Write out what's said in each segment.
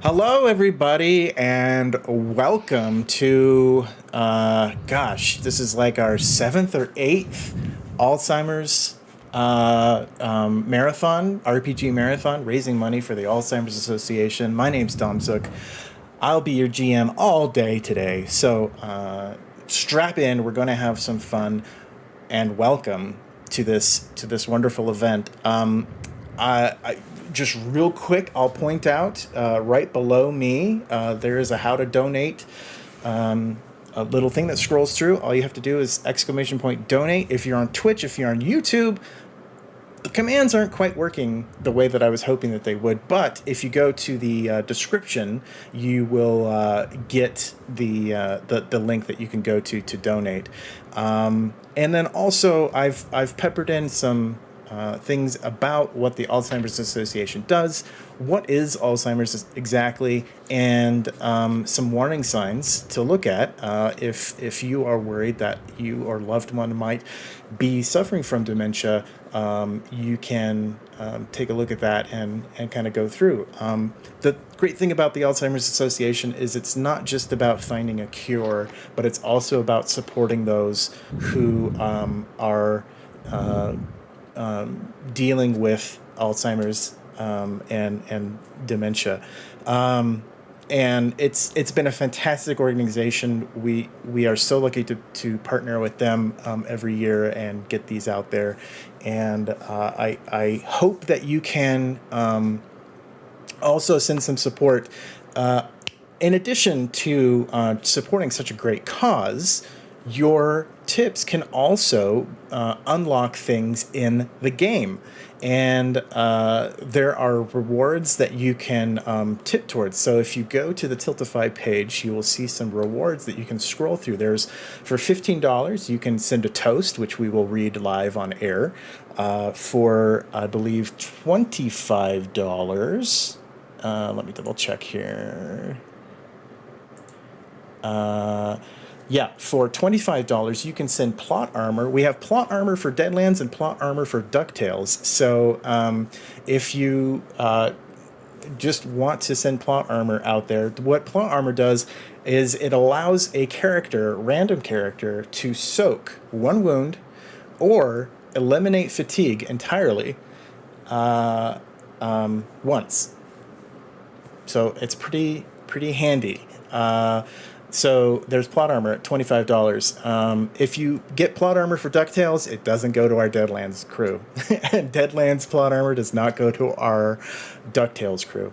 Hello, everybody, and welcome to, this is like our seventh or eighth Alzheimer's marathon, RPG marathon, raising money for the Alzheimer's Association. My name's Dom Zook. I'll be your GM all day today, so strap in. We're going to have some fun, and welcome to this wonderful event. Just real quick, I'll point out right below me, there is a how to donate a little thing that scrolls through. All you have to do is !donate. If you're on Twitch, if you're on YouTube, the commands aren't quite working the way that I was hoping that they would. But if you go to the description, you will get the link that you can go to donate. And then also, I've peppered in some things about what the Alzheimer's Association does, what is Alzheimer's exactly, and some warning signs to look at if you are worried that you or loved one might be suffering from dementia. You can take a look at that and kind of go through. The great thing about the Alzheimer's Association is it's not just about finding a cure, but it's also about supporting those who are dealing with Alzheimer's and dementia. And it's been a fantastic organization. We are so lucky to partner with them every year and get these out there. And I hope that you can also send some support. In addition to supporting such a great cause, your tips can also unlock things in the game. And there are rewards that you can tip towards. So if you go to the Tiltify page, you will see some rewards that you can scroll through. There's, for $15, you can send a toast, which we will read live on air. For, I believe, $25, let me double check here. For $25, you can send plot armor. We have plot armor for Deadlands and plot armor for DuckTales. So if you just want to send plot armor out there, what plot armor does is it allows a random character, to soak one wound or eliminate fatigue entirely once. So it's pretty handy. So there's plot armor at $25. If you get plot armor for DuckTales, it doesn't go to our Deadlands crew. Deadlands plot armor does not go to our DuckTales crew.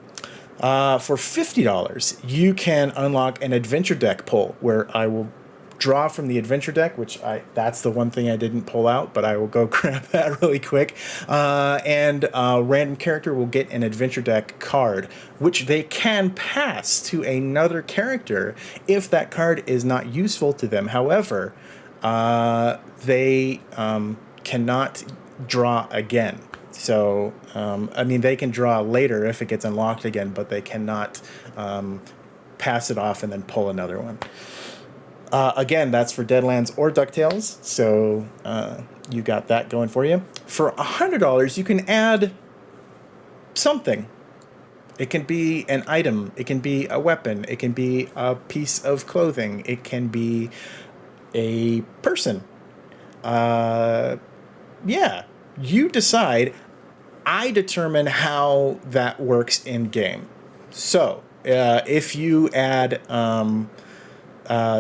For $50, you can unlock an adventure deck pull, where I will draw from the adventure deck, that's the one thing I didn't pull out, but I will go grab that really quick. And a random character will get an adventure deck card, which they can pass to another character if that card is not useful to them. However, they cannot draw again. So, they can draw later if it gets unlocked again, but they cannot pass it off and then pull another one. Again, that's for Deadlands or DuckTales, so you got that going for you. For $100, you can add something. It can be an item. It can be a weapon. It can be a piece of clothing. It can be a person. You decide. I determine how that works in game. So if you add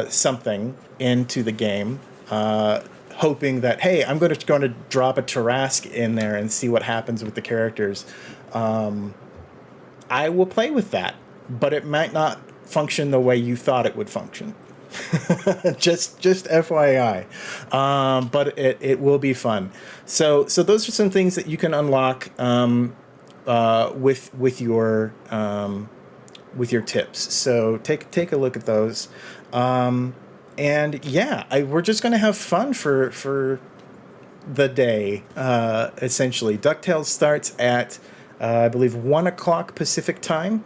something into the game, hoping that, hey, I'm going to drop a Tarask in there and see what happens with the characters, I will play with that, but it might not function the way you thought it would function. just FYI. But it will be fun. So those are some things that you can unlock with your tips. So take a look at those. We're just going to have fun for the day, essentially. DuckTales starts at, I believe, 1 o'clock Pacific time.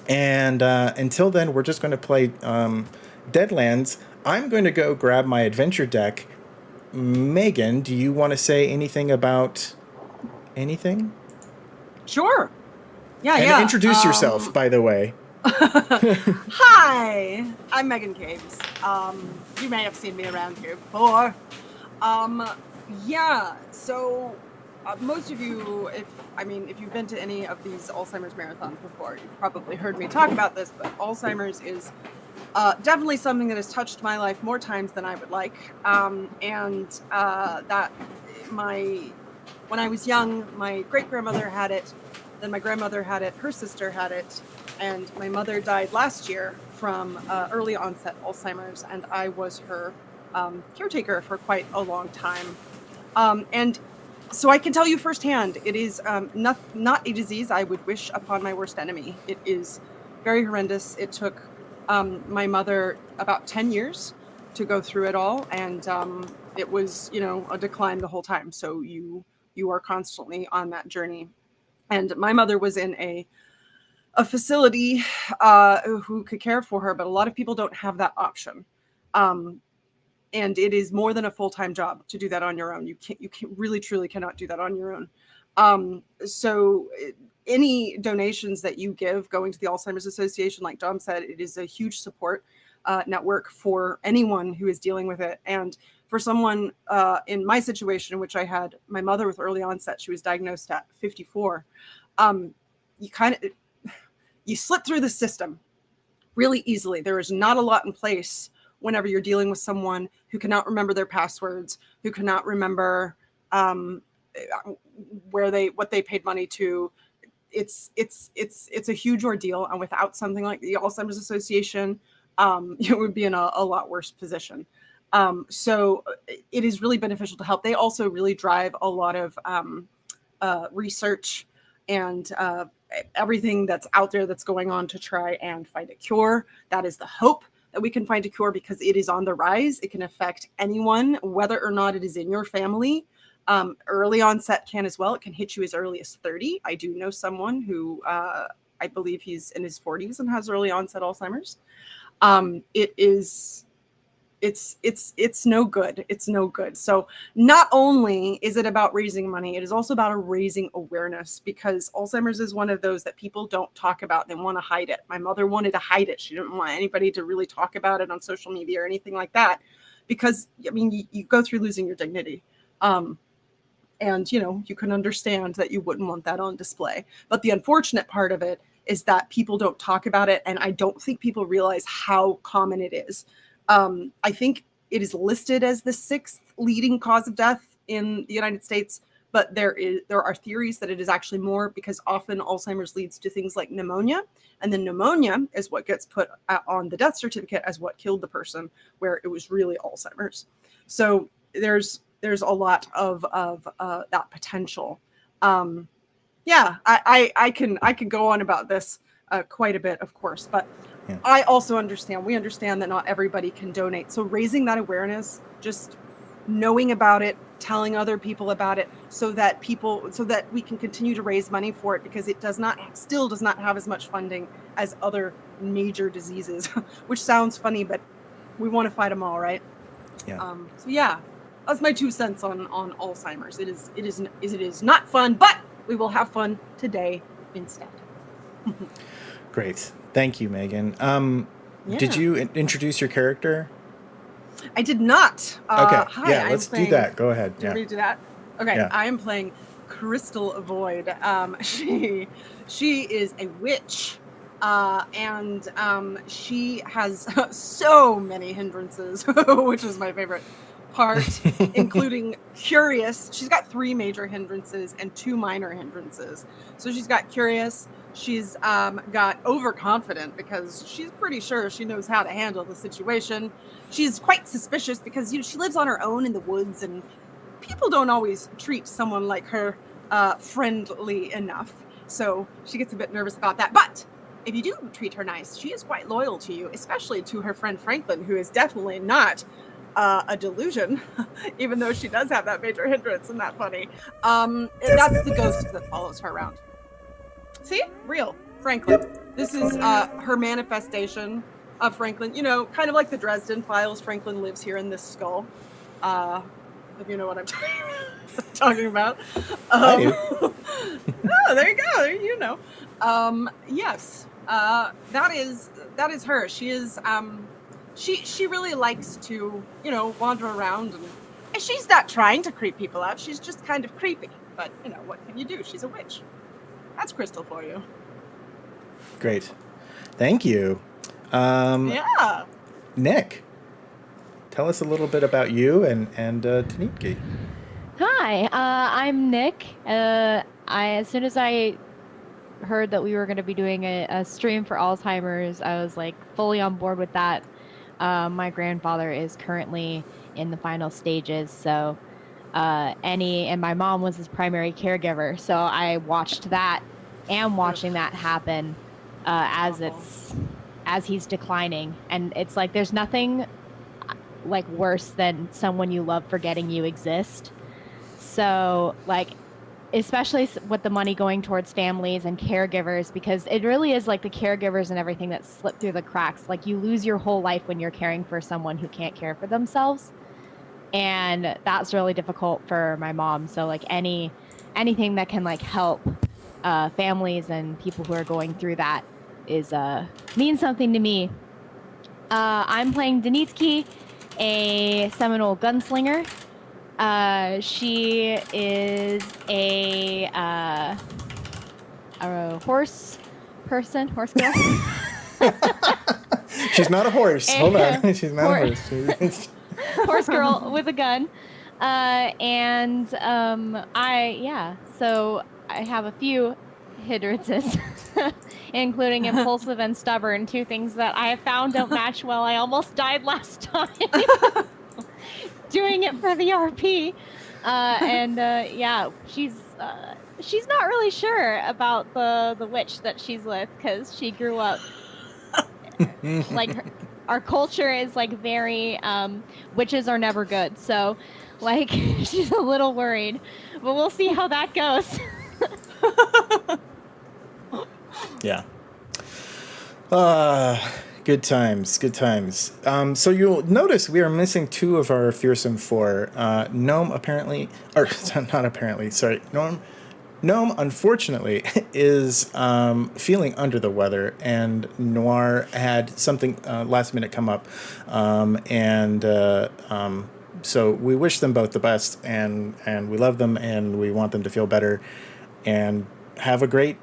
And until then, we're just going to play Deadlands. I'm going to go grab my adventure deck. Megan, do you want to say anything about anything? Sure. And introduce yourself, by the way. Hi, I'm Megan Caves. You may have seen me around here before. So most of you, if you've been to any of these Alzheimer's marathons before, you've probably heard me talk about this, but Alzheimer's is definitely something that has touched my life more times than I would like. When I was young, my great-grandmother had it, then my grandmother had it, her sister had it, and my mother died last year from early onset Alzheimer's, and I was her caretaker for quite a long time. And so I can tell you firsthand, it is not a disease I would wish upon my worst enemy. It is very horrendous. It took my mother about 10 years to go through it all, and it was, a decline the whole time. So you are constantly on that journey. And my mother was in a facility who could care for her, but a lot of people don't have that option. And it is more than a full-time job to do that on your own. You really truly cannot do that on your own. So any donations that you give going to the Alzheimer's Association, like Dom said, it is a huge support network for anyone who is dealing with it. And for someone in my situation, in which I had my mother with early onset, she was diagnosed at 54. You slip through the system really easily. There is not a lot in place whenever you're dealing with someone who cannot remember their passwords, who cannot remember what they paid money to. It's a huge ordeal, and without something like the Alzheimer's Association, you would be in a lot worse position. So it is really beneficial to help. They also really drive a lot of research and everything that's out there that's going on to try and find a cure. That is the hope, that we can find a cure, because it is on the rise. It can affect anyone, whether or not it is in your family. Early onset can as well. It can hit you as early as 30. I do know someone who I believe he's in his 40s and has early onset Alzheimer's. It's no good. It's no good. So not only is it about raising money, it is also about raising awareness, because Alzheimer's is one of those that people don't talk about. They want to hide it. My mother wanted to hide it. She didn't want anybody to really talk about it on social media or anything like that, because you go through losing your dignity. And you can understand that you wouldn't want that on display. But the unfortunate part of it is that people don't talk about it, and I don't think people realize how common it is. I think it is listed as the 6th leading cause of death in the United States, but there are theories that it is actually more, because often Alzheimer's leads to things like pneumonia, and then pneumonia is what gets put on the death certificate as what killed the person, where it was really Alzheimer's. So there's a lot of that potential. I can go on about this quite a bit, of course, but yeah. I also we understand that not everybody can donate. So raising that awareness, just knowing about it, telling other people about it, so that we can continue to raise money for it, because it still does not have as much funding as other major diseases, which sounds funny, but we want to fight them all, right? Yeah. That's my 2 cents on Alzheimer's. It is not fun, but we will have fun today instead. Great. Thank you, Megan. Did you introduce your character? I did not. Okay. Hi, let's do that. Go ahead. Do you want me to do that? Okay. Yeah. I am playing Crystal Void. She is a witch. And she has so many hindrances, which is my favorite part, including curious. She's got 3 major hindrances and 2 minor hindrances. So she's got curious. She's got overconfident, because she's pretty sure she knows how to handle the situation. She's quite suspicious, because she lives on her own in the woods, and people don't always treat someone like her friendly enough. So she gets a bit nervous about that. But if you do treat her nice, she is quite loyal to you, especially to her friend Franklin, who is definitely not a delusion, even though she does have that major hindrance. Isn't that funny? That's the ghost that follows her around. See? Real. Franklin. This is her manifestation of Franklin. Kind of like the Dresden Files, Franklin lives here in this skull. if you know what I'm talking about. I do. Oh, there you go. You know. Yes. That is her. She is. She really likes to, wander around, and she's not trying to creep people out. She's just kind of creepy. But what can you do? She's a witch. That's Crystal for you. Great. Thank you. Yeah. Nick, tell us a little bit about you and Tanitki. Hi, I'm Nick. As soon as I heard that we were going to be doing a stream for Alzheimer's, I was like fully on board with that. My grandfather is currently in the final stages, so and my mom was his primary caregiver, so I watched that and watching that happen as he's declining, and it's like there's nothing like worse than someone you love forgetting you exist. So like, especially with the money going towards families and caregivers, because it really is like the caregivers and everything that slip through the cracks. Like, you lose your whole life when you're caring for someone who can't care for themselves. And that's really difficult for my mom. So like anything that can like help families and people who are going through that is means something to me. I'm playing Denitki, a Seminole gunslinger. She is a horse girl. She's not a horse. Hold on. She's not a horse. Horse girl with a gun. So I have a few hindrances, including impulsive and stubborn, two things that I have found don't match well. I almost died last time doing it for the RP. She's not really sure about the witch that she's with, because she grew up like our culture is like very witches are never good, so like she's a little worried, but we'll see how that goes. Yeah. Good times. So you'll notice we are missing two of our fearsome four. Gnome unfortunately is feeling under the weather, and Noir had something last minute come up, so we wish them both the best, and we love them, and we want them to feel better and have a great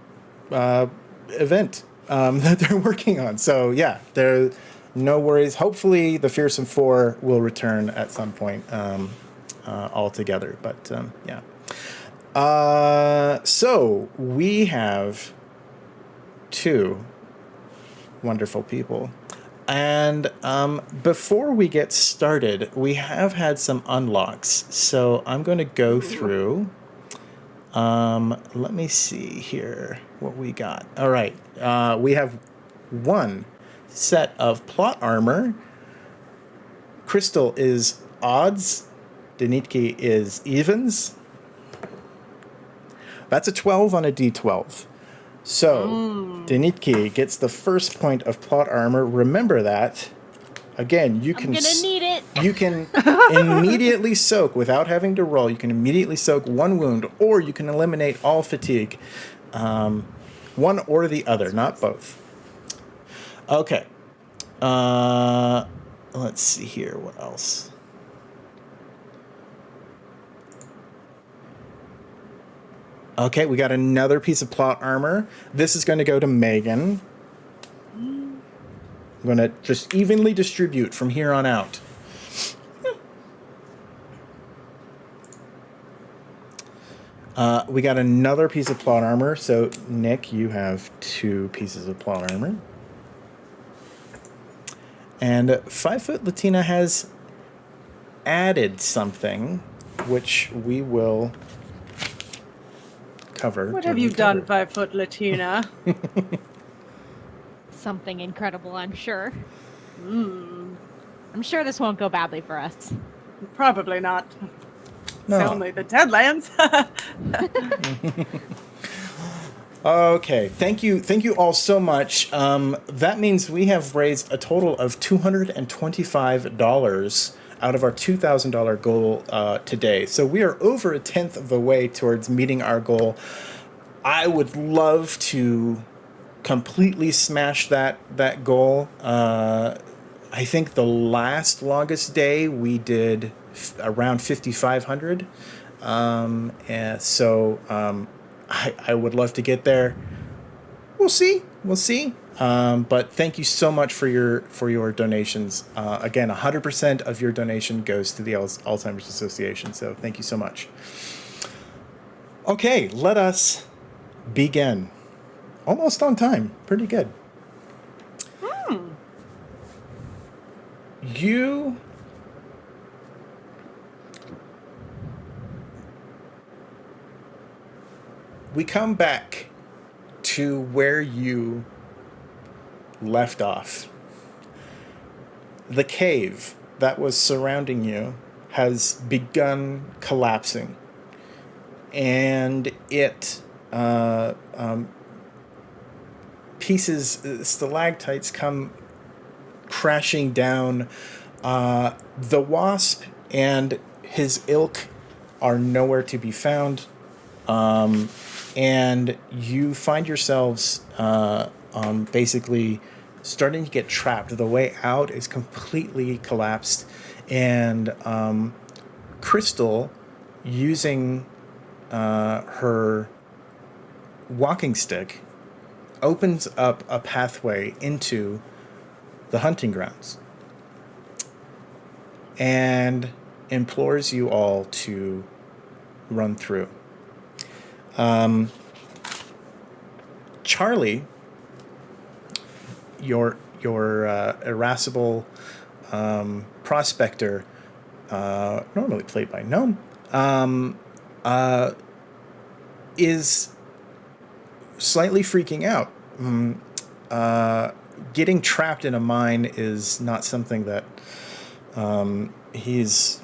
event that they're working on. So yeah, there no worries. Hopefully the fearsome four will return at some point all together, but yeah. So we have two wonderful people, and before we get started, we have had some unlocks, so I'm going to go through. Let me see here what we got. All right. We have one set of plot armor. Crystal is odds. Denitki is evens. That's a 12 on a d12. So Denitki gets the first point of plot armor. Remember that. Again, I'm gonna need it. You can immediately soak without having to roll. You can immediately soak one wound, or you can eliminate all fatigue. One or the other, not both. Okay. Let's see here. What else? Okay, we got another piece of plot armor. This is going to go to Megan. I'm going to just evenly distribute from here on out. We got another piece of plot armor. So, Nick, you have 2 pieces of plot armor. And 5 Foot Latina has added something, which we will cover. What have you done, 5 Foot Latina? Something incredible, I'm sure. I'm sure this won't go badly for us. Probably not. No. It's only the Deadlands. Okay, thank you all so much. That means we have raised a total of $225 out of our $2,000 goal today. So we are over a tenth of the way towards meeting our goal. I would love to completely smash that goal. I think the longest day we did around 5,500. And so I would love to get there. We'll see. But thank you so much for your donations. Again, 100% of your donation goes to the Alzheimer's Association. So thank you so much. Okay, let us begin. Almost on time. Pretty good. We come back to where you left off. The cave that was surrounding you has begun collapsing, and it stalactites come crashing down. The wasp and his ilk are nowhere to be found. And you find yourselves basically starting to get trapped. The way out is completely collapsed. And Crystal, using her walking stick, opens up a pathway into the hunting grounds and implores you all to run through. Charlie, your irascible prospector, normally played by Gnome, is slightly freaking out. Getting trapped in a mine is not something that he's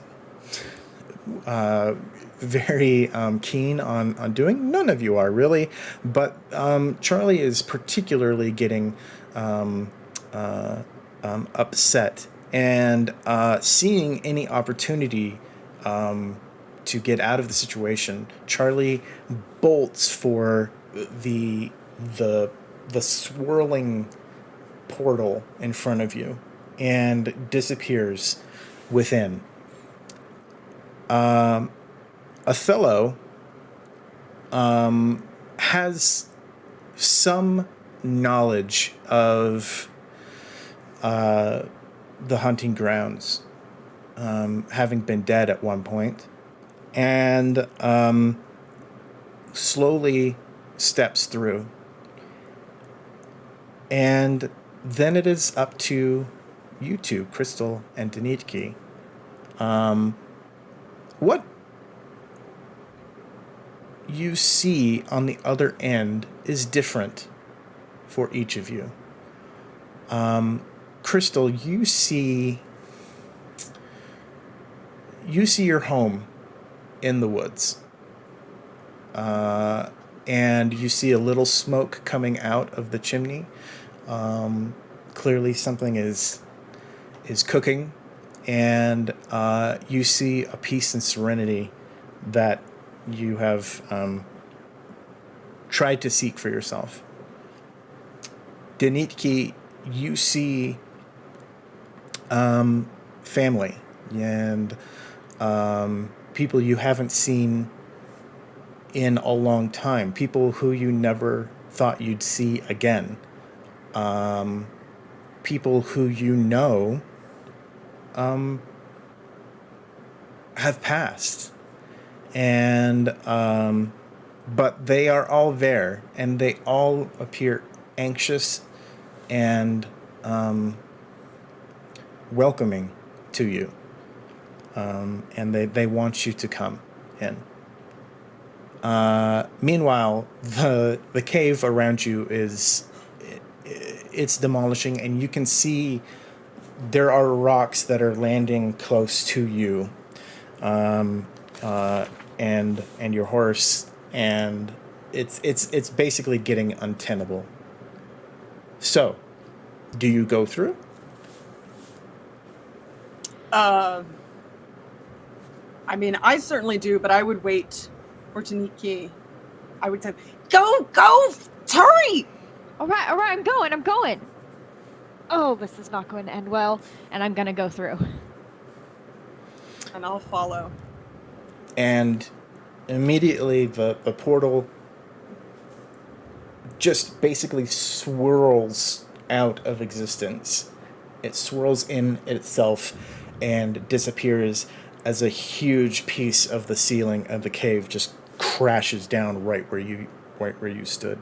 very keen on doing. None of you are really, but Charlie is particularly getting upset and seeing any opportunity to get out of the situation. Charlie bolts for the swirling portal in front of you and disappears within. Othello has some knowledge of the hunting grounds, having been dead at one point, and slowly steps through. And then it is up to you two, Crystal and Denitki. What you see on the other end is different for each of you. Crystal, you see your home in the woods. And you see a little smoke coming out of the chimney. Clearly something is cooking, and you see a peace and serenity that you have tried to seek for yourself. Denitki, you see family and people you haven't seen in a long time, people who you never thought you'd see again, people who you know have passed, and but they are all there, and they all appear anxious and welcoming to you, and they want you to come in. Meanwhile, the cave around you it's demolishing, and you can see there are rocks that are landing close to you, and your horse, and it's basically getting untenable. So, do you go through? I mean, I certainly do, but I would wait for Taniki. I would say, go, hurry! All right, I'm going. Oh, this is not going to end well, and I'm gonna go through. And I'll follow. And immediately the portal just basically swirls out of existence. It swirls in itself and disappears as a huge piece of the ceiling of the cave just crashes down right where you stood.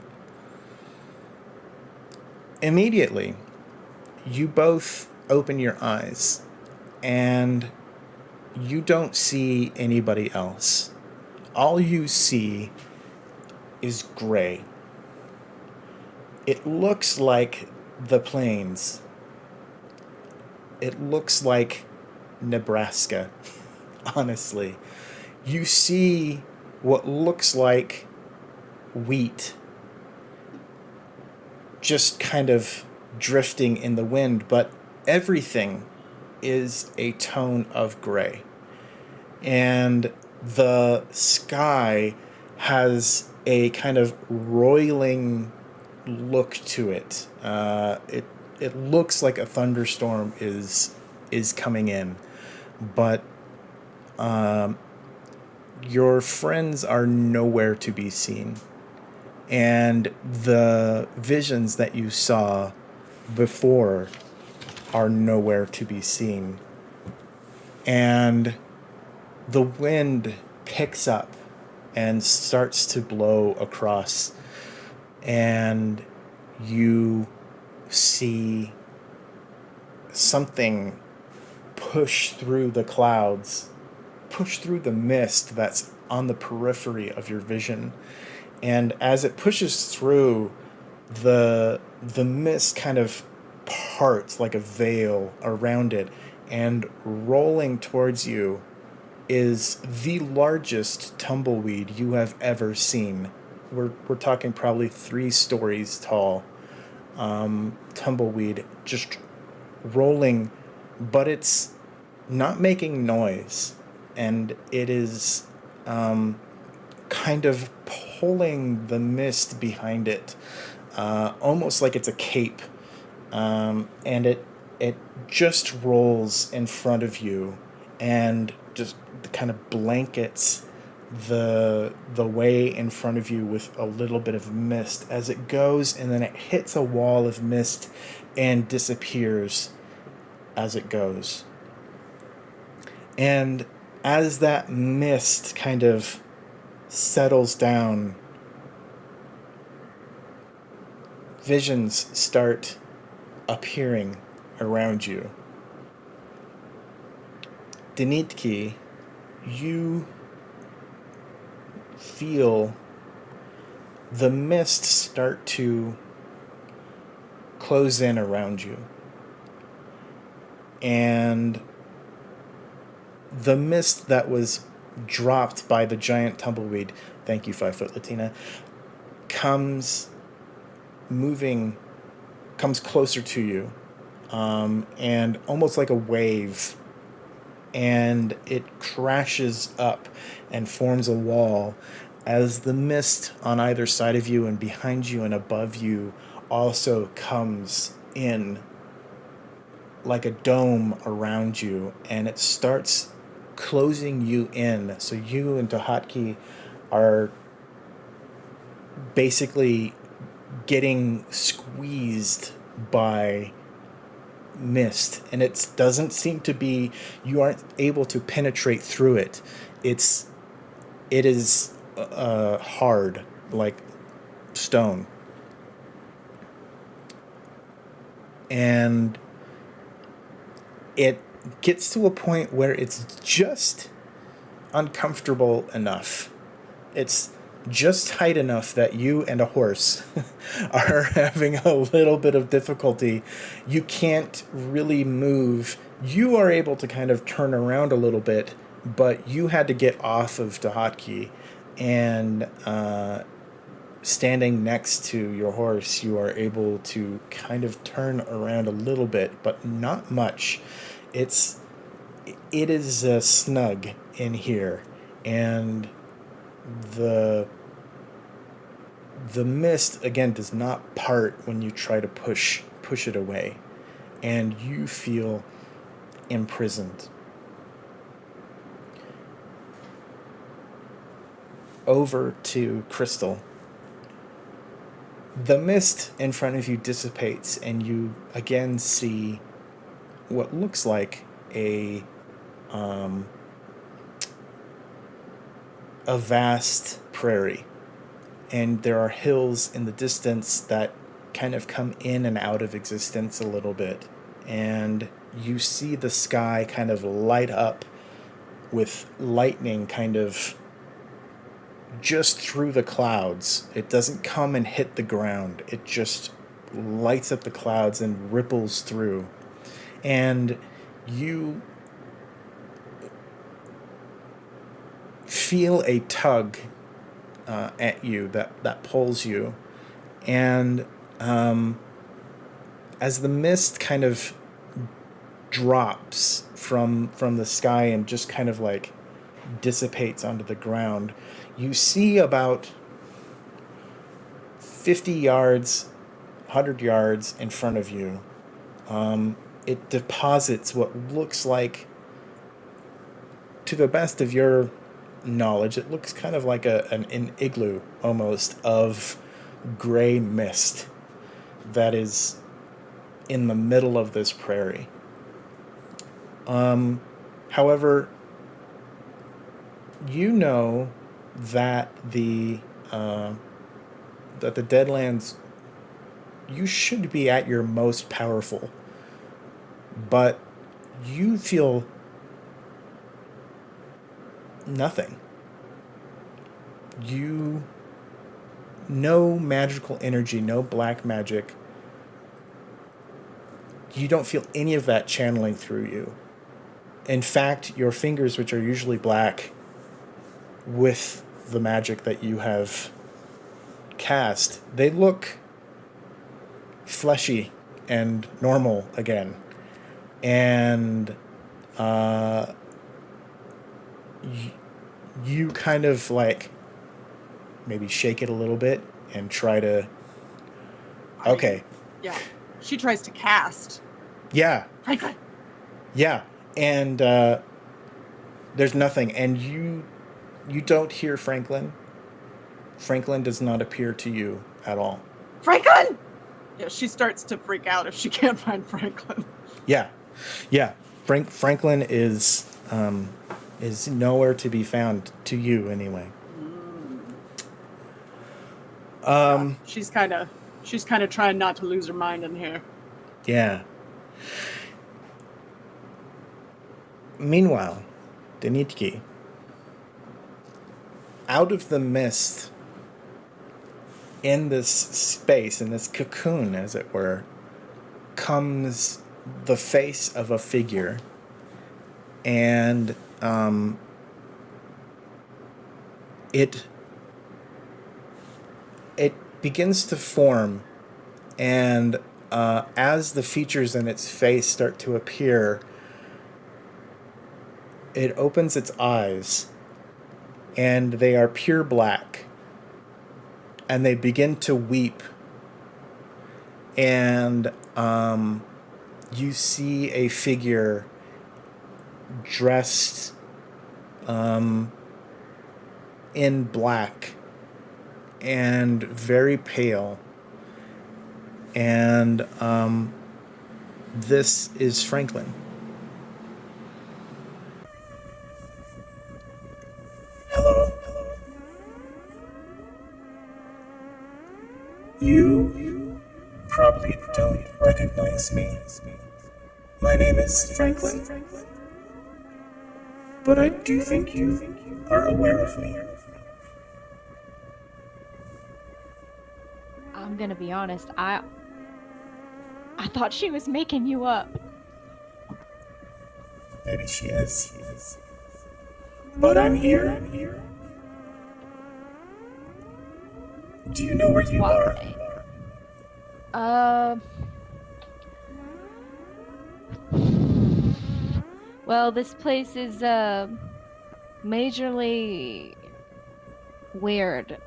Immediately, you both open your eyes and you don't see anybody else. All you see is gray. It looks like the plains. It looks like Nebraska, honestly. You see what looks like wheat just kind of drifting in the wind, but everything is a tone of gray. And the sky has a kind of roiling look to it. It looks like a thunderstorm is coming in, but your friends are nowhere to be seen, and the visions that you saw before are nowhere to be seen. And the wind picks up and starts to blow across, and you see something push through the clouds, push through the mist that's on the periphery of your vision. And as it pushes through, the mist kind of parts like a veil around it, and rolling towards you is the largest tumbleweed you have ever seen. We're talking probably 3 stories tall. Tumbleweed just rolling, but it's not making noise, and it is kind of pulling the mist behind it, almost like it's a cape, and it just rolls in front of you and just kind of blankets the way in front of you with a little bit of mist as it goes, and then it hits a wall of mist and disappears as it goes. And as that mist kind of settles down, visions start appearing around you. Denitki, you feel the mist start to close in around you. And the mist that was dropped by the giant tumbleweed, thank you 5 foot Latina, comes closer to you, and almost like a wave, and it crashes up and forms a wall as the mist on either side of you and behind you and above you also comes in like a dome around you, and it starts closing you in. So you and Tohatki are basically getting squeezed by mist, and it doesn't seem to be, you aren't able to penetrate through it. It is hard, like stone. And it gets to a point where it's just uncomfortable enough. It's just tight enough that you and a horse are having a little bit of difficulty. You can't really move. You are able to kind of turn around a little bit, but you had to get off of Dahatki, and standing next to your horse, you are able to kind of turn around a little bit, but not much. It is snug in here, and the mist again does not part when you try to push it away, and you feel imprisoned. Over to Crystal. The mist in front of you dissipates, and you again see what looks like a vast prairie, and there are hills in the distance that kind of come in and out of existence a little bit, and you see the sky kind of light up with lightning kind of just through the clouds. It doesn't come and hit the ground. It just lights up the clouds and ripples through. And you feel a tug at you that pulls you. And as the mist kind of drops from the sky and just kind of like dissipates onto the ground, you see about 50 yards, 100 yards in front of you. It deposits what looks like, to the best of your knowledge, it looks kind of like an igloo almost of gray mist that is in the middle of this prairie. However, you know that the Deadlands, you should be at your most powerful, but you feel nothing. No magical energy, no black magic. You don't feel any of that channeling through you. In fact, your fingers, which are usually black, with the magic that you have cast, they look fleshy and normal again. And you kind of like maybe shake it a little bit and try to... Okay. Yeah. She tries to cast. Yeah. Franklin. Yeah. And there's nothing. And you don't hear Franklin. Franklin does not appear to you at all. Franklin! Yeah, she starts to freak out if she can't find Franklin. Yeah. Franklin is nowhere to be found, to you anyway. She's kind of trying not to lose her mind in here. Yeah. Meanwhile, Denitki, out of the mist, in this space, in this cocoon, as it were, comes the face of a figure, and it begins to form, and as the features in its face start to appear, it opens its eyes, and they are pure black, and they begin to weep, and you see a figure dressed in black and very pale, and this is Franklin. Hello. You probably don't recognize me. My name is Franklin. But I do think you are aware of me. I'm gonna be honest, I thought she was making you up. Maybe she is. But I'm here. Do you know where you are? Well, this place is majorly weird.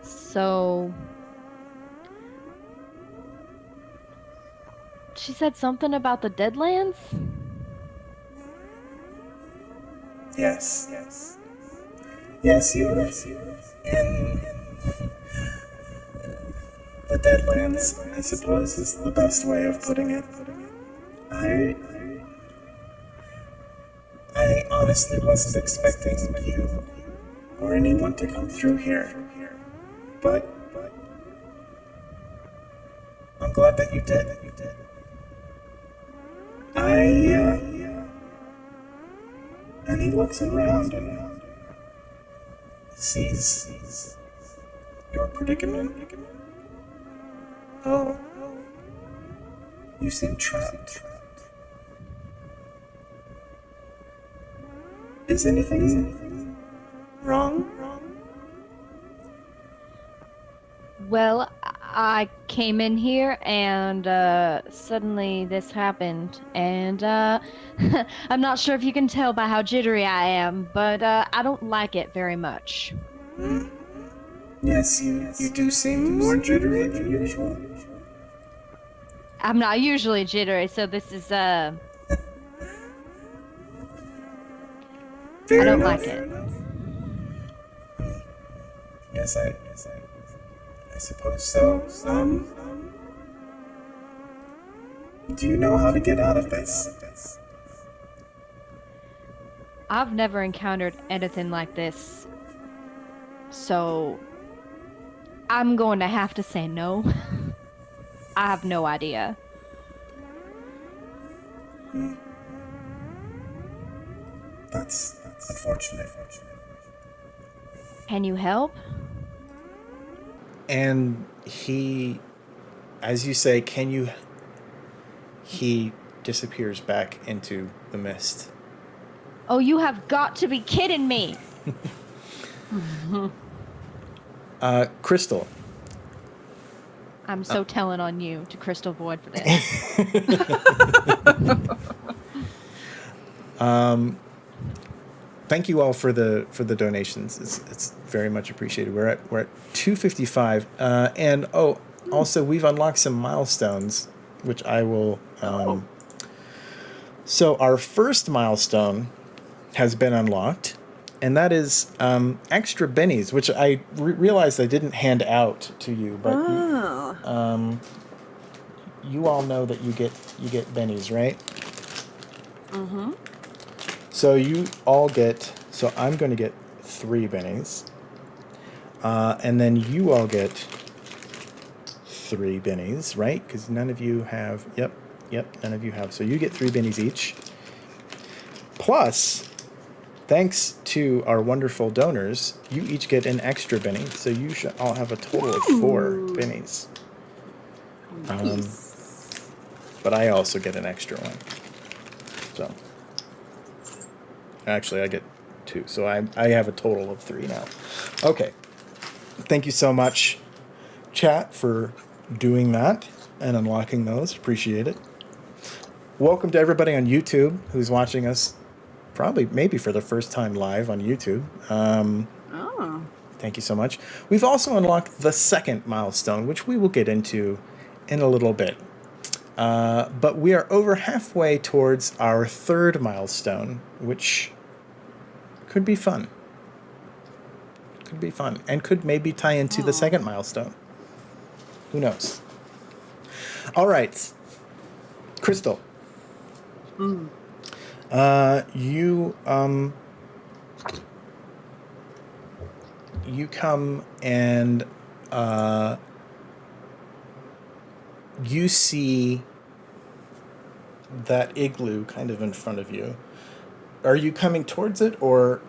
So she said something about the Deadlands? Yes, yes. Yes, you were in the Deadlands, I suppose is the best way of putting it. I I honestly wasn't expecting you or anyone to come through here. But I'm glad that you did. And he looks around and sees your predicament. Oh, you seem trapped. Is anything wrong? Well, I came in here and suddenly this happened. And I'm not sure if you can tell by how jittery I am, but I don't like it very much. Yes, you do seem more jittery than usual. I'm not usually jittery, so this is I Fair don't enough. like it. Yes, I suppose so. Do you know how to get out of this? I've never encountered anything like this, so I'm going to have to say no. I have no idea. That's unfortunate. Can you help? And he, as you say, he disappears back into the mist. Oh, you have got to be kidding me! Crystal. I'm so telling on you to Crystal Void for this. Thank you all for the donations. It's very much appreciated. We're at 255, and also we've unlocked some milestones, which I will. So our first milestone has been unlocked, and that is extra bennies, which I realized I didn't hand out to you, but you all know that you get bennies, right? Mm-hmm. So you all get. So I'm going to get 3 bennies, and then you all get 3 bennies, right? Because none of you have. Yep. None of you have. So you get 3 bennies each. Plus, thanks to our wonderful donors, you each get an extra benny. So you should all have a total of 4 bennies. Nice. But I also get an extra one. So. Actually, I get 2, so I have a total of 3 now. Okay. Thank you so much, chat, for doing that and unlocking those. Appreciate it. Welcome to everybody on YouTube who's watching us maybe for the first time live on YouTube. Thank you so much. We've also unlocked the second milestone, which we will get into in a little bit. But we are over halfway towards our third milestone, which could be fun. And could maybe tie into the second milestone. Who knows? All right. Crystal. You come and you see that igloo kind of in front of you. Are you coming towards it, or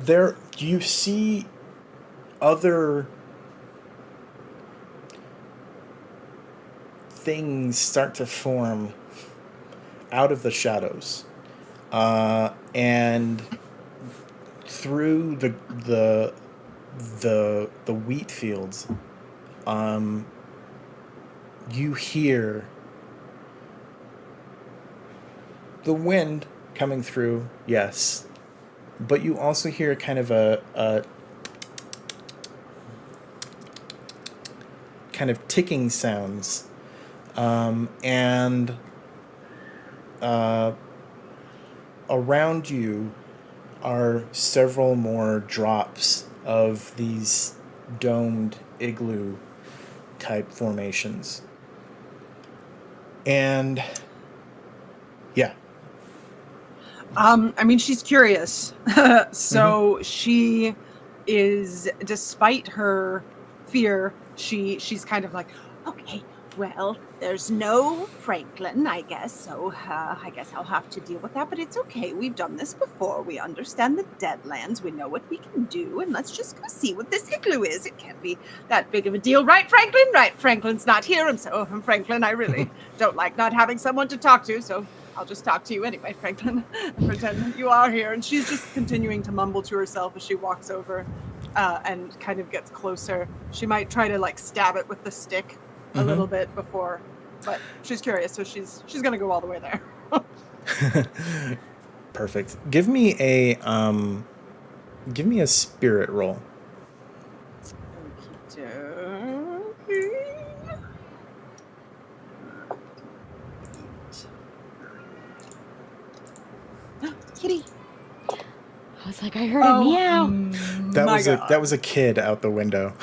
do you see other things start to form out of the shadows, and through the wheat fields, you hear the wind coming through, yes. But you also hear kind of a kind of ticking sounds. And around you are several more drops of these domed igloo type formations. And yeah. I mean, she's curious. So she is, despite her fear, she's kind of like, Okay, well, there's no Franklin, I guess, so I guess I'll have to deal with that, but it's okay. We've done this before. We understand the Deadlands. We know what we can do, and let's just go see what this igloo is. It can't be that big of a deal. Right, Franklin? Right, Franklin's not here, and so, Franklin, I really don't like not having someone to talk to, so I'll just talk to you anyway, Franklin, and pretend that you are here. And she's just continuing to mumble to herself as she walks over and kind of gets closer. She might try to, like, stab it with the stick a little bit before, but she's curious, so she's gonna go all the way there. Perfect. Give me a spirit roll. Kitty. I was like, I heard a meow. That was a kid out the window.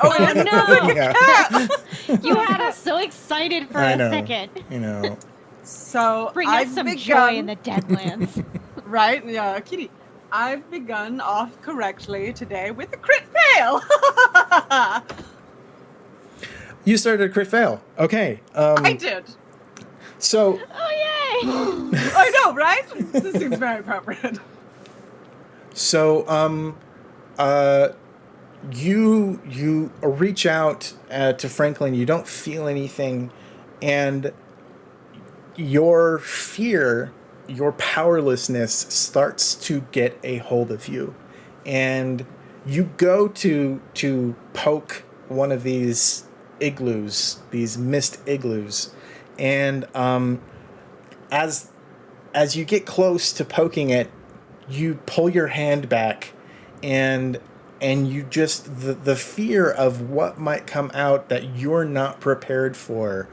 Oh no! Yeah. You had us so excited for a second. You know. So Bring I've us some begun, joy in the Deadlands. right? Yeah, Kitty. I've begun off correctly today with a crit fail. You started a crit fail. Okay. I did. So. Oh yay! I know, right? This seems very appropriate. So, you reach out to Franklin. You don't feel anything, and your fear, your powerlessness starts to get a hold of you, and you go to poke one of these igloos, these mist igloos, and as you get close to poking it, you pull your hand back, and you just the fear of what might come out that you're not prepared for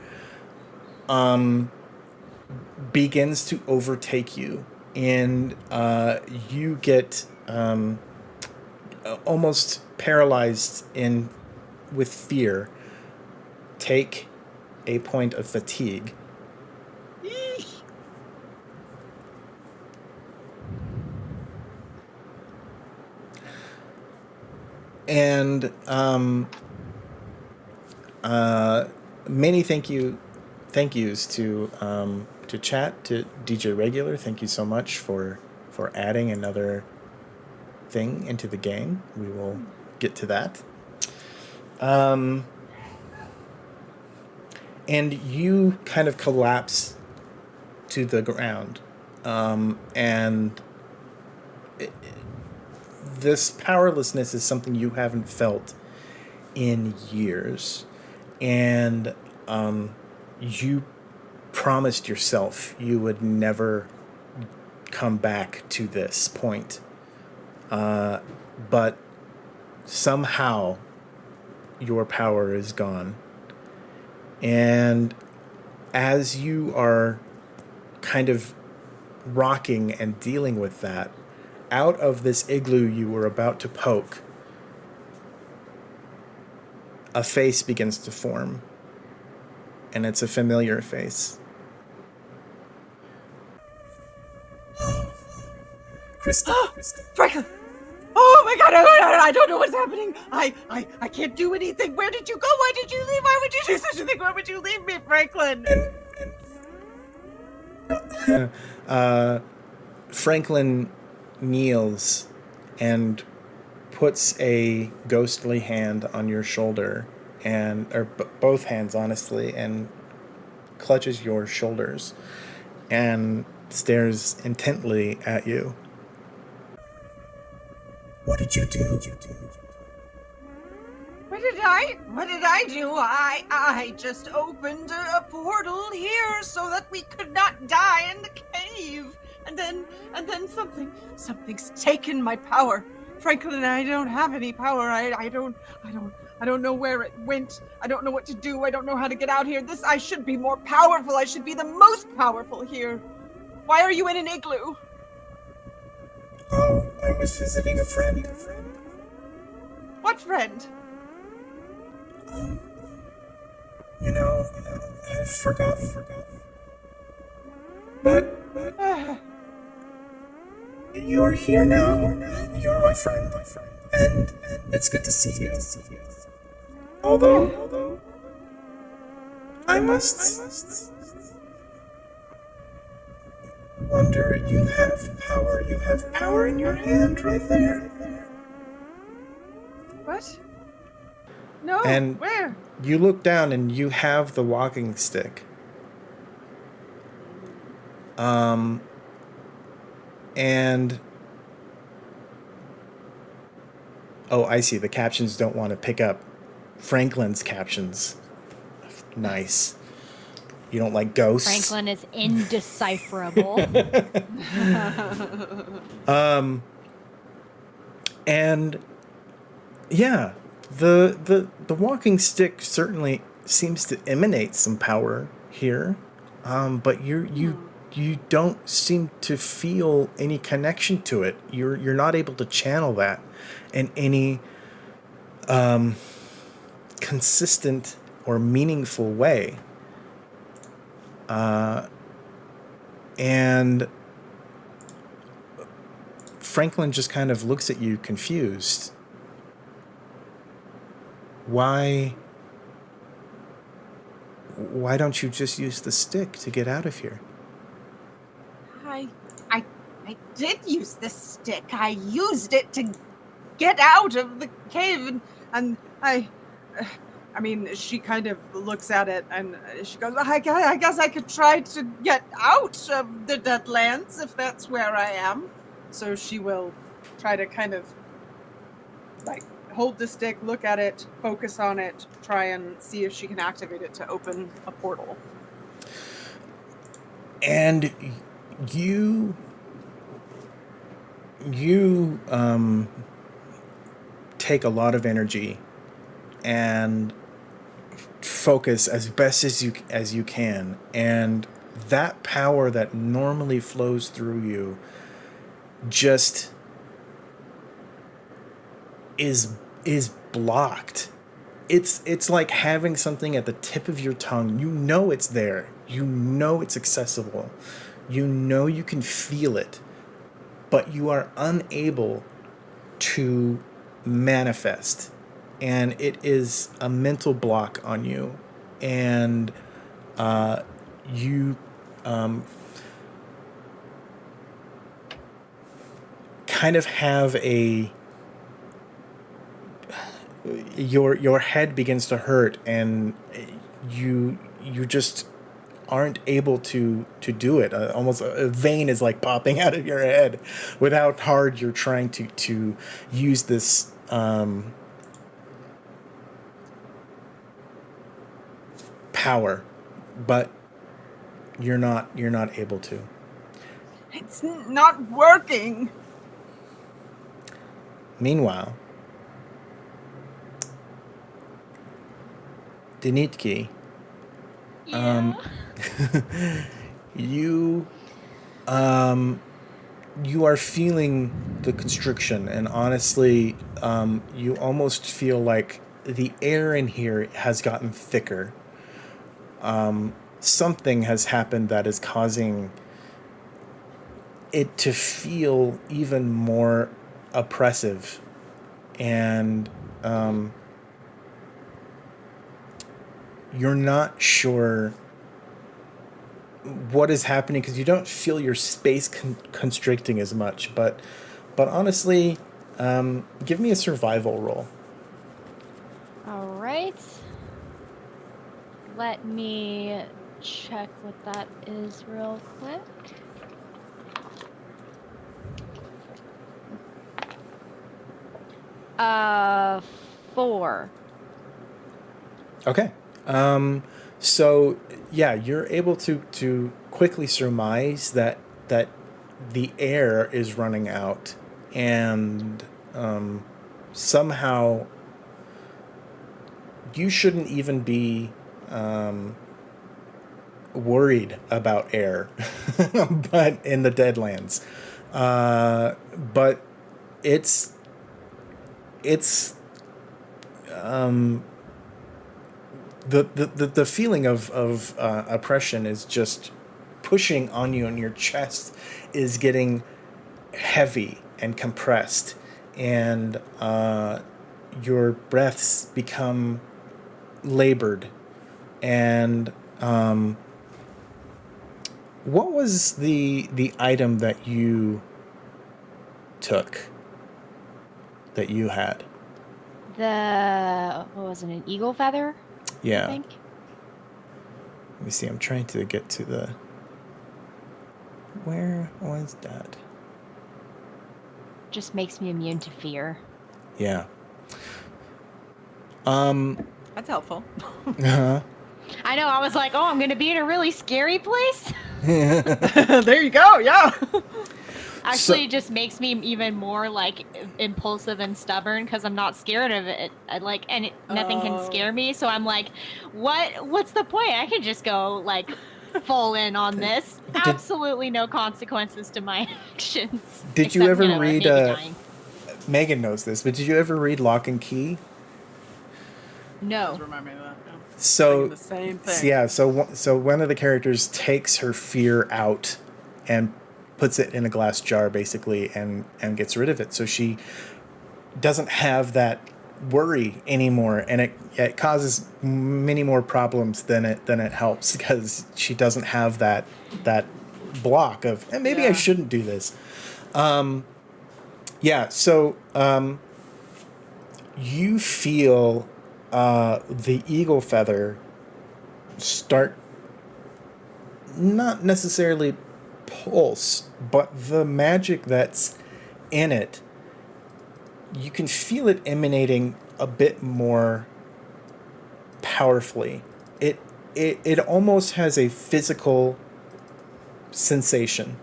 begins to overtake you, and you get almost paralyzed with fear. Take a point of fatigue. And many thank yous to chat, to DJ Regular. Thank you so much for adding another thing into the game. We will get to that. And you kind of collapse to the ground, and this powerlessness is something you haven't felt in years, and you promised yourself you would never come back to this point, but somehow your power is gone. And as you are kind of rocking and dealing with that, out of this igloo you were about to poke, a face begins to form. And it's a familiar face. Krista. Franklin! Oh my god, I don't know what's happening. I can't do anything. Where did you go? Why did you leave? Why would you do such a thing? Why would you leave me, Franklin? Franklin kneels and puts a ghostly hand on your shoulder, or both hands, honestly, and clutches your shoulders and stares intently at you. What did you do? What did I do? I just opened a portal here so that we could not die in the cave. and then something's taken my power. Franklin, I don't have any power. I don't know where it went. I don't know what to do. I don't know how to get out here. I should be more powerful. I should be the most powerful here. Why are you in an igloo? Oh, I was visiting a friend. What friend? You know, I forgot. But you're here now. You're my friend. And it's good to see you. Although, I must wonder, you have power. You have power in your hand right there. What? No, And- where? You look down and you have the walking stick. And oh, I see. The captions don't want to pick up Franklin's captions. Nice. You don't like ghosts. Franklin is indecipherable. And yeah, the walking stick certainly seems to emanate some power here, but you don't seem to feel any connection to it. You're not able to channel that in any consistent or meaningful way. And Franklin just kind of looks at you confused. Why don't you just use the stick to get out of here? I did use the stick. I used it to get out of the cave, And I mean, she kind of looks at it and she goes, I guess I could try to get out of the Deadlands if that's where I am. So she will try to kind of like hold the stick, look at it, focus on it, try and see if she can activate it to open a portal. And you take a lot of energy and focus as best as you can, and that power that normally flows through you just is blocked. It's like having something at the tip of your tongue. You know it's there. You know it's accessible. You know you can feel it, but you are unable to manifest. And it is a mental block on you. And you kind of have your head begins to hurt, and you just aren't able to do it. Almost a vein is like popping out of your head with how hard you're trying to use this power, but you're not able to. It's not working. Meanwhile, Denitki, Yeah. you are feeling the constriction, and honestly, you almost feel like the air in here has gotten thicker. Something has happened that is causing it to feel even more oppressive, and you're not sure what is happening because you don't feel your space constricting as much. But honestly, give me a survival roll. All right. Let me check what that is real quick. Uh, 4. Okay. So yeah, you're able to quickly surmise that the air is running out, and somehow you shouldn't even be worried about air, but in the Deadlands, but it's the feeling of oppression is just pushing on you, and your chest is getting heavy and compressed, and your breaths become labored. And what was the item that you took, that you had? What was it, an eagle feather? Yeah. I think. Let me see. I'm trying to get to the... Where was that? Just makes me immune to fear. Yeah. That's helpful. Uh-huh. I know, I was like, oh, I'm going to be in a really scary place. There you go. Yeah. Actually, it just makes me even more like impulsive and stubborn because I'm not scared of it. Nothing can scare me. So I'm like, what's the point? I can just go like full in on this. Absolutely no consequences to my actions. Did you ever read... maybe dying. Megan knows this, but did you ever read Lock and Key? No. Remind me of that. Yeah. So the same thing. Yeah, so one of the characters takes her fear out and puts it in a glass jar, basically, and gets rid of it. So she doesn't have that worry anymore, and it causes many more problems than it helps, because she doesn't have that block of maybe I shouldn't do this. So you feel the eagle feather start, not necessarily pulse, but the magic that's in it, you can feel it emanating a bit more powerfully. It almost has a physical sensation,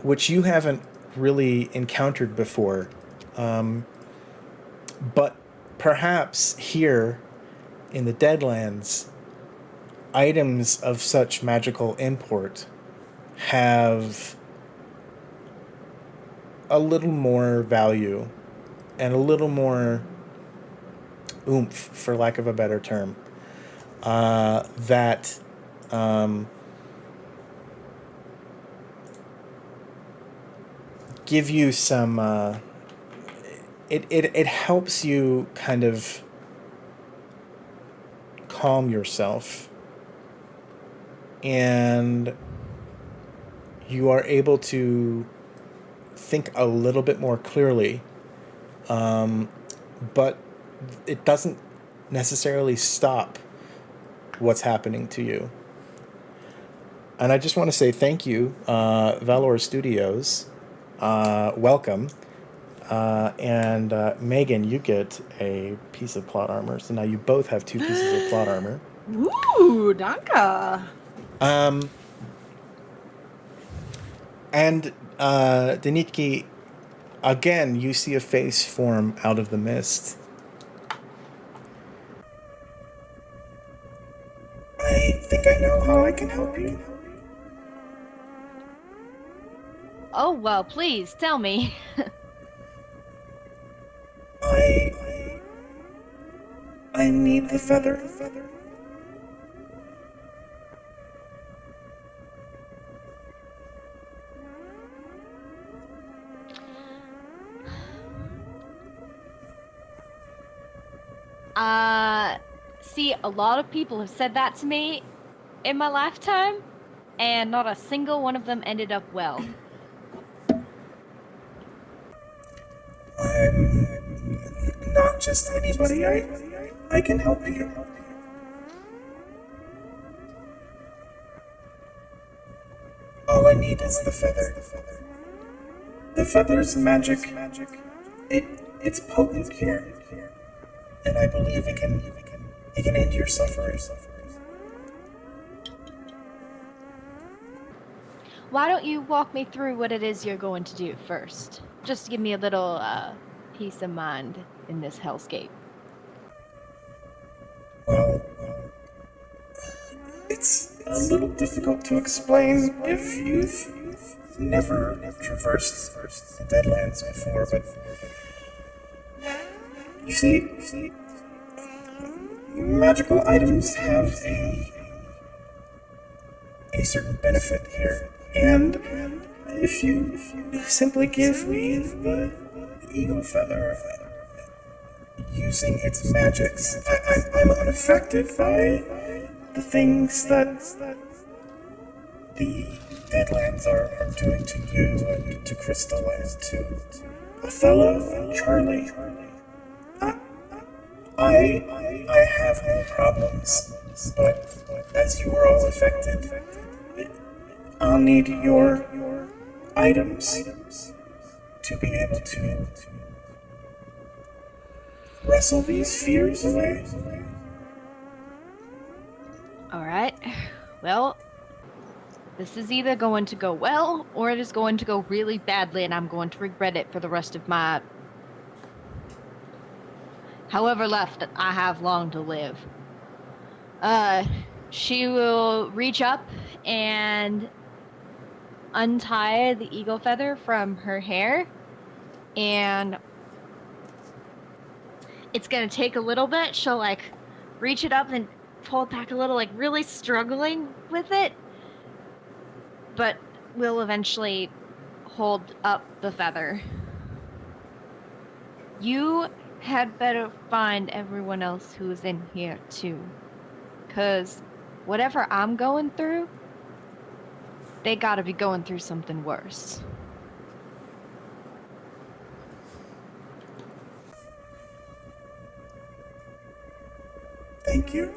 which you haven't really encountered before. But perhaps here in the Deadlands, items of such magical import have a little more value and a little more oomph, for lack of a better term, that give you some... It helps you kind of calm yourself, and you are able to think a little bit more clearly, but it doesn't necessarily stop what's happening to you. And I just want to say thank you, Valor Studios. Welcome. And Megan, you get a piece of plot armor. So now you both have 2 pieces of plot armor. Ooh, danke. And Denitki, again, you see a face form out of the mist. I think I know how I can help you. Oh, well, please, tell me. I need the feather. See, a lot of people have said that to me in my lifetime, and not a single one of them ended up well. I'm not just anybody. I can help you. All I need is the feather. The feather's magic. It's potent here, and I believe it can end your suffering. Why don't you walk me through what it is you're going to do first? Just to give me a little peace of mind in this hellscape. Well, it's a little difficult to explain if you've never traversed the Deadlands before, but you see, magical items have a certain benefit here, and if you simply give me the eagle feather using its magics, I'm unaffected by the things that the Deadlands are doing to you and to Crystal and to Othello and Charlie. I have no problems, but as you were all affected, I'll need your items to be able to wrestle these fears away. Alright. Well, this is either going to go well, or it is going to go really badly, and I'm going to regret it for the rest of my... however left I have long to live. She will reach up and untie the eagle feather from her hair, and it's gonna take a little bit. She'll like reach it up and pull it back a little, like really struggling with it, but will eventually hold up the feather. You had better find everyone else who's in here too, because whatever I'm going through, they gotta be going through something worse. Thank you.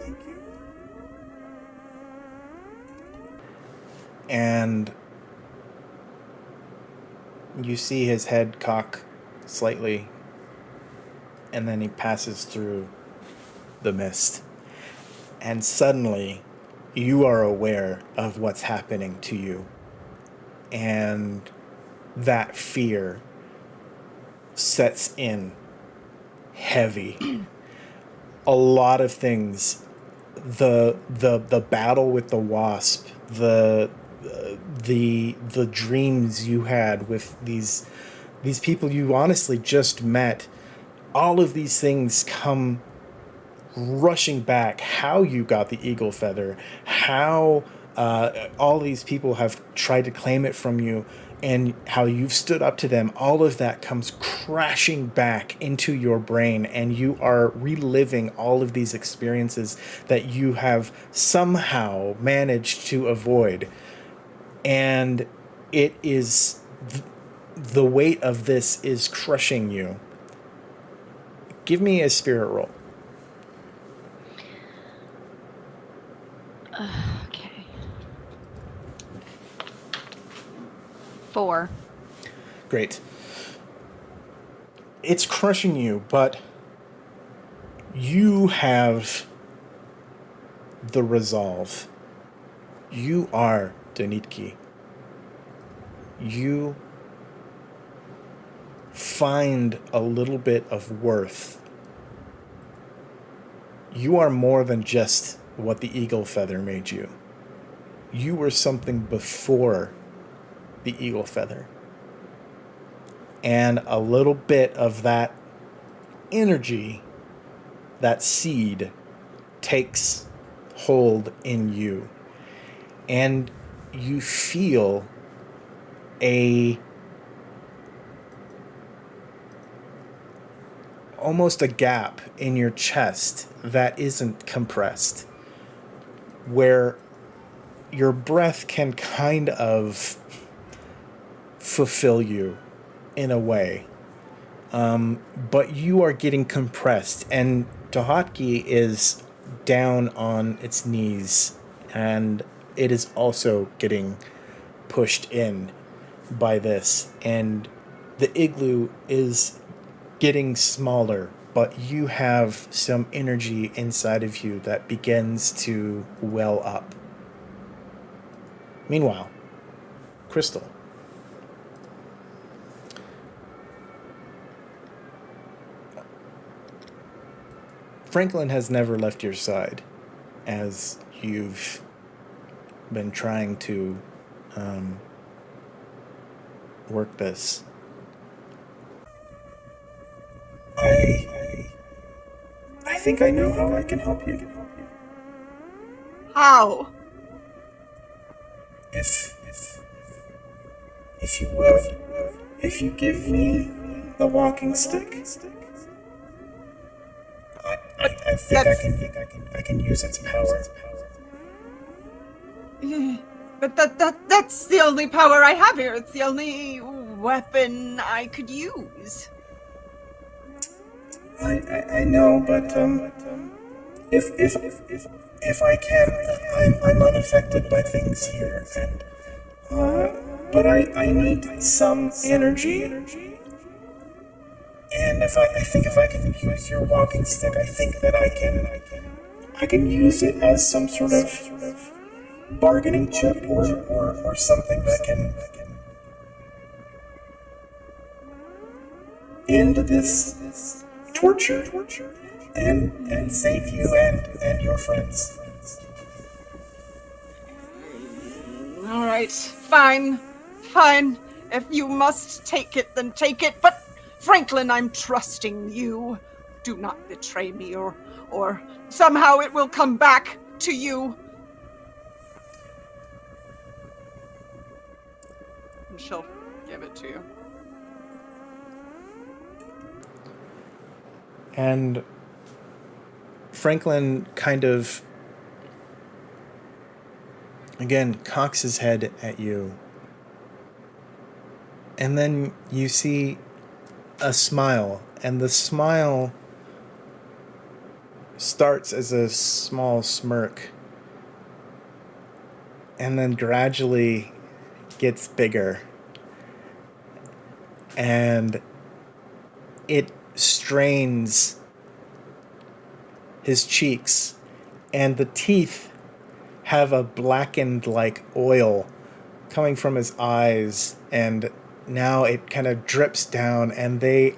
And you see his head cock slightly, and then he passes through the mist. And suddenly, you are aware of what's happening to you. And that fear sets in heavy. A lot of things, the battle with the wasp, the dreams you had with these people you honestly just met, all of these things come rushing back. How you got the eagle feather, how all these people have tried to claim it from you, and how you've stood up to them, all of that comes crashing back into your brain, and you are reliving all of these experiences that you have somehow managed to avoid. And it is... the weight of this is crushing you. Give me a spirit roll. Okay. 4. Great. It's crushing you, but you have the resolve. You are Denitki. You find a little bit of worth. You are more than just what the eagle feather made you. You were something before the eagle feather. And a little bit of that energy, that seed, takes hold in you. And you feel almost a gap in your chest that isn't compressed, where your breath can kind of fulfill you in a way. But you are getting compressed, and Tohatki is down on its knees, and it is also getting pushed in by this, and the igloo is getting smaller, but you have some energy inside of you that begins to well up. Meanwhile, crystal. Franklin has never left your side as you've been trying to work this. I think I know how I can help you. How? If you will, if you give me the walking stick, I think I can use its power. But that's the only power I have here. It's the only weapon I could use. I know, but if I can, I'm unaffected by things here, and but I need some energy. And I think if I can use your walking stick, I think that I can use it as some sort of bargaining chip or something that can end this torture and save you and your friends. All right, fine. If you must take it, then take it. But Franklin, I'm trusting you. Do not betray me, or somehow it will come back to you. And she'll give it to you. And Franklin kind of, again, cocks his head at you. And then you see a smile, and the smile starts as a small smirk and then gradually gets bigger, and it strains his cheeks, and the teeth have a blackened like oil coming from his eyes, and now it kind of drips down, and they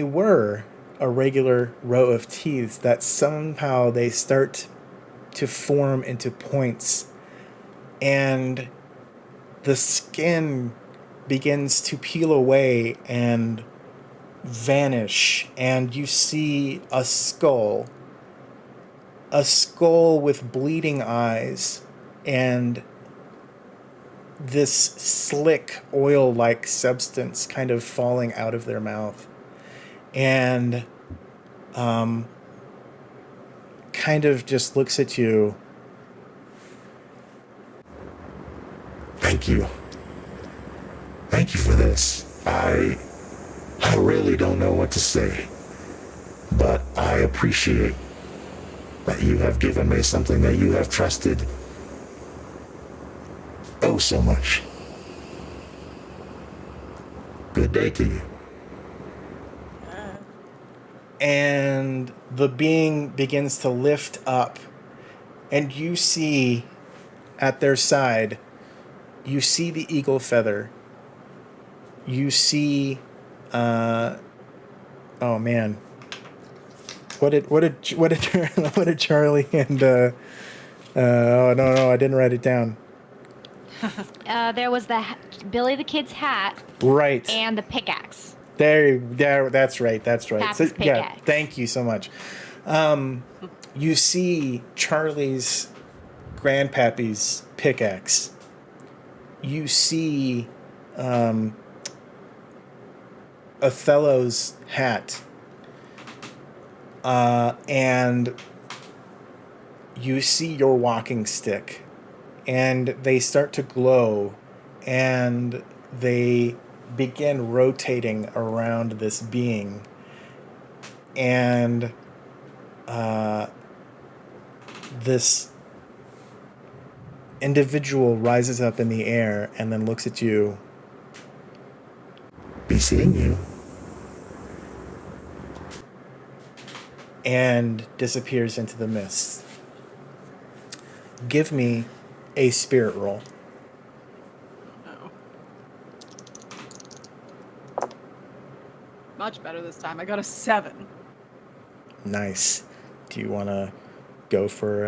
were a regular row of teeth that somehow they start to form into points, and the skin begins to peel away and vanish, and you see a skull with bleeding eyes and this slick oil-like substance kind of falling out of their mouth, and kind of just looks at you. Thank you for this. I really don't know what to say, but I appreciate that you have given me something that you have trusted oh so much. Good day to you. And the being begins to lift up, and you see at their side, you see the eagle feather. You see, oh man, what did Charlie and oh no, I didn't write it down. There was the Billy the Kid's hat, Right, and the pickaxe. there, that's right. Pappy's pickaxe. Thank you so much. You see Charlie's grandpappy's pickaxe. You see Othello's hat, and you see your walking stick, and they start to glow, and they begin rotating around this being, and this individual rises up in the air and then looks at you. Be seeing you. And disappears into the mist. Give me a spirit roll. Much better this time. I got a 7. Nice. Do you want to go for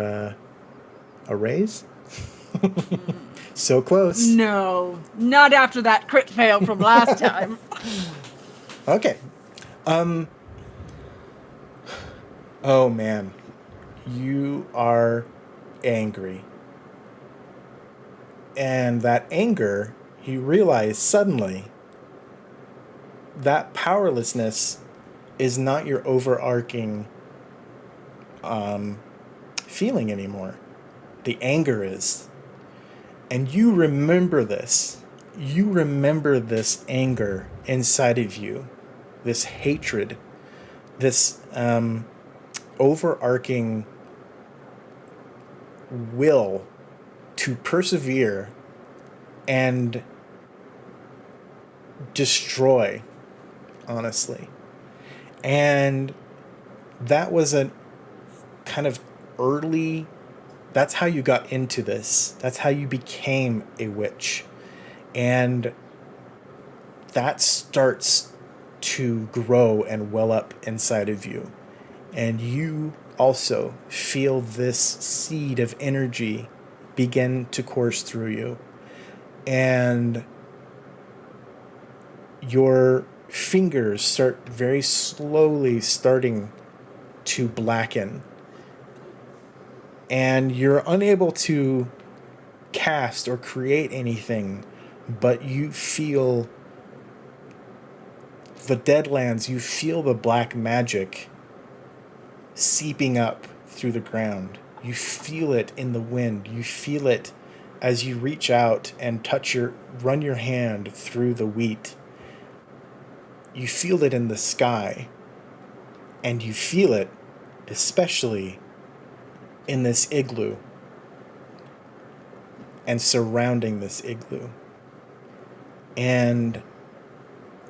a raise? So close. No, not after that crit fail from last time. Okay. Oh man, you are angry. And that anger, you realize suddenly that powerlessness is not your overarching feeling anymore. The anger is. And you remember this. You remember this anger inside of you, this hatred, this overarching will to persevere and destroy, honestly. And that was a kind of early, that's how you got into this. That's how you became a witch. And that starts to grow and well up inside of you. And you also feel this seed of energy begin to course through you. And your fingers start very slowly starting to blacken. And you're unable to cast or create anything, but you feel the Deadlands, you feel the black magic seeping up through the ground. You feel it in the wind. You feel it as you reach out and run your hand through the wheat. You feel it in the sky. And you feel it especially in this igloo and surrounding this igloo. And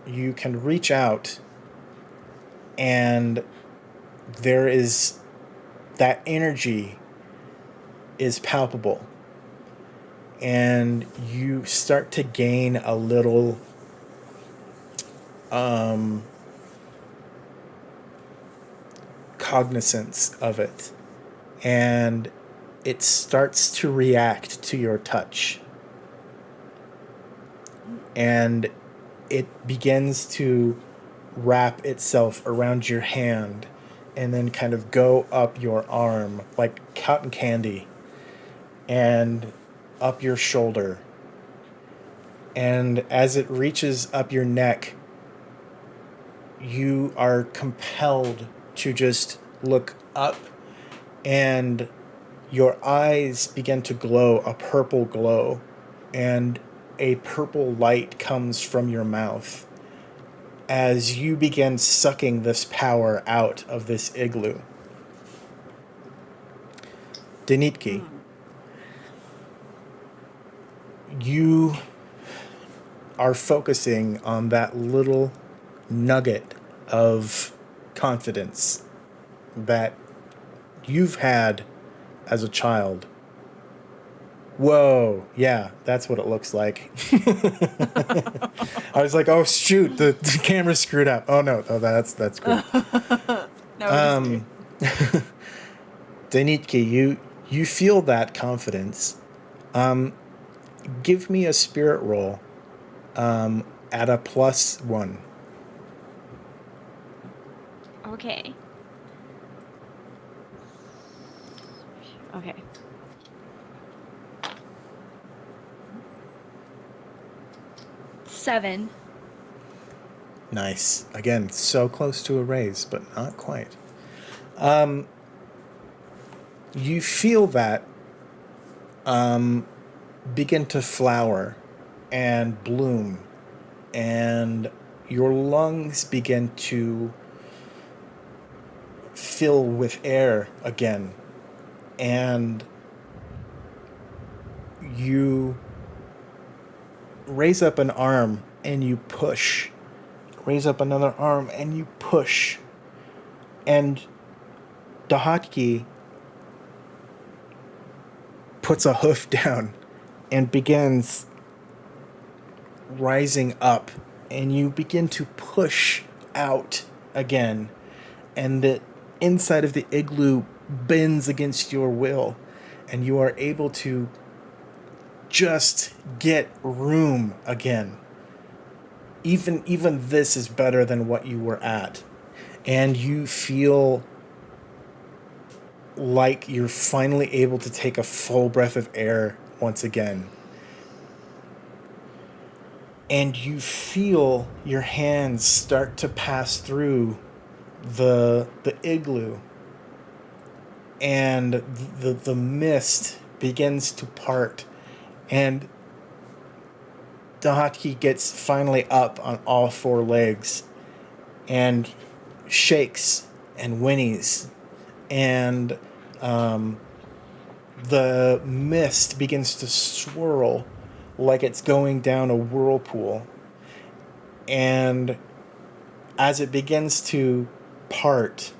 you can reach out and there is that energy is palpable, and you start to gain a little cognizance of it, and it starts to react to your touch, and it begins to wrap itself around your hand and then kind of go up your arm like cotton candy and up your shoulder. And as it reaches up your neck, you are compelled to just look up, and your eyes begin to glow a purple glow, and a purple light comes from your mouth as you begin sucking this power out of this igloo. Denitki, you are focusing on that little nugget of confidence that you've had as a child. Whoa, yeah, that's what it looks like. I was like, oh shoot, the camera's screwed up. Oh no, that's cool. No, Denitki, you feel that confidence. Give me a spirit roll at a +1. Okay. Okay. Seven. Nice. Again, so close to a raise, but not quite. You feel that begin to flower and bloom, and your lungs begin to fill with air again, and you raise up an arm and you push, raise up another arm and you push, and Dahatki puts a hoof down and begins rising up, and you begin to push out again, and the inside of the igloo bends against your will, and you are able to just get room again. Even this is better than what you were at, and you feel like you're finally able to take a full breath of air once again. And you feel your hands start to pass through the igloo, and the mist begins to part, and Dahaki gets finally up on all four legs and shakes and whinnies, and the mist begins to swirl like it's going down a whirlpool. And as it begins to part,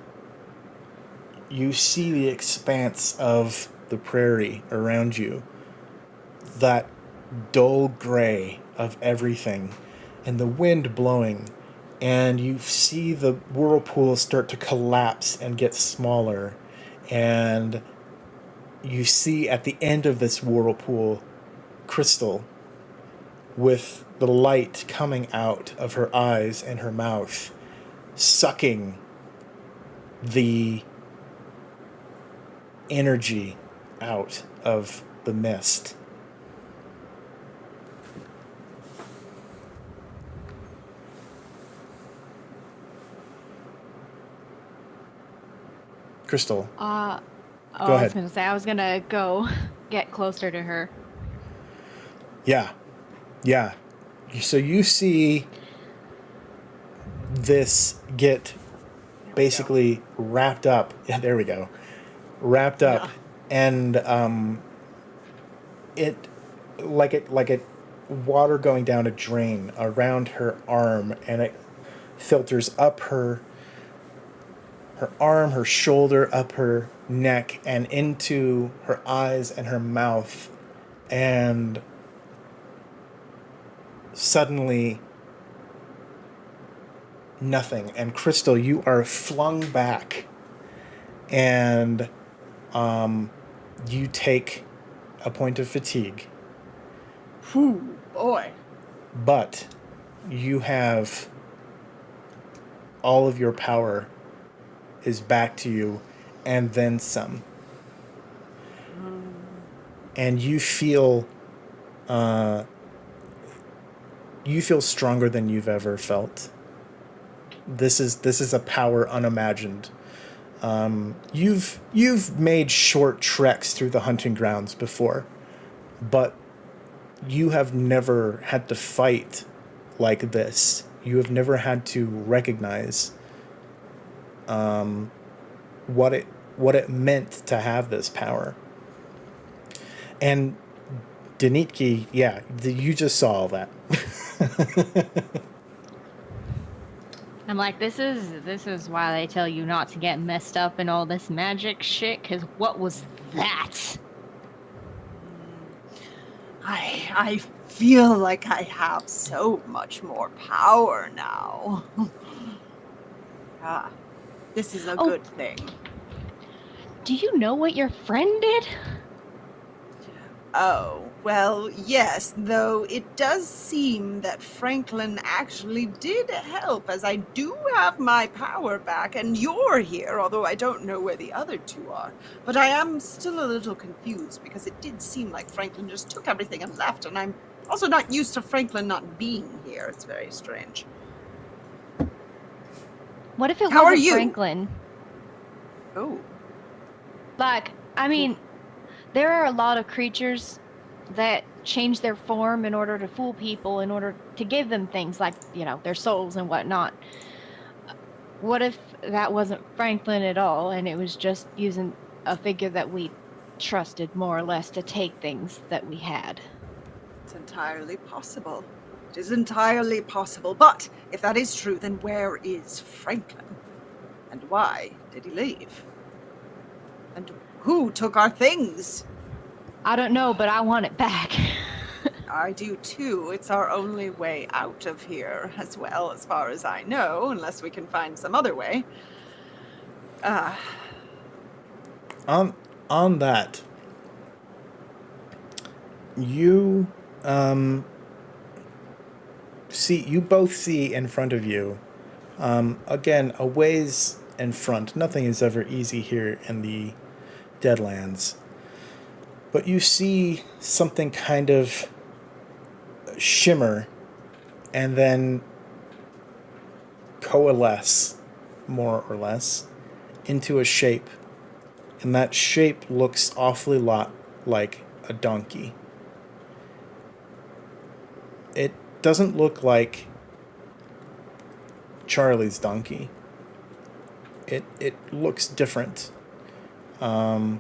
you see the expanse of the prairie around you, that dull gray of everything, and the wind blowing, and you see the whirlpool start to collapse and get smaller, and you see at the end of this whirlpool Crystal, with the light coming out of her eyes and her mouth, sucking the energy out of the mist. Crystal. Go ahead. I was gonna say I was gonna go get closer to her. Yeah. So you see this get basically wrapped up. Yeah, there we go. Wrapped up, and it water going down a drain around her arm, and it filters up her arm, her shoulder, up her neck, and into her eyes and her mouth, and suddenly nothing. And Crystal, you are flung back, and you take a point of fatigue. Whew, boy. But you have all of your power is back to you, and then some. And you feel stronger than you've ever felt. This is a power unimagined. You've made short treks through the hunting grounds before, but you have never had to fight like this. You have never had to recognize what it meant to have this power. And Denitki, you just saw all that. I'm like, this is why they tell you not to get messed up in all this magic shit, because what was that? I feel like I have so much more power now. This is a good thing. Do you know what your friend did? Oh, well, yes, though it does seem that Franklin actually did help, as I do have my power back, and you're here, although I don't know where the other two are. But I am still a little confused, because it did seem like Franklin just took everything and left, and I'm also not used to Franklin not being here. It's very strange. What if it How are wasn't you? Franklin? Oh. Like, I mean, there are a lot of creatures that change their form in order to fool people, in order to give them things like, their souls and whatnot. What if that wasn't Franklin at all, and it was just using a figure that we trusted more or less to take things that we had? It's entirely possible. It is entirely possible. But if that is true, then where is Franklin? And why did he leave? And who took our things? I don't know, but I want it back. I do too. It's our only way out of here, as well, as far as I know, unless we can find some other way. On that, you both see in front of you, again, a ways in front. Nothing is ever easy here in the Deadlands, but you see something kind of shimmer and then coalesce, more or less, into a shape. And that shape looks awfully lot like a donkey. It doesn't look like Charlie's donkey. It looks different. And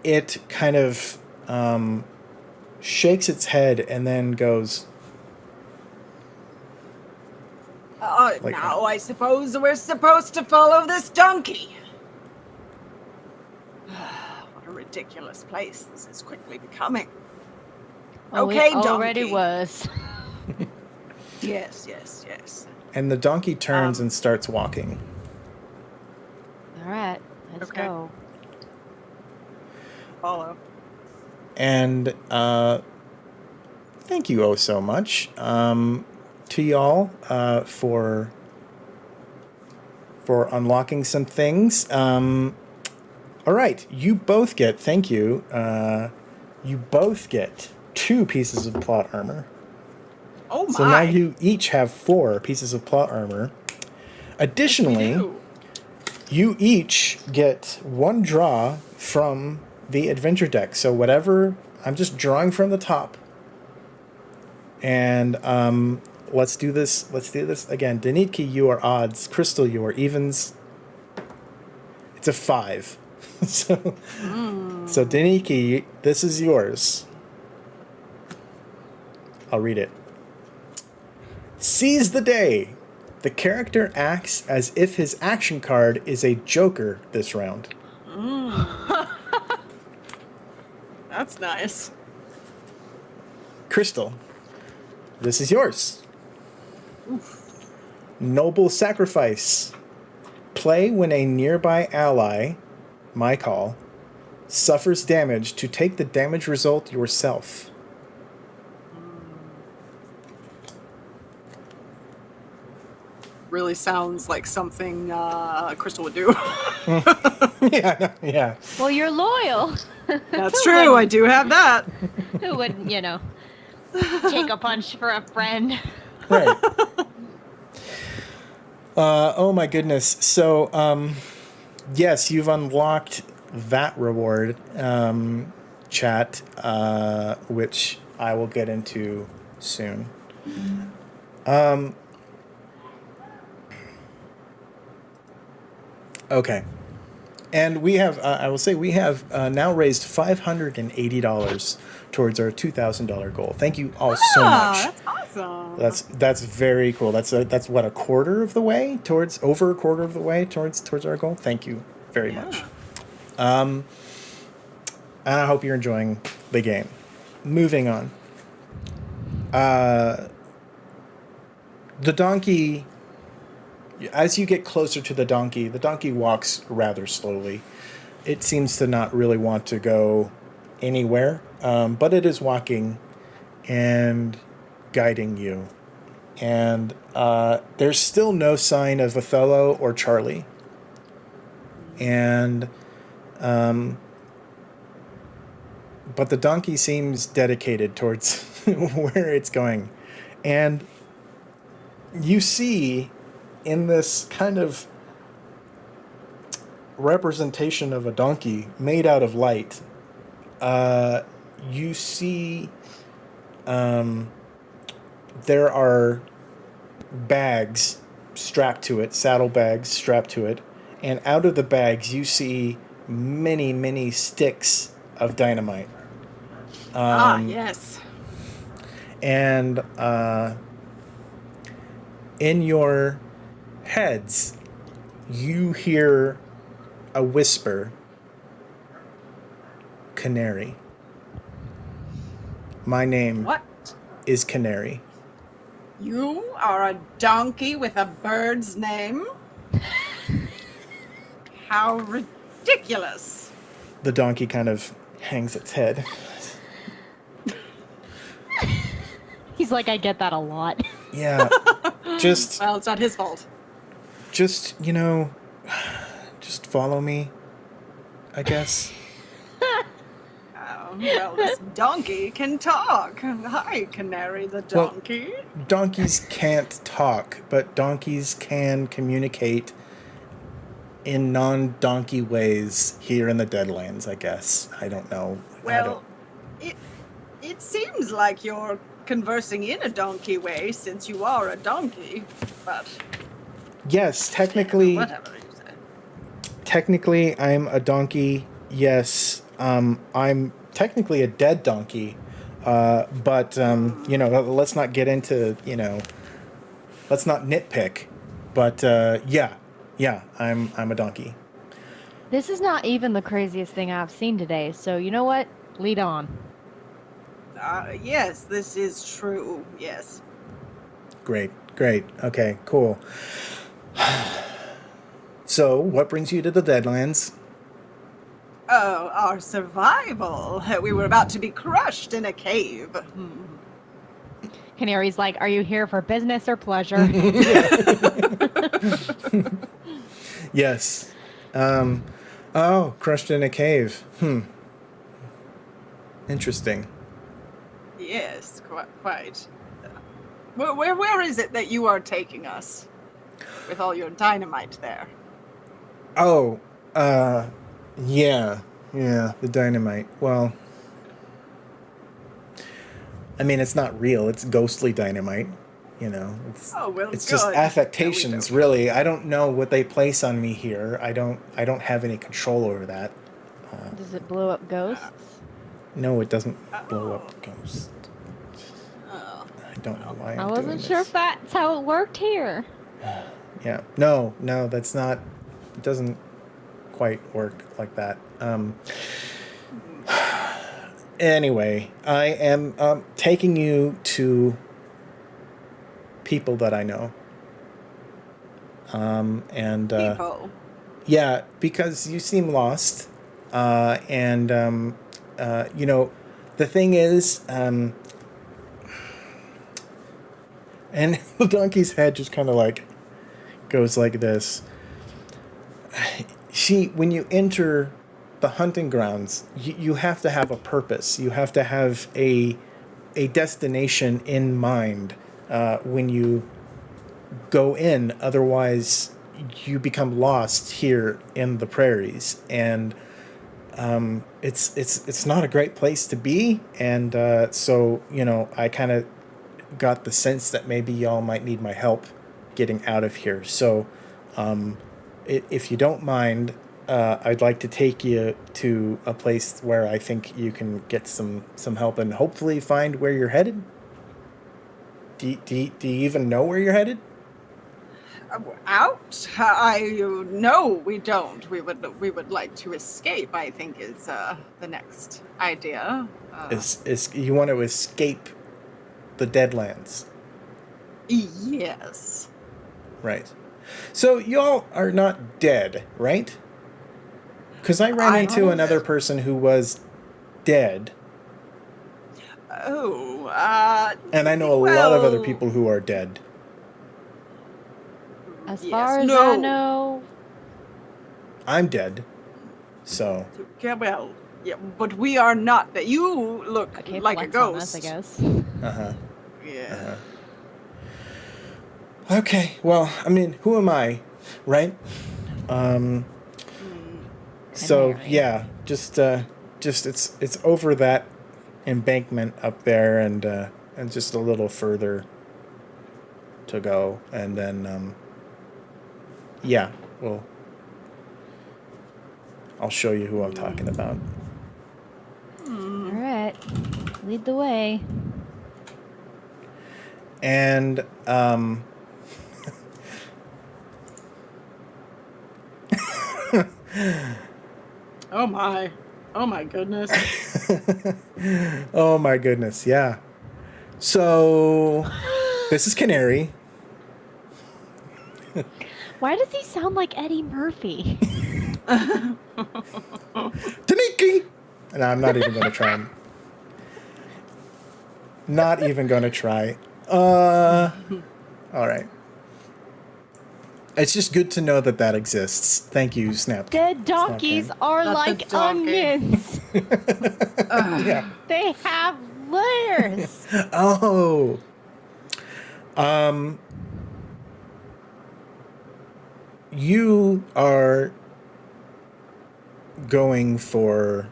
it kind of shakes its head and then goes... like now I suppose we're supposed to follow this donkey. What a ridiculous place this is quickly becoming. Oh, Okay, it already donkey. was. Yes. And the donkey turns and starts walking. All right, let's Okay. go. Follow. And thank you so much to y'all for unlocking some things. All right, you both get, thank you. You both get 2 pieces of plot armor. Oh my. So now you each have 4 pieces of plot armor. Additionally, Ew. you each get 1 draw from the adventure deck. So whatever, I'm just drawing from the top. And let's do this again. Denitki, you are odds. Crystal, you are evens. It's a 5. So Denitki, this is yours. I'll read it. Seize the day. The character acts as if his action card is a joker this round. That's nice. Crystal, this is yours. Noble sacrifice. Play when a nearby ally, my call, suffers damage to take the damage result yourself. Really sounds like something Crystal would do. Yeah. Well, you're loyal. That's true. I do have that. Who wouldn't, take a punch for a friend? Right. Oh my goodness. So, yes, you've unlocked that reward, chat, which I will get into soon. Okay. And we have, I will say, we have now raised $580 towards our $2,000 goal. Thank you all so much. That's awesome. That's very cool. That's what, a quarter of the way towards, over a quarter of the way towards our goal. Thank you very much. And I hope you're enjoying the game. Moving on. The donkey, as you get closer to the donkey walks rather slowly. It seems to not really want to go anywhere, but it is walking and guiding you. And there's still no sign of Othello or Charlie. And but the donkey seems dedicated towards where it's going. And you see in this kind of representation of a donkey made out of light, you see there are bags strapped to it, saddlebags strapped to it, and out of the bags you see many, many sticks of dynamite. Yes. And in your heads, you hear a whisper Canary. My name What? is Canary. You are a donkey with a bird's name? How ridiculous. The donkey kind of hangs its head. He's like, I get that a lot. Yeah, just, Well, it's not his fault. just follow me, I guess. Well, this donkey can talk. Hi, Canary the Well- donkey. Donkeys can't talk, but donkeys can communicate in non-donkey ways here in the Deadlands, I guess. I don't know. Well, it seems like you're conversing in a donkey way since you are a donkey, but Yes, technically, whatever you say. technically, I'm a donkey. Yes, I'm technically a dead donkey. But let's not get into let's not nitpick. But yeah, I'm a donkey. This is not even the craziest thing I've seen today, so you know what? Lead on. Yes, this is true. Yes. Great. Okay, cool. So, what brings you to the Deadlands? Oh, our survival. We were about to be crushed in a cave. Canary's like, are you here for business or pleasure? Yes. Crushed in a cave. Interesting. Yes, quite. Where is it that you are taking us with all your dynamite there? Oh, yeah, the dynamite. Well, I mean, it's not real. It's ghostly dynamite. It's Oh, well, it's just good. affectations, Yeah, we really. I don't know what they place on me here. I don't have any control over that. Does it blow up ghosts? No, it doesn't blow up ghosts. Oh. I don't know why I I'm wasn't doing sure this. if that's how it worked here. Yeah. No, that's not. It doesn't quite work like that. Anyway, I am taking you to people that I know. People. Yeah, because you seem lost. The thing is, and the donkey's head just kind of like goes like this. When you enter the hunting grounds, you have to have a purpose. You have to have a destination in mind when you go in. Otherwise, you become lost here in the prairies, and it's not a great place to be. And so I kind of got the sense that maybe y'all might need my help getting out of here. So if you don't mind, I'd like to take you to a place where I think you can get some help and hopefully find where you're headed. Do you even know where you're headed? Out? No, we don't. We would like to escape, I think is the next idea. Is you want to escape the Deadlands? Yes. Right. So y'all are not dead, right? Because I ran into another person who was dead, Oh, and I know a lot of other people who are dead. As Yes, far as no. I know, I'm dead, so Okay, well, yeah, but we are not. That you look okay, like a flex on ghost. us, I guess. Yeah. Okay. Well, I mean, who am I, right? So Canary. yeah, just it's over that embankment up there, and just a little further to go, and then yeah, well, I'll show you who I'm talking about. All right, lead the way. And Oh my. Oh my goodness. Oh my goodness, yeah. So this is Canary. Why does he sound like Eddie Murphy? Taniki! And I'm not even going to try. Not even going to try. All right. It's just good to know that exists. Thank you, Snap. Dead donkeys are Not the like donkey. onions. Yeah. They have layers. Oh. You are going for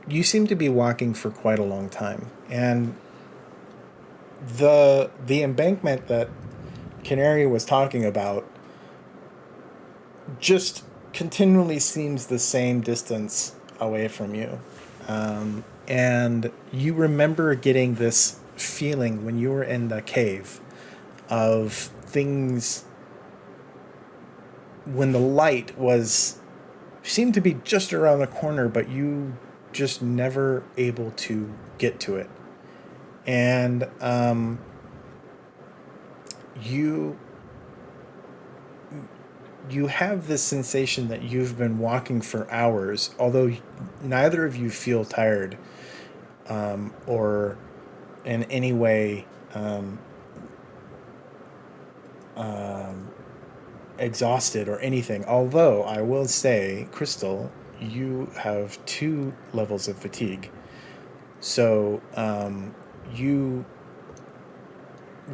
you seem to be walking for quite a long time, and the embankment that Canary was talking about just continually seems the same distance away from you. And you remember getting this feeling when you were in the cave of things, when the light seemed to be just around the corner, but you just never able to get to it. And you have this sensation that you've been walking for hours, although neither of you feel tired or in any way exhausted or anything. Although I will say, Crystal, you have 2 levels of fatigue. So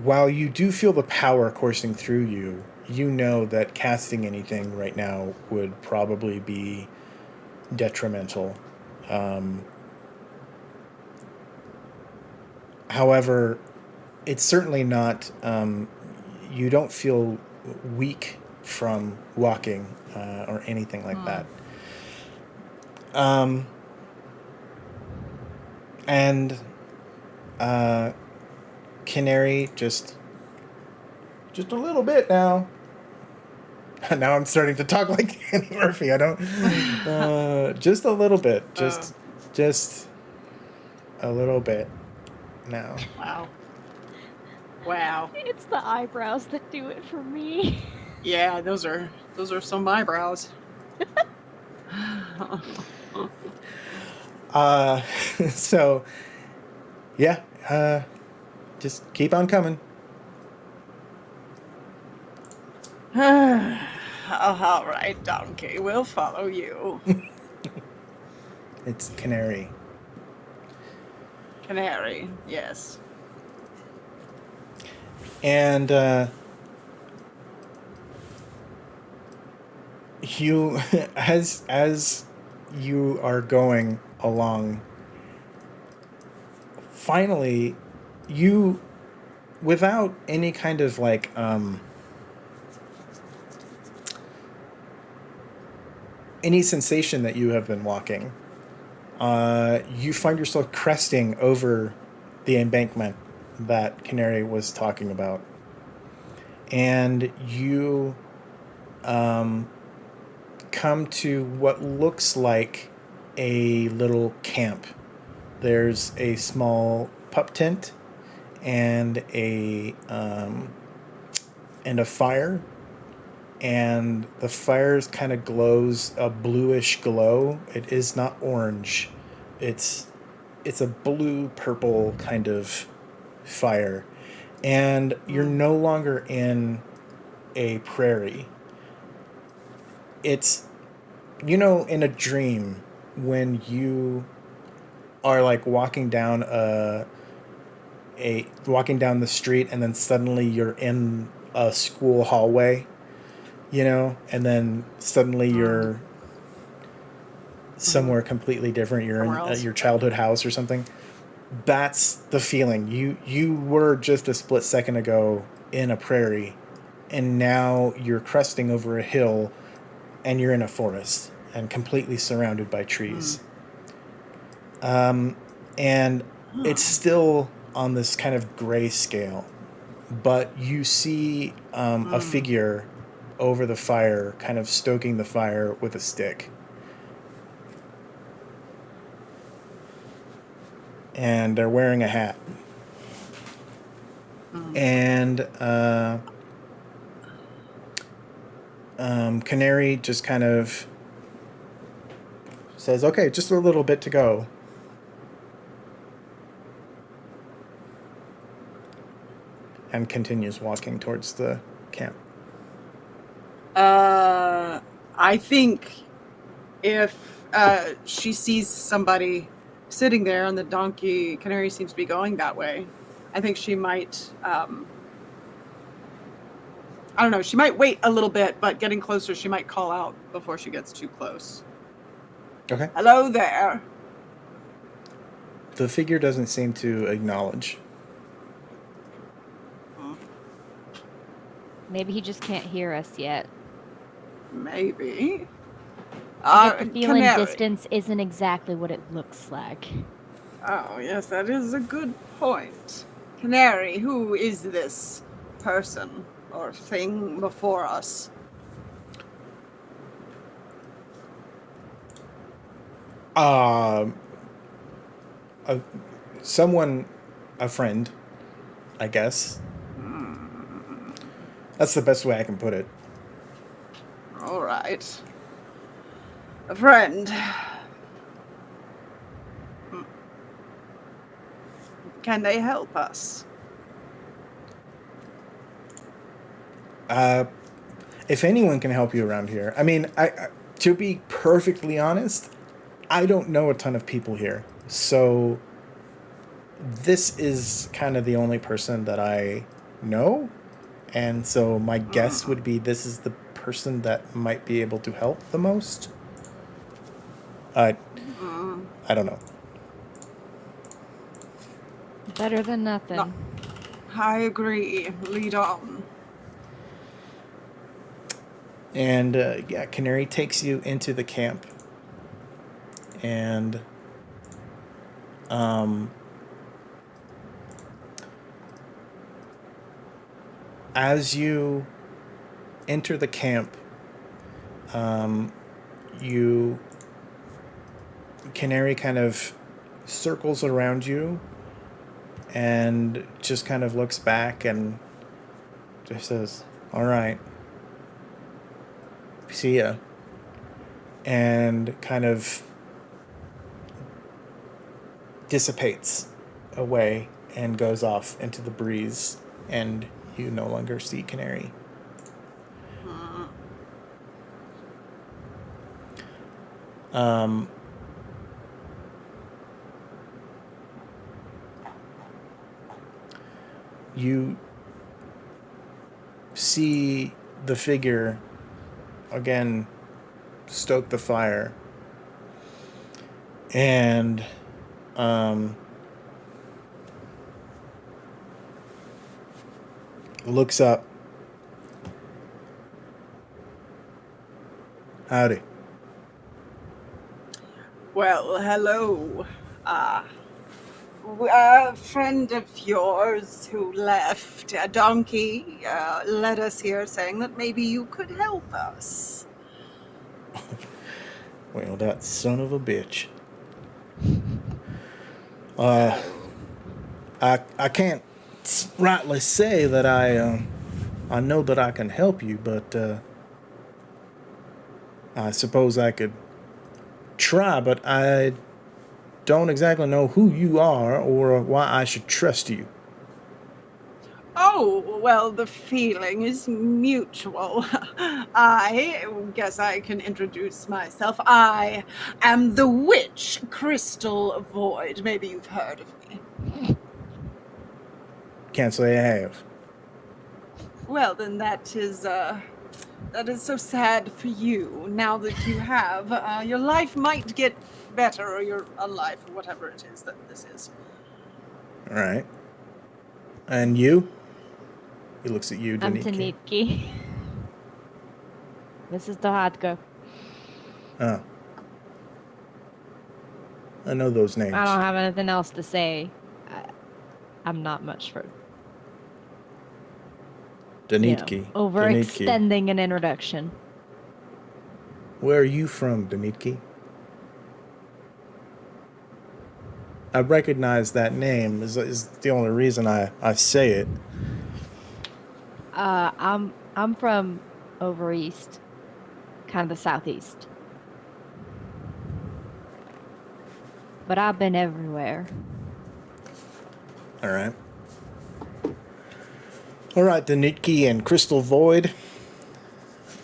while you do feel the power coursing through you, you know that casting anything right now would probably be detrimental. However, it's certainly not, you don't feel weak from walking or anything like that. And Canary, just a little bit now. Now I'm starting to talk like Andy Murphy. I don't. Just a little bit. Just a little bit. Now. Wow. Wow. It's the eyebrows that do it for me. Yeah, those are some eyebrows. So, yeah. Just keep on coming. All right, donkey, we'll follow you. It's Canary. Canary, yes. And you, as you are going along, finally, you, without any kind of like any sensation that you have been walking, you find yourself cresting over the embankment that Canary was talking about. And you come to what looks like a little camp. There's a small pup tent and a fire. And the fire kind of glows a bluish glow. It is not orange. It's a blue-purple kind of fire. And you're no longer in a prairie. It's, in a dream when you are like walking down the street and then suddenly you're in a school hallway. And then suddenly you're somewhere completely different. You're in your childhood house or something. That's the feeling. You were just a split second ago in a prairie, and now you're cresting over a hill, and you're in a forest and completely surrounded by trees. And it's still on this kind of gray scale, but you see a figure over the fire, kind of stoking the fire with a stick. and they're wearing a hat. And Canary just kind of says, okay, just a little bit to go. And continues walking towards the camp. I think if she sees somebody sitting there and the donkey Canary seems to be going that way, I think she might, I don't know, she might wait a little bit, but getting closer, she might call out before she gets too close. Okay. Hello there. The figure doesn't seem to acknowledge. Maybe he just can't hear us yet. Maybe. I get the feeling Canary. distance isn't exactly what it looks like. Oh, yes, that is a good point. Canary, who is this person or thing before us? Someone, a friend, I guess. That's the best way I can put it. All right. A friend. Can they help us? If anyone can help you around here, I mean, I to be perfectly honest, I don't know a ton of people here, so this is kind of the only person that I know, and so my guess would be this is the person that might be able to help the most. I don't know. Better than nothing. No. I agree. Lead on. And yeah, Canary takes you into the camp, and as you enter the camp, Canary kind of circles around you and just kind of looks back and just says, all right, see ya, and kind of dissipates away and goes off into the breeze, and you no longer see Canary. You see the figure again stoke the fire, and looks up. Howdy. Well, hello. A friend of yours who left, a donkey, led us here saying that maybe you could help us. Well, that son of a bitch. I can't rightly say that I know that I can help you, but I suppose I could try, but I don't exactly know who you are or why I should trust you. Oh, well, the feeling is mutual. I guess I can introduce myself. I am the witch Crystal Void. Maybe you've heard of me. Can't say I have. Well, then that is so sad for you. Now that you have, your life might get better, or your life, or whatever it is that this is. All right. And you? He looks at you, I'm Daniki. Tanitki. This is Dohadka. Oh. I know those names. I don't have anything else to say. I'm not much for Danitki. overextending an introduction. Where are you from, Danitki? I recognize that name. Is the only reason I say it. I'm from over east, kind of the southeast. But I've been everywhere. All right. All right, Denitki and Crystal Void.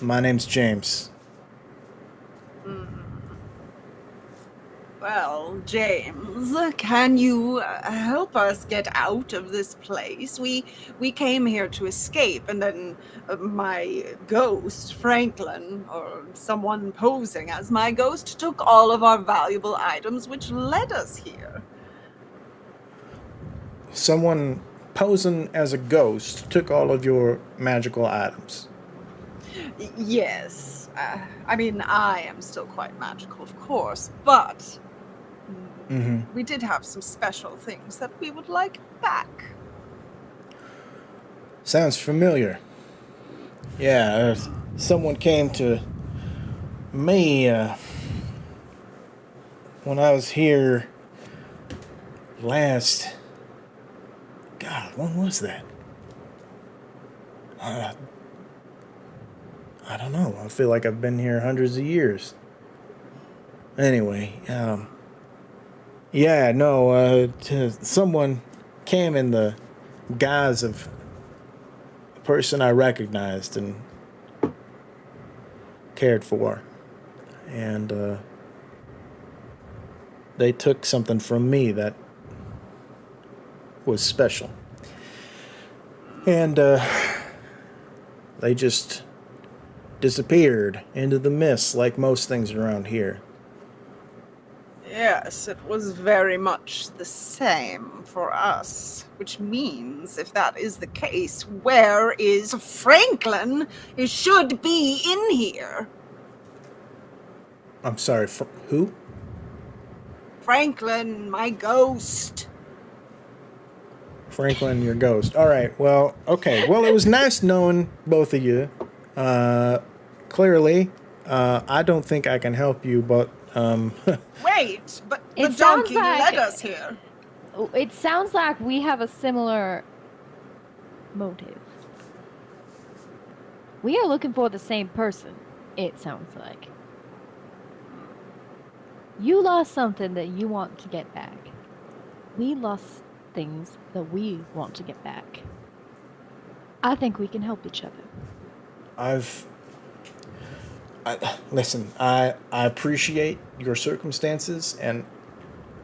My name's James. Well, James, can you help us get out of this place? We came here to escape, and then my ghost, Franklin, or someone posing as my ghost, took all of our valuable items, which led us here. Someone posing as a ghost took all of your magical items. Yes. I mean, I am still quite magical, of course, but we did have some special things that we would like back. Sounds familiar. Yeah, someone came to me when I was here last. God, when was that? I don't know. I feel like I've been here hundreds of years. Anyway, someone came in the guise of a person I recognized and cared for. And they took something from me that was special. And they just disappeared into the mist like most things around here. Yes, it was very much the same for us. Which means, if that is the case, where is Franklin? He should be in here. I'm sorry, who? Franklin, my ghost. Franklin, your ghost. All right, well, okay. Well, it was nice knowing both of you. Clearly, I don't think I can help you, but Wait, but the It sounds donkey like- led us here. It sounds like we have a similar motive. We are looking for the same person, it sounds like. You lost something that you want to get back. We lost things that we want to get back. I think we can help each other. listen, I appreciate your circumstances, and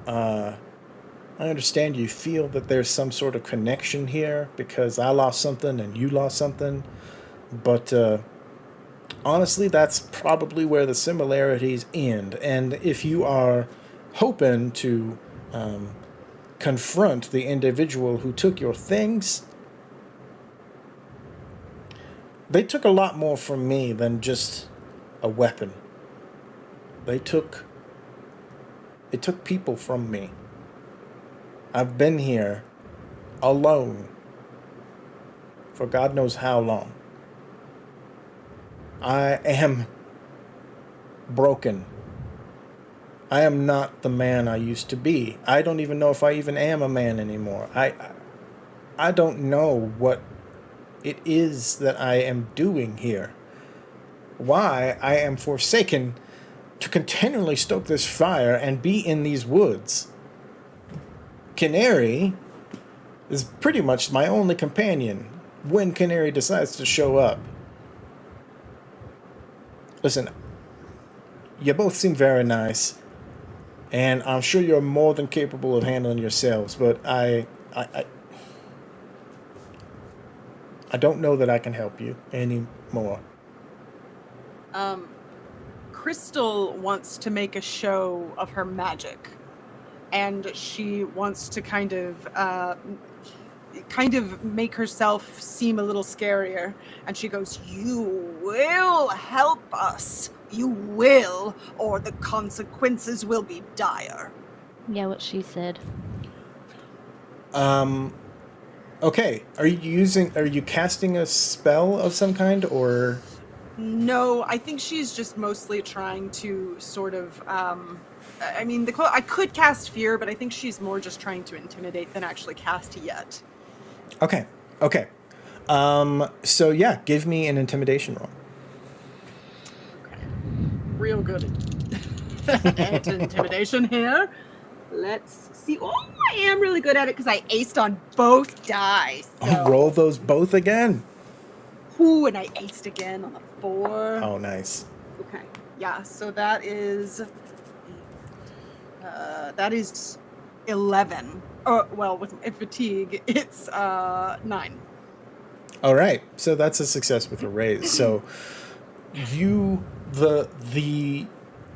I understand you feel that there's some sort of connection here because I lost something and you lost something, but honestly, that's probably where the similarities end. And if you are hoping to confront the individual who took your things, they took a lot more from me than just a weapon. They took people from me. I've been here alone for God knows how long. I am broken. I am not the man I used to be. I don't even know if I even am a man anymore. I don't know what it is that I am doing here. Why I am forsaken to continually stoke this fire and be in these woods. Canary is pretty much my only companion when Canary decides to show up. Listen, you both seem very nice, and I'm sure you're more than capable of handling yourselves, but I don't know that I can help you anymore. Crystal wants to make a show of her magic, and she wants to kind of make herself seem a little scarier. And she goes, "You will help us. You will, or the consequences will be dire." Yeah, what she said. Okay, are you casting a spell of some kind, or? No, I think she's just mostly trying to sort of. I mean, I could cast fear, but I think she's more just trying to intimidate than actually cast yet. Okay. So yeah, give me an intimidation roll. Okay. Real good at intimidation here. Let's see. Oh, I am really good at it because I aced on both dice. So. Roll those both again. Ooh, and I aced again on the 4. Oh, nice. Okay. Yeah, so that is 11. Oh, well, with fatigue, it's 9. All right, so that's a success with a raise. So the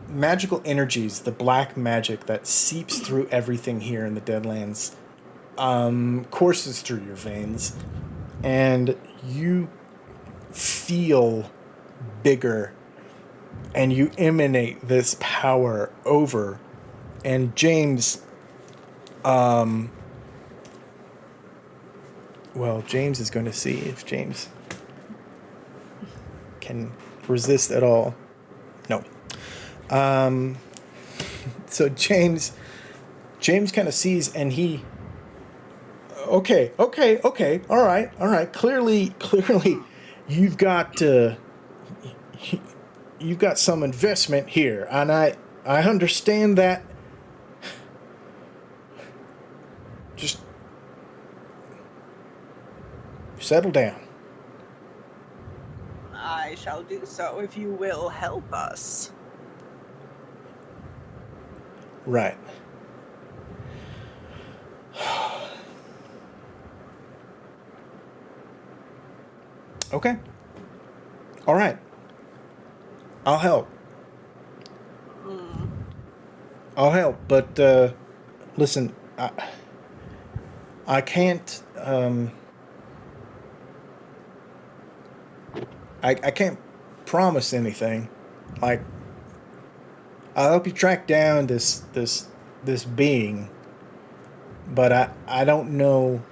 magical energies, the black magic that seeps through everything here in the Deadlands, courses through your veins, and you feel bigger, and you emanate this power over. And James, James is going to see if James can resist at all. No. So James kind of sees, and he, okay. All right. Clearly, you've got some investment here, and I understand that. Just settle down. I shall do so if you will help us. Right. Okay. All right. I'll help. I'll help, but listen, I can't. I can't promise anything. Like, I'll help you track down this being, but I don't know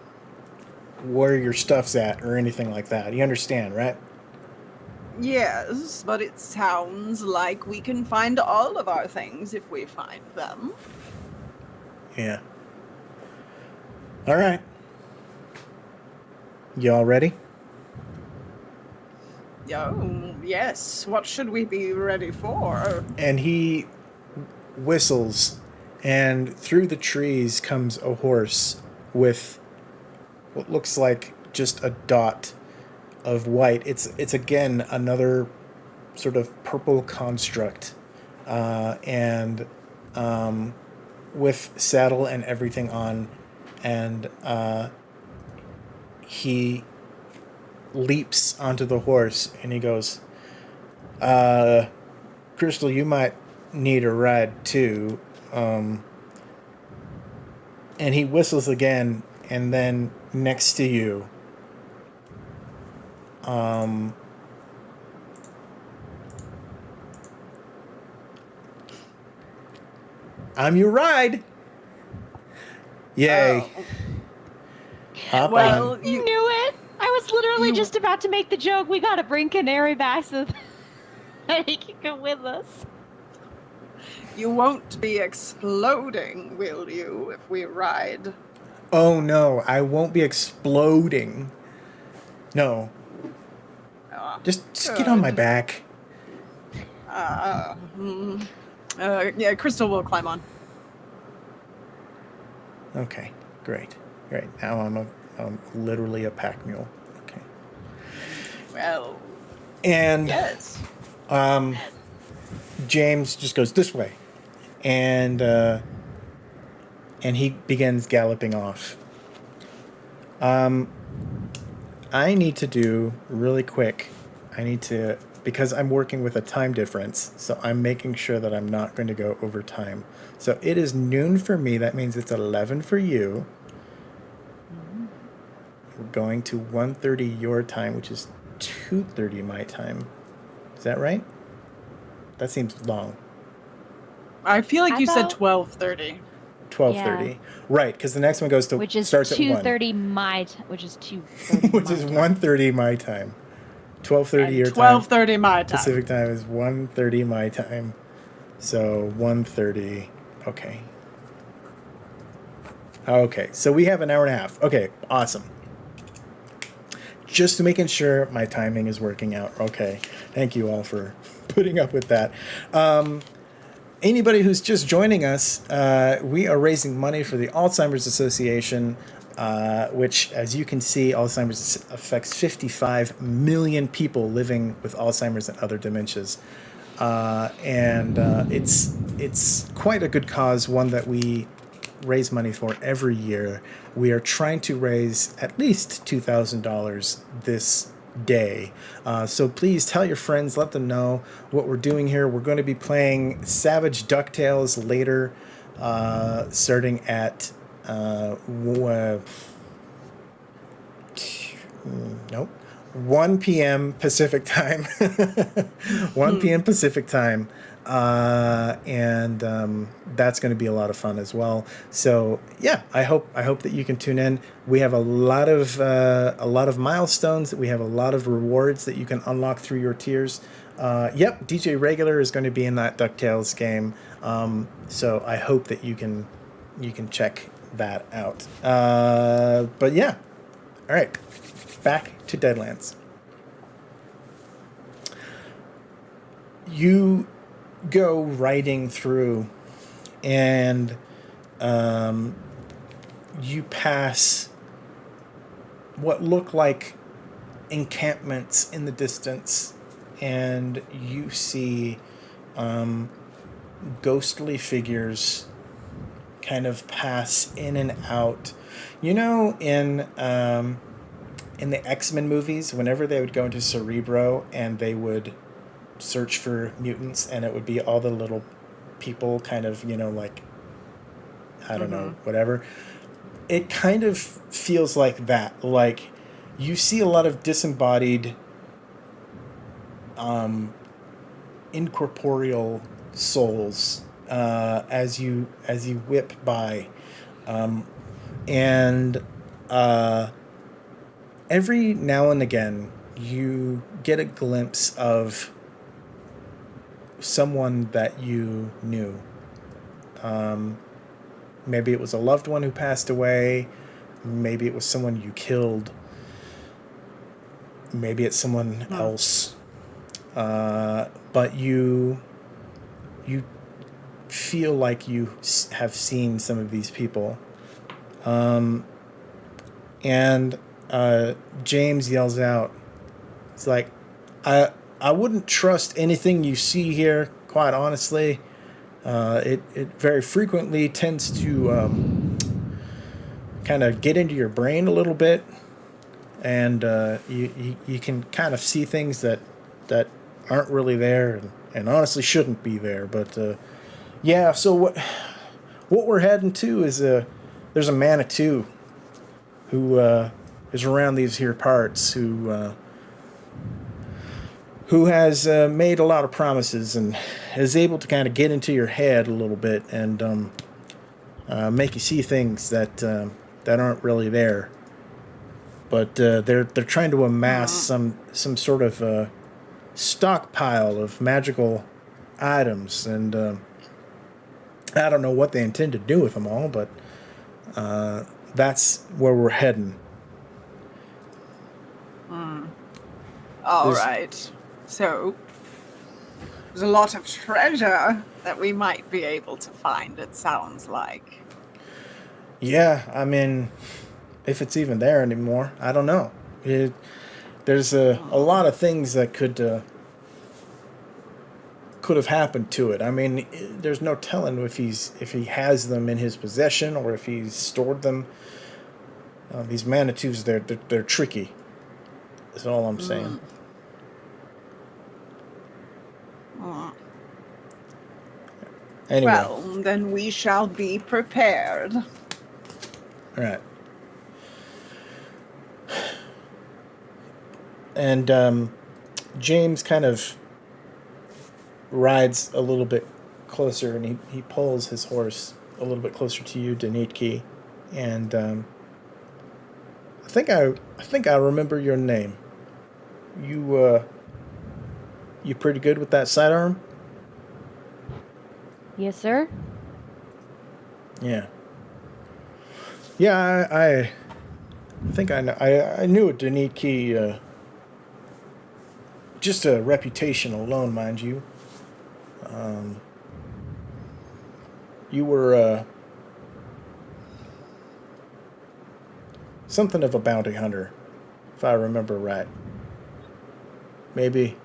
where your stuff's at or anything like that. You understand, right? Yes, but it sounds like we can find all of our things if we find them. Yeah. All right. Y'all ready? Oh, yes. What should we be ready for? And he whistles, and through the trees comes a horse with what looks like just a dot of white. It's again another sort of purple construct, and with saddle and everything on, and he leaps onto the horse, and he goes, Crystal, you might need a ride too. And he whistles again, and then next to you, I'm your ride. Yay. Oh. Hop Well, on. You knew it. I was literally just about to make the joke. We gotta bring Canary back so that he can come with us. You won't be exploding, will you, if we ride? Oh no, I won't be exploding. No. Just get on my back. Yeah, Crystal will climb on. Okay, great. Now I'm literally a pack mule. Okay. Well, And yes. James just goes this way, and he begins galloping off. I need to do really quick. Because I'm working with a time difference, so I'm making sure that I'm not going to go over time. So it is noon for me. That means it's 11 for you. We're going to 1:30 your time, which is 2:30 my time. Is that right? That seems long. I feel like I you said thought- 12:30. 12:30. Yeah. Right, because the next one goes Which is starts at 1. 2:30 my which is 2:30 Which is 1:30 my time. 12:30 And your time. 12:30 my time. Pacific time is 1:30 my time. So 1:30. Okay. Okay, so we have an hour and a half. Okay, awesome. Just making sure my timing is working out. Okay, thank you all for putting up with that. Anybody who's just joining us, we are raising money for the Alzheimer's Association, which, as you can see, Alzheimer's affects 55 million people living with Alzheimer's and other dementias. And it's quite a good cause, one that we raise money for every year. We are trying to raise at least $2,000 this day. So please tell your friends, let them know what we're doing here. We're going to be playing Savage DuckTales later, starting at 1 p.m. Pacific time. 1 p.m. Pacific time. And that's going to be a lot of fun as well. So yeah, I hope that you can tune in. We have a lot of milestones. We have a lot of rewards that you can unlock through your tiers. Yep, DJ Regular is going to be in that DuckTales game. So I hope that you can check that out. But yeah, all right, back to Deadlands. You go riding through, and you pass what look like encampments in the distance, and you see ghostly figures kind of pass in and out. You know, in the X-Men movies, whenever they would go into Cerebro and they would search for mutants, and it would be all the little people kind of, you know, like, I don't know, whatever. It kind of feels like that. Like, you see a lot of disembodied, incorporeal souls as you whip by, and every now and again you get a glimpse of someone that you knew. Maybe it was a loved one who passed away. Maybe it was someone you killed. Maybe it's someone else. But you feel like you have seen some of these people. And James yells out, it's like, I wouldn't trust anything you see here, quite honestly. It very frequently tends to kind of get into your brain a little bit, and you can kind of see things that aren't really there and honestly shouldn't be there. But yeah, so what we're heading to is there's a Manitou who is around these here parts, who has made a lot of promises and is able to kind of get into your head a little bit and make you see things that aren't really there. But they're trying to amass some sort of stockpile of magical items, and I don't know what they intend to do with them all, but that's where we're heading. All right. So, there's a lot of treasure that we might be able to find, it sounds like. Yeah, I mean, if it's even there anymore, I don't know. There's a lot of things that could have happened to it. I mean, there's no telling if he has them in his possession or if he's stored them. These Manitous, they're tricky. That's all I'm saying. Anyway. Well, then we shall be prepared. All right. And James kind of rides a little bit closer, and he pulls his horse a little bit closer to you, Denitki, and I think I remember your name. you pretty good with that sidearm? Yes, sir. Yeah. Yeah, I think I know. I knew a Deniki, just a reputation alone, mind you. You were something of a bounty hunter, if I remember right. Maybe,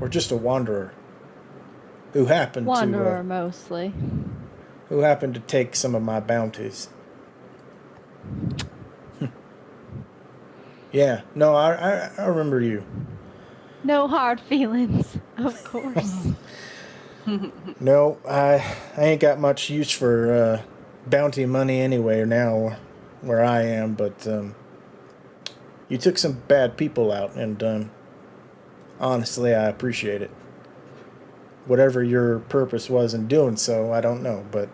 or just a wanderer who happened Wanderer mostly. to take some of my bounties. Yeah, no, I remember you. No hard feelings, of course. No, I ain't got much use for bounty money anyway now, where I am. But you took some bad people out, and honestly, I appreciate it. Whatever your purpose was in doing so, I don't know, but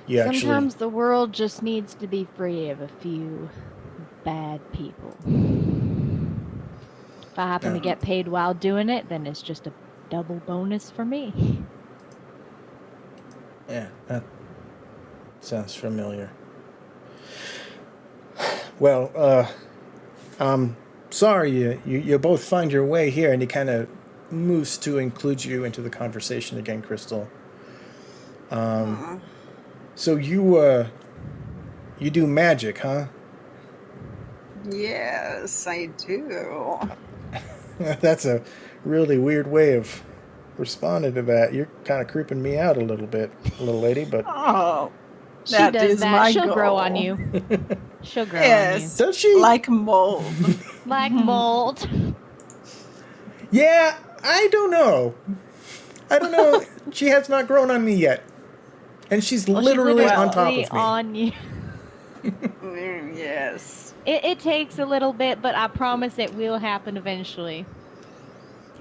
you actually. Sometimes the world just needs to be free of a few bad people. If I happen to get paid while doing it, then it's just a double bonus for me. Yeah, that sounds familiar. Well, I'm sorry you both find your way here, and he kind of moves to include you into the conversation again, Crystal. So you do magic, huh? Yes, I do. That's a really weird way of responding to that. You're kind of creeping me out a little bit, little lady, but Oh, She that does is that. my She'll grow goal. on you. She'll grow Yes, does she? like mold. on you. Like mold. Yeah, I don't know. She has not grown on me yet. And she's Well, she's literally on top of literally me. on you. Yes. It takes a little bit, but I promise it will happen eventually.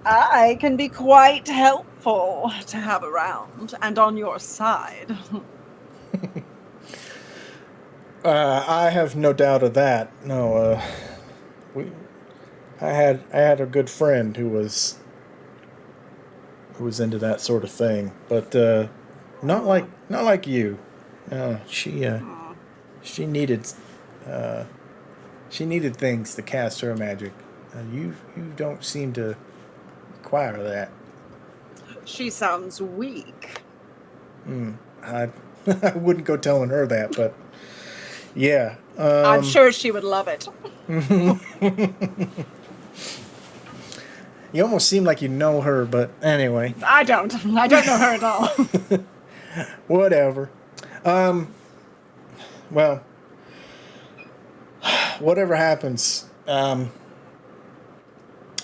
I can be quite helpful to have around and on your side. I have no doubt of that. No, I had a good friend who was into that sort of thing, but not like you. She needed things to cast her magic. You don't seem to require that. She sounds weak. I I wouldn't go telling her that, but yeah. I'm sure she would love it. You almost seem like you know her, but anyway, I don't know her at all. whatever. Well, whatever happens, I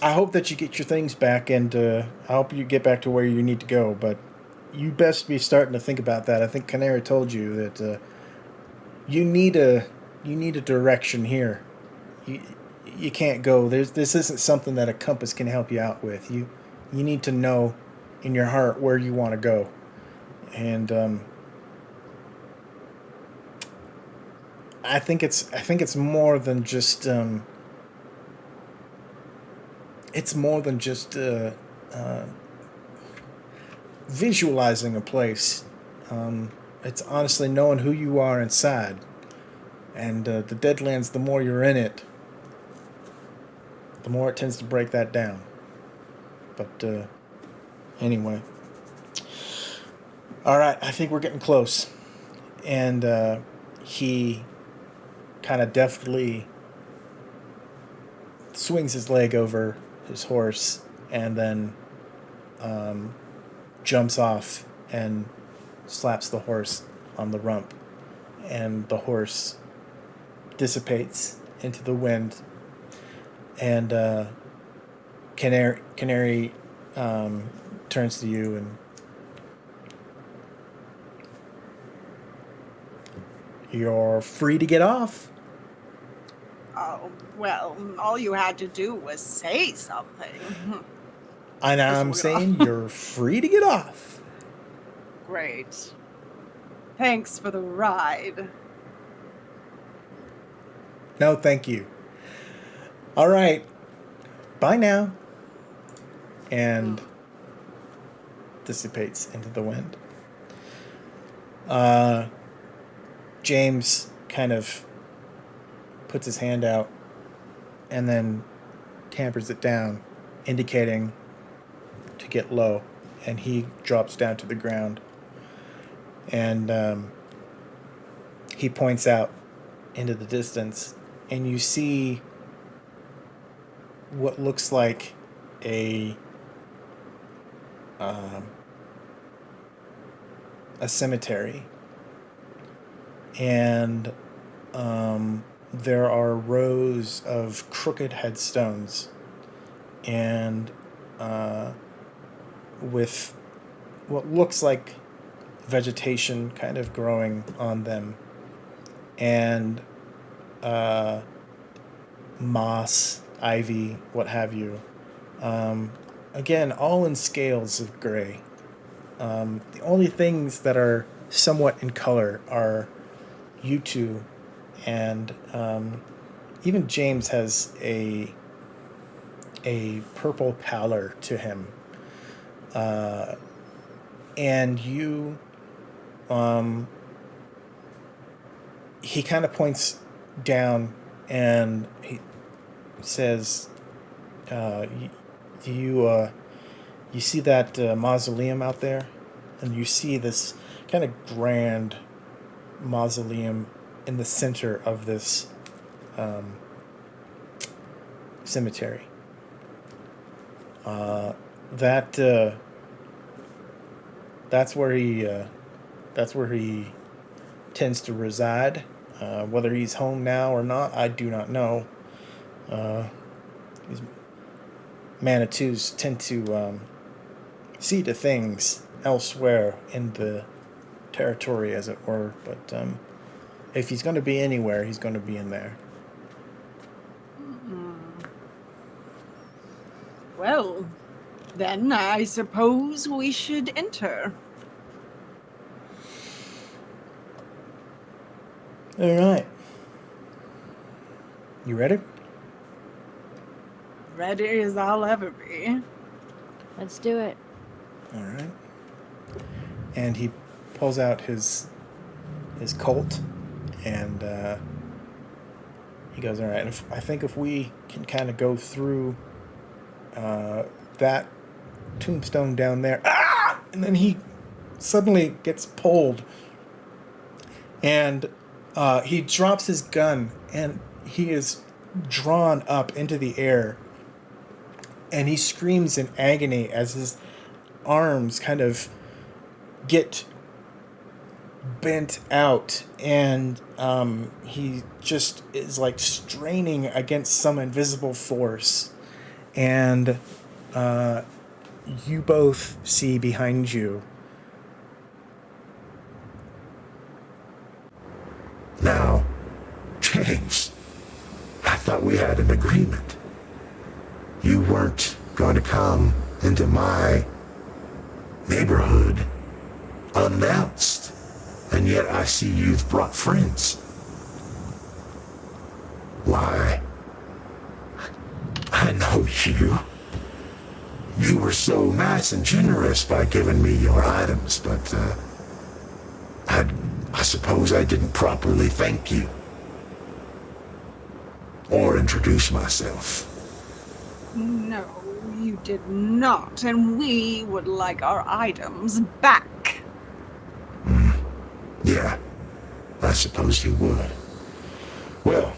hope that you get your things back, and I hope you get back to where you need to go. But you best be starting to think about that. I think Canary told you that you need a direction here. You can't go. This isn't something that a compass can help you out with. You need to know in your heart where you want to go, and I think it's more than just visualizing a place. It's honestly knowing who you are inside, and the Deadlands. The more you're in it, the more it tends to break that down. But anyway, all right. I think we're getting close, and he kind of deftly swings his leg over his horse and then jumps off and slaps the horse on the rump, and the horse dissipates into the wind, and Canary turns to you and you're free to get off. Oh, well, all you had to do was say something. And I'm saying you're free to get off. Great. Thanks for the ride. No, thank you. All right. Bye now. And dissipates into the wind. James kind of puts his hand out and then tampers it down, indicating to get low, and he drops down to the ground. And he points out into the distance, and you see what looks like a cemetery, and there are rows of crooked headstones, and with what looks like vegetation kind of growing on them, and moss, ivy, what have you. Again, all in scales of gray. The only things that are somewhat in color are you two, and even James has a purple pallor to him. And you, he kind of points down and he says, you see that mausoleum out there? And you see this kind of grand mausoleum in the center of this cemetery. That's where he tends to reside. Whether he's home now or not, I do not know. These Manitous tend to see to things elsewhere in the territory, as it were. But if he's going to be anywhere, he's going to be in there. Well, then I suppose we should enter. All right. You ready? Ready as I'll ever be. Let's do it. All right. And he pulls out his Colt, and he goes, all right, I think if we can kind of go through that tombstone down there, and then he suddenly gets pulled, and he drops his gun, and he is drawn up into the air, and he screams in agony as his arms kind of get bent out, and he just is like straining against some invisible force. And you both see behind you. Now, James, I thought we had an agreement. You weren't going to come into my neighborhood unannounced, and yet I see you've brought friends. Why? I know you. You were so nice and generous by giving me your items, but I suppose I didn't properly thank you or introduce myself. No, you did not, and we would like our items back. Yeah, I suppose you would. Well,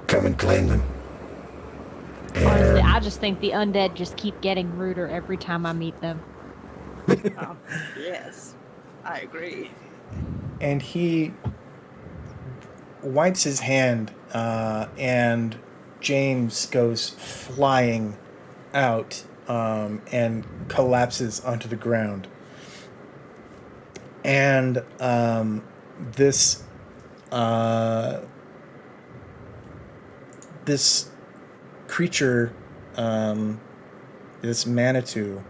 come and claim them. Honestly, I just think the undead just keep getting ruder every time I meet them. Yes, I agree. And he wipes his hand, and James goes flying out and collapses onto the ground. And this creature, this Manitou,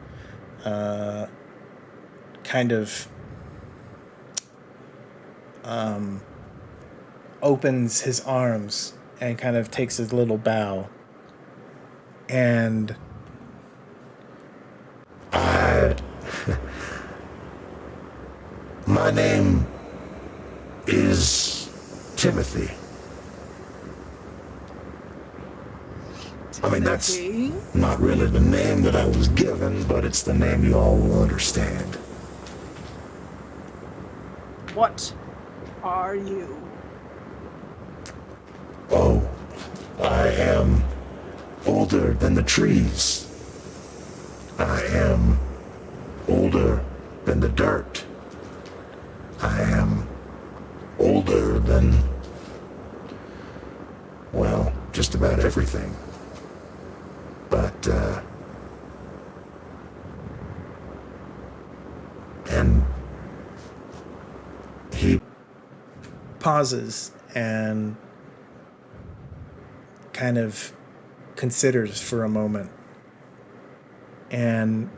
kind of opens his arms and kind of takes his little bow. And my name is Timothy. I mean, that's not really the name that I was given, but it's the name you all will understand. What are you? Oh, I am older than the trees. I am older than the dirt. I am older than, well, just about everything. But, and he pauses and kind of considers for a moment. And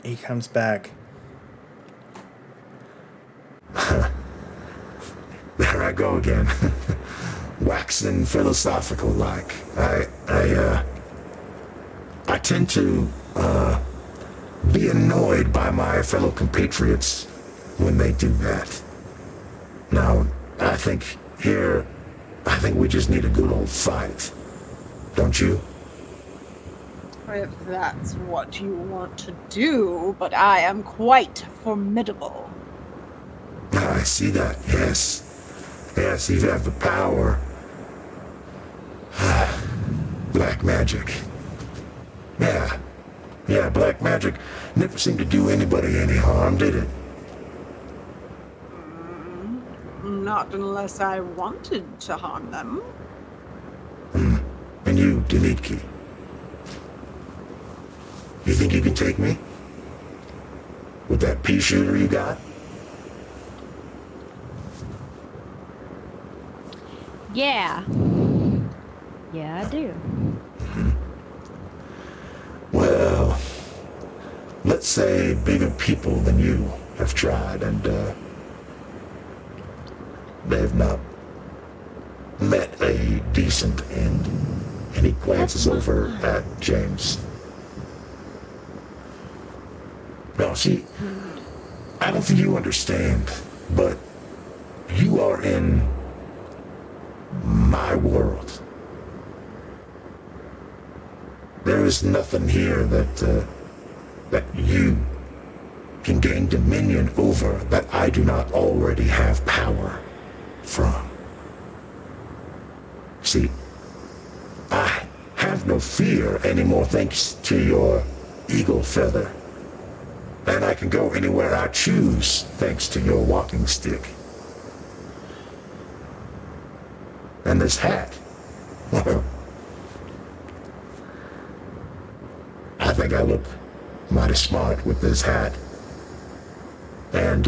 he comes back. There I go again. Waxing philosophical like. I tend to be annoyed by my fellow compatriots when they do that. Now, I think we just need a good old fight. Don't you? If that's what you want to do, but I am quite formidable. I see that, yes. Yes, you have the power. Black magic. Yeah, black magic never seemed to do anybody any harm, did it? Not unless I wanted to harm them. And you, Demetki. You think you can take me? With that pea shooter you got? Yeah. Yeah, I do. Well, let's say bigger people than you have tried, and they've not met a decent end. And he glances over at James. Now, see, I don't think you understand, but you are in my world. There is nothing here that you can gain dominion over that I do not already have power from. See, I have no fear anymore thanks to your eagle feather. And I can go anywhere I choose thanks to your walking stick. And this hat. I think I look mighty smart with this hat. And,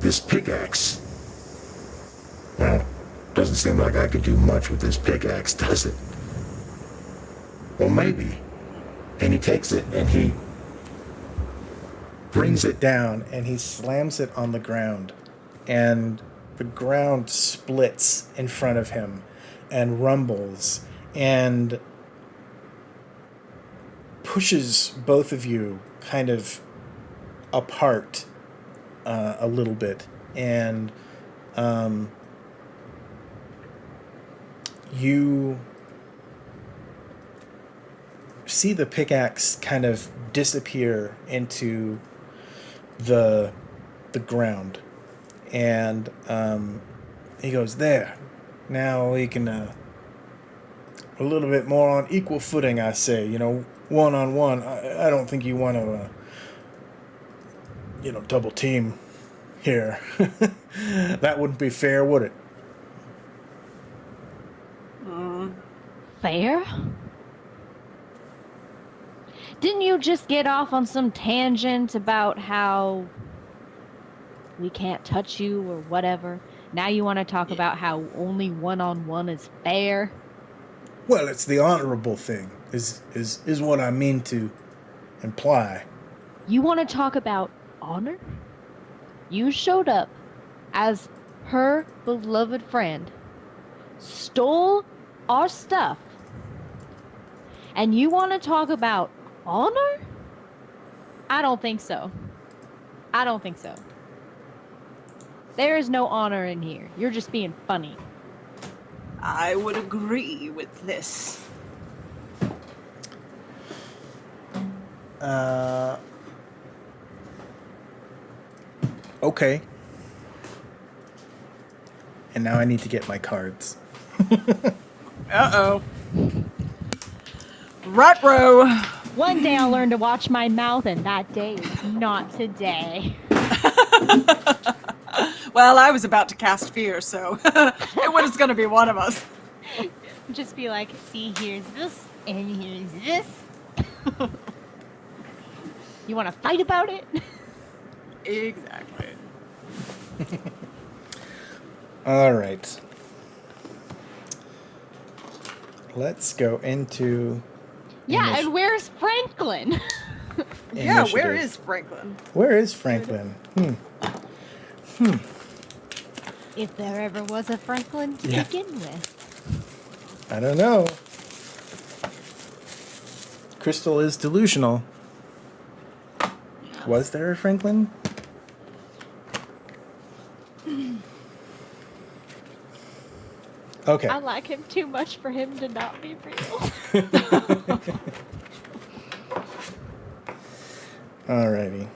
this pickaxe. Well, doesn't seem like I could do much with this pickaxe, does it? Well, maybe. And he takes it and he brings it down and he slams it on the ground, and the ground splits in front of him and rumbles and pushes both of you kind of apart a little bit, and you see the pickaxe kind of disappear into the ground, and he goes, there, now we can a little bit more on equal footing, I say, one-on-one. I don't think you want to double team here. That wouldn't be fair, would it? Fair? Didn't you just get off on some tangent about how we can't touch you or whatever? Now you want to talk about how only one-on-one is fair? Well, it's the honorable thing, is what I mean to imply. You want to talk about honor? You showed up as her beloved friend stole our stuff, and you want to talk about honor? I don't think so. I don't think so. There is no honor in here. You're just being funny. I would agree with this. Okay. And now I need to get my cards. Uh-oh. Ruh-roh. One day I'll learn to watch my mouth, and that day is not today. Well, I was about to cast fear, so it was going to be one of us. Just be like, see, here's this, and here's this. You want to fight about it? Exactly. All right. Let's go into Yeah, and where's Franklin? Yeah, where initiative. is Franklin? Where is Franklin? If there ever was a Franklin to Yeah. begin with. I don't know. Crystal is delusional. Was there a Franklin? Okay. I like him too much for him to not be real. Alrighty.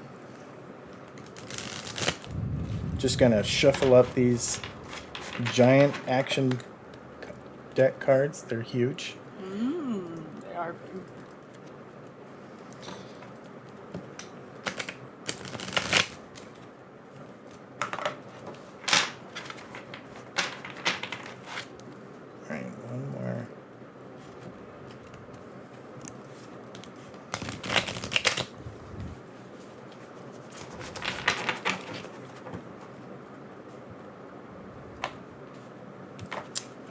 Just gonna shuffle up these giant action deck cards. They're huge. They are. Alright, one more.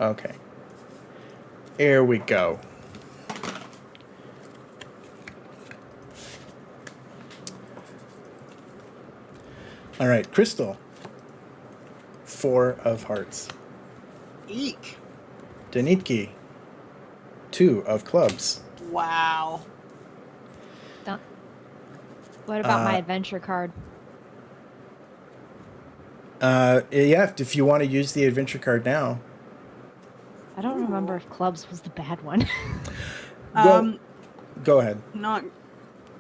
Okay. Here we go. All right, Crystal. 4 of hearts. Eek. Denitki. 2 of clubs. Wow. What about my adventure card? Yeah, if you want to use the adventure card now. I don't remember if clubs was the bad one. Go ahead. Not.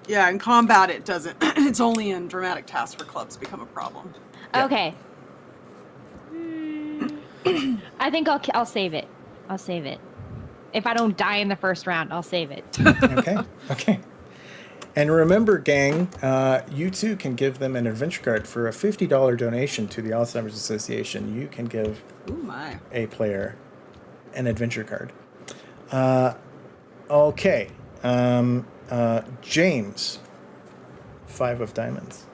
Yeah, in combat it doesn't. It's only in dramatic tasks where clubs become a problem. Yeah. Okay. I think I'll save it. I'll save it. If I don't die in the first round, I'll save it. Okay. Okay. And remember, gang, you too can give them an adventure card for a $50 donation to the Alzheimer's Association. You can give Ooh my. a player an adventure card. Okay. James, 5 of diamonds.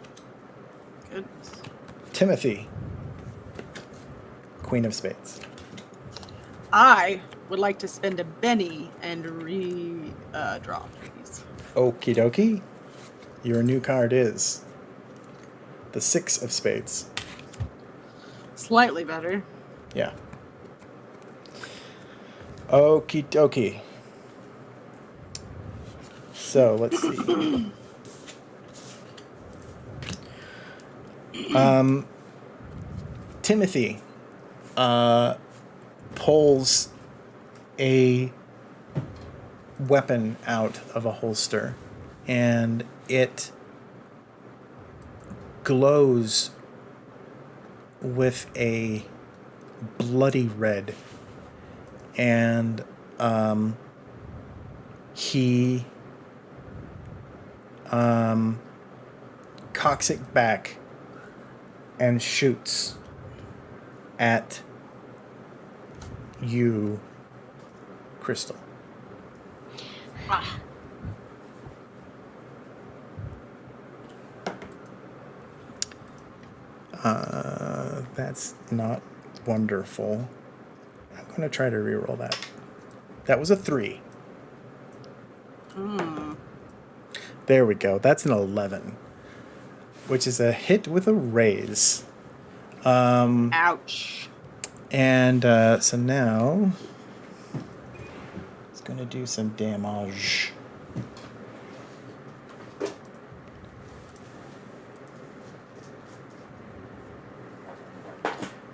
Goodness. Timothy, Queen of spades. I would like to spend a Benny and draw, please. Okie dokie. Your new card is the 6 of spades. Slightly better. Yeah. Okie dokie. So let's see. Timothy pulls a weapon out of a holster, and it glows with a bloody red. And he cocks it back and shoots at you, Crystal. Ah. That's not wonderful. I'm going to try to reroll that. That was a 3. There we go. That's an 11, which is a hit with a raise. Ouch. And so now it's going to do some damage.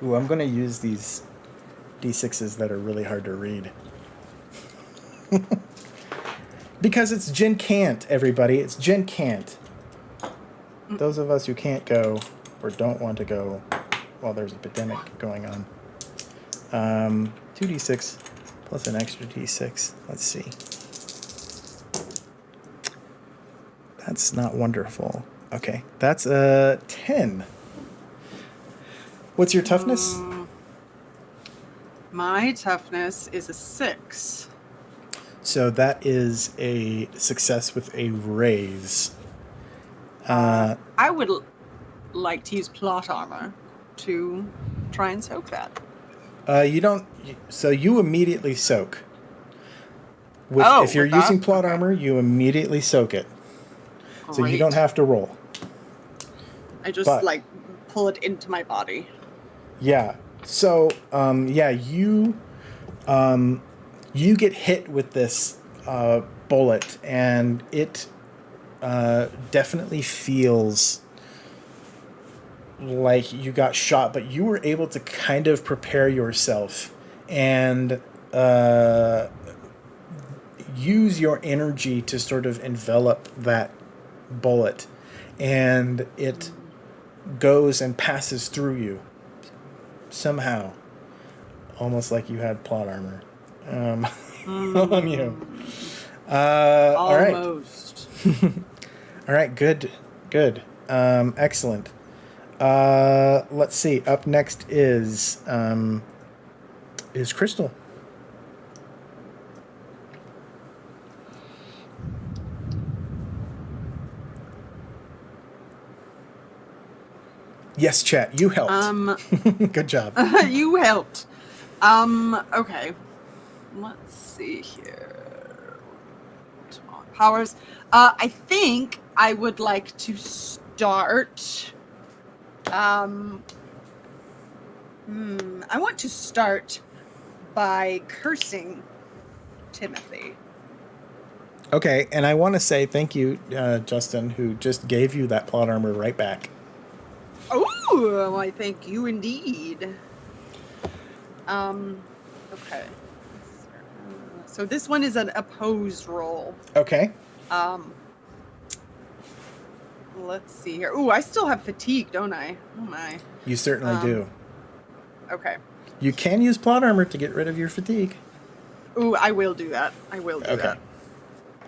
Ooh, I'm going to use these D6s that are really hard to read. Because it's Gen Can't, everybody. It's Gen Can't. Those of us who can't go or don't want to go while there's a pandemic going on. 2d6 plus an extra d6. Let's see. That's not wonderful. Okay, that's a 10. What's your toughness? My toughness is a 6. So that is a success with a raise. I would like to use plot armor to try and soak that. You don't. So you immediately soak. If you're with using that? plot Okay. armor, you immediately soak it. So you Great. don't have to roll. I just but- like pull it into my body. Yeah. So you get hit with this bullet, and it definitely feels like you got shot, but you were able to kind of prepare yourself and use your energy to sort of envelop that bullet, and it goes and passes through you somehow, almost like you had plot armor on you. All right. Almost. All right, good. Excellent. Let's see. Up next is Crystal. Yes, chat. You helped. Good job. You helped. Okay. Let's see here. Powers. I think I would like to start. I want to start by cursing Timothy. Okay, and I want to say thank you, Justin, who just gave you that plot armor right back. Oh, I thank you indeed. Okay. So this one is an opposed roll. Okay. Let's see here. Ooh, I still have fatigue, don't I? Oh my. You certainly do. Okay. You can use plot armor to get rid of your fatigue. Ooh, I will do that. I will do Okay. that.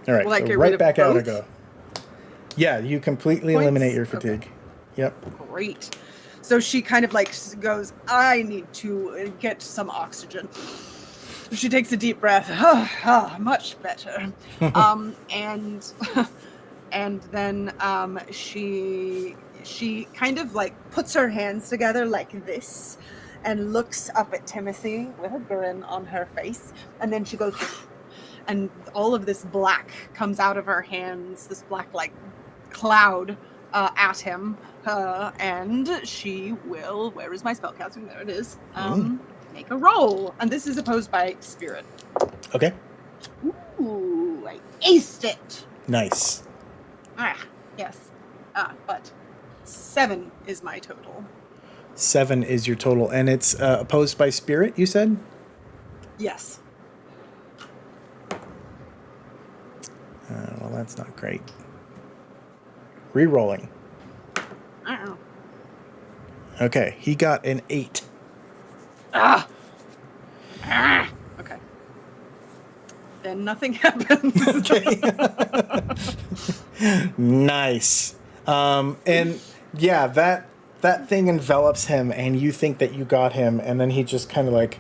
All right, Will I so get rid right of back out I both? go. Yeah, you completely Points? eliminate your Okay. fatigue. Yep. Great. So she kind of like goes, I need to get some oxygen. She takes a deep breath. Much better. And then she kind of like puts her hands together like this and looks up at Timothy with a grin on her face. And then she goes, and all of this black comes out of her hands, this black like cloud at him. And she will, where is my spellcasting? There it is. Make a roll. And this is opposed by spirit. Okay. Ooh, I aced it. Nice. Yes. But 7 is my total. 7 is your total, and it's opposed by spirit, you said? Yes. Well, that's not great. Rerolling. Uh-oh. Okay, he got an 8. Okay. Then nothing happens. Okay. Nice. And yeah, that thing envelops him, and you think that you got him, and then he just kind of like,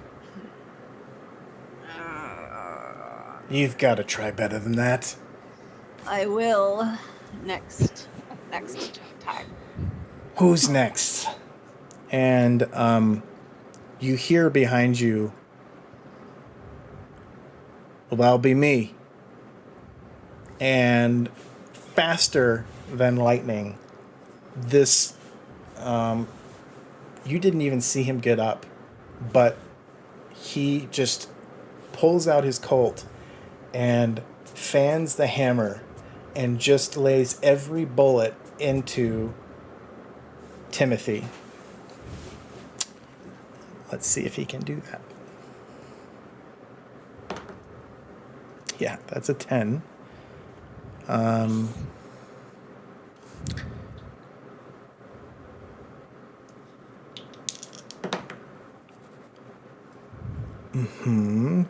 you've got to try better than that. I will next time. Who's next? And you hear behind you, well, that'll be me. And faster than lightning, this you didn't even see him get up, but he just pulls out his Colt and fans the hammer and just lays every bullet into Timothy. Let's see if he can do that. Yeah, that's a 10.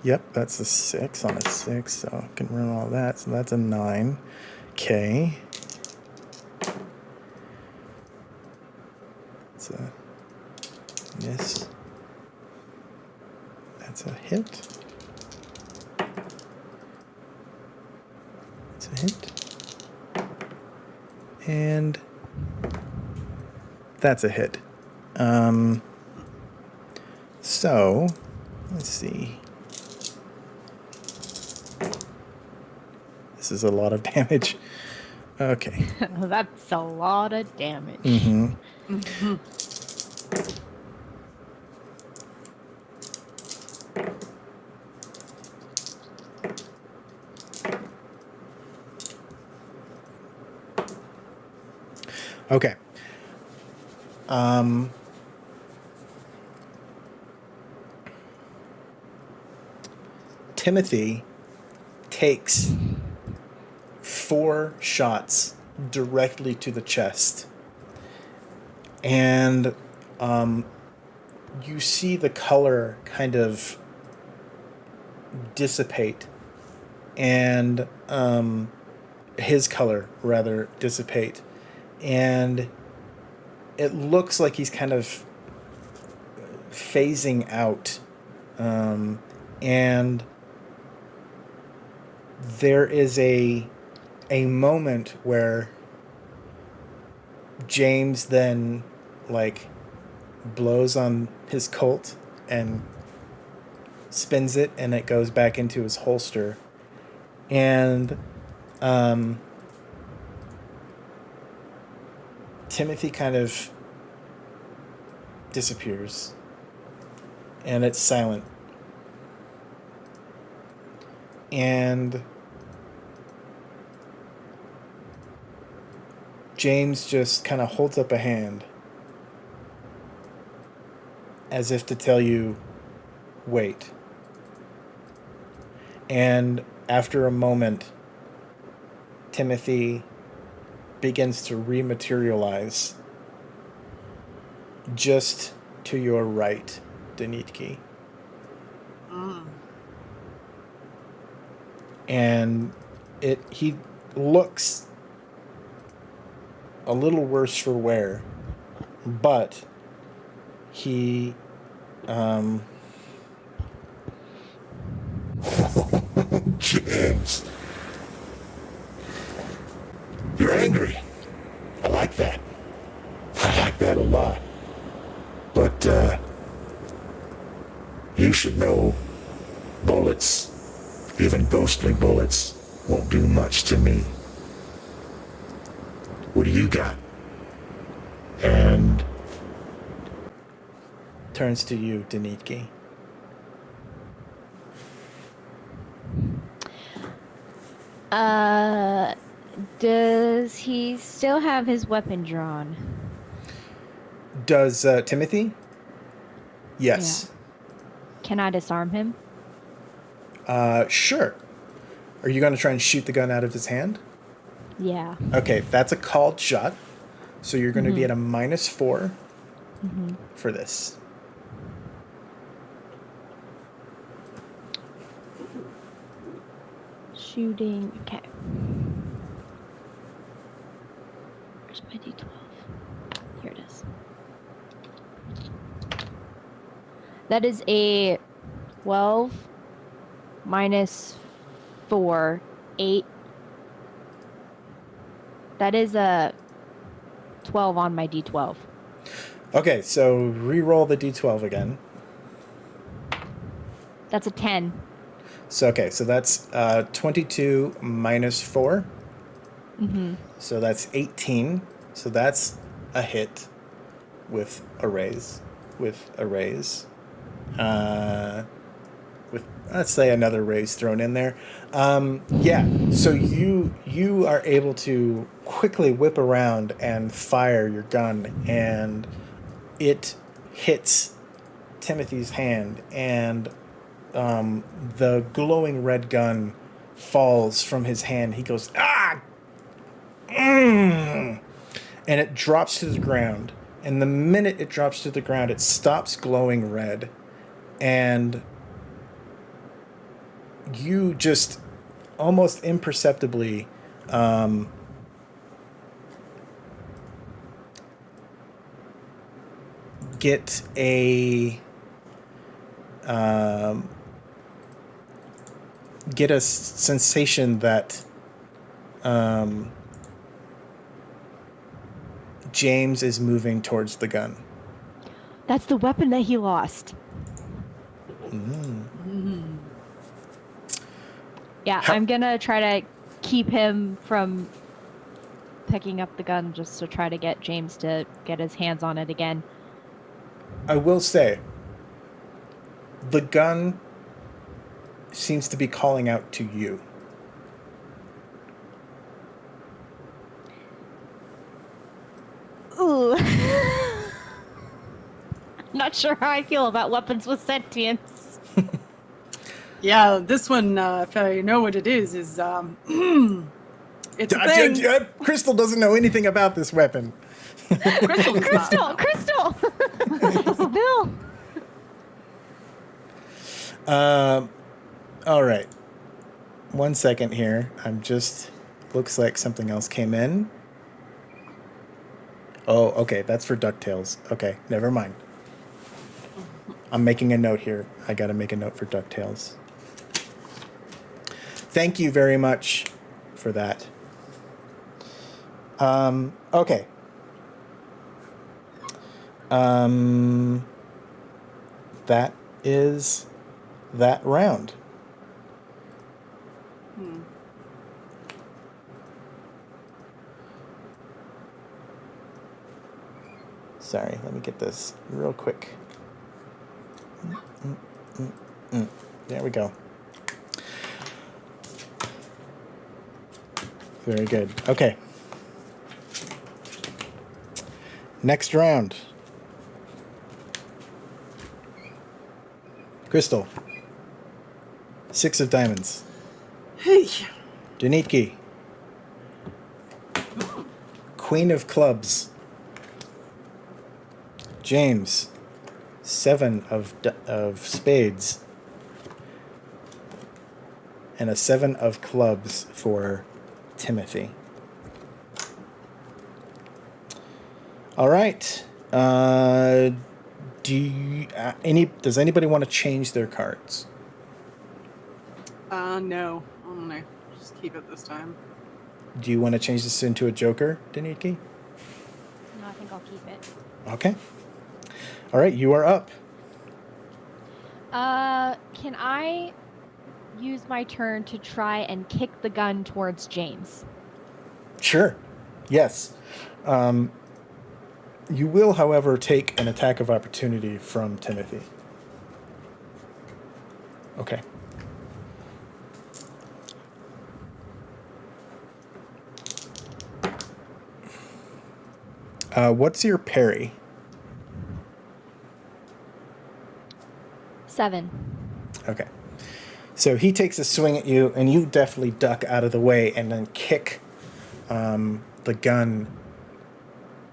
Yep, that's a 6 on a 6, so I can run all that. So that's a 9. Okay. It's a miss. That's a hit. That's a hit. And that's a hit. So, let's see. This is a lot of damage. Okay. That's a lot of damage. Mm-hmm. Okay. Timothy takes 4 shots directly to the chest. And you see the color kind of dissipate. And his color, rather, dissipate. And it looks like he's kind of phasing out. And there is a moment where James then like blows on his Colt and spins it, and it goes back into his holster. And Timothy kind of disappears, and it's silent. And James just kind of holds up a hand as if to tell you, wait. And after a moment, Timothy begins to rematerialize just to your right, Denitki. And he looks a little worse for wear, but he James. You're angry. I like that. I like that a lot. But, you should know bullets, even ghostly bullets, won't do much to me. What do you got? And turns to you, Denitki. Does he still have his weapon drawn? Does Timothy? Yes. Yeah. Can I disarm him? Sure. Are you going to try and shoot the gun out of his hand? Yeah. Okay, that's a called shot. So you're going to be at a -4 for this. Shooting. Okay. Where's my D12? Here it is. That is a 12 minus 4, 8. That is a 12 on my D12. Okay, so re-roll the D12 again. That's a 10. So, okay, so that's 22 minus 4. So that's 18. So that's a hit. with a raise. With let's say another raise thrown in there. So you are able to quickly whip around and fire your gun, and it hits Timothy's hand, and the glowing red gun falls from his hand. He goes, ah! And it drops to the ground. And the minute it drops to the ground, it stops glowing red. And you just almost imperceptibly get a sensation that James is moving towards the gun. That's the weapon that he lost. Yeah, I'm gonna try to keep him from picking up the gun just to try to get James to get his hands on it again. I will say, the gun seems to be calling out to you. Ooh. Not sure how I feel about weapons with sentience. Yeah, this one, if I know what it is, it's a thing. Crystal doesn't know anything about this weapon. Crystal. Bill. All right. 1 second here. Looks like something else came in. Oh, okay. That's for DuckTales. Okay, never mind. I'm making a note here. I got to make a note for DuckTales. Thank you very much for that. Okay. That is that round. Sorry, let me get this real quick. There we go. Very good. Okay. Next round. Crystal. 6 of diamonds. Hey. Denitki. Queen of clubs. James. 7 of spades. And a 7 of clubs for Timothy. All right. Does anybody want to change their cards? No. I'm gonna just keep it this time. Do you want to change this into a joker, Denitki? No, I think I'll keep it. Okay. All right, you are up. Can I use my turn to try and kick the gun towards James? Sure. Yes. You will, however, take an attack of opportunity from Timothy. Okay. What's your parry? 7. Okay. So he takes a swing at you, and you definitely duck out of the way and then kick the gun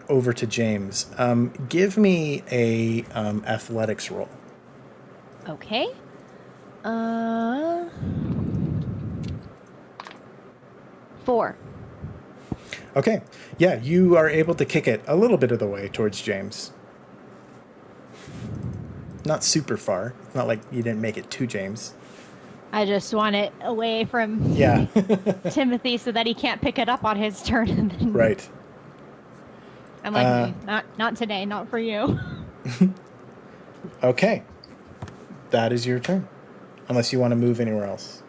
over to James. Give me a athletics roll. Okay. 4. Okay. Yeah, you are able to kick it a little bit of the way towards James. Not super far. It's not like you didn't make it to James. I just want it away from Timothy so that he can't pick it up on his turn. And then Right. I'm like, not today, not for you. Okay. That is your turn. Unless you want to move anywhere else.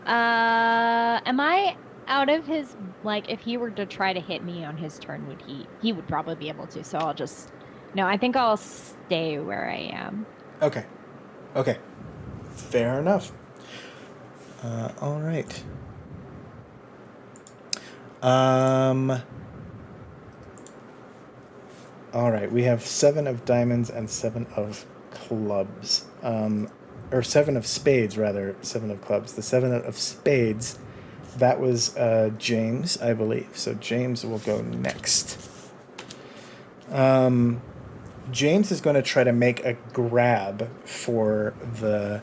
Am I out of his, like, if he were to try to hit me on his turn, he would probably be able to. So I'll just, no, I think I'll stay where I am. Okay. Okay. Fair enough. All right. All right. We have 7 of diamonds and 7 of clubs. Or 7 of spades, rather. 7 of clubs. The 7 of spades, that was James, I believe. So James will go next. James is going to try to make a grab for the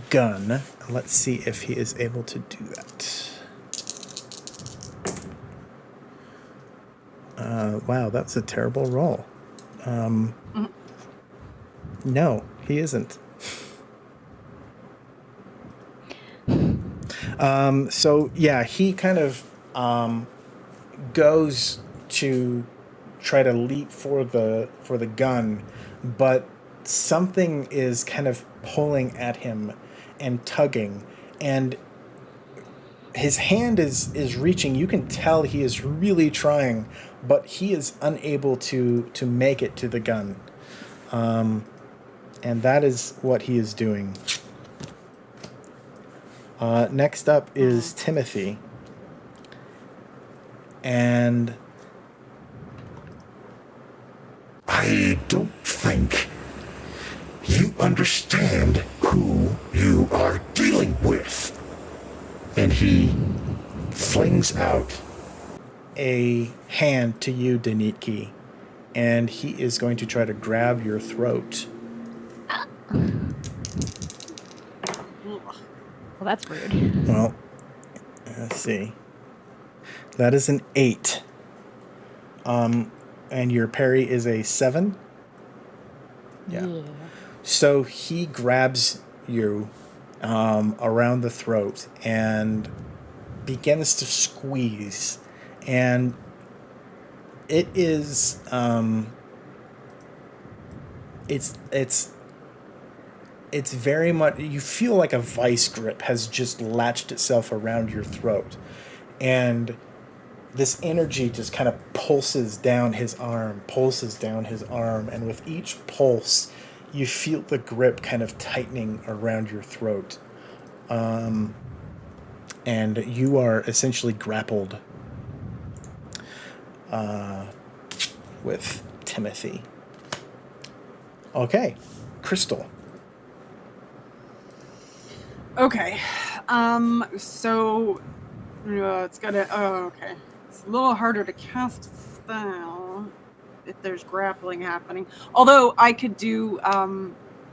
gun. Let's see if he is able to do that. Wow, that's a terrible roll. No, he isn't. So yeah, he kind of goes to try to leap for the gun, but something is kind of pulling at him and tugging, and his hand is reaching. You can tell he is really trying, but he is unable to make it to the gun. And that is what he is doing. Next up is Timothy. And I don't think you understand who you are dealing with. And he flings out a hand to you, Denitki, and he is going to try to grab your throat. Well, that's rude. Well, let's see. That is an 8. And your parry is a 7. Yeah. So he grabs you around the throat and begins to squeeze, and it is it's very much, you feel like a vice grip has just latched itself around your throat, and this energy just kind of pulses down his arm, and with each pulse you feel the grip kind of tightening around your throat. And you are essentially grappled with Timothy. Okay, Crystal. Okay. So it's gonna. Oh, okay. It's a little harder to cast a spell if there's grappling happening. Although I could do.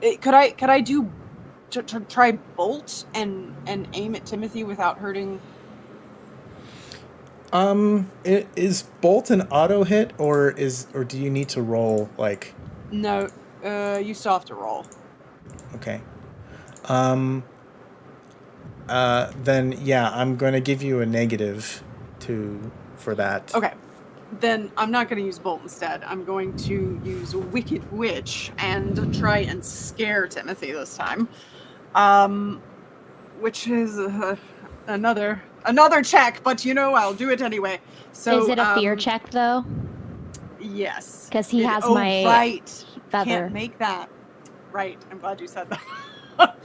Could I do to try bolt and aim at Timothy without hurting? Is bolt an auto hit, or do you need to roll like? No. You still have to roll. Okay. Then yeah, I'm going to give you a negative for that. Okay. Then I'm not going to use bolt instead. I'm going to use Wicked Witch and try and scare Timothy this time. Which is another check, but I'll do it anyway. So is it a fear check though? Yes. Because he has my right. feather. Can't make that. Right. I'm glad you said that. What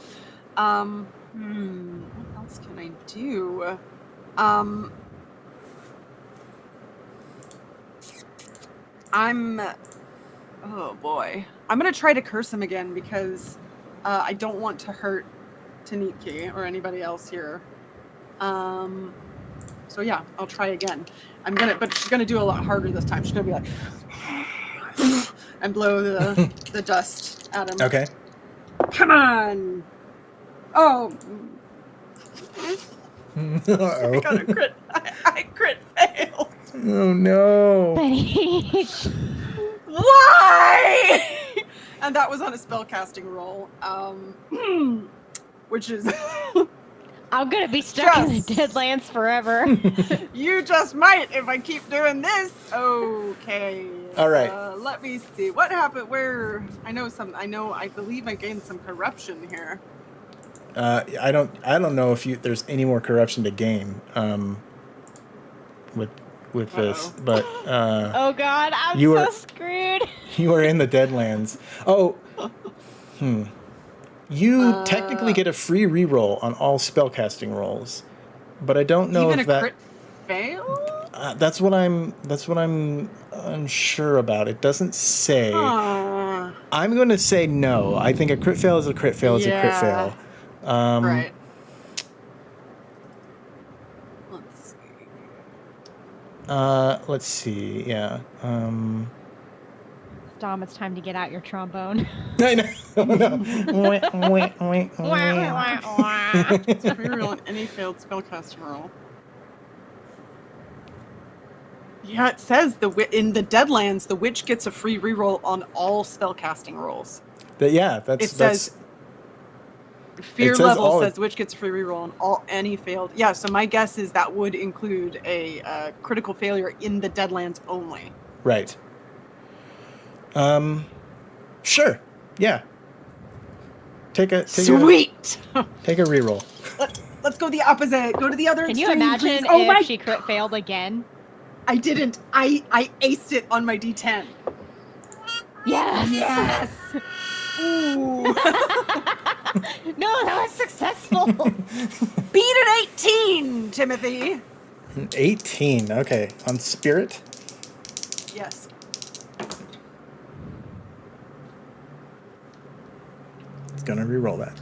else can I do? Oh boy. I'm gonna try to curse him again because I don't want to hurt Taniki or anybody else here. So yeah, I'll try again. But she's gonna do a lot harder this time. She's gonna be like, and blow the dust at him. Okay. Come on. Oh. Uh-oh. I got a crit. I crit failed. Oh no. Why? And that was on a spellcasting roll. Which is I'm gonna be stuck in the Deadlands forever. You just might if I keep doing this. Okay. All right. Let me see. What happened? I believe I gained some corruption here. I don't know if there's any more corruption to gain. with this, but Oh God, I'm You so are- screwed. you are in the Deadlands. Oh, You technically get a free reroll on all spellcasting rolls, but I don't know Even if a that. crit fail? That's what I'm unsure about. It doesn't say. Huh. I'm going to say no. I think a crit fail is a crit fail is a crit Yeah. fail. Right. Let's see. Let's see. Yeah. Dom, it's time to get out your trombone. I know. Oh, no. It's a free roll on any failed spellcasting roll. Yeah, it says in the Deadlands, the witch gets a free reroll on all spellcasting rolls. Yeah, that's It says fear it says level all- says the witch gets a free reroll on any failed. Yeah, so my guess is that would include a critical failure in the Deadlands only. right. Sure. Yeah. Take a Sweet. take a reroll. Let's go the opposite. Go to the other Can you extreme, imagine please. Oh if my! she crit failed again? I didn't. I aced it on my D10. Yes. Yes. Ooh. No, that was successful. Beat an 18, Timothy. 18. Okay. On spirit. Yes. It's gonna reroll that.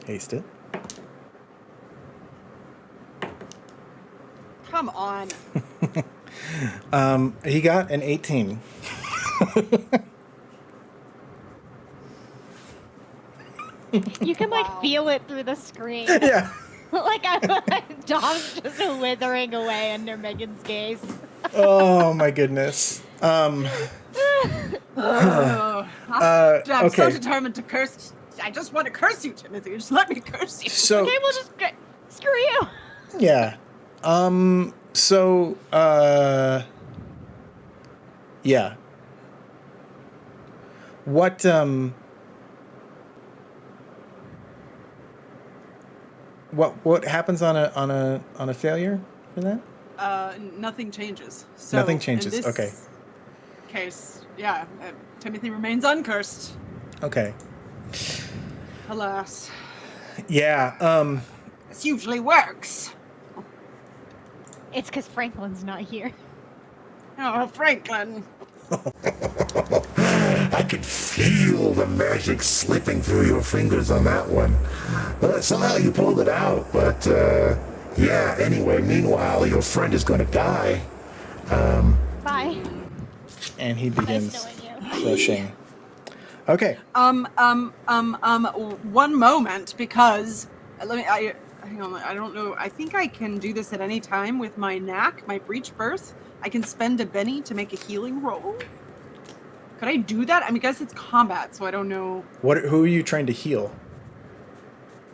Haste it. Come on. He got an 18. You can like Wow. feel it through the screen. Yeah. Like Dom's just withering away under Megan's gaze. Oh my goodness. I'm okay. so determined to curse. I just want to curse you, Timothy. Just let me curse you. So Okay, we'll just screw you. yeah. So yeah. What happens on a failure for that? Nothing changes. So Nothing changes, in this okay. Case, yeah, Timothy remains uncursed. Okay. Alas, Yeah. this usually works. It's because Franklin's not here. Oh, Franklin. I could feel the magic slipping through your fingers on that one. Somehow you pulled it out, but yeah, anyway, meanwhile, your friend is gonna die. Bye. And he Nice begins knowing you. crushing. Okay. One moment, because hang on. I don't know. I think I can do this at any time with my knack, my breach birth. I can spend a Benny to make a healing roll. Could I do that? I mean, I guess it's combat, so I don't know. Who are you trying to heal?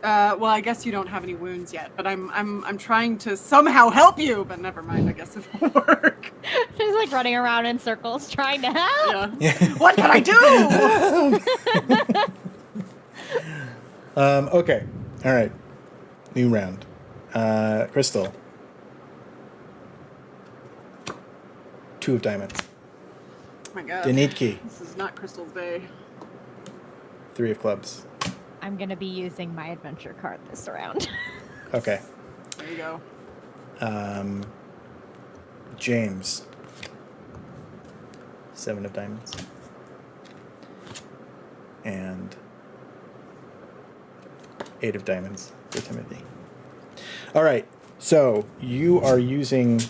Well, I guess you don't have any wounds yet, but I'm trying to somehow help you. But never mind. I guess it won't work. She's like running around in circles trying to help. Yeah. What can I do? Okay. All right. New round. Crystal. 2 of diamonds. Oh my god. Denitki. This is not Crystal's day. 3 of clubs. I'm gonna be using my adventure card this round. Okay. There you go. James. 7 of diamonds. And 8 of diamonds for Timothy. All right. So you are using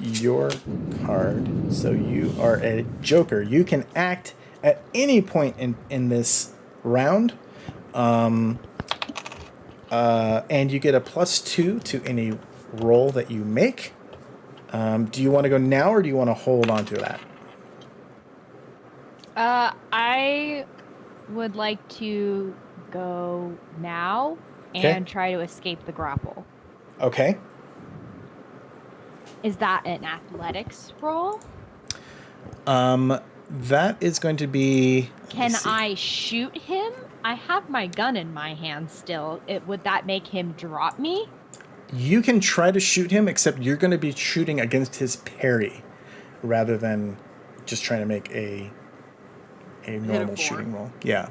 your card. So you are a joker. You can act at any point in this round. And you get a +2 to any roll that you make. Do you want to go now, or do you want to hold on to that? I would like to go now Okay. and try to escape the grapple. Okay. Is that an athletics roll? That is going to be... Can I shoot him? I have my gun in my hand still. Would that make him drop me? You can try to shoot him, except you're going to be shooting against his parry rather than just trying to make a normal shooting roll. Yeah.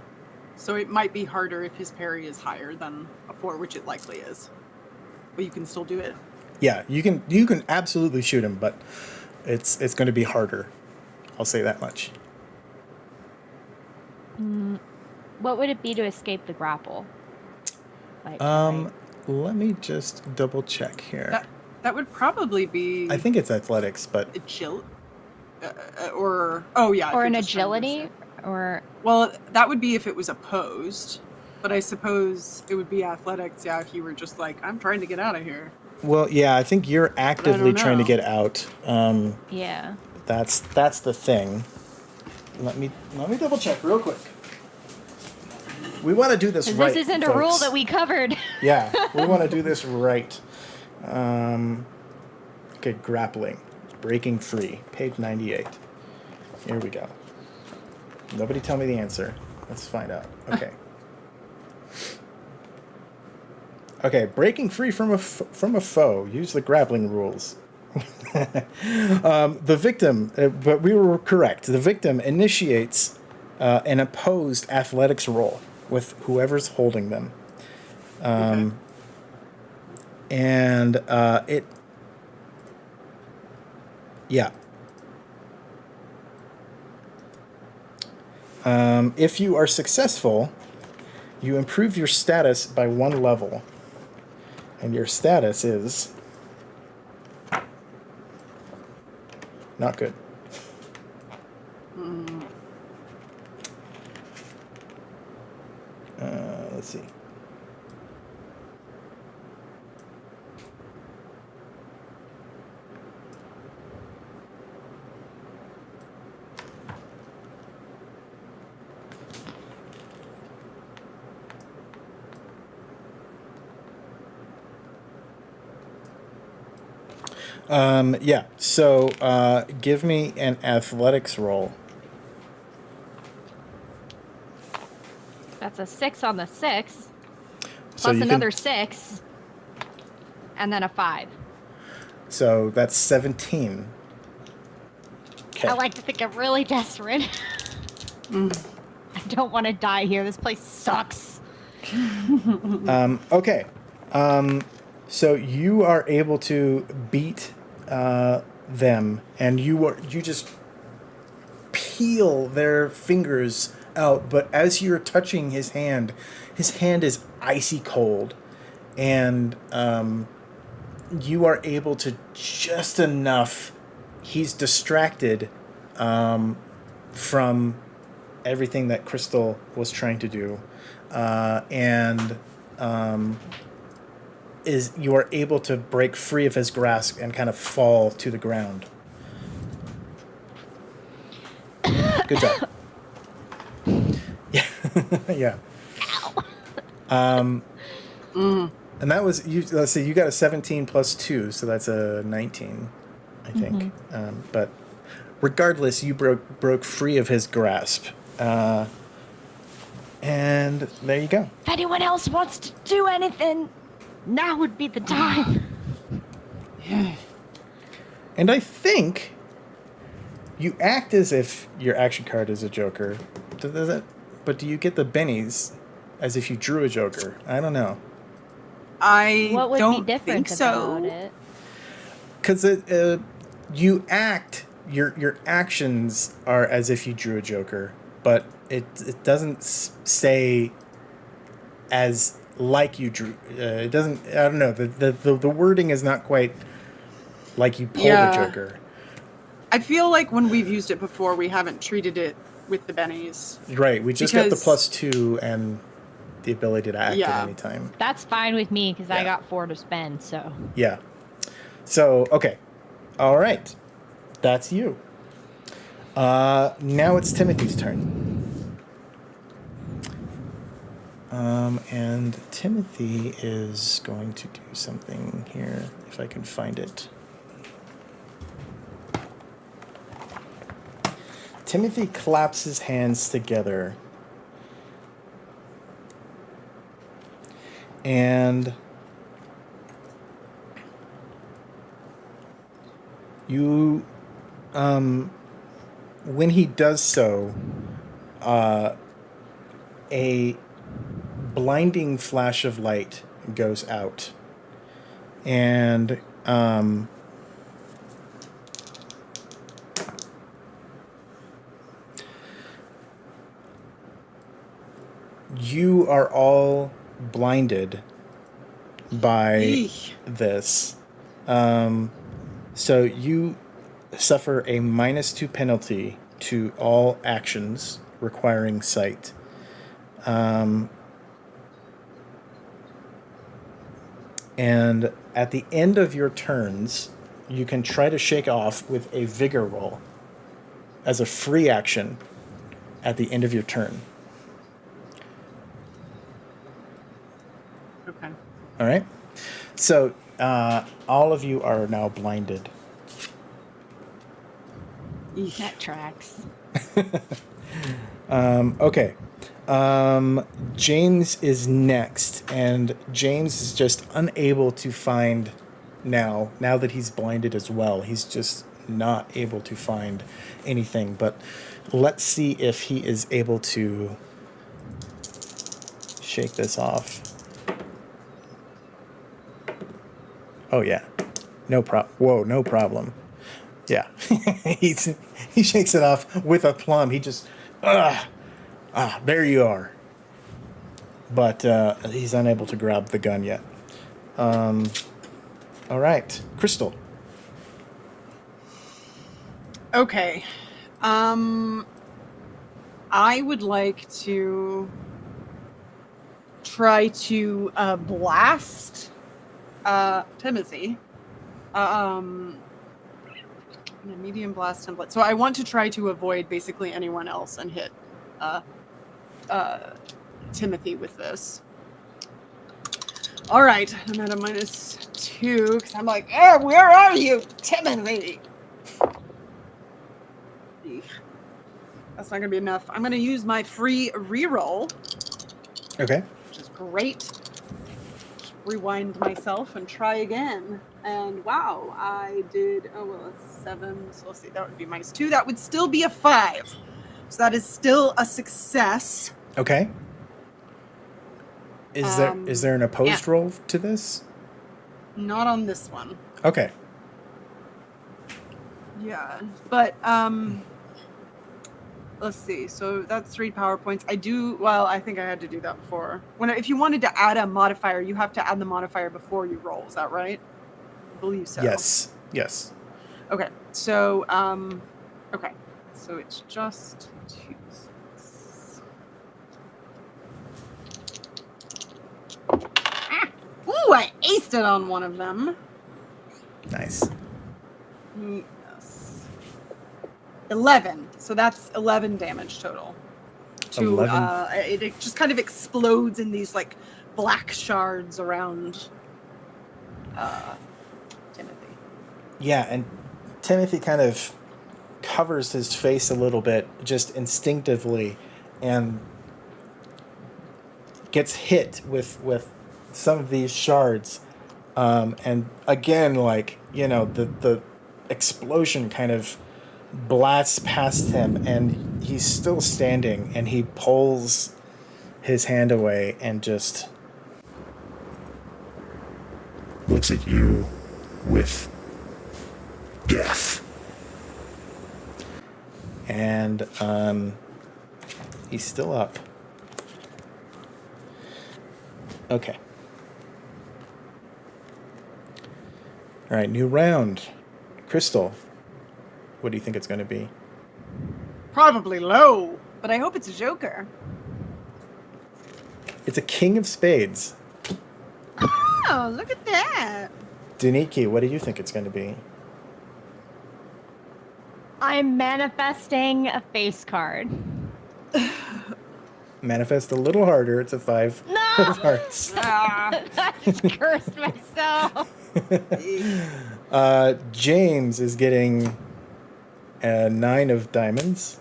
So it might be harder if his parry is higher than a 4, which it likely is. But you can still do it. Yeah, you can absolutely shoot him, but it's going to be harder. I'll say that much. What would it be to escape the grapple? Like, Let me just double check here. That would probably be... I think it's athletics, but... Agility? Or... Oh, yeah. Or an agility? Or... Well, that would be if it was opposed. But I suppose it would be athletics, yeah, if you were just like, I'm trying to get out of here. Well, yeah, I think you're actively trying to know. get out. Yeah. That's the thing. Let me double check real quick. We want to do this right. This isn't folks. a rule that we covered. Yeah, we want to do this right. Okay, grappling, breaking free, page 98. Here we go. Nobody tell me the answer. Let's find out. Okay. Okay, breaking free from a foe. Use the grappling rules. The victim, but we were correct. The victim initiates an opposed athletics roll with whoever's holding them. And it... Yeah. If you are successful, you improve your status by 1 level. And your status is... not good. Let's see. Yeah, so give me an athletics roll. That's a 6 on the 6. So Plus you another 6. And then a 5. So that's 17. Okay. I like to think I'm really desperate. I don't want to die here. This place sucks. Okay. So you are able to beat them, and you just peel their fingers out. But as you're touching his hand is icy cold, and you are able to just enough. He's distracted from everything that Crystal was trying to do, and you are able to break free of his grasp and kind of fall to the ground. Good job. Yeah, yeah. And that was you. Let's see, you got a 17 plus 2, so that's a 19, I think. But regardless, you broke free of his grasp, and there you go. If anyone else wants to do anything, now would be the time. And I think you act as if your action card is a joker. But do you get the bennies as if you drew a joker? I don't know. I What would don't be different think so. about it? Because you act, your actions are as if you drew a joker, but it doesn't say as like you drew. It doesn't. I don't know. The wording is not quite like you pulled a joker. I feel like when we've used it before, we haven't treated it with the bennies. Right. We just got the +2 and the ability to act at any time. That's fine with me because I got 4 to spend. So Yeah. So okay. All right. That's you. Now it's Timothy's turn. And Timothy is going to do something here, if I can find it. Timothy claps his hands together. And you, when he does so, a blinding flash of light goes out. And, you are all blinded by Eesh. this. So you suffer a -2 penalty to all actions requiring sight. And at the end of your turns, you can try to shake off with a vigor roll as a free action at the end of your turn. Okay. All right? So all of you are now blinded. Eesh. That tracks. Okay. James is next, and James is just unable to find now that he's blinded as well. He's just not able to find anything. But let's see if he is able to shake this off. Oh yeah. No problem. Yeah. He shakes it off with a plum. He just there you are. But he's unable to grab the gun yet. All right, Crystal. Okay. I would like to try to blast Timothy. A medium blast template. So I want to try to avoid basically anyone else and hit Timothy with this. All right, I'm at a -2 because I'm like, where are you, Timothy? That's not gonna be enough. I'm gonna use my free reroll, Okay. which is great. Just rewind myself and try again. And wow, I did a 7. So let's see, that would be -2. That would still be a 5. So that is still a success. Okay. Is there an opposed roll to this? Not on this one. Okay. Yeah, but let's see. So that's 3 power points. I think I had to do that before. If you wanted to add a modifier, you have to add the modifier before you roll. Is that right? I believe so. Yes. Okay. So okay. So it's just 2. Ooh, I aced it on one of them. Nice. Yes. 11. So that's 11 damage total. 11. It just kind of explodes in these like black shards around Timothy. Yeah, and Timothy kind of covers his face a little bit, just instinctively, and gets hit with some of these shards. And again, the explosion kind of blasts past him, and he's still standing, and he pulls his hand away and just Looks at you with death. and he's still up. Okay. All right, new round. Crystal, what do you think it's going to be? Probably low, but I hope it's a joker. It's a king of spades. Oh, look at that. Deniki, what do you think it's going to be? I'm manifesting a face card. Manifest a little harder. It's a 5 No! of hearts. I just cursed myself. James is getting a 9 of diamonds.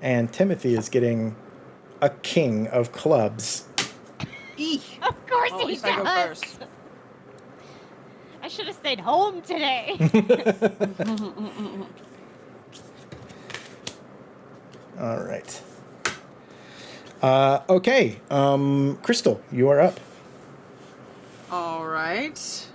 and Timothy is getting a king of clubs. Eek. Of course Well, at he least I go does. first. I should have stayed home today. All right. Okay. Crystal, you are up. All right. Let's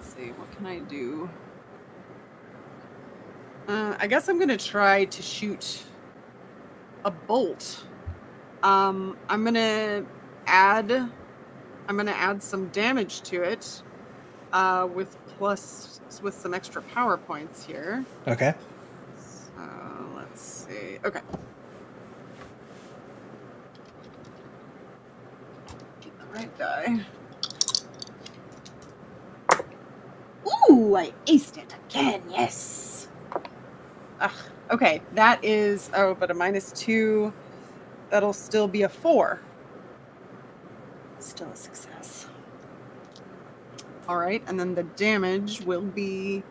see, what can I do? I guess I'm gonna try to shoot a bolt. I'm gonna add some damage to it, with some extra power points here. Okay. So let's see. Okay. Get the right die. Ooh, I aced it again. Yes. Ugh, okay, that is but a -2. That'll still be a 4. Still a success. All right, and then the damage will be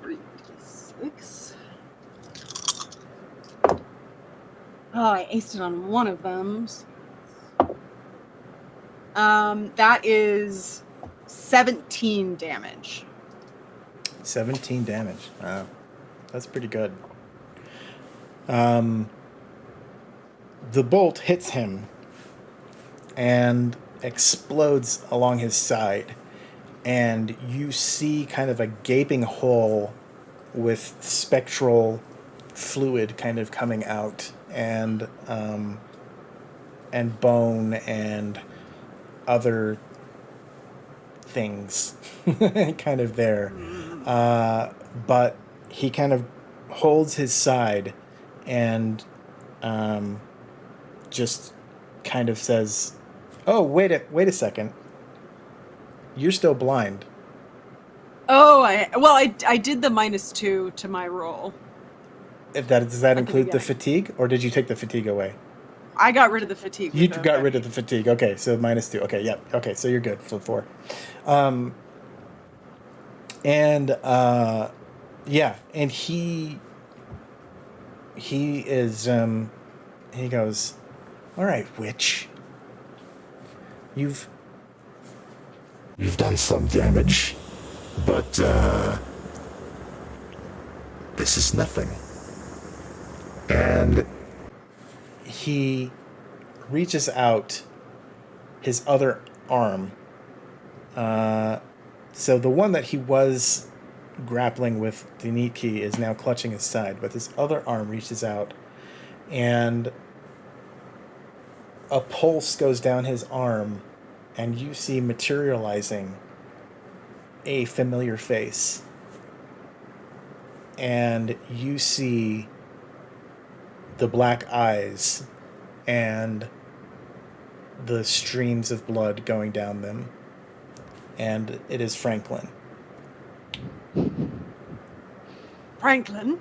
3d6. Oh, I aced it on one of them. That is 17 damage. 17 damage. Wow. That's pretty good. The bolt hits him and explodes along his side. And you see kind of a gaping hole with spectral fluid kind of coming out, and bone and other things kind of there. But he kind of holds his side and just kind of says, "Oh, wait a second. You're still blind." Oh, I did the -2 to my roll. Does that the include the beginning. fatigue, or did you take the fatigue away? I got rid of the fatigue. You got rid of the fatigue. Okay, so -2. Okay, yep. Okay, so you're good for 4. Yeah, and he is he goes, "All right, witch. You've Done some damage, but this is nothing." And he reaches out his other arm. So the one that he was grappling with the neat key is now clutching his side, but his other arm reaches out, and a pulse goes down his arm, and you see materializing a familiar face. And you see the black eyes and the streams of blood going down them. And it is Franklin. Franklin.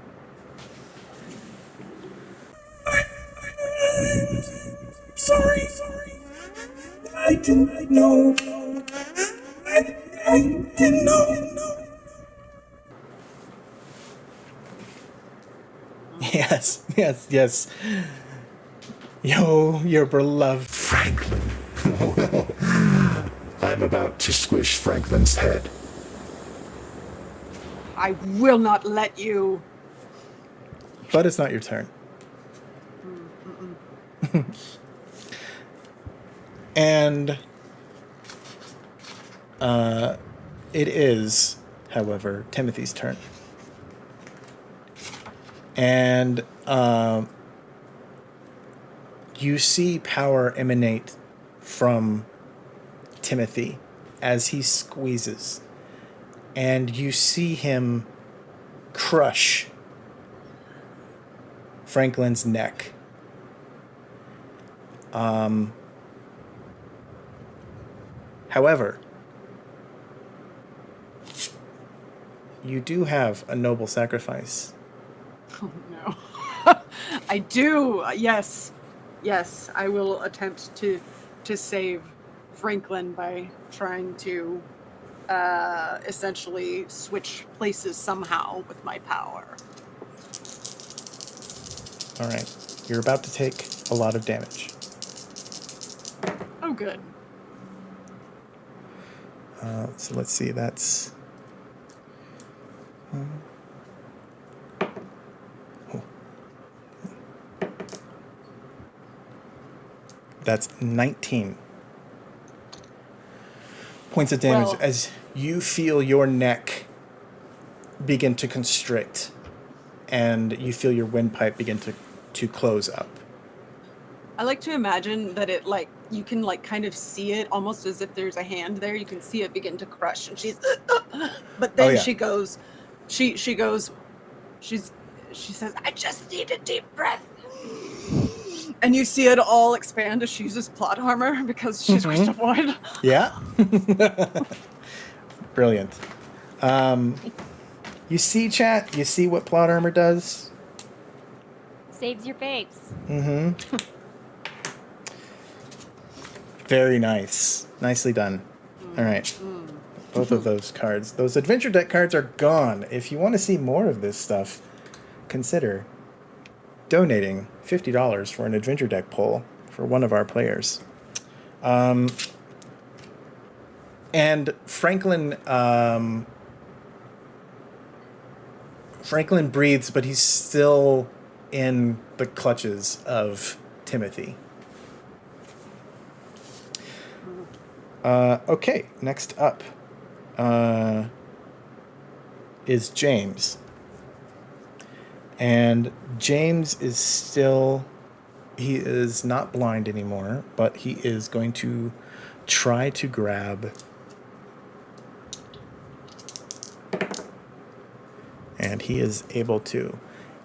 sorry. I didn't know. I didn't know. Yes. Yo, your beloved Franklin. I'm about to squish Franklin's head. I will not let you. But it's not your turn. And it is, however, Timothy's turn. And you see power emanate from Timothy as he squeezes. And you see him crush Franklin's neck. However, you do have a noble sacrifice. Oh no. I do. Yes, I will attempt to save Franklin by trying to essentially switch places somehow with my power. All right. You're about to take a lot of damage. Oh, good. So let's see. That's... That's 19 points of damage Well- as you feel your neck begin to constrict and you feel your windpipe begin to close up. I like to imagine that it, like, you can, like, kind of see it almost as if there's a hand there. You can see it begin to crush, and she's, but then yeah. she says, I just need a deep breath. And you see it all expand as she uses plot armor because she's wished to avoid. Yeah? Brilliant. You see, chat? You see what plot armor does? Saves your face. Mm-hmm. Very nice. Nicely done. All right. Both of those cards. Those adventure deck cards are gone. If you want to see more of this stuff, consider donating $50 for an adventure deck pull for one of our players. And Franklin breathes, but he's still in the clutches of Timothy. Okay, next up is James. And James is still... He is not blind anymore, but he is going to try to grab... And he is able to.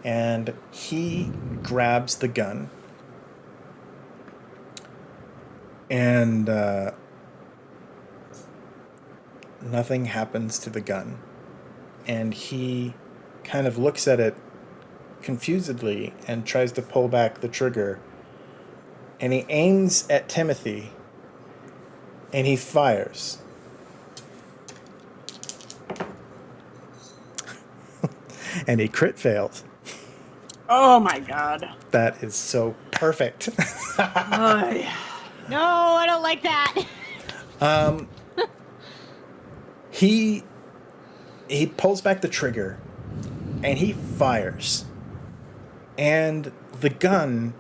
And he grabs the gun. And nothing happens to the gun. And he kind of looks at it confusedly and tries to pull back the trigger. And he aims at Timothy. And he fires. And he crit fails. Oh my god. That is so perfect. Ay. No, I don't like that. He pulls back the trigger and he fires. And the gun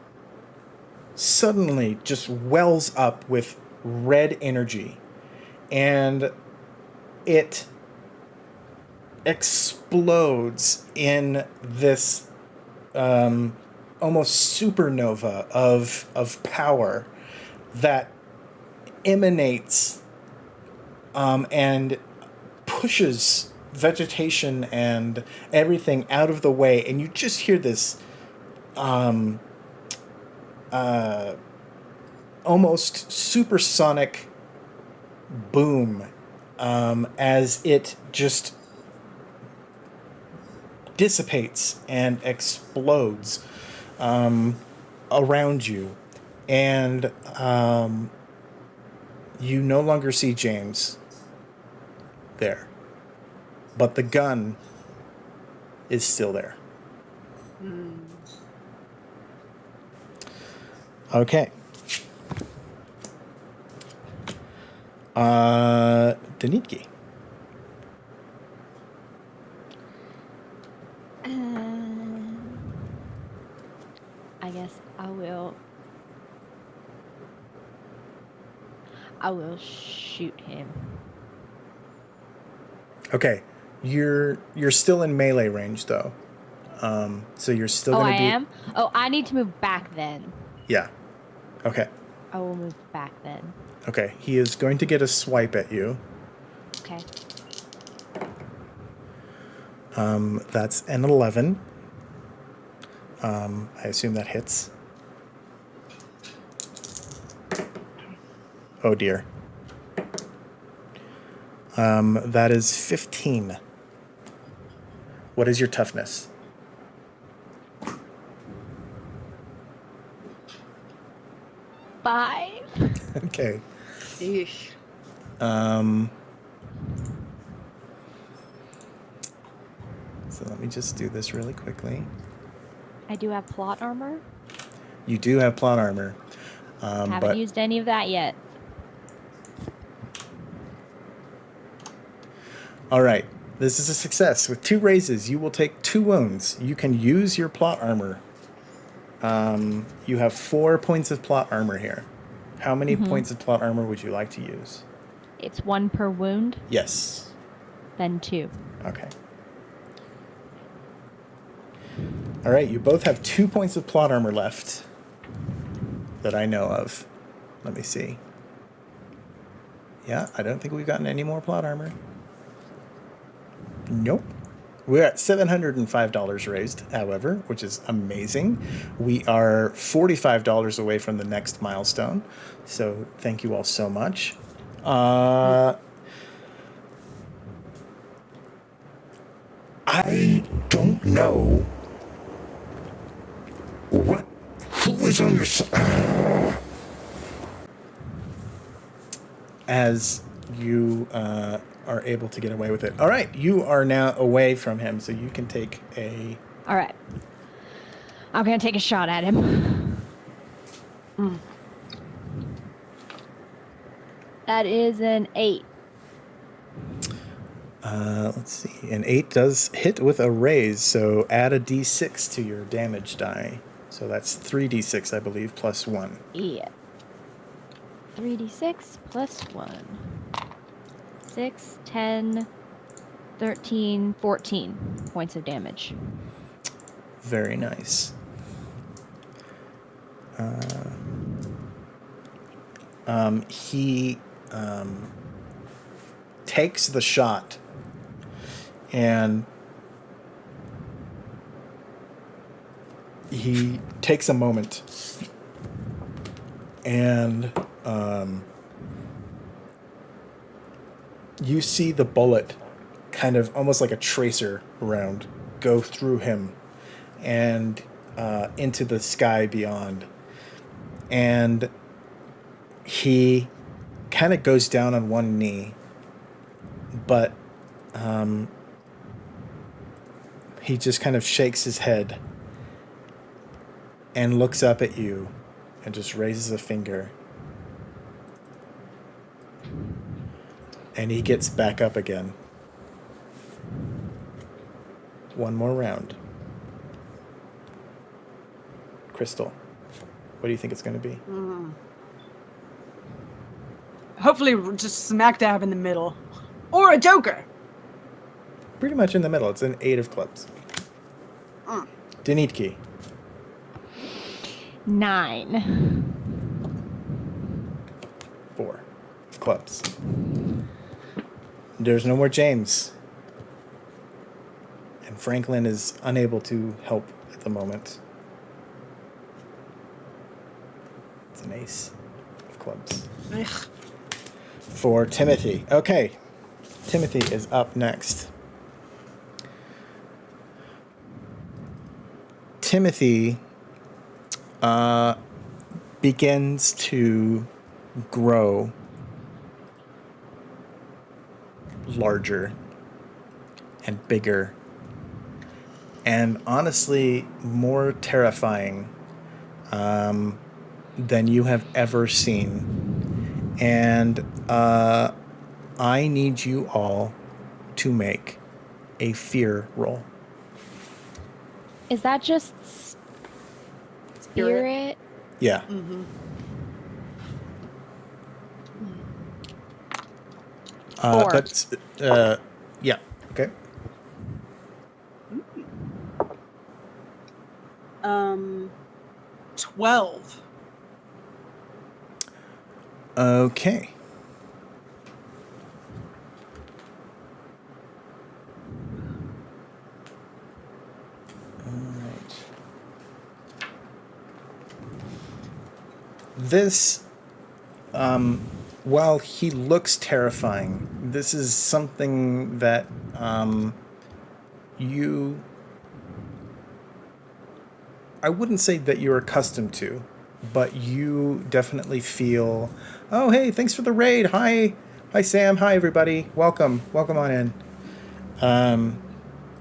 suddenly just wells up with red energy. And it explodes in this almost supernova of power that emanates and pushes vegetation and everything out of the way, and you just hear this almost supersonic boom as it just dissipates and explodes around you, and you no longer see James there, but the gun is still there. Okay. Danitki. I guess I will shoot him. Okay, you're still in melee range though, so you're still Oh, gonna I be. am? Oh, I need to move back then. Yeah. Okay. I will move back then. Okay. He is going to get a swipe at you. Okay. That's an 11. I assume that hits. Oh dear. That is 15. What is your toughness? 5. Okay. Eesh. So let me just do this really quickly. I do have plot armor. You do have plot armor. Haven't But used any of that yet. all right. This is a success. With 2 raises, you will take 2 wounds. You can use your plot armor. You have 4 points of plot armor here. How many points of plot armor would you like to use? It's 1 per wound, Yes. then 2. Okay. All right, you both have 2 points of plot armor left that I know of. Let me see. Yeah, I don't think we've gotten any more plot armor. Nope. We're at $705 raised, however, which is amazing. We are $45 away from the next milestone. So thank you all so much. I don't know who is on your side. As you are able to get away with it. All right, you are now away from him, so you can take a... All right. I'm going to take a shot at him. That is an 8. Let's see. An 8 does hit with a raise, so add a d6 to your damage die. So that's 3d6, I believe, plus 1. Yeah. 3d6 plus 1. 6, 10, 13, 14 points of damage. Very nice. He takes the shot and he takes a moment and you see the bullet kind of almost like a tracer round go through him and into the sky beyond. And he kind of goes down on one knee, but he just kind of shakes his head and looks up at you and just raises a finger. And he gets back up again. One more round. Crystal, what do you think it's going to be? Hopefully, just smack dab in the middle. Or a joker. Pretty much in the middle. It's an 8 of clubs. Denitki. 9. 4 of clubs. There's no more James. And Franklin is unable to help at the moment. It's an ace of clubs. Ugh. For Timothy. Okay. Timothy is up next. Timothy begins to grow larger and bigger and honestly more terrifying than you have ever seen. And I need you all to make a fear roll. Is that just spirit? Yeah. Four. But yeah. Okay. 12. Okay. This, while he looks terrifying, this is something that I wouldn't say that you're accustomed to, but you definitely feel, oh, hey, thanks for the raid. Hi, Sam. Hi, everybody. Welcome on in.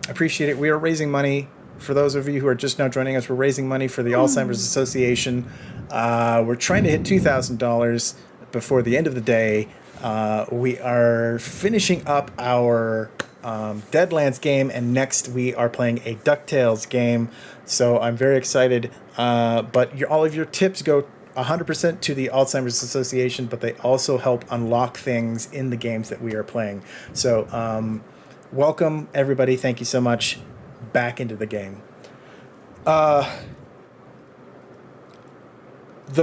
Appreciate it. We are raising money. For those of you who are just now joining us, we're raising money for the Alzheimer's Association. We're trying to hit $2,000 before the end of the day. We are finishing up our Deadlands game, and next we are playing a DuckTales game. So I'm very excited. But all of your tips go 100% to the Alzheimer's Association, but they also help unlock things in the games that we are playing. So welcome, everybody. Thank you so much. Back into the game. The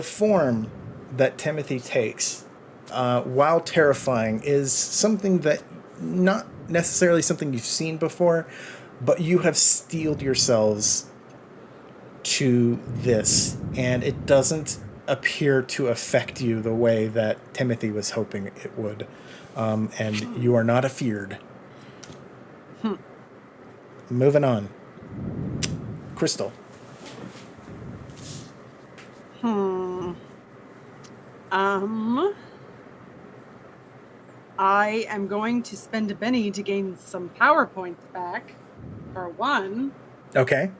form that Timothy takes, while terrifying, is something that not necessarily something you've seen before, but you have steeled yourselves to this, and it doesn't appear to affect you the way that Timothy was hoping it would. And you are not afeared. Moving on. Crystal. I am going to spend a penny to gain some power points back, for one. Okay.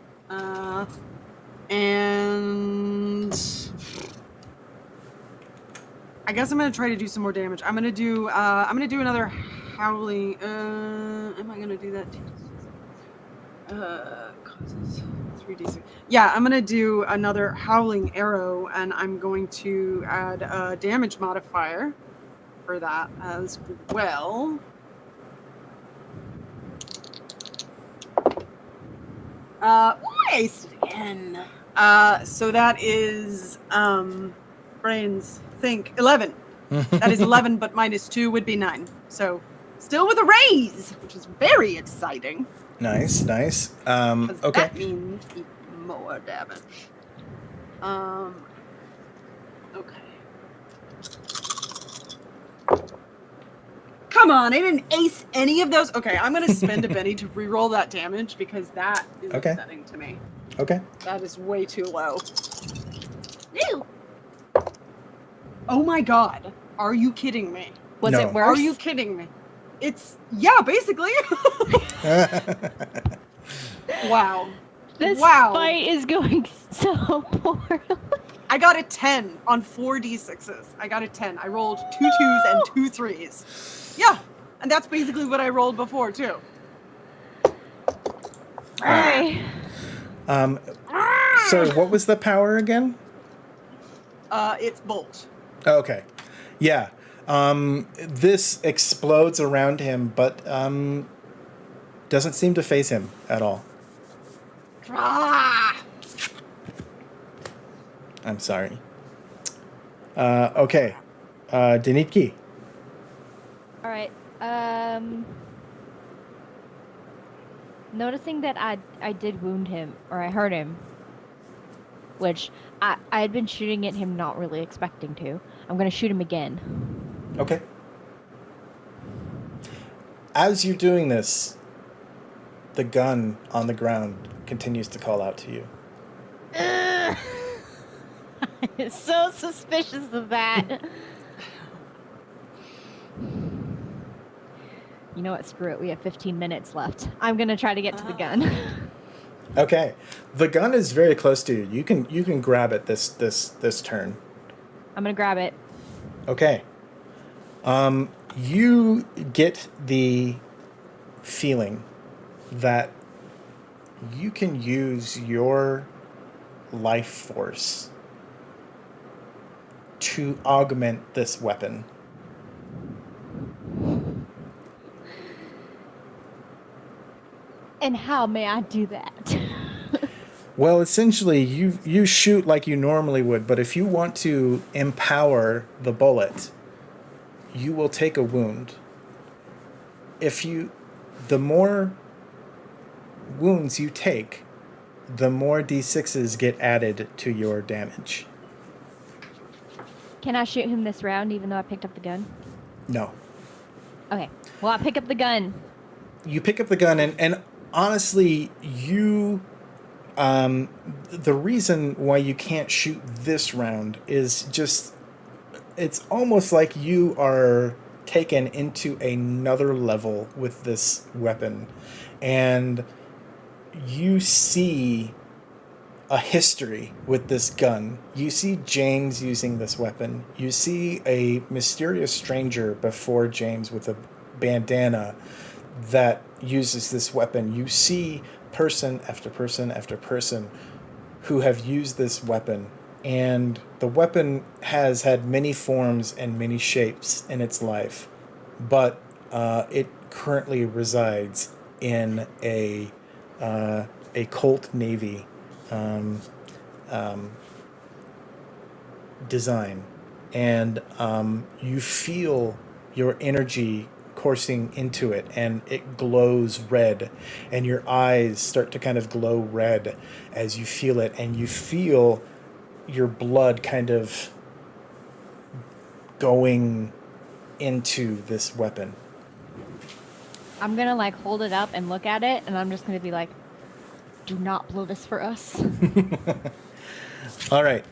And I guess I'm gonna try to do some more damage. I'm gonna do another howling. Am I gonna do that? Causes 3d6. Yeah, I'm gonna do another howling arrow, and I'm going to add a damage modifier for that as well. Waste again. So that is brains think 11. That is 11, but -2 would be 9. So still with a raise, which is very exciting. Nice. Because Okay. that means even more damage. Okay. Come on, I didn't ace any of those. Okay, I'm gonna spend a penny to reroll that damage because that is Okay. upsetting to me. Okay. That is way too low. Ew. Oh my god. Are you kidding me? Was No. it worse? Are you kidding me? It's, yeah, basically. Wow. This Wow. fight is going so poorly. I got a 10 on 4d6s. I got a 10. I rolled 2 2s and 2 3s. Yeah, and that's basically what I rolled before, too. Alright. So what was the power again? It's bolt. Okay. Yeah. This explodes around him, but doesn't seem to faze him at all. Ah! I'm sorry. Okay. Denitki. Alright. Noticing that I did wound him, or I hurt him, which I had been shooting at him not really expecting to. I'm gonna shoot him again. Okay. As you're doing this, the gun on the ground continues to call out to you. I'm so suspicious of that. You know what? Screw it. We have 15 minutes left. I'm gonna try to get to the gun. Okay. The gun is very close to you. You can grab it this turn. I'm gonna grab it. Okay. You get the feeling that you can use your life force to augment this weapon. And how may I do that? Well, essentially, you shoot like you normally would, but if you want to empower the bullet, you will take a wound. The more wounds you take, the more d6s get added to your damage. Can I shoot him this round even though I picked up the gun? No. Okay. Well, I pick up the gun. You pick up the gun, and honestly, the reason why you can't shoot this round is just, it's almost like you are taken into another level with this weapon, and you see a history with this gun. You see James using this weapon. You see a mysterious stranger before James with a bandana that uses this weapon. You see person after person after person who have used this weapon, and the weapon has had many forms and many shapes in its life, but it currently resides in a Colt Navy design, and you feel your energy coursing into it, and it glows red, and your eyes start to kind of glow red as you feel it, and you feel your blood kind of going into this weapon. I'm gonna like hold it up and look at it, and I'm just gonna be like, "Do not blow this for us." All right.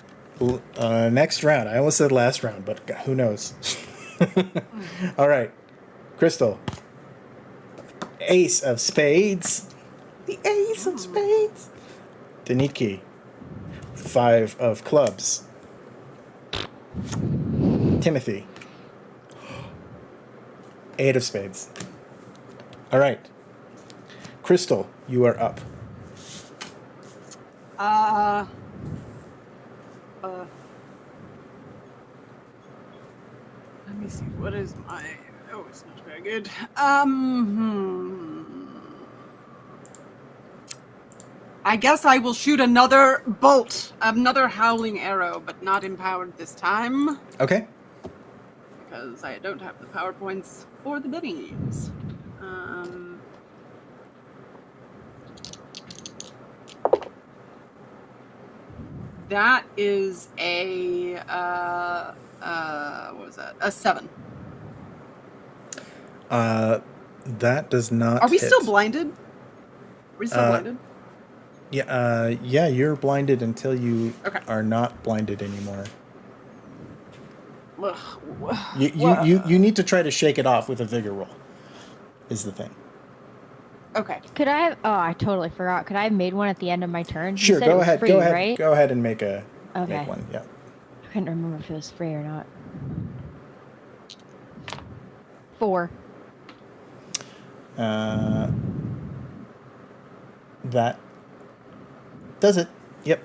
Next round. I almost said last round, but who knows? All right. Crystal. Ace of spades. The ace of spades. Deniki. 5 of clubs. Timothy. 8 of spades. All right. Crystal, you are up. Let me see. What is my? Oh, it's not very good. I guess I will shoot another bolt, another howling arrow, but not empowered this time Okay. because I don't have the PowerPoints for the bennies. That is a what was that? A 7. That does not. Are we hit. still blinded? Are we still blinded? Yeah, you're blinded until you Okay. are not blinded anymore. Ugh. You need to try to shake it off with a vigor roll. Is the thing. Okay. Could I have? Oh, I totally forgot. Could I have made one at the end of my turn? You Sure, said go it was ahead. Free, Go ahead. Right? Go ahead and make a Okay. make one. Yeah. I couldn't remember if it was free or not. 4. That does it. Yep.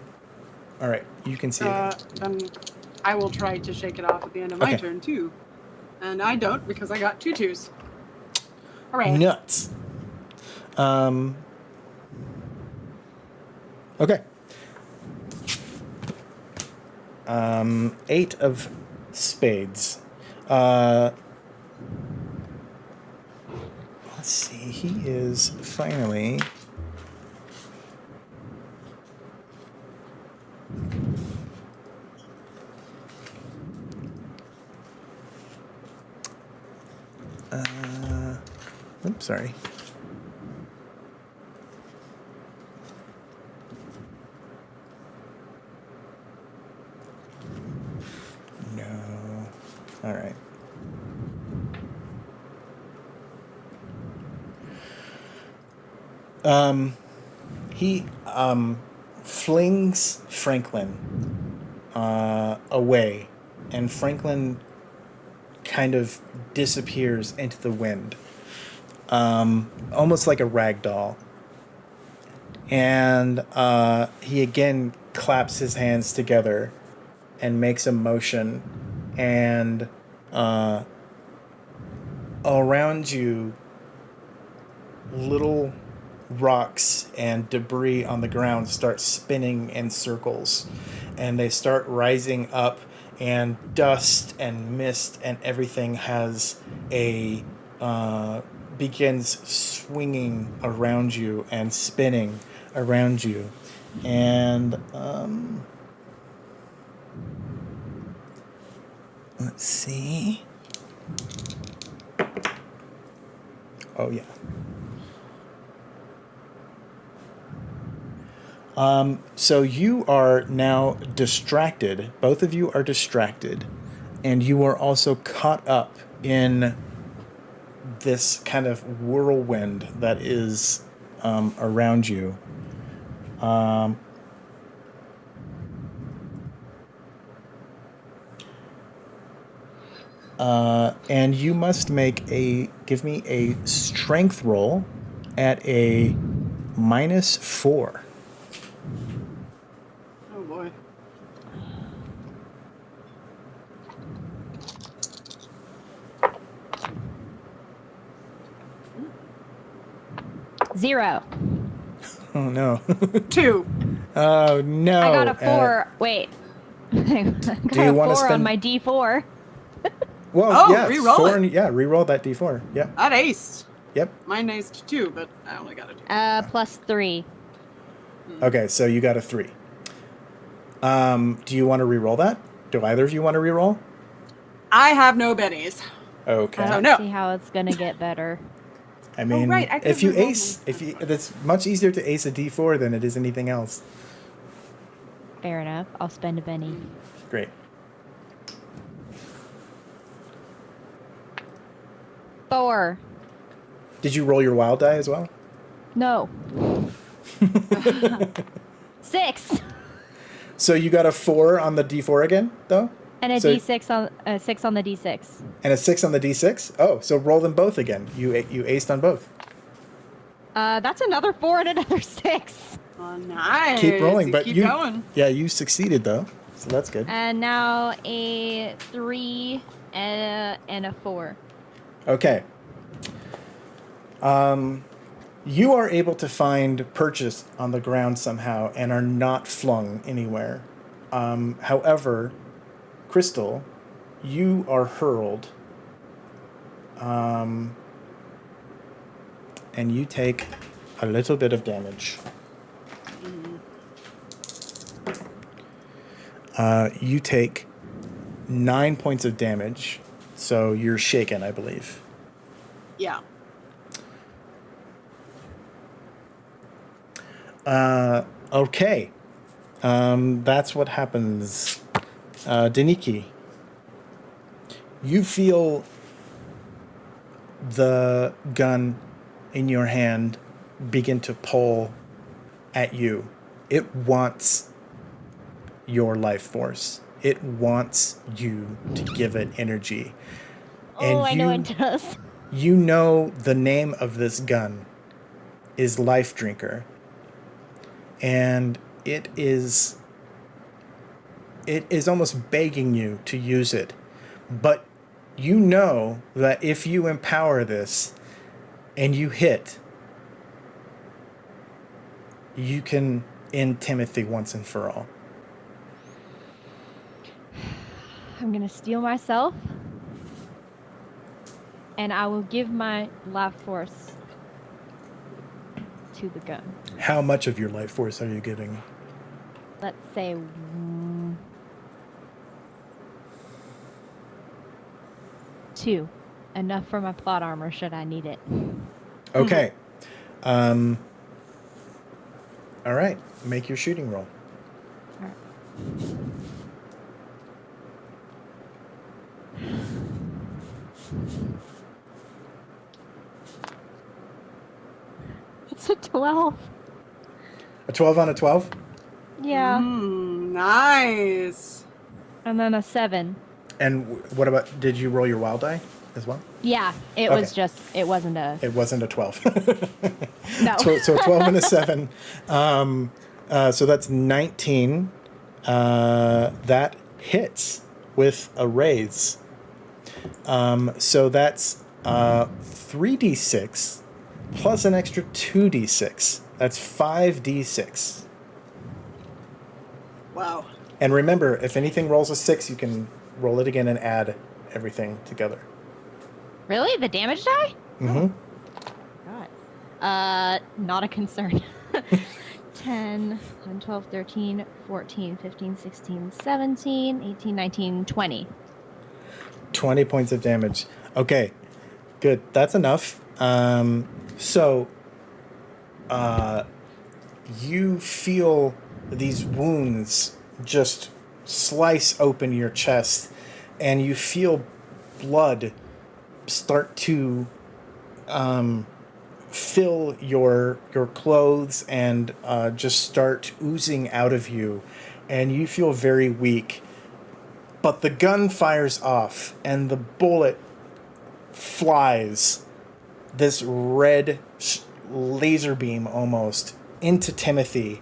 All right. You can see it. Then I will try to shake it off at the end of my Okay. turn too, and I don't because I got 2 2s. Hooray! Nuts. Okay. 8 of spades. Let's see. He is finally. Oops, sorry. No. All right. He flings Franklin away, and Franklin kind of disappears into the wind, almost like a rag doll. And he again claps his hands together and makes a motion, and around you, little rocks and debris on the ground start spinning in circles, and they start rising up, and dust and mist and everything has a begins swinging around you and spinning around you, and let's see. Oh yeah. So you are now distracted. Both of you are distracted, and you are also caught up in this kind of whirlwind that is around you. And you must give me a strength roll at a -4. Oh boy. Zero. Oh no. 2. Oh no. I got a 4. Wait. I got you a wanna 4 on spend- my D4. Well, Oh, yeah, re-roll 4 it. and, yeah, re-roll that D4. Yep. That aced. Yep. Mine aced 2, but I only got a 2. +3. Okay, so you got a 3. Do you want to re-roll that? Do either of you want to re-roll? I have no bennies. Okay. I Oh, don't no. see how it's gonna get better. I mean, right, I if could you re-roll ace, mine. it's much easier to ace a D4 than it is anything else. Fair enough. I'll spend a penny. Great. 4. Did you roll your wild die as well? No. 6. So you got a 4 on the D4 again, though? And a So- D6 on 6 on the D6. And a 6 on the D6? Oh, so roll them both again. You aced on both. That's another 4 and another 6. Oh, nice. Keep rolling, but keep you going. Yeah, you succeeded though. So that's good. And now a 3 and a 4. Okay. You are able to find purchase on the ground somehow and are not flung anywhere. However, Crystal, you are hurled. And you take a little bit of damage. You take 9 points of damage, so you're shaken, I believe. Yeah. Okay. That's what happens. Deniki, you feel the gun in your hand begin to pull at you. It wants your life force. It wants you to give it energy. And I know it does. You know the name of this gun is Life Drinker. And it is almost begging you to use it. But you know that if you empower this and you hit, you can end Timothy once and for all. I'm gonna steel myself, and I will give my life force to the gun. How much of your life force are you giving? Let's say 2. Enough for my plot armor should I need it. Okay. All right. Make your shooting roll. Alright. It's a 12. A 12 on a 12? Yeah. Nice. And then a 7. And what about, did you roll your wild die as well? Yeah, it Okay. was just, it wasn't a, It wasn't a 12. no. So a 12 and a 7. So that's 19. That hits with a raise. So that's 3d6 plus an extra 2d6. That's 5d6. Wow. And remember, if anything rolls a 6, you can roll it again and add everything together. Really? The damage die? Mm-hmm. God. Not a concern. 10, 11, 12, 13, 14, 15, 16, 17, 18, 19, 20. 20 points of damage. Okay, good. That's enough. You feel these wounds just slice open your chest, and you feel blood start to fill your clothes and just start oozing out of you, and you feel very weak. But the gun fires off, and the bullet flies, this red laser beam almost, into Timothy,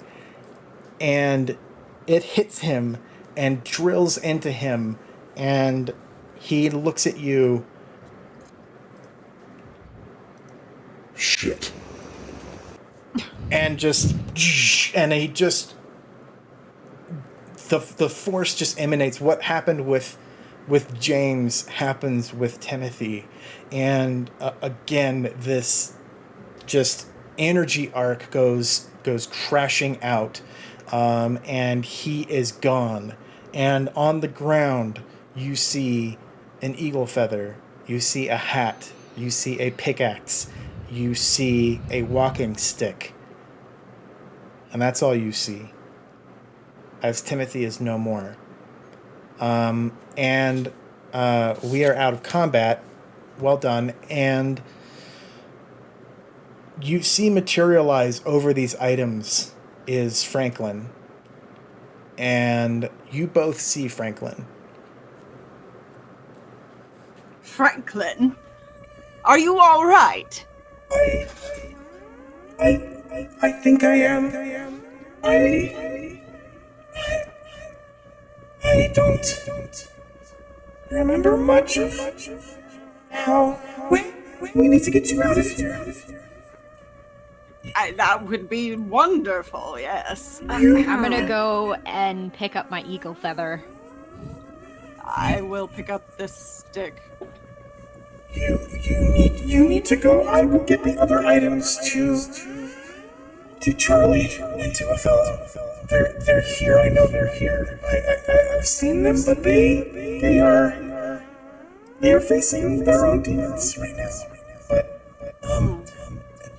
and it hits him and drills into him, and he looks at you. Shit. And he just, the force just emanates. What happened with James happens with Timothy, and again this just energy arc goes crashing out, and he is gone. And on the ground you see an eagle feather, you see a hat, you see a pickaxe, you see a walking stick, and that's all you see, as Timothy is no more. And we are out of combat. Well done. And you see materialize over these items is Franklin. And you both see Franklin. Franklin, are you all right? I think I am. I don't remember much of how. We need to get you out of here. That would be wonderful, yes. I'm gonna go and pick up my eagle feather. I will pick up this stick. You need to go. I will get the other items to Charlie and to Othello. They're here. I know they're here. I've seen them, but they are facing their own demons right now. But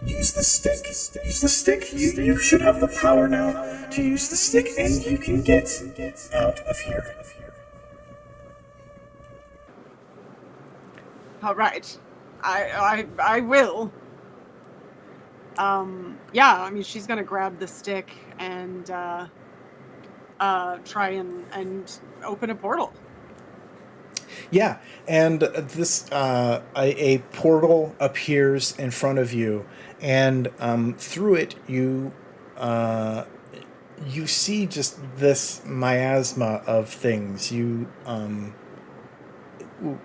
use the stick. Use the stick. You should have the power now to use the stick, and you can get out of here. All right, I will. Yeah, I mean, she's gonna grab the stick and try and open a portal. Yeah, and this a portal appears in front of you, and through it you see just this miasma of things.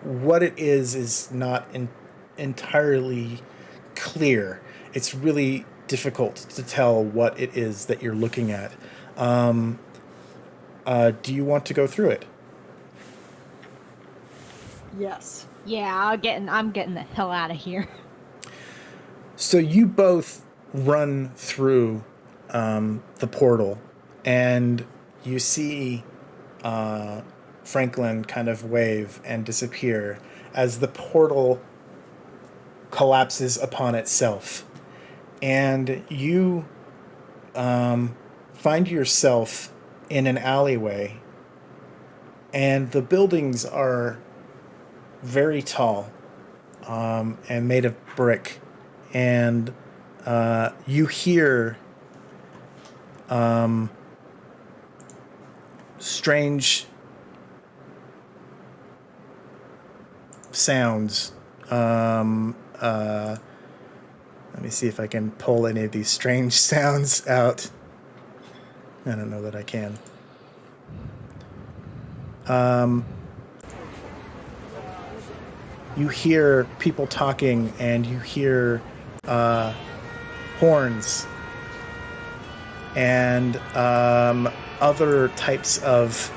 What it is not entirely clear. It's really difficult to tell what it is that you're looking at. Do you want to go through it? Yes. Yeah, I'm getting the hell out of here. So you both run through the portal, and you see Franklin kind of wave and disappear as the portal collapses upon itself. And you find yourself in an alleyway, and the buildings are very tall and made of brick, and you hear strange sounds. Let me see if I can pull any of these strange sounds out. I don't know that I can. You hear people talking, and you hear horns and other types of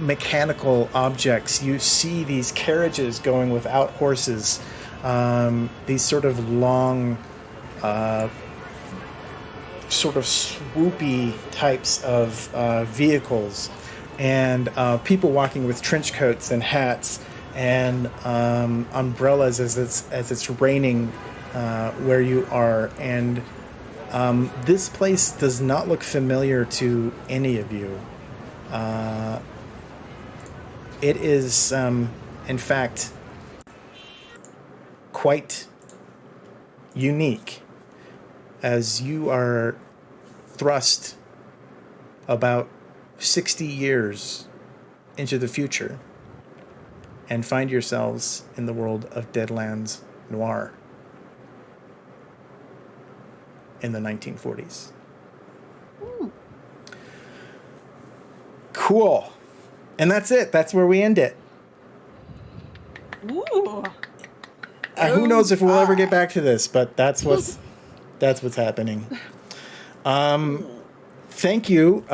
mechanical objects. You see these carriages going without horses, these sort of long, sort of swoopy types of vehicles, and people walking with trench coats and hats and umbrellas as it's raining where you are. And this place does not look familiar to any of you. it is, in fact, quite unique, as you are thrust about 60 years into the future and find yourselves in the world of Deadlands Noir in the 1940s. Cool. And that's it. That's where we end it. Ooh. Who knows if we'll ever get back to this, but that's what's happening. Thank you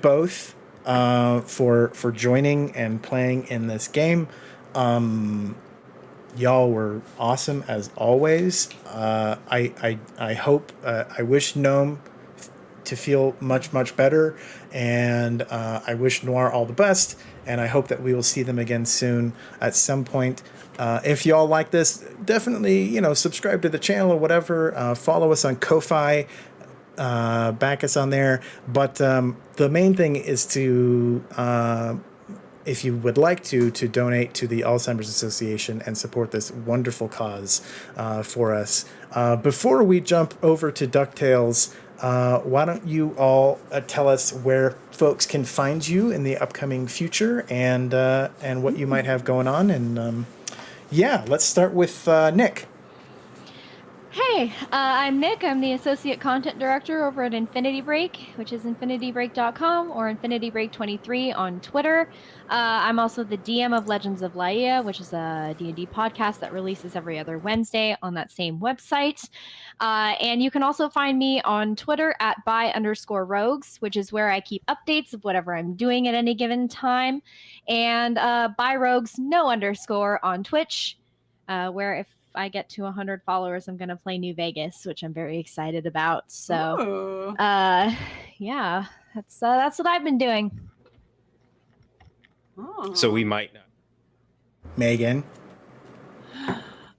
both for joining and playing in this game. Y'all were awesome as always. I hope I wish Gnome to feel much better, and I wish Noir all the best, and I hope that we will see them again soon at some point. If y'all like this, definitely subscribe to the channel or whatever. Follow us on Ko-Fi. Back us on there. But the main thing is to, if you would like to donate to the Alzheimer's Association and support this wonderful cause for us. Before we jump over to DuckTales, why don't you all tell us where folks can find you in the upcoming future and what you might have going on. And let's start with Nick. Hey, I'm Nick. I'm the Associate Content Director over at Infinity Break, which is infinitybreak.com or infinitybreak23 on Twitter. I'm also the DM of Legends of Laia, which is a D&D podcast that releases every other Wednesday on that same website. And you can also find me on Twitter at @by_rogues, which is where I keep updates of whatever I'm doing at any given time. And @byrogues no_ on Twitch, where if I get to 100 followers, I'm going to play New Vegas, which I'm very excited about. So, that's what I've been doing. Oh. So we might not. Megan.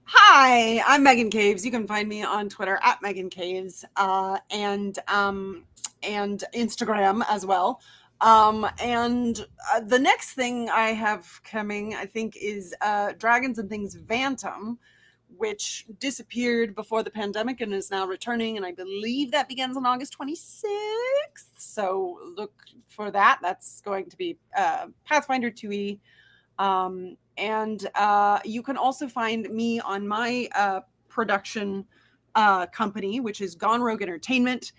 Hi, I'm Megan Caves. You can find me on Twitter at Megan Caves and Instagram as well. The next thing I have coming, I think, is Dragons and Things Phantom, which disappeared before the pandemic and is now returning. And I believe that begins on August 26th. So look for that. That's going to be Pathfinder 2e. You can also find me on my production company, which is Gone Rogue Entertainment.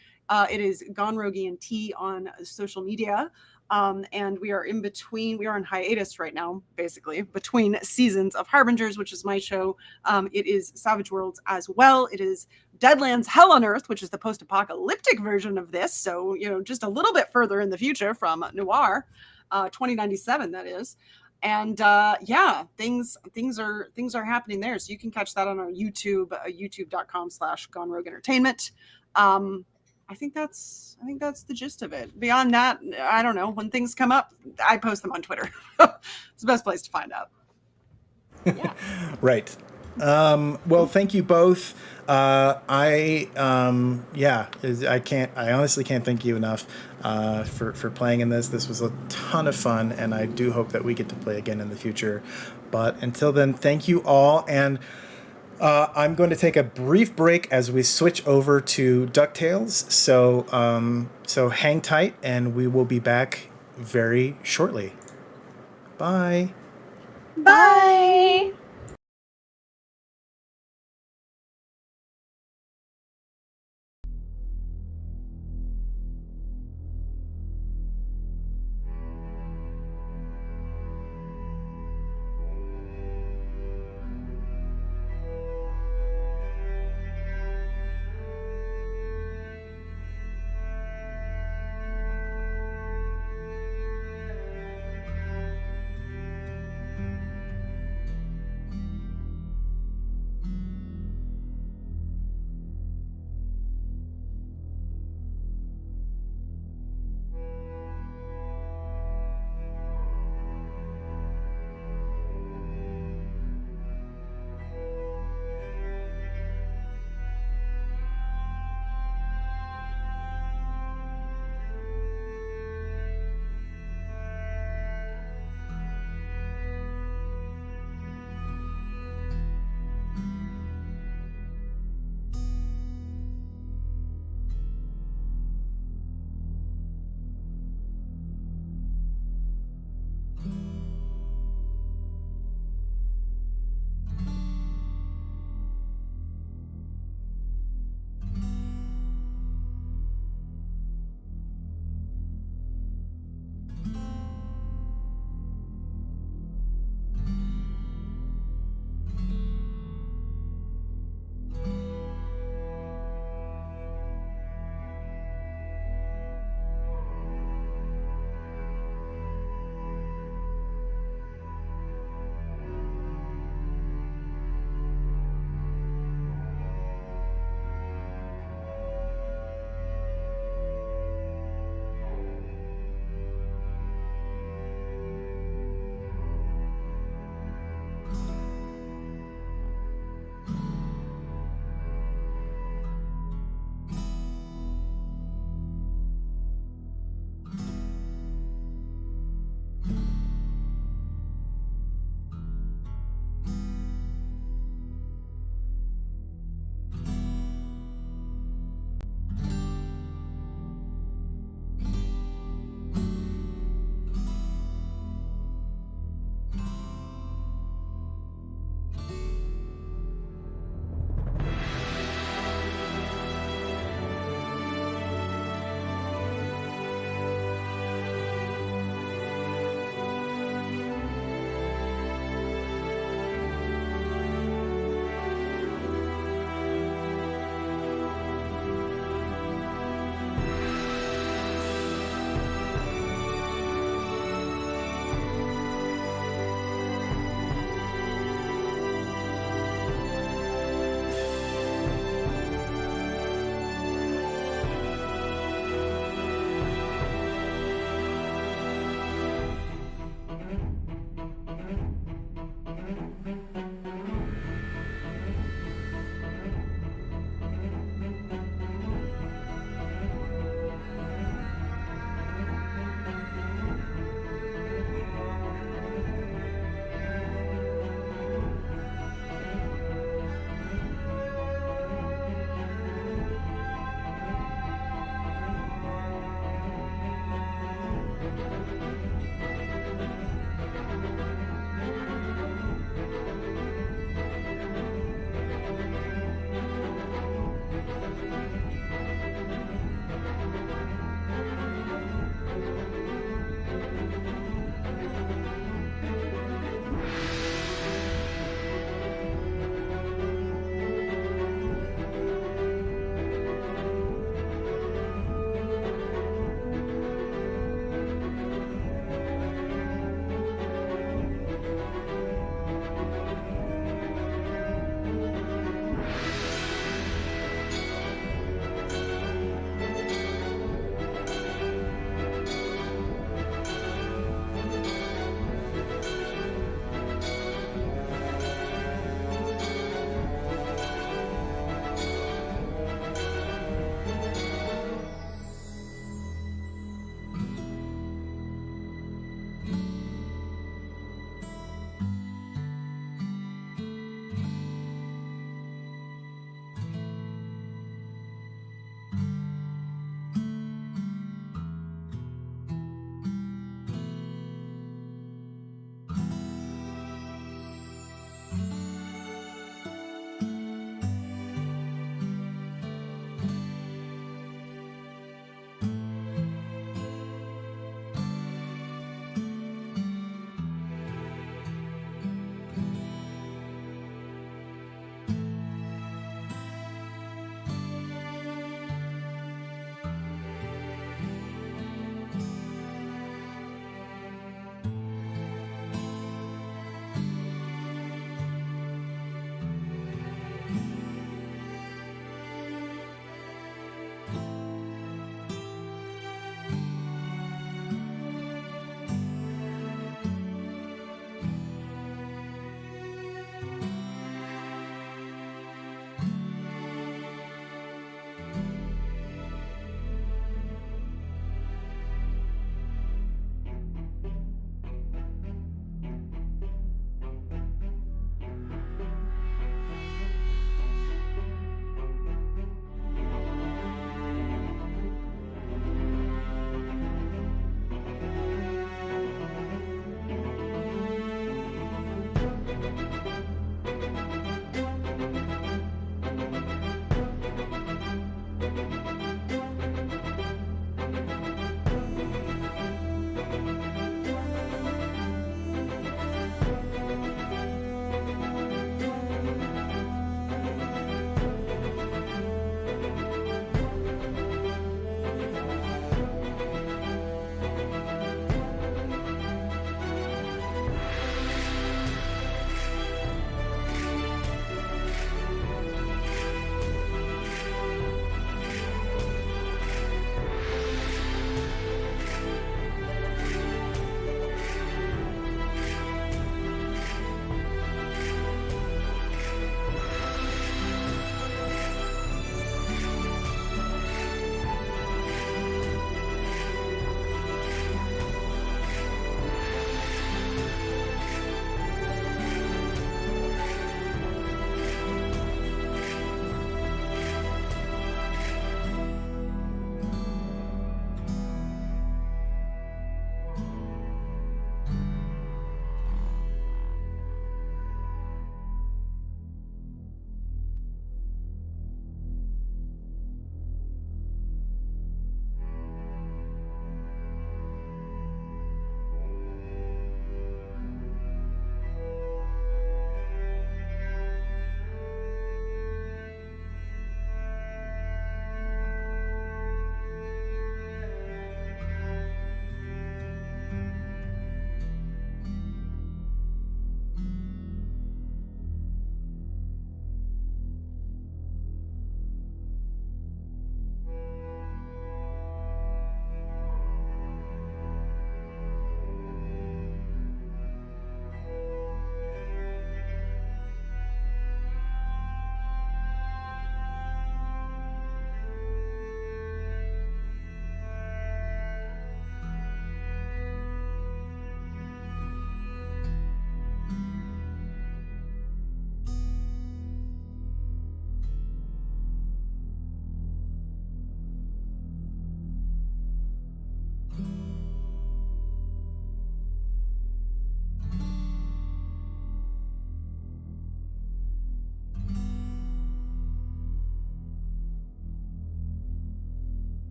It is Gone Rogue ENT on social media. And we are we are on hiatus right now, basically, between seasons of Harbingers, which is my show. It is Savage Worlds as well. It is Deadlands Hell on Earth, which is the post-apocalyptic version of this. So, just a little bit further in the future from Noir, 2097, that is. And things are happening there. So you can catch that on our YouTube, youtube.com/Gone Rogue Entertainment. I think that's the gist of it. Beyond that, I don't know. When things come up, I post them on Twitter. It's the best place to find out. Yeah. Right. Well, thank you both. I honestly can't thank you enough for playing in this. This was a ton of fun, and I do hope that we get to play again in the future. But until then, thank you all, and I'm going to take a brief break as we switch over to DuckTales. So hang tight, and we will be back very shortly. Bye. Bye.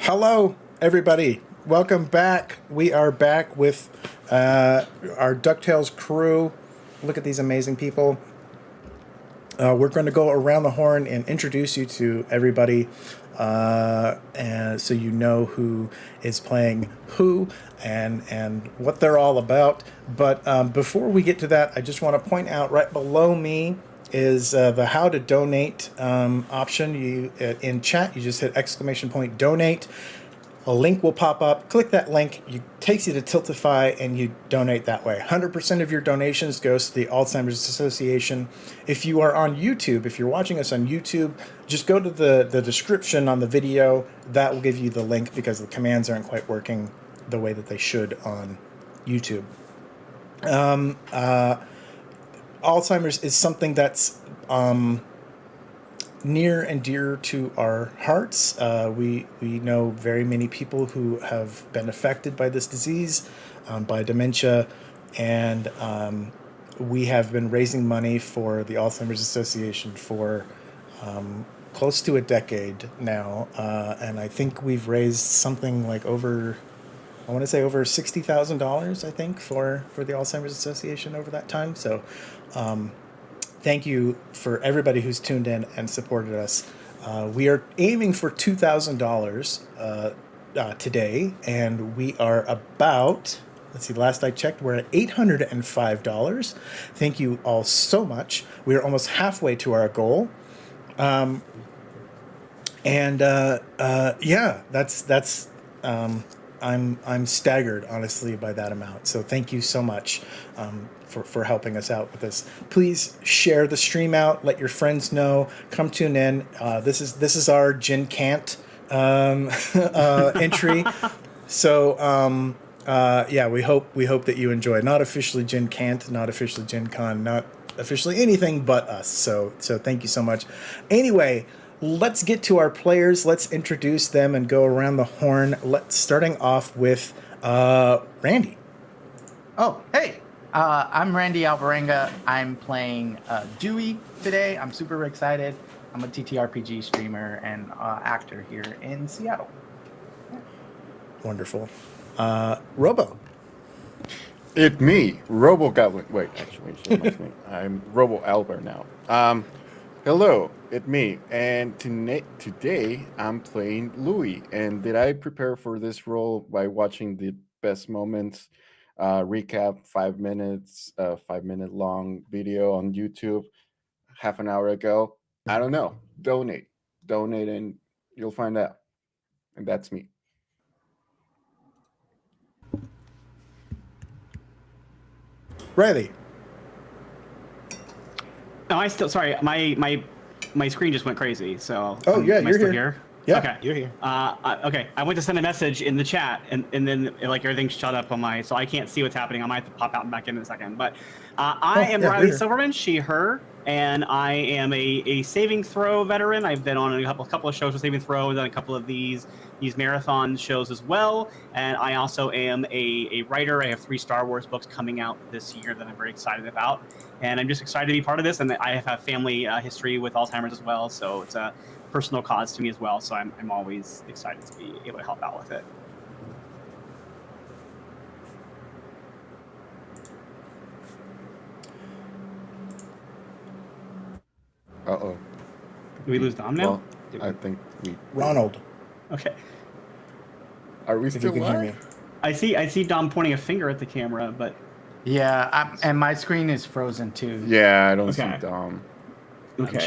Hello, everybody. Welcome back. We are back with our DuckTales crew. Look at these amazing people. We're going to go around the horn and introduce you to everybody, and so you know who is playing who and what they're all about. But before we get to that, I just want to point out right below me is the how to donate option. You in chat, you just hit ! donate. A link will pop up. Click that link. It takes you to Tiltify, and you donate that way. 100% of your donations goes to the Alzheimer's Association. If you are on YouTube, if you're watching us on YouTube, just go to the description on the video. That will give you the link because the commands aren't quite working the way that they should on YouTube. Alzheimer's is something that's near and dear to our hearts. We know very many people who have been affected by this disease, by dementia, and we have been raising money for the Alzheimer's Association for close to a decade now, and I think we've raised something like over $60,000, I think, for the Alzheimer's Association over that time. So thank you for everybody who's tuned in and supported us. We are aiming for $2,000 today, and we are about, let's see, last I checked, we're at $805. Thank you all so much. We are almost halfway to our goal. I'm staggered, honestly, by that amount. So thank you so much for helping us out with this. Please share the stream out. Let your friends know. Come tune in. This is our Gin Can't entry. So we hope that you enjoy. Not officially Gin Can't, not officially Gin Con, not officially anything but us. So thank you so much. Anyway. Let's get to our players. Let's introduce them and go around the horn. Starting off with Randy. Oh, hey. I'm Randy Alvarenga. I'm playing Dewey today. I'm super excited. I'm a TTRPG streamer and actor here in Seattle. Wonderful. Robo. It's me, Robo Goblin. Wait, actually, it's not me. I'm Robo Albert now. Hello, it's me, and today I'm playing Louis. And did I prepare for this role by watching the best moments recap, 5 minutes, 5 minute long video on YouTube half an hour ago? I don't know. Donate, and you'll find out. And that's me. Riley. No, sorry, my screen just went crazy. So oh yeah, am you're I still here. here. Yeah, okay, you're here. Okay, I went to send a message in the chat, and then like everything shut up on so I can't see what's happening. I might have to pop out and back in a second. But I am Riley Silverman, she, her, and I am a saving throw veteran. I've been on a couple of shows with saving throw, done a couple of these marathon shows as well, and I also am a writer. I have 3 Star Wars books coming out this year that I'm very excited about, and I'm just excited to be part of this. And I have a family history with Alzheimer's as well, so it's a personal cause to me as well. So I'm always excited to be able to help out with it. Uh-oh. Do we lose Dom now? Well, I think we... Ronald. Okay. Are we If still you can hear me. I see Dom pointing a finger at the camera, but... Yeah, and my screen is frozen too. Yeah, I don't see Okay. Dom. Okay. I'm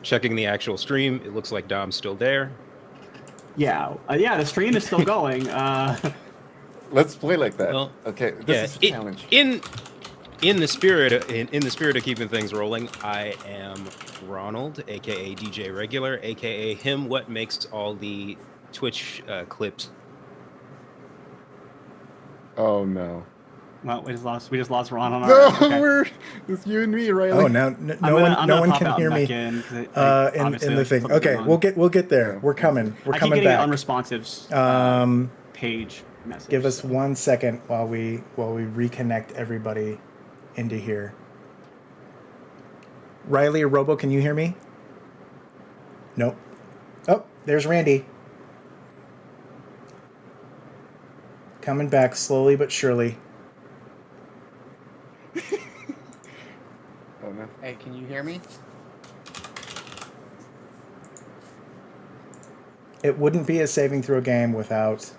checking the actual stream. It looks like Dom's still there. Yeah, the stream is still going. Let's play like that. Well, okay, this is a challenge. In the spirit of keeping things rolling, I am Ronald, aka DJ Regular, aka him. What makes all the Twitch clips? Oh no! Well, we just lost Ron on our. No, Okay. it's you and me, Riley. Oh, now no one can hear me in in the thing. Okay, we'll get there. We're coming. We're I keep coming getting back. an unresponsive page message. Give us 1 second while we reconnect everybody into here. Riley or Robo, can you hear me? Nope. Oh, there's Randy. Coming back slowly but surely. Oh no. Hey, can you hear me? It wouldn't be a saving throw game without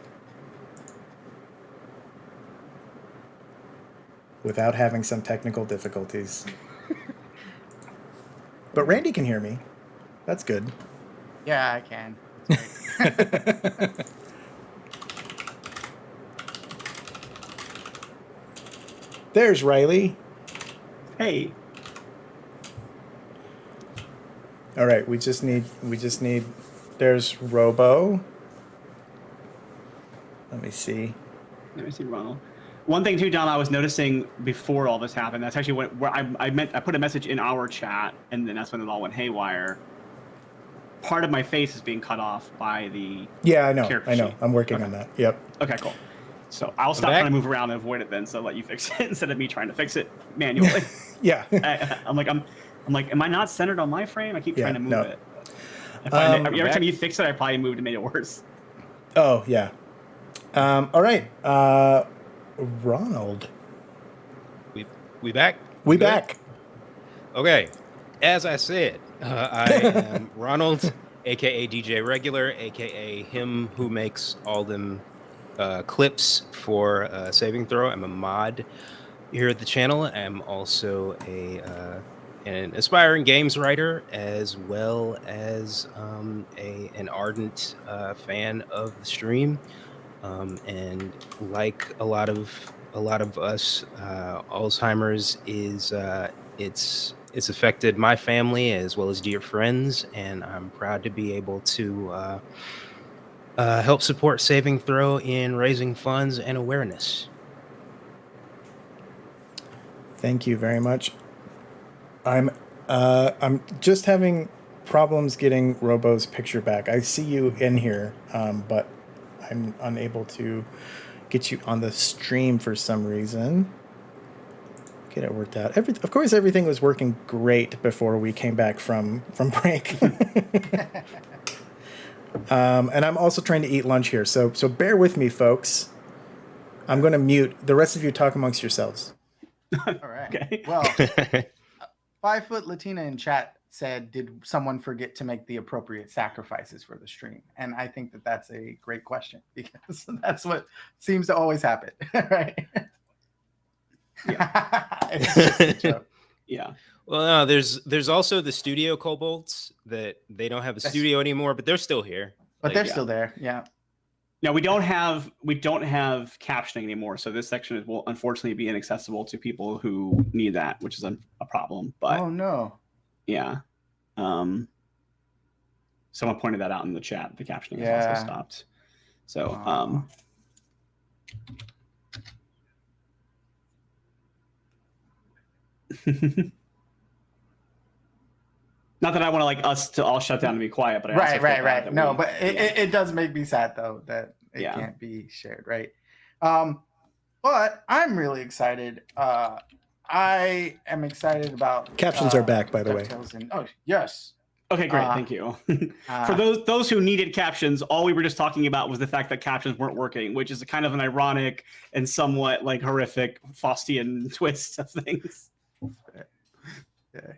having some technical difficulties. But Randy can hear me. That's good. Yeah, I can. That's great. There's Riley. Hey. All right, we just need there's Robo. Let me see. Let me see, Ronald. One thing too, Don, I was noticing before all this happened. That's actually where I put a message in our chat, and then that's when it all went haywire. Part of my face is being cut off by the character sheet. I'm working on that. Yep. Okay, cool. So I'll stop trying to move around and avoid it then, so I'll let you fix it instead of me trying to fix it manually. Yeah. I'm like, am I not centered on my frame? I keep trying to move it. Every time you fix it, I probably moved and made it worse. Oh yeah. All right. Ronald. We back? We back. Okay. As I said, I am Ronald, aka DJ Regular, aka him who makes all them clips for Saving Throw. I'm a mod here at the channel. I'm also an aspiring games writer, as well as an ardent fan of the stream. And like a lot of us, Alzheimer's is it's affected my family as well as dear friends, and I'm proud to be able to help support Saving Throw in raising funds and awareness. Thank you very much. I'm just having problems getting Robo's picture back. I see you in here, but I'm unable to get you on the stream for some reason. Get it worked out. Of course, everything was working great before we came back from break. And I'm also trying to eat lunch here, so bear with me, folks. I'm going to mute. The rest of you talk amongst yourselves. All right. Okay. Well, 5 Foot Latina in chat said, did someone forget to make the appropriate sacrifices for the stream? And I think that that's a great question, because that's what seems to always happen, right? Yeah. Yeah. Well, no, there's also the studio kobolds that they don't have a studio anymore, but they're still here. But they're still there. Yeah. No, we don't have captioning anymore, so this section will unfortunately be inaccessible to people who need that, which is a problem. But oh no. Yeah. Someone pointed that out in the chat. The captioning has also stopped. So not that I want us to all shut down and be quiet, but I right. No, but it does make me sad though that it can't be shared, right? But I'm really excited. I am excited about captions are back, by the way. Oh yes. Okay, great. Thank you. For those who needed captions, all we were just talking about was the fact that captions weren't working, which is kind of an ironic and somewhat horrific Faustian twist of things. Okay.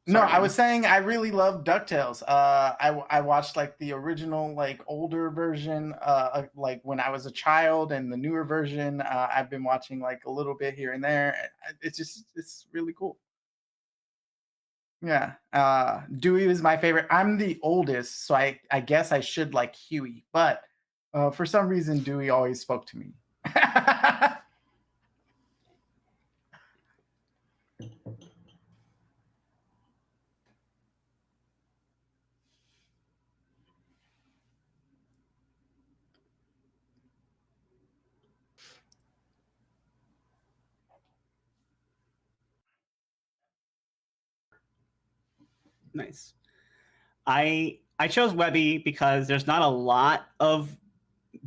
No, I was saying I really love DuckTales. I watched the original older version when I was a child, and the newer version I've been watching a little bit here and there. It's really cool. Yeah. Dewey was my favorite. I'm the oldest, so I guess I should like Huey, but for some reason Dewey always spoke to me. Nice. I chose Webby because there's not a lot of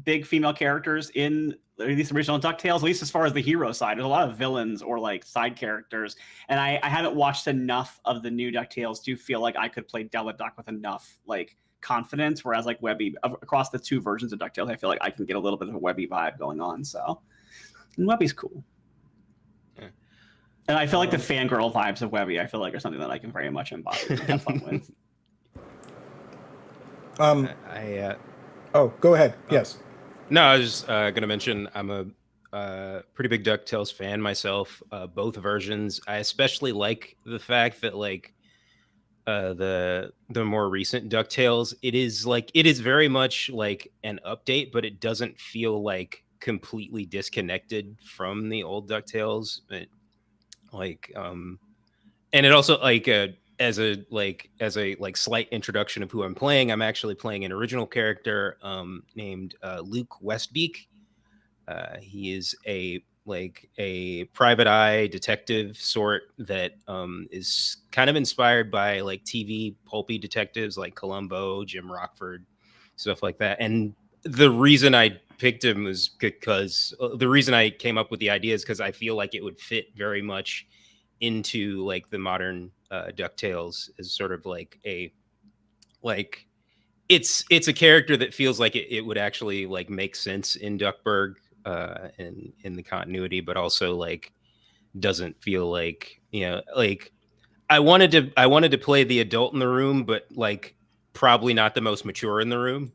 big female characters in at least original DuckTales, at least as far as the hero side. There's a lot of villains or like side characters. And I haven't watched enough of the new DuckTales to feel like I could play Della Duck with enough like confidence. Whereas like Webby, across the two versions of DuckTales, I feel like I can get a little bit of a Webby vibe going on. So, and Webby's cool. Yeah. And I feel like the fangirl vibes of Webby, I feel like are something that I can very much embody and have fun with. Oh, go ahead. Yes. No, I was just going to mention I'm a pretty big DuckTales fan myself. Both versions. I especially like the fact that like the more recent DuckTales, it is very much like an update, but it doesn't feel like completely disconnected from the old DuckTales. And it also like as a slight introduction of who I'm playing, I'm actually playing an original character named Luke Westbeak. He is a private eye detective sort that is kind of inspired by like TV pulpy detectives like Columbo, Jim Rockford, stuff like that. And the reason I picked him was because the reason I came up with the idea is because I feel like it would fit very much into like the modern DuckTales as sort of like it's a character that feels like it would actually like make sense in Duckburg in the continuity, but also like doesn't feel like, you know, like I wanted to play the adult in the room, but like probably not the most mature in the room,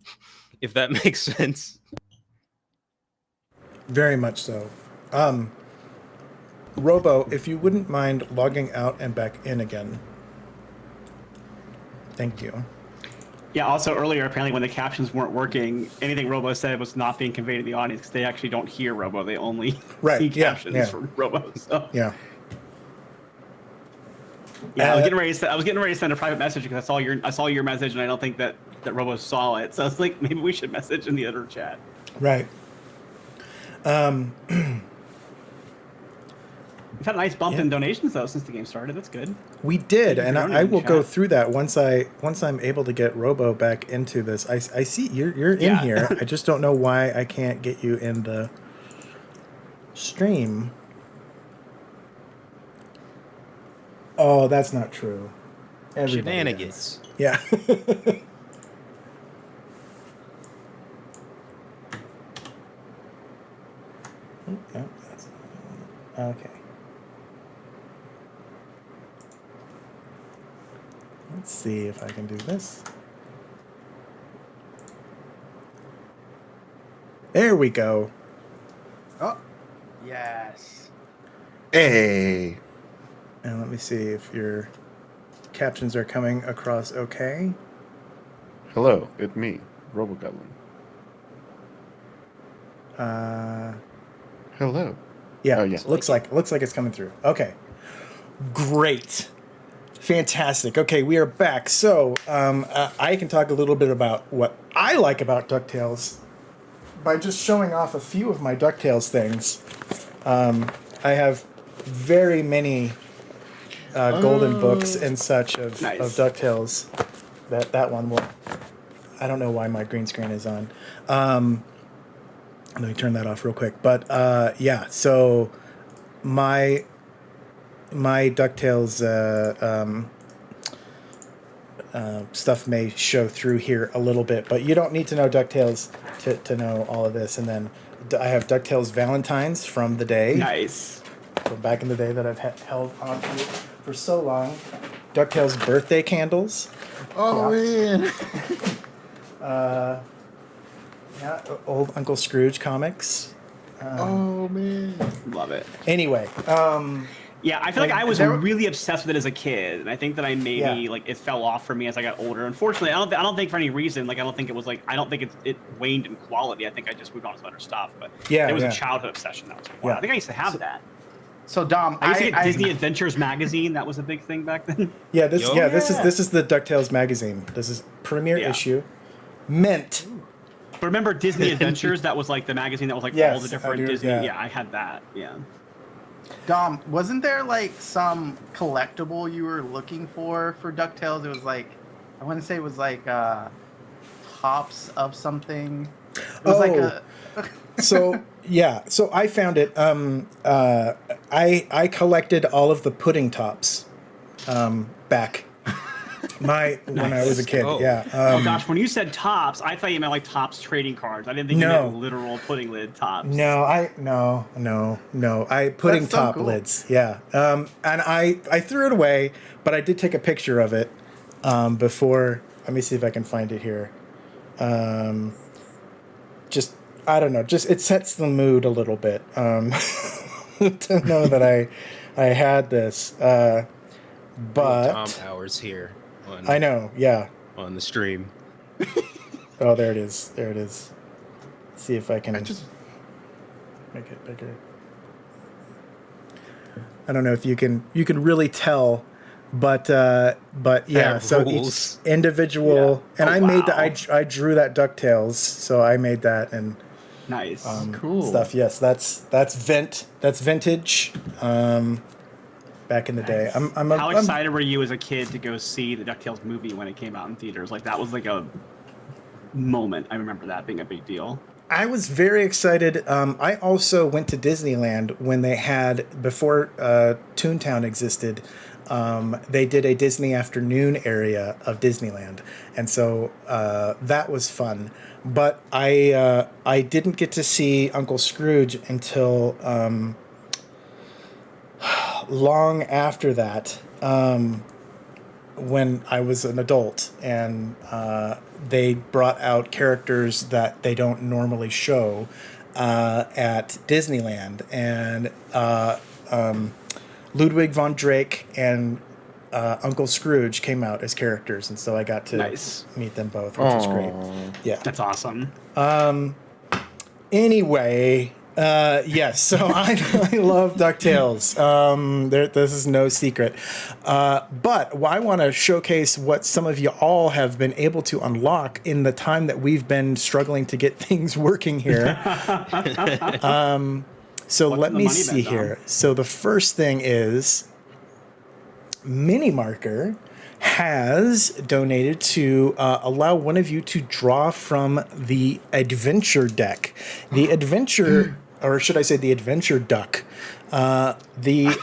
if that makes sense. Very much so. Robo, if you wouldn't mind logging out and back in again. Thank you. Yeah, also earlier, apparently when the captions weren't working, anything Robo said was not being conveyed to the audience because they actually don't hear Robo. They only see captions from Robo. So. Yeah. Yeah, I was getting ready to send a private message because I saw your message and I don't think that Robo saw it. So it's like maybe we should message in the other chat. Right. We've had a nice bump in donations though since the game started. That's good. We did, and I will go through that once I'm able to get Robo back into this. I see you're in here. I just don't know why I can't get you in the stream. Oh, that's not true. Shenanigans. Yeah. Okay. Let's see if I can do this. There we go. Oh, yes. Hey. And let me see if your captions are coming across okay. Hello, it's me, RoboGoblin. Hello. Yeah, Oh, yeah. looks like it's coming through. Okay. Great. Fantastic. Okay, we are back. So I can talk a little bit about what I like about DuckTales by just showing off a few of my DuckTales things. I have very many golden books and such of DuckTales. That one will. I don't know why my green screen is on. Let me turn that off real quick. But yeah, so my DuckTales stuff may show through here a little bit, but you don't need to know DuckTales to know all of this. And then I have DuckTales Valentines from the day. Nice. From back in the day that I've held on to for so long. DuckTales birthday candles. Oh, man. Yeah, old Uncle Scrooge comics. Oh, man. Love it. Anyway, yeah, I feel like I was really obsessed with it as a kid, and I think that I maybe like it fell off for me as I got older. Unfortunately, I don't think for any reason, like I don't think it waned in quality. I think I just moved on to other stuff. But it was a childhood obsession that was fun. I think I used to have that. So Dom, I used to get Disney Adventures magazine. That was a big thing back then. Yeah, this is the DuckTales magazine. This is premiere issue. Mint. But remember Disney Adventures? That was like the magazine that was like all the different Disney. Yeah, I had that. Yeah. Dom, wasn't there like some collectible you were looking for DuckTales? It was like, I want to say it was like tops of something It was like a. So yeah, so I found it. I collected all of the pudding tops back when I was a kid. Oh. Yeah. Oh gosh, when you said tops, I thought you meant like tops trading cards. I didn't think you No. meant literal pudding lid tops. No, I pudding That's so top cool. lids. Yeah. And I threw it away, but I did take a picture of it before. Let me see if I can find it here. Just I don't know. Just it sets the mood a little bit to know that I had this. But Tom hours here. On, I know. Yeah. on the stream. Oh, there it is. There it is. See if I can I just make it bigger. I don't know if you can really tell, but yeah. That So rules. each individual, and Oh, I made wow. I drew that DuckTales, so I made that and Nice. Cool. stuff. Yes, that's vintage. Back in the day, How excited were you as a kid to go see the DuckTales movie when it came out in theaters? Like that was like a moment. I remember that being a big deal. I was very excited. I also went to Disneyland when they had, before Toontown existed, they did a Disney afternoon area of Disneyland. And so that was fun. But I didn't get to see Uncle Scrooge until long after that, when I was an adult, and they brought out characters that they don't normally show at Disneyland, and Ludwig von Drake and Uncle Scrooge came out as characters, and so I got to Nice. meet them both, which was great. Yeah. That's awesome. Anyway, yes, so I love DuckTales. This is no secret. But I want to showcase what some of you all have been able to unlock in the time that we've been struggling to get things working here. So What's let the me money see been, Dom? here. So the first thing is Mini Marker has donated to allow one of you to draw from the adventure deck. The adventure, or should I say the adventure duck. The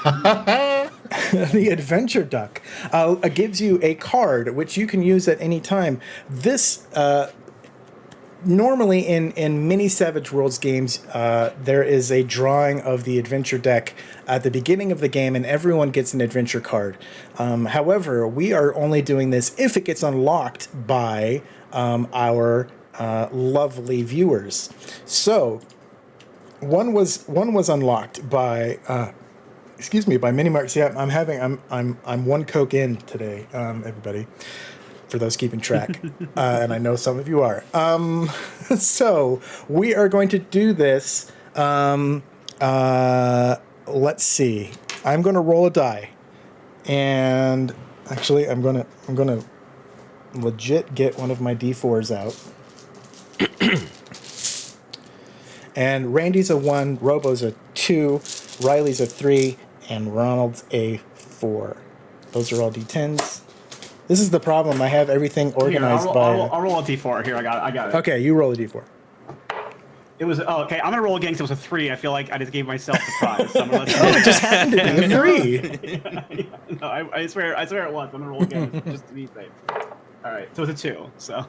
adventure duck gives you a card which you can use at any time. This normally in many Savage Worlds games, there is a drawing of the adventure deck at the beginning of the game, and everyone gets an adventure card. However, we are only doing this if it gets unlocked by our lovely viewers. So one was unlocked by by Mini Marks. Yeah, I'm one Coke in today, everybody, for those keeping track, and I know some of you are. So we are going to do this. Let's see. I'm going to roll a die, and actually, I'm gonna legit get one of my D4s out. And Randy's a 1, Robo's a 2, Riley's a 3, and Ronald's a 4. Those are all D10s. This is the problem. I have everything organized Here, I'll roll a d4. Here, I got it. Okay, you roll a D4. It was okay. I'm gonna roll again because it was a 3. I feel like I just gave myself the prize. So I'm gonna let Oh, it just happened to be a 3. No, I swear it was. I'm gonna roll again just to be safe. All right, so it's a 2. So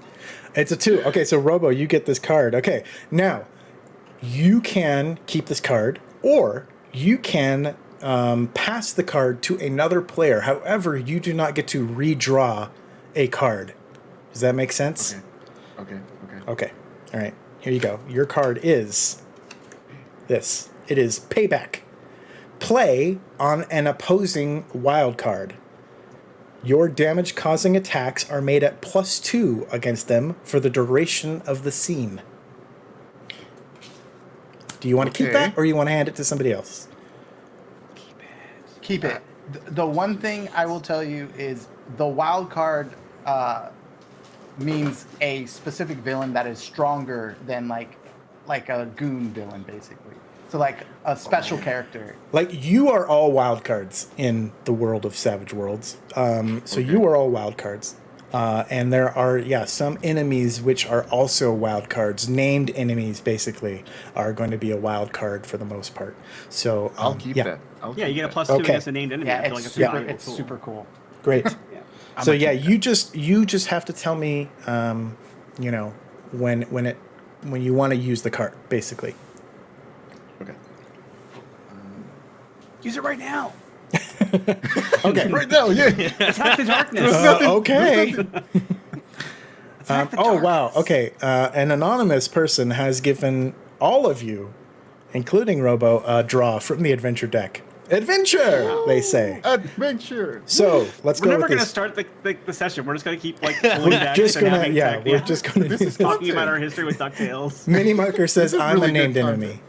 It's a 2. Okay, so Robo, you get this card. Okay, now you can keep this card, or you can pass the card to another player. However, you do not get to redraw a card. Does that make sense? Okay. Okay. All right. Here you go. Your card is this. It is Payback. Play on an opposing wild card. Your damage-causing attacks are made at +2 against them for the duration of the scene. Do you want to keep Okay. that, or you want to hand it to somebody else? Keep it. The one thing I will tell you is the wild card means a specific villain that is stronger than like a goon villain, basically. So like a special character. Like, you are all wild cards in the world of Savage Worlds. So Okay. you are all wild cards. And there are, some enemies which are also wild cards. Named enemies, basically, are going to be a wild card for the most part. So I'll keep that. Yeah, you get a +2 Okay. against a named enemy. I feel like It's it's a valuable it's tool. super cool. Great. Yeah. So gonna yeah, keep you just have to tell me, when you want to use the card, basically. Okay. Use it right now. Okay. Right now, yeah. Attack the darkness. Okay. Attack the Oh darkness. wow. Okay. An anonymous person has given all of you, including Robo, a draw from the adventure deck. Adventure, they say. Adventure. So let's We're go never with going to this. start the session. We're just going to keep like pulling decks Just and gonna, having yeah, tech- we're just gonna. This do is this. talking about content. our history with DuckTales. Mini Marker says, This is "I'm really a named good enemy."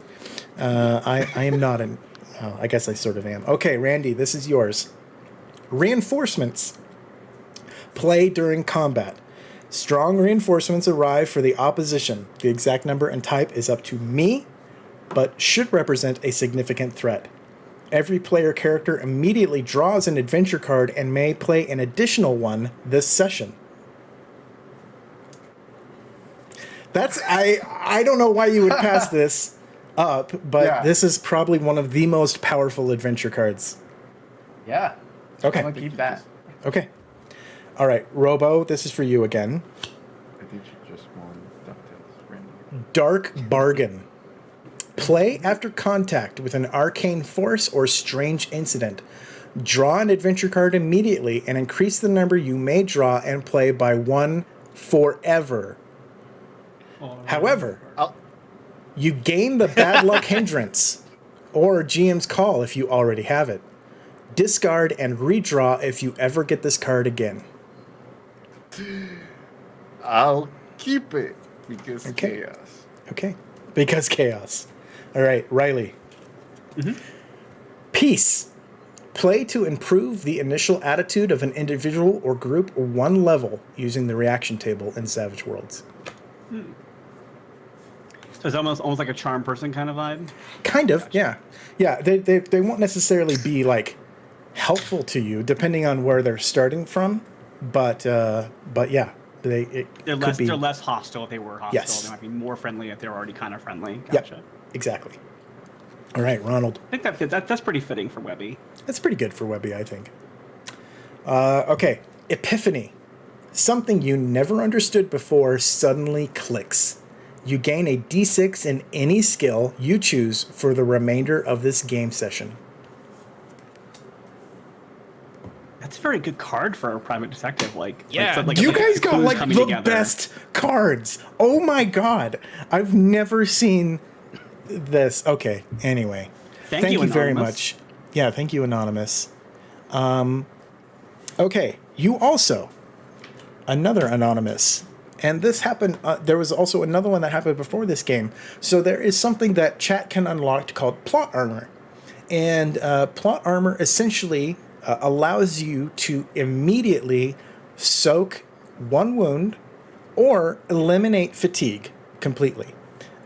I am not an. Oh, I guess I sort of am. Okay, Randy, this is yours. Reinforcements. Play during combat. Strong reinforcements arrive for the opposition. The exact number and type is up to me, but should represent a significant threat. Every player character immediately draws an adventure card and may play an additional one this session. That's I don't know why you would pass this up, but Yeah. this is probably one of the most powerful adventure cards. Yeah. Okay. I'm gonna keep that. Okay. All right, Robo, this is for you again. I think you just won DuckTales. Randy. Dark Bargain. Play after contact with an arcane force or strange incident. Draw an adventure card immediately and increase the number you may draw and play by 1 forever. However, you gain the bad luck hindrance or GM's call if you already have it. Discard and redraw if you ever get this card again. I'll keep it because Okay. chaos. Okay. Because chaos. All right, Riley. Peace. Play to improve the initial attitude of an individual or group 1 level using the reaction table in Savage Worlds. So it's almost like a charm person kind of vibe. Kind of, yeah. Yeah, they won't necessarily be like helpful to you depending on where they're starting from, but yeah, it They're could be. they're less hostile if they were hostile. Yes. They might be more friendly if they're already kind of friendly. Yep. Gotcha. Exactly. All right, Ronald. I think that's pretty fitting for Webby. That's pretty good for Webby, I think. Okay, Epiphany. Something you never understood before suddenly clicks. You gain a d6 in any skill you choose for the remainder of this game session. That's a very good card for a private detective. Yeah. You guys got clues like coming the together. best cards. Oh my god. I've never seen this. Okay, anyway. Thank you, very Anonymous. much. Yeah, thank you, Anonymous. Okay, you also, another Anonymous. And this happened, there was also another one that happened before this game. So there is something that chat can unlock called Plot Armor. And Plot Armor essentially allows you to immediately soak 1 wound or eliminate fatigue completely.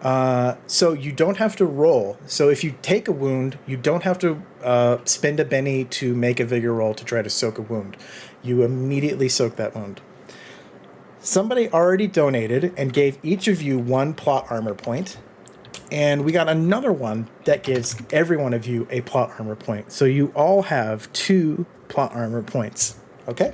So you don't have to roll. So if you take a wound, you don't have to spend a Benny to make a vigor roll to try to soak a wound. You immediately soak that wound. Somebody already donated and gave each of you 1 plot armor point. And we got another one that gives every one of you a plot armor point. So you all have 2 plot armor points. Okay?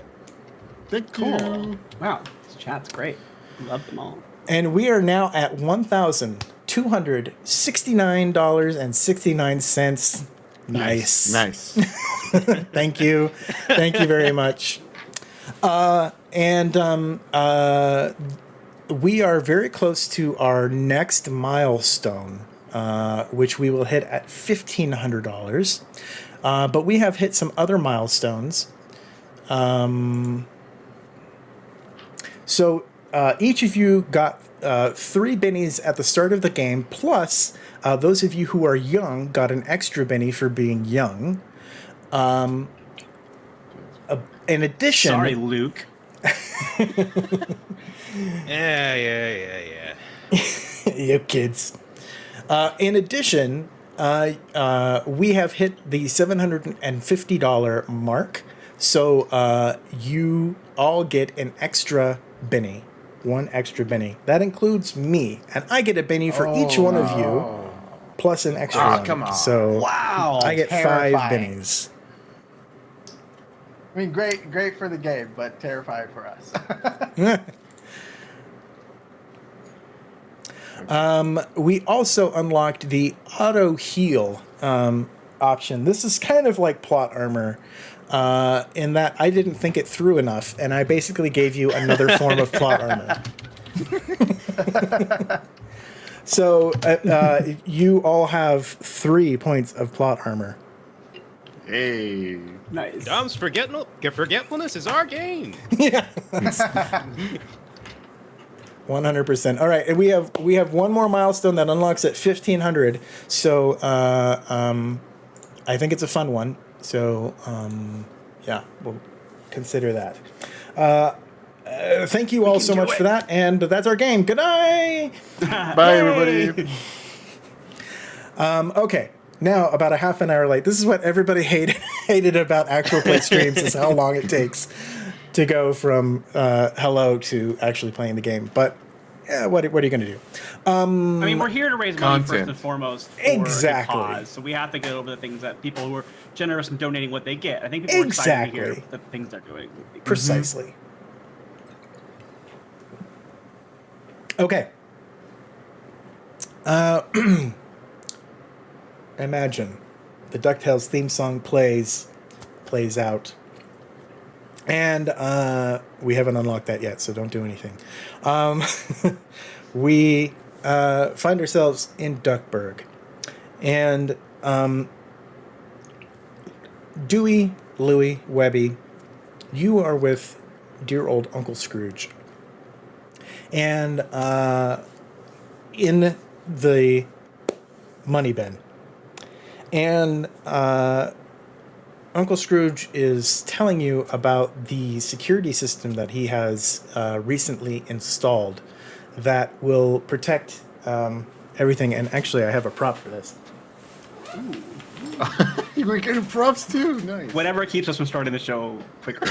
Thank Cool. you. Wow, this chat's great. Love them all. And we are now at $1,269.69. Nice. Nice. Thank you. Thank you very much. We are very close to our next milestone, which we will hit at $1,500. But we have hit some other milestones. So each of you got 3 bennies at the start of the game, plus those of you who are young got an extra benny for being young. In addition... Sorry, Luke. Yeah. You kids. In addition, we have hit the $750 mark. So you all get an extra Benny. One extra Benny. That includes me. And I get a Benny for each one of you, plus an extra one. Come on. So Wow. I get 5 Terrifying. Bennies. I mean, great for the game, but terrifying for us. We also unlocked the auto heal option. This is kind of like plot armor in that I didn't think it through enough, and I basically gave you another form of plot armor. So you all have 3 points of plot armor. Hey. Nice. Dom's forgetfulness is our game. Yeah. 100%. All right, and we have one more milestone that unlocks at 1500. So I think it's a fun one. So yeah, we'll consider that. Thank you all so much for that, and that's our game. Good night. Bye, everybody. Okay. Now, about a half an hour late. This is what everybody hated about actual play streams is how long it takes to go from hello to actually playing the game. But yeah, what are you going to do? I mean, we're here to raise money first Content. and foremost for Exactly. a cause, so we have to get over the things that people who are generous in donating what they get. I think people are excited to hear Exactly. the things they're doing. Precisely. Okay. Imagine the DuckTales theme song plays out. And we haven't unlocked that yet, so don't do anything. We find ourselves in Duckburg. And Dewey, Louie, Webby, you are with dear old Uncle Scrooge. And in the money bin. And Uncle Scrooge is telling you about the security system that he has recently installed that will protect everything. And actually, I have a prop for this. You were getting props too. Nice. Whatever keeps us from starting the show quicker.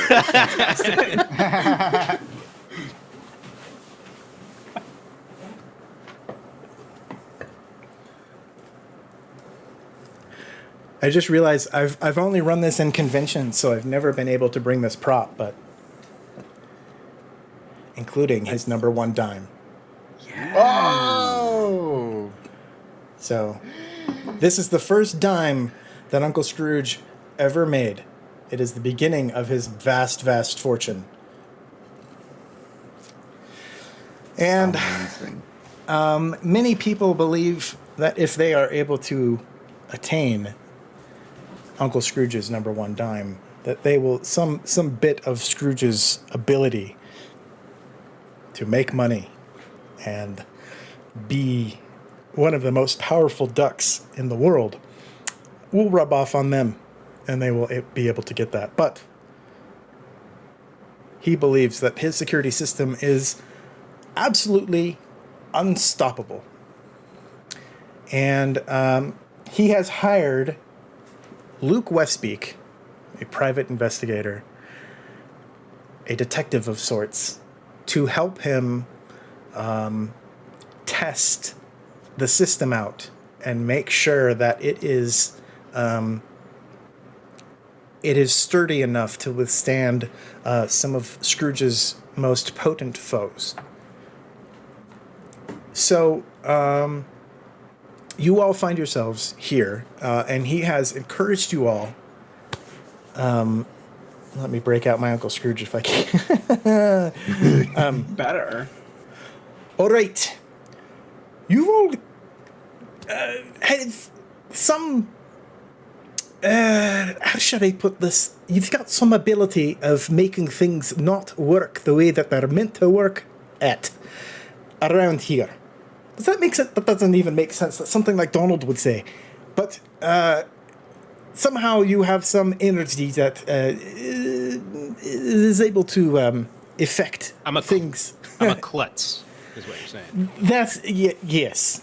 I just realized I've only run this in conventions, so I've never been able to bring this prop, but including his #1 dime. Oh. So this is the first dime that Uncle Scrooge ever made. It is the beginning of his vast, vast fortune. And Amazing. many people believe that if they are able to attain Uncle Scrooge's #1 dime, that they will some bit of Scrooge's ability to make money and be one of the most powerful ducks in the world will rub off on them, and they will be able to get that. But he believes that his security system is absolutely unstoppable. And he has hired Luke Westbeak, a private investigator, a detective of sorts, to help him test the system out and make sure that it is sturdy enough to withstand some of Scrooge's most potent foes. So you all find yourselves here, and he has encouraged you all. Let me break out my Uncle Scrooge if I can. Better. All right. You all have some. How should I put this? You've got some ability of making things not work the way that they're meant to work around here. Does that make sense? That doesn't even make sense. That's something like Donald would say. But somehow you have some energy that is able to affect things. I'm a klutz, is what you're saying. That's yes.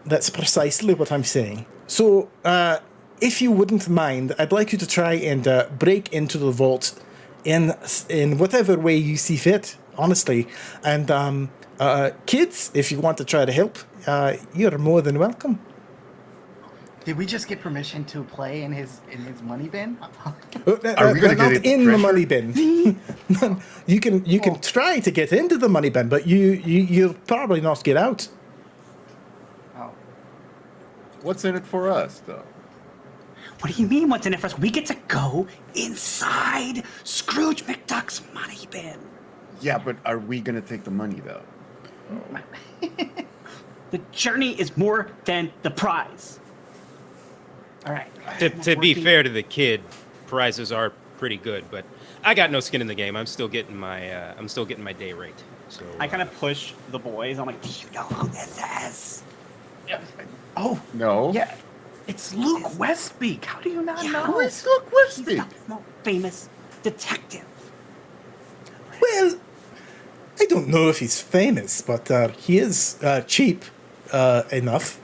That's precisely what I'm saying. So if you wouldn't mind, I'd like you to try and break into the vault in whatever way you see fit, honestly. And kids, if you want to try to help, you're more than welcome. Did we just get permission to play in his money bin? Are we gonna not get in the pressure? money bin? you can try to get into the money bin, but you'll probably not get out. Oh. What's in it for us, though? What do you mean, what's in it for us? We get to go inside Scrooge McDuck's money bin. Yeah, but are we gonna take the money though? The journey is more than the prize. All right. To be fair to the kid, prizes are pretty good, but I got no skin in the game. I'm still getting my day rate. So I kind of push the boys. I'm like, do you know who this is? Oh, No. yeah. It's Luke Westbeak. How do you not know? Who is Luke He's Westbeak? the famous detective. Well, I don't know if he's famous, but he is cheap enough.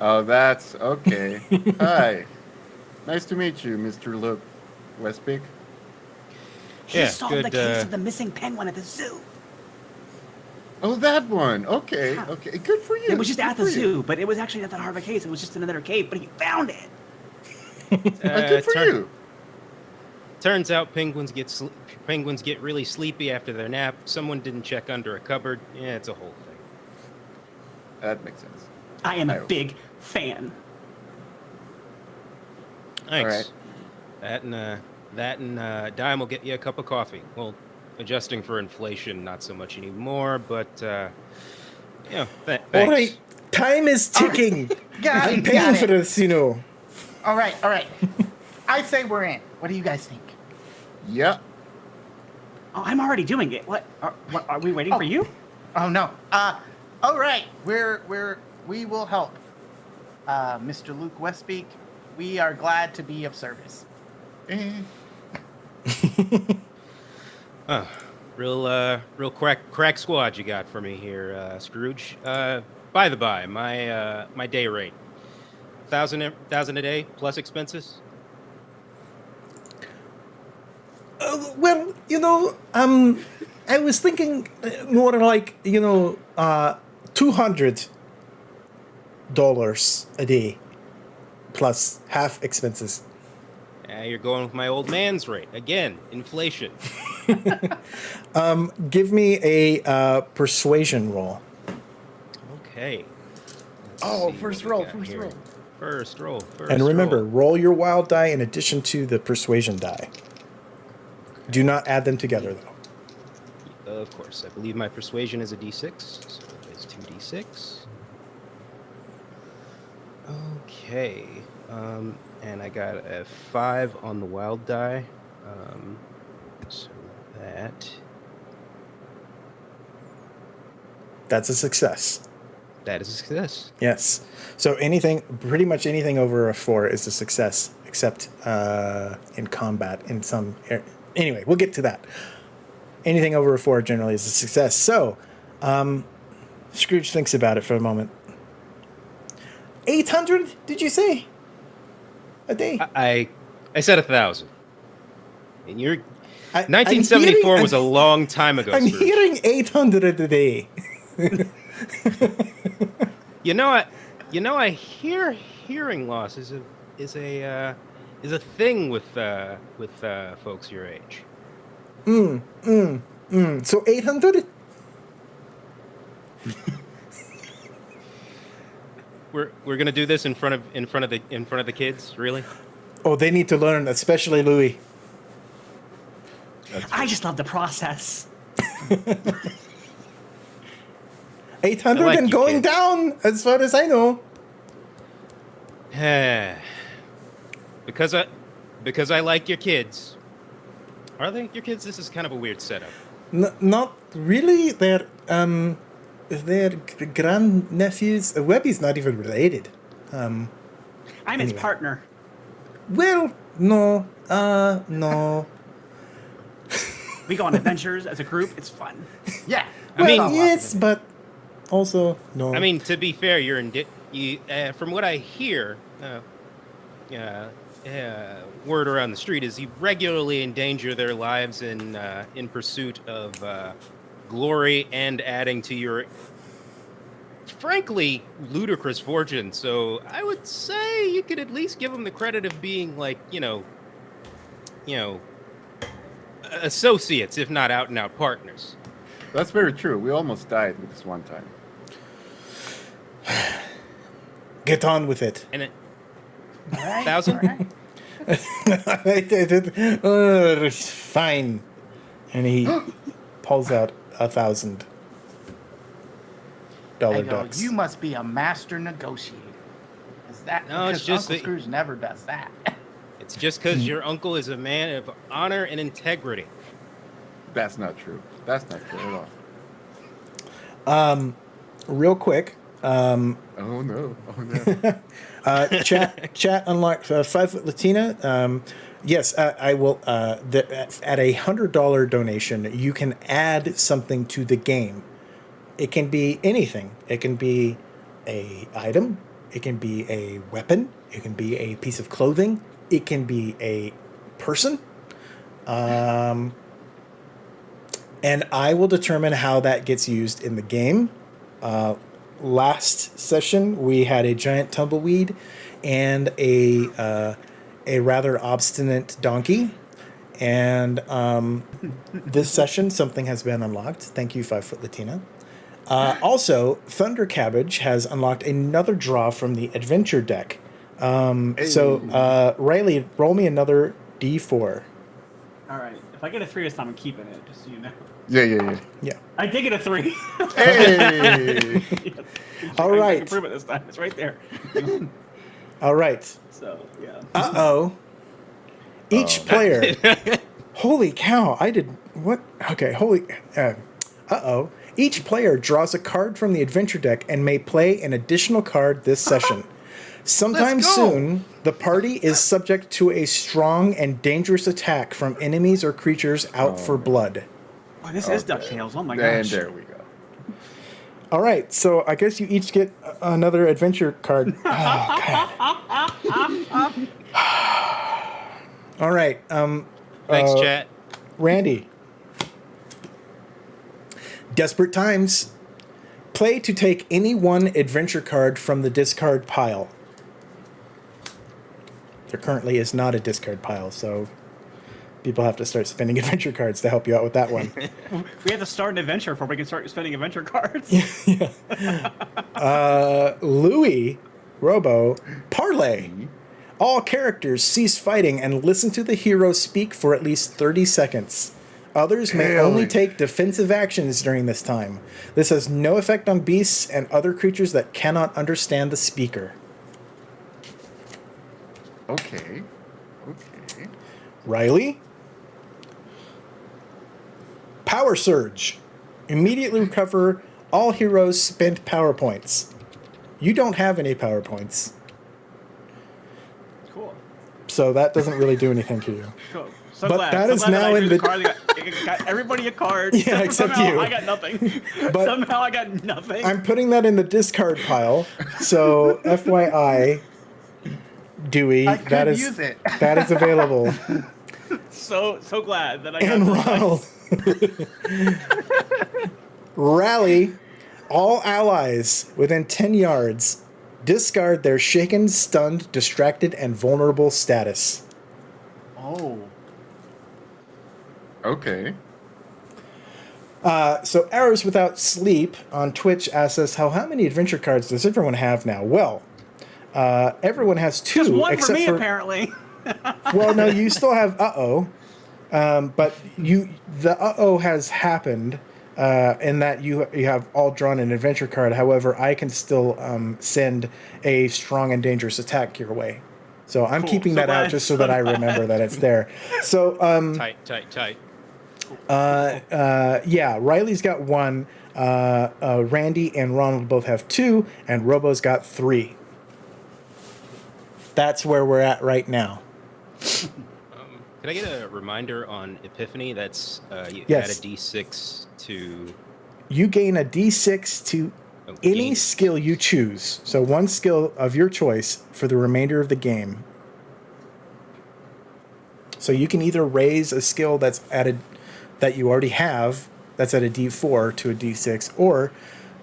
Oh, that's okay. Hi. Nice to meet you, Mr. Luke Westbeak. He Yeah, solved the good, case of the missing penguin at the zoo. Oh, that one. Okay, okay. Good for you. It was just Good at the for you. Uh, zoo, but it was actually not that hard of a case. It was just another cave, but he found it. Good for you. Turns out penguins get really sleepy after their nap. Someone didn't check under a cupboard. Yeah, it's a whole thing. That makes sense. I am a Oh. big fan. Thanks. right. That and Dime will get you a cup of coffee. Well, adjusting for inflation, not so much anymore, but yeah. Thanks. All right, time is ticking. Got I'm it, paying got for it. this, you know. All right. I say we're in. What do you guys think? Yep. Oh, I'm already doing it. What are we waiting for you? Oh no. All right. We will help. Mr. Luke Westbeak, we are glad to be of service. Oh, real crack squad you got for me here, Scrooge. By the by, my day rate, $1,000 a day plus expenses. Well, you know, I was thinking more like, you know, $200 a day plus half expenses. You're going with my old man's rate again. Inflation. Give me a persuasion roll. Okay. Let's Oh, see first what we roll, got first here. roll. First roll. And remember, roll. roll your wild die in addition to the persuasion die. Do not add them together, though. Of course, I believe my persuasion is a d6, so it's 2d6. Okay, and I got a 5 on the wild die, so That's a success. that is a success. Yes. So pretty much anything over a 4 is a success, except in combat in some. Anyway, we'll get to that. Anything over a 4 generally is a success. So, Scrooge thinks about it for a moment. 800? Did you say? A day? I said 1,000. And you're. I- 1974 was a I'm- long time ago. I'm Scrooge. hearing 800 a day. You know, I hear hearing loss is a thing with folks your age. So 800? We're gonna do this in front of the kids, really? Oh, they need to learn, especially Louis. I just love the process. 800 I like and you, going kid. down, as far as I know. because I like your kids. Are they your kids? This is kind of a weird setup. Not really. They're grandnephews. Webby's not even related. I'm his Anyway. partner. Well, no. No. We go on adventures as a group. It's fun. Yeah. I mean- Well, yes, but also no. I mean, to be fair, you're from what I hear, word around the street is you regularly endanger their lives in pursuit of glory and adding to your frankly ludicrous fortune. So I would say you could at least give them the credit of being like, associates, if not out and out partners. That's very true. We almost died with this one time. Get on with it. And it, All right, 1,000? all right. Fine. And he pulls out $1,000 I go, ducks. you must be a master negotiator. Is that No, it's because just Uncle that- Scrooge never does that? It's just because your uncle is a man of honor and integrity. That's not true. That's not true at all. Real quick. Oh no. Oh no. Chat unlocked 5 Foot Latina. Yes, I will. At a $100 donation, you can add something to the game. It can be anything. It can be a item. It can be a weapon. It can be a piece of clothing. It can be a person. And I will determine how that gets used in the game. Last session, we had a giant tumbleweed and a rather obstinate donkey. And this session, something has been unlocked. Thank you, 5 Foot Latina. Also, Thunder Cabbage has unlocked another draw from the adventure deck. So, Riley, roll me another D4. All right. If I get a 3 this time, I'm keeping it, just so you know. Yeah. I did get a 3. Hey. All I right. can prove it this time. It's right there. All right. So, yeah. Uh-oh. Each player. Holy cow. I did... What? Okay, holy... uh-oh. Each player draws a card from the adventure deck and may play an additional card this session. Sometime Let's go. soon, the party is subject to a strong and dangerous attack from enemies or creatures out for blood. Oh, this is DuckTales. Oh, my And gosh. there we go. All right, so I guess you each get another adventure card. Oh, God. All right. Thanks, chat. Randy. Desperate times. Play to take any one adventure card from the discard pile. There currently is not a discard pile, so people have to start spending adventure cards to help you out with that one. We have to start an adventure before we can start spending adventure cards. Louis, Robo, Parlay. All characters cease fighting and listen to the hero speak for at least 30 seconds. Others may only take defensive actions during this time. This has no effect on beasts and other creatures that cannot understand the speaker. Okay. Riley? Power Surge. Immediately recover all heroes' spent power points. You don't have any power points, Cool. so that doesn't really do anything to you. Cool. So But glad. that so is glad now I in drew the- card that got everybody a card. Yeah, except Somehow you. I got nothing. But- Somehow I got nothing. I'm putting that in the discard pile, so FYI, Dewey, I could that is use it. that is available. so glad that I got And this. Ronald. Rally all allies within 10 yards. Discard their shaken, stunned, distracted, and vulnerable status. Oh. Okay. So Arrows Without Sleep on Twitch asks us, how many adventure cards does everyone have now? Well, everyone has 2. Just one for except me, apparently. Well, no, you still have uh-oh. But the uh-oh has happened in that you have all drawn an adventure card. However, I can still send a strong and dangerous attack your way. So I'm Cool. keeping So that out glad- just so that I remember that it's there. So, Tight. yeah, Riley's got 1. Randy and Ronald both have 2, and Robo's got 3. That's where we're at right now. Could I get a reminder on Epiphany? That's you Yes. add a D6 to. You gain a D6 to any genius. skill you choose. So one skill of your choice for the remainder of the game. So you can either raise a skill that you already have, that's at a D4 to a D6, or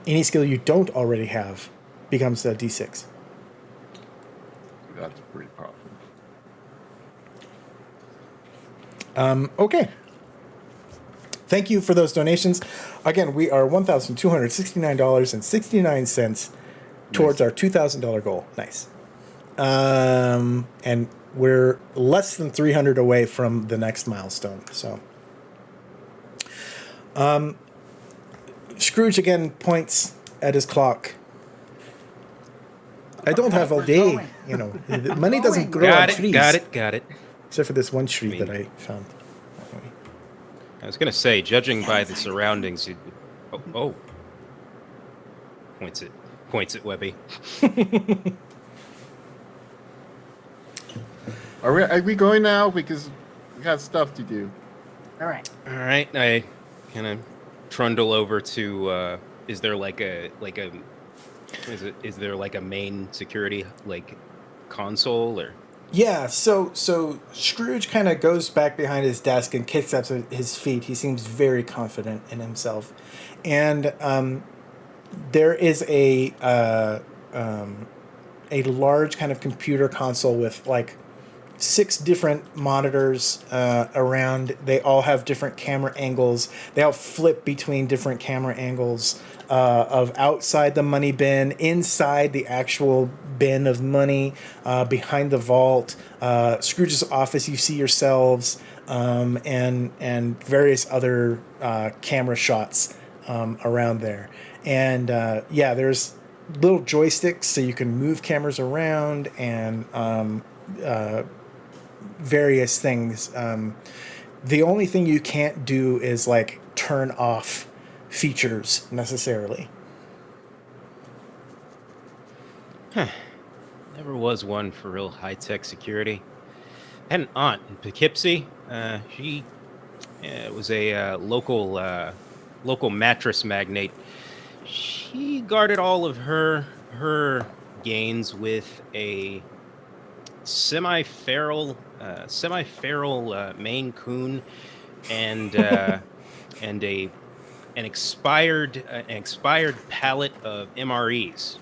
any skill you don't already have becomes a D6. That's pretty powerful. Okay. Thank you for those donations. Again, we are $1,269.69 towards our $2,000 goal. Nice. And we're less than 300 away from the next milestone. So, Scrooge again points at his clock. I don't have all day, you know. The money doesn't grow on trees. Got it. Except for this one tree that I found. I was gonna say, judging by the surroundings, points at Webby. Are we going now? Because we got stuff to do. All right. I kind of trundle over to. Is there like a main security console or? Yeah, so Scrooge kind of goes back behind his desk and kicks up to his feet. He seems very confident in himself, and there is a large kind of computer console with 6 different monitors around. They all have different camera angles. They all flip between different camera angles of outside the money bin, inside the actual bin of money, behind the vault, Scrooge's office. You see yourselves, and various other camera shots around there. And there's little joysticks so you can move cameras around and various things. The only thing you can't do is turn off features necessarily. Never was one for real high-tech security. I had an aunt in Poughkeepsie. She was a local mattress magnate. She guarded all of her gains with a semi-feral Maine Coon and an expired pallet of MREs.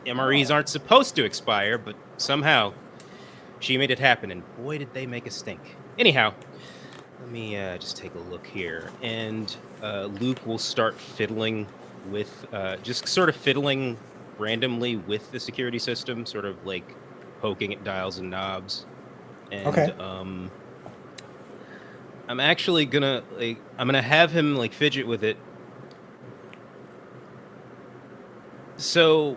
MREs aren't supposed to expire, but somehow she made it happen, and boy, did they make a stink. Anyhow, let me just take a look here, and Luke will start fiddling with, just sort of fiddling randomly with the security system, sort of poking at dials and knobs. And, okay. I'm actually gonna have him fidget with it. So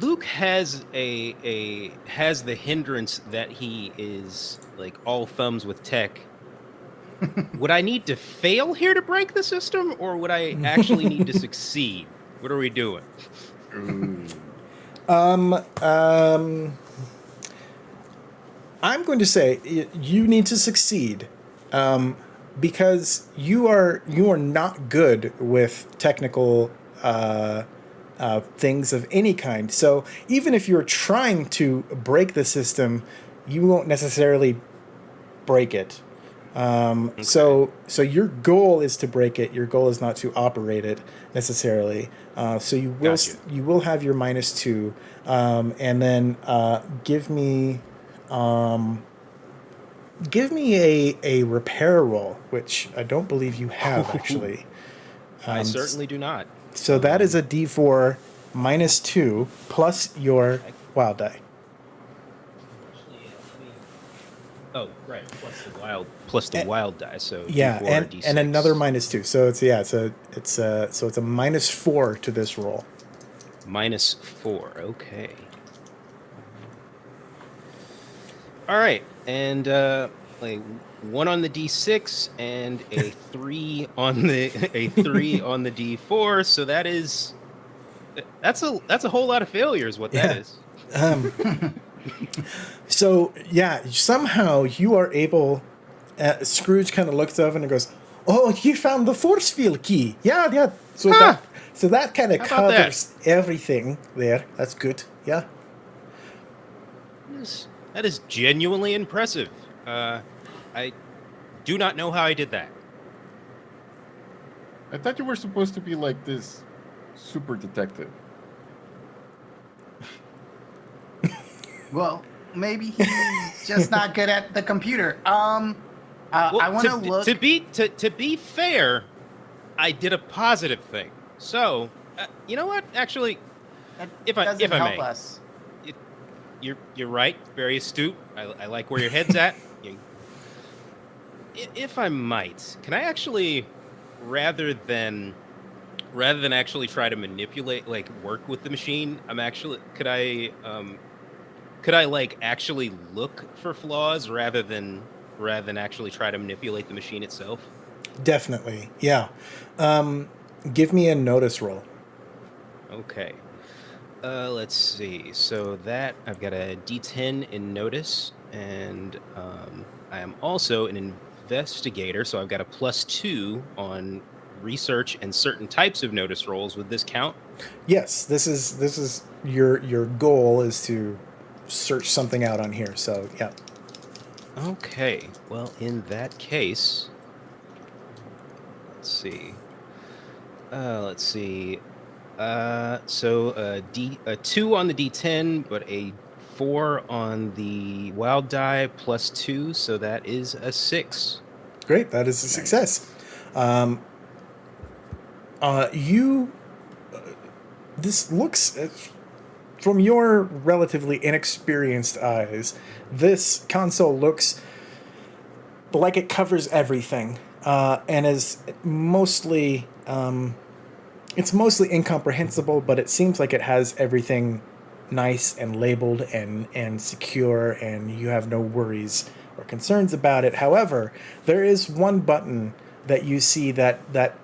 Luke has has the hindrance that he is all thumbs with tech. Would I need to fail here to break the system, or would I actually need to succeed? What are we doing? I'm going to say you need to succeed, because you are not good with technical things of any kind. So even if you're trying to break the system, you won't necessarily break it. Okay. So your goal is to break it. Your goal is not to operate it necessarily. So you will Gotcha. You will have your -2, and then give me a repair roll, which I don't believe you have actually. I certainly do not. So that is a D4 -2 plus your wild die. Oh, right. Plus the wild die. So yeah, D4, and D6. and another -2. So it's a -4 to this roll. -4. Okay. All right, and 1 on the D6 and a 3 on the D4. So that's a whole lot of failures. What that is. So yeah, somehow you are able. Scrooge kind of looks over and goes, "Oh, you found the force field key. Yeah. So So that kind of How about that? covers everything there. That's good. Yeah. That is genuinely impressive. I do not know how I did that. I thought you were supposed to be like this super detective. Well, maybe he's just not good at the computer. I want to look. To be fair, I did a positive thing. So, you know what? Actually, if I may, us. you're right. Very astute. I like where your head's at. If I might, can I actually, rather than actually try to manipulate, like work with the machine, could I like actually look for flaws rather than actually try to manipulate the machine itself? Definitely. Yeah. Give me a notice roll. Okay. Let's see. So that I've got a D10 in notice, and I am also an investigator, so I've got a +2 on research and certain types of notice rolls. Would this count? Yes. This is your goal is to search something out on here. So yeah. Okay. Well, in that case, let's see. So a 2 on the D10, but a 4 on the wild die +2, so that is a 6. Great. That is a success. This looks, from your relatively inexperienced eyes, this console looks like it covers everything, and is mostly it's mostly incomprehensible, but it seems like it has everything nice and labeled and secure, and you have no worries or concerns about it. However, there is one button that you see that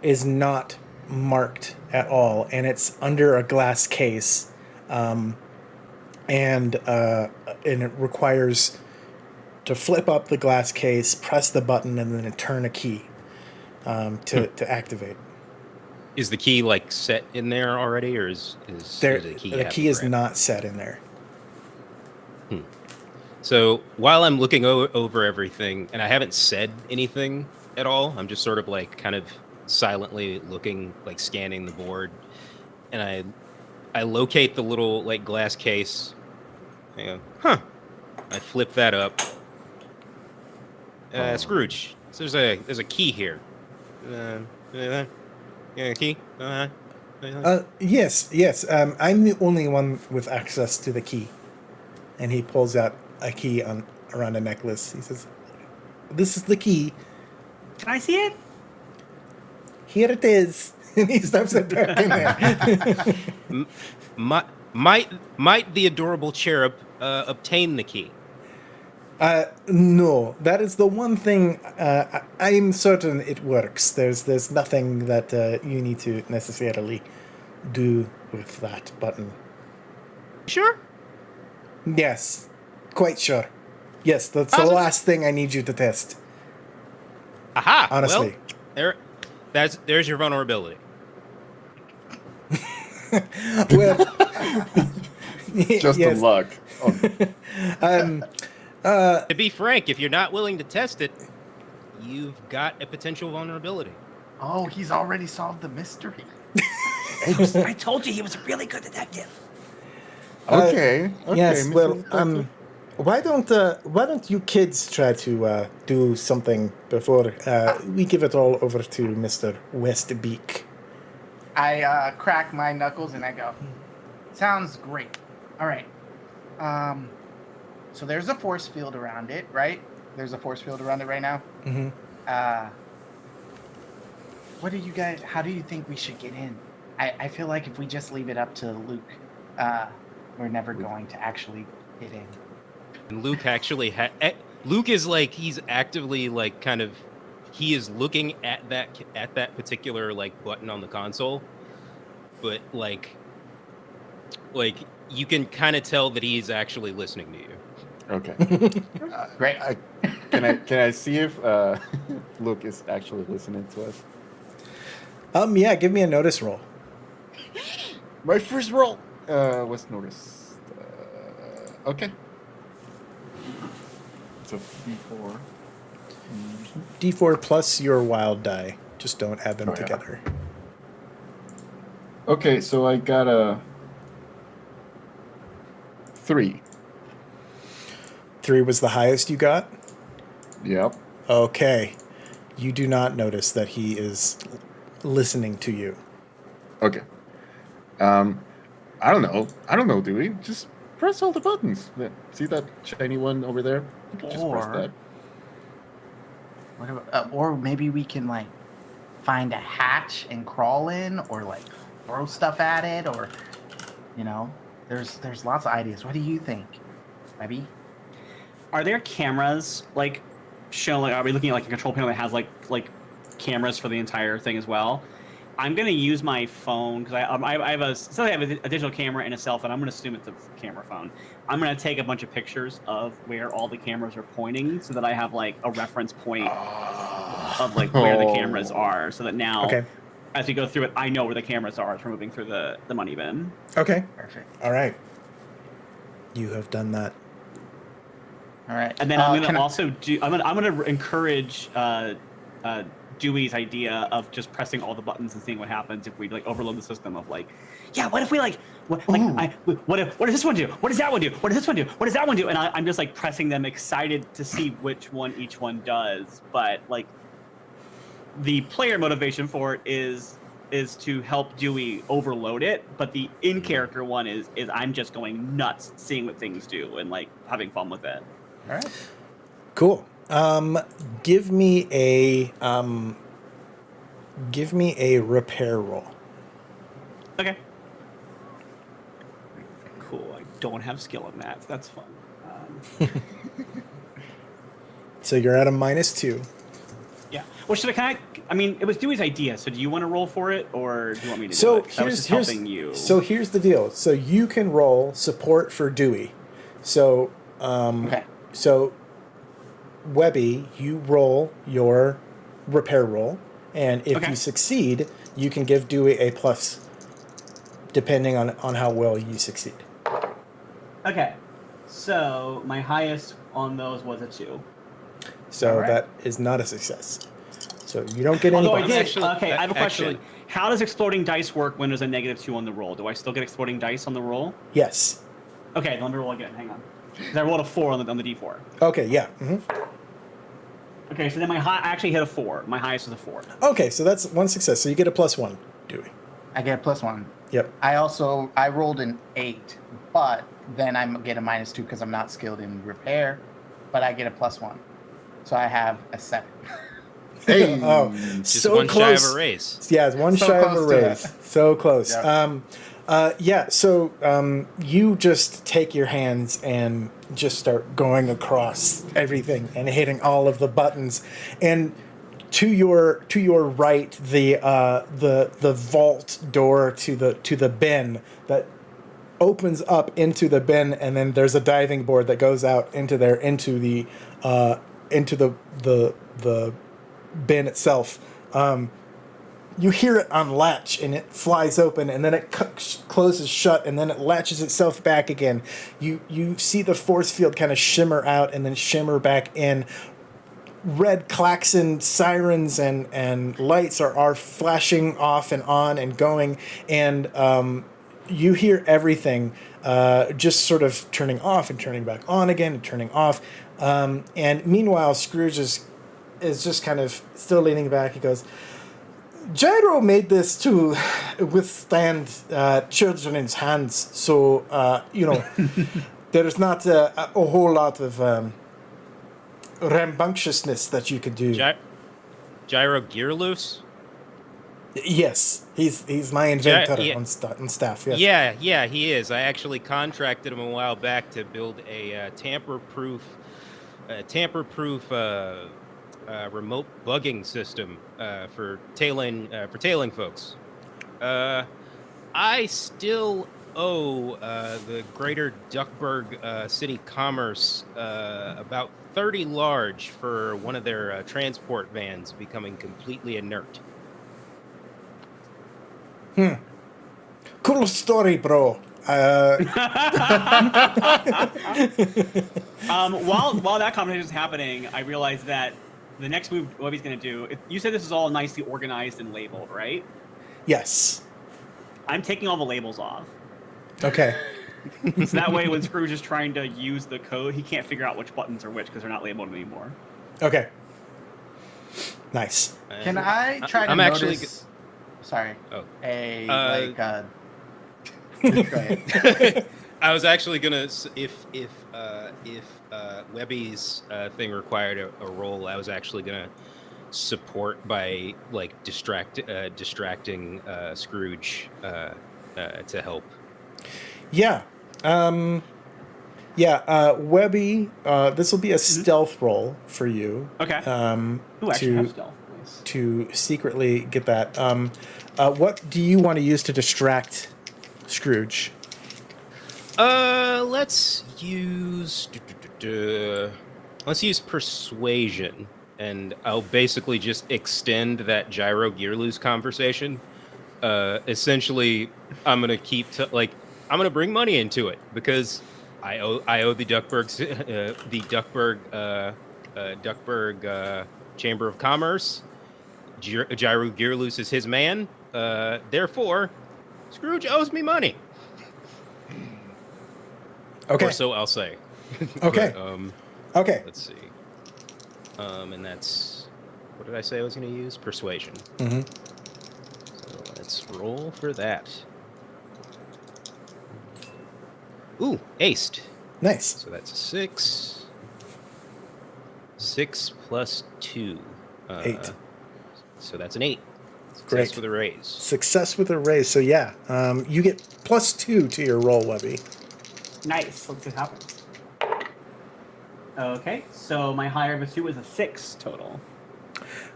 is not marked at all, and it's under a glass case, and it requires to flip up the glass case, press the button, and then turn a key to activate. Is the key like set in there already, or is The key is not set in there. So while I'm looking over everything, and I haven't said anything at all, I'm just sort of like kind of silently looking, like scanning the board, and I locate the little like glass case. I go, huh. I flip that up. Scrooge, so there's a key here. Yeah, key. Yes. I'm the only one with access to the key. And he pulls out a key around a necklace. He says, "This is the key. Can I see it? Here it is." And he stuffs it back in there. Might the adorable cherub obtain the key? No, that is the one thing. I'm certain it works. There's nothing that you need to necessarily do with that button. Sure? Yes, quite sure. Yes, that's the last thing I need you to test. Aha! Honestly. Well, there's your vulnerability. Well, Just yes. the luck. Oh. To be frank, if you're not willing to test it, you've got a potential vulnerability. Oh, he's already solved the mystery. I told you he was a really good detective. Okay. Yes. Mr. Well, Detective. why don't you kids try to do something before we give it all over to Mr. Westbeak? I crack my knuckles and I go, sounds great. All right. So there's a force field around it, right? There's a force field around it right now. Mm-hmm. What do you guys? How do you think we should get in? I feel like if we just leave it up to Luke, we're never going to actually get in. And Luke actually Luke is like, he's actively like kind of, he is looking at that particular like button on the console, but like you can kind of tell that he's actually listening to you. Okay. Great. Can I see if Luke is actually listening to us? Yeah, give me a notice roll. My first roll. What's noticed? Okay. It's a D4. D4 plus your wild die. Just don't add them Oh, yeah. together. Okay, so I got a 3. 3 was the highest you got? Yep. Okay. You do not notice that he is listening to you. Okay. I don't know, Dewey. Just press all the buttons. See that shiny one over there? You can just press Or- that. What about, or maybe we can like find a hatch and crawl in, or like throw stuff at it, or there's lots of ideas. What do you think, Webby? Are there cameras like shown? Like, are we looking at like a control panel that has like cameras for the entire thing as well? I'm gonna use my phone because I have a digital camera and a cell phone. I'm gonna assume it's a camera phone. I'm gonna take a bunch of pictures of where all the cameras are pointing, so that I have like a reference point of like where the cameras are, so that now, Okay. as we go through it, I know where the cameras are as we're moving through the money bin. Okay. Perfect. All right. You have done that. All right. And then I'm gonna also do. I'm gonna encourage Dewey's idea of just pressing all the buttons and seeing what happens if we like overload the system of like, yeah, what if we like, what does this one do? What does that one do? What does this one do? What does that one do? And I'm just like pressing them, excited to see which one each one does. But like, the player motivation for it is to help Dewey overload it. But the in-character one is I'm just going nuts seeing what things do and like having fun with it. All right. Cool. Give me a repair roll. Okay. Cool. I don't have skill in that. So that's fun. So you're at a -2. Yeah. Well, should I mean, it was Dewey's idea. So do you want to roll for it, or do you want me to do So it? 'Cause I was just helping you. So here's the deal. So you can roll support for Dewey. So Okay. so Webby, you roll your repair roll, and if Okay. you succeed, you can give Dewey a plus, depending on how well you succeed. Okay. So my highest on those was a 2. So All right. that is not a success. So you don't get any. Although I bonus. did. Actually- Okay, I have a question. actually- How does exploding dice work when there's a -2 on the roll? Do I still get exploding dice on the roll? Yes. Okay, then let me roll again. Hang on. 'Cause I rolled a 4 on the D4. Okay. Yeah. hmm Okay, so then I actually hit a 4. My highest was a 4. Okay. So that's one success. So you get a +1, Dewey. I get a +1. Yep. I rolled an 8, but then I get a -2 because I'm not skilled in repair, but I get a +1, so I have a 7. Hey. Oh, Just so one close. shy of a race. Yeah, it's one So shy of a close to raise. that. So close. Yeah. So you just take your hands and just start going across everything and hitting all of the buttons, and to your right, the vault door to the bin that opens up into the bin, and then there's a diving board that goes out into the bin itself. You hear it unlatch, and it flies open, and then it closes shut, and then it latches itself back again. You see the force field kind of shimmer out and then shimmer back in. Red klaxon sirens and lights are flashing off and on and going, and you hear everything just sort of turning off and turning back on again and turning off. And meanwhile, Scrooge is just kind of still leaning back. He goes, Gyro made this to withstand children in his hands, so there's not a whole lot of rambunctiousness that you could do. Gyro Gearloose? Yes, he's my inventor Yeah. on staff. Yes. Yeah, he is. I actually contracted him a while back to build a tamper-proof remote bugging system for tailing folks. I still owe the Greater Duckburg City Commerce about 30 large for one of their transport vans becoming completely inert. Cool story, bro. While that conversation is happening, I realized that the next move Webby's going to do. You said this is all nicely organized and labeled, right? Yes. I'm taking all the labels off. Okay. So that way, when Scrooge is trying to use the code, he can't figure out which buttons are which because they're not labeled anymore. Okay. Nice. Can I try to I'm actually notice? Sorry. Oh. Go ahead. I was actually gonna if Webby's thing required a roll, I was actually gonna support by like distracting Scrooge to help. Yeah. Webby, this will be a stealth roll for you. Okay. Who actually has stealth? Nice. To secretly get that. What do you want to use to distract Scrooge? Let's use persuasion, and I'll basically just extend that gyro gear loose conversation. Essentially, I'm gonna I'm gonna bring money into it because I owe the Duckburg Chamber of Commerce. Gyro gear loose is his man. Therefore, Scrooge owes me money. Okay. Or so I'll say. Okay. But, okay. Let's see. And that's, what did I say I was going to use? Persuasion. Mm-hmm. So let's roll for that. Ooh, aced. Nice. So that's 6. 6 plus 2. 8. So that's an 8. Great. Success with a raise. Success with a raise. So yeah, you get +2 to your roll, Webby. Nice. Let's see what happens. Okay, so my higher of a 2 is a 6 total.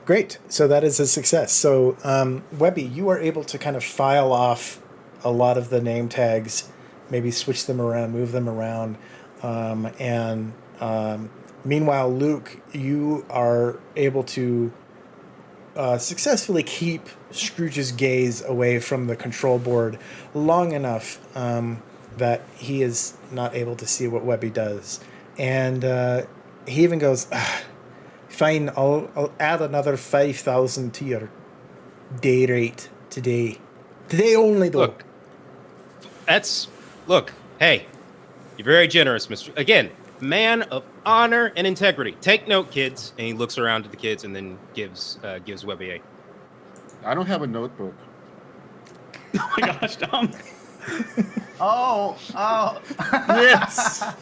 Great. So that is a success. So Webby, you are able to kind of file off a lot of the name tags, maybe switch them around, move them around, meanwhile, Luke, you are able to successfully keep Scrooge's gaze away from the control board long enough that he is not able to see what Webby does. And he even goes, fine, I'll add another 5,000 to your day rate today. Today only, though. Look, hey, you're very generous, Mr. Again, man of honor and integrity. Take note, kids. And he looks around to the kids and then gives Webby a... I don't have a notebook. Oh my gosh, Tom. Oh. Yes.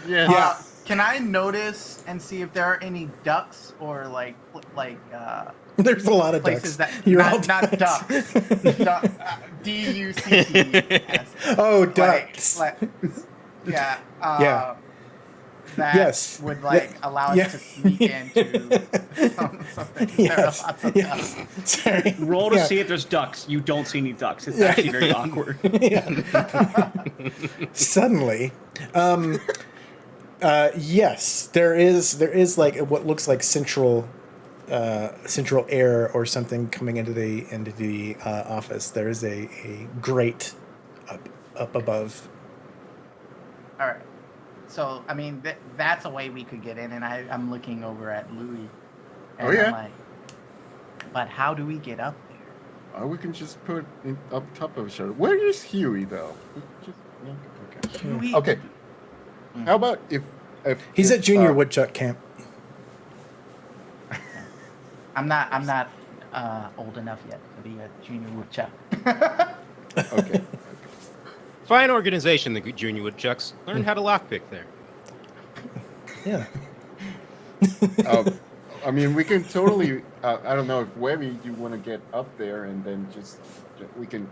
Yeah. Can I notice and see if there are any ducks or like There's a lot of places ducks. that You're all not ducks. D-U-C-T-S. Oh, ducks. Yeah. Yeah. That Yes. would allow us to sneak into something. There are lots of ducks. Sorry. Roll to see if there's ducks. You don't see any ducks. It's actually very awkward. Suddenly, yes, there is like what looks like central air or something coming into the office. There is a grate up above. All right. So, I mean, that's a way we could get in, and I'm looking over at Louis. And I'm like, but how do we get up there? We can just put it up top of each other. Where is Huey, though? Okay. Huey? Okay. How about if He's at Junior Woodchuck Camp. I'm not old enough yet to be a Junior Woodchuck. Okay. Fine organization, the Junior Woodchucks. Learn how to lockpick there. Yeah. I mean, we can totally. I don't know if Webby, you want to get up there and then we can,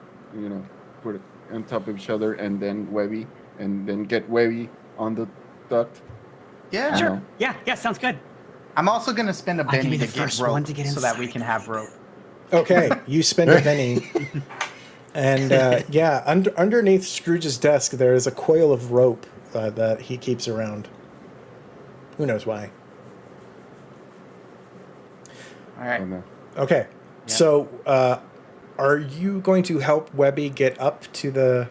put it on top of each other and then Webby and then get Webby on the duct. Yeah. Sure. Yeah, sounds good. I'm also gonna spend a I can penny be the to get first rope one to get so that we inside. can have rope. Okay, you spend a penny. And underneath Scrooge's desk, there is a coil of rope that he keeps around. Who knows why? All right. Oh, no. Okay. So, are you going to help Webby get up to the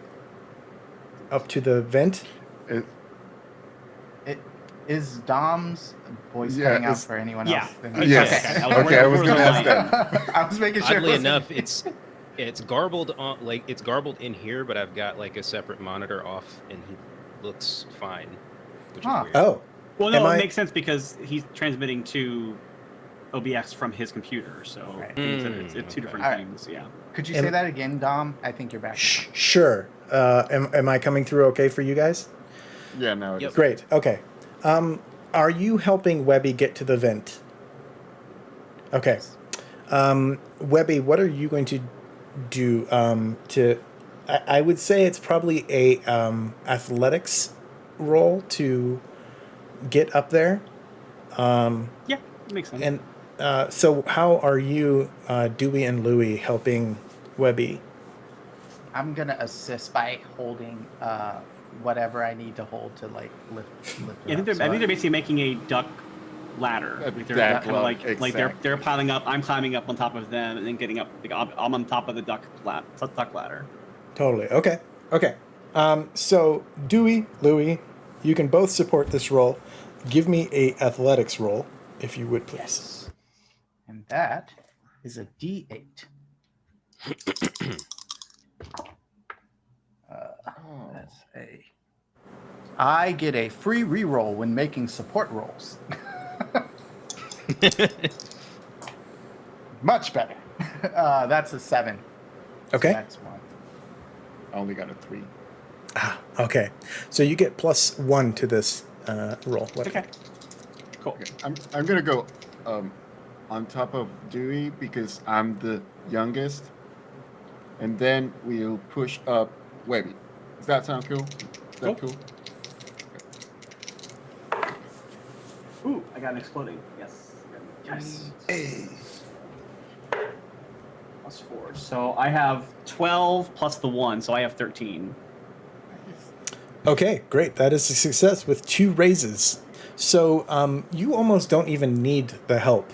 vent? It is Dom's voice Yeah, cutting out it's- for anyone Yeah. else? Yes. Okay. Okay, I was Where's gonna the ask line? that. I was making sure. Oddly enough, it's garbled on it's garbled in here, but I've got like a separate monitor off, and he looks fine, which is Huh. weird. Oh, Well, no, Am it I- makes sense because he's transmitting to OBS from his computer, so Right. it's two Okay. different Alright. things. Yeah. Could you Am- say that again, Dom? I think you're back. sure. Am I coming through okay for you guys? Yeah, no, it Yep. is. Great. Okay. Are you helping Webby get to the vent? Okay. Webby, what are you going to do I would say it's probably a athletics roll to get up there. Yeah, it makes sense. And so how are you, Dewey and Louie, helping Webby? I'm gonna assist by holding whatever I need to hold to like lift. I think they're basically making a duck ladder. Like they're Duck kind of like exactly. they're piling up. I'm climbing up on top of them and then getting up. Like, I'm on top of the duck ladder. Totally. Okay. Okay. So Dewey, Louie, you can both support this roll. Give me a athletics roll, if you would, please. Yes. And that is a D8. That's a. I get a free reroll when making support rolls. Much better. That's a 7. Okay. That's one. I only got a 3. Okay. So you get +1 to this roll. Okay. Cool. Okay, I'm gonna go on top of Dewey because I'm the youngest, and then we'll push up Webby. Does that sound cool? Is that cool? Ooh, I got an exploding. Yes. Yes. +4. So I have 12 plus the 1, so I have 13. Okay, great. That is a success with 2 raises. So you almost don't even need the help.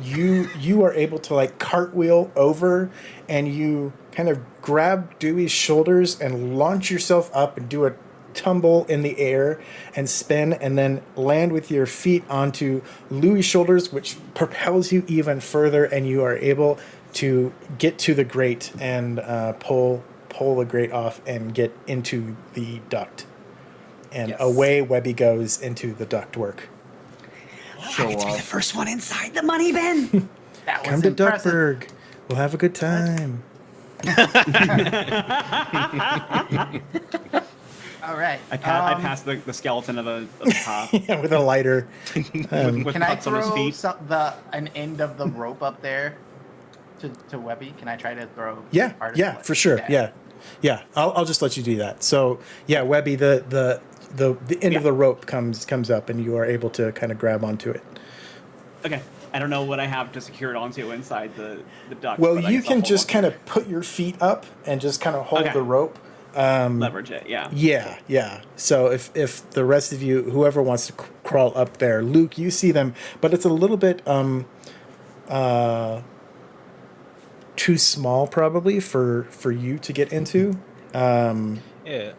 You are able to like cartwheel over, and you kind of grab Dewey's shoulders and launch yourself up and do a tumble in the air and spin, and then land with your feet onto Louis' shoulders, which propels you even further, and you are able to get to the grate and pull the grate off and get into the duct. And Yes. away Webby goes into the ductwork. Show off. First one inside the money bin. That was Come to impressive. Duckburg. We'll have a good time. All right. I passed the skeleton of the top Yeah, with a lighter. with Can I cuts on his throw feet. an end of the rope up there to Webby? Can I try to throw? Yeah, part of yeah, it? for sure. Okay. Yeah, yeah. I'll just let you do that. So yeah, Webby, the end of the rope comes up, and you are able to kind of grab onto it. Okay. I don't know what I have to secure it onto inside the duct. Well, but I you guess I'll can hold just on kind to of put your feet up and just kind of hold Okay. the rope. it. Leverage it. Yeah. Yeah, yeah. So if the rest of you, whoever wants to crawl up there, Luke, you see them, but it's a little bit too small probably for you to get into. Yeah.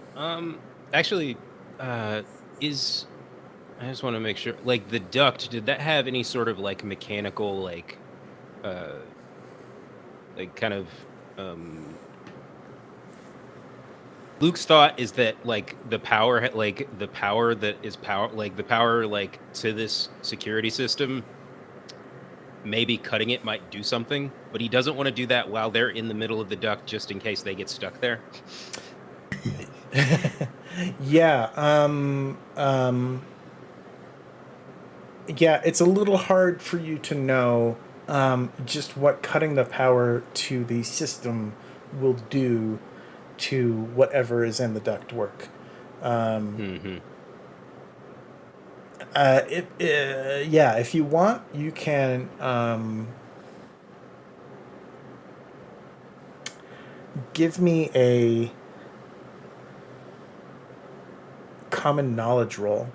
Actually, I just want to make sure, like the duct, did that have any sort of like mechanical, like kind of, Luke's thought is that like the power that is the power like to this security system, maybe cutting it might do something, but he doesn't want to do that while they're in the middle of the duct just in case they get stuck there. Yeah. Yeah, it's a little hard for you to know just what cutting the power to the system will do to whatever is in the ductwork. Yeah, if you want, you can give me a common knowledge roll.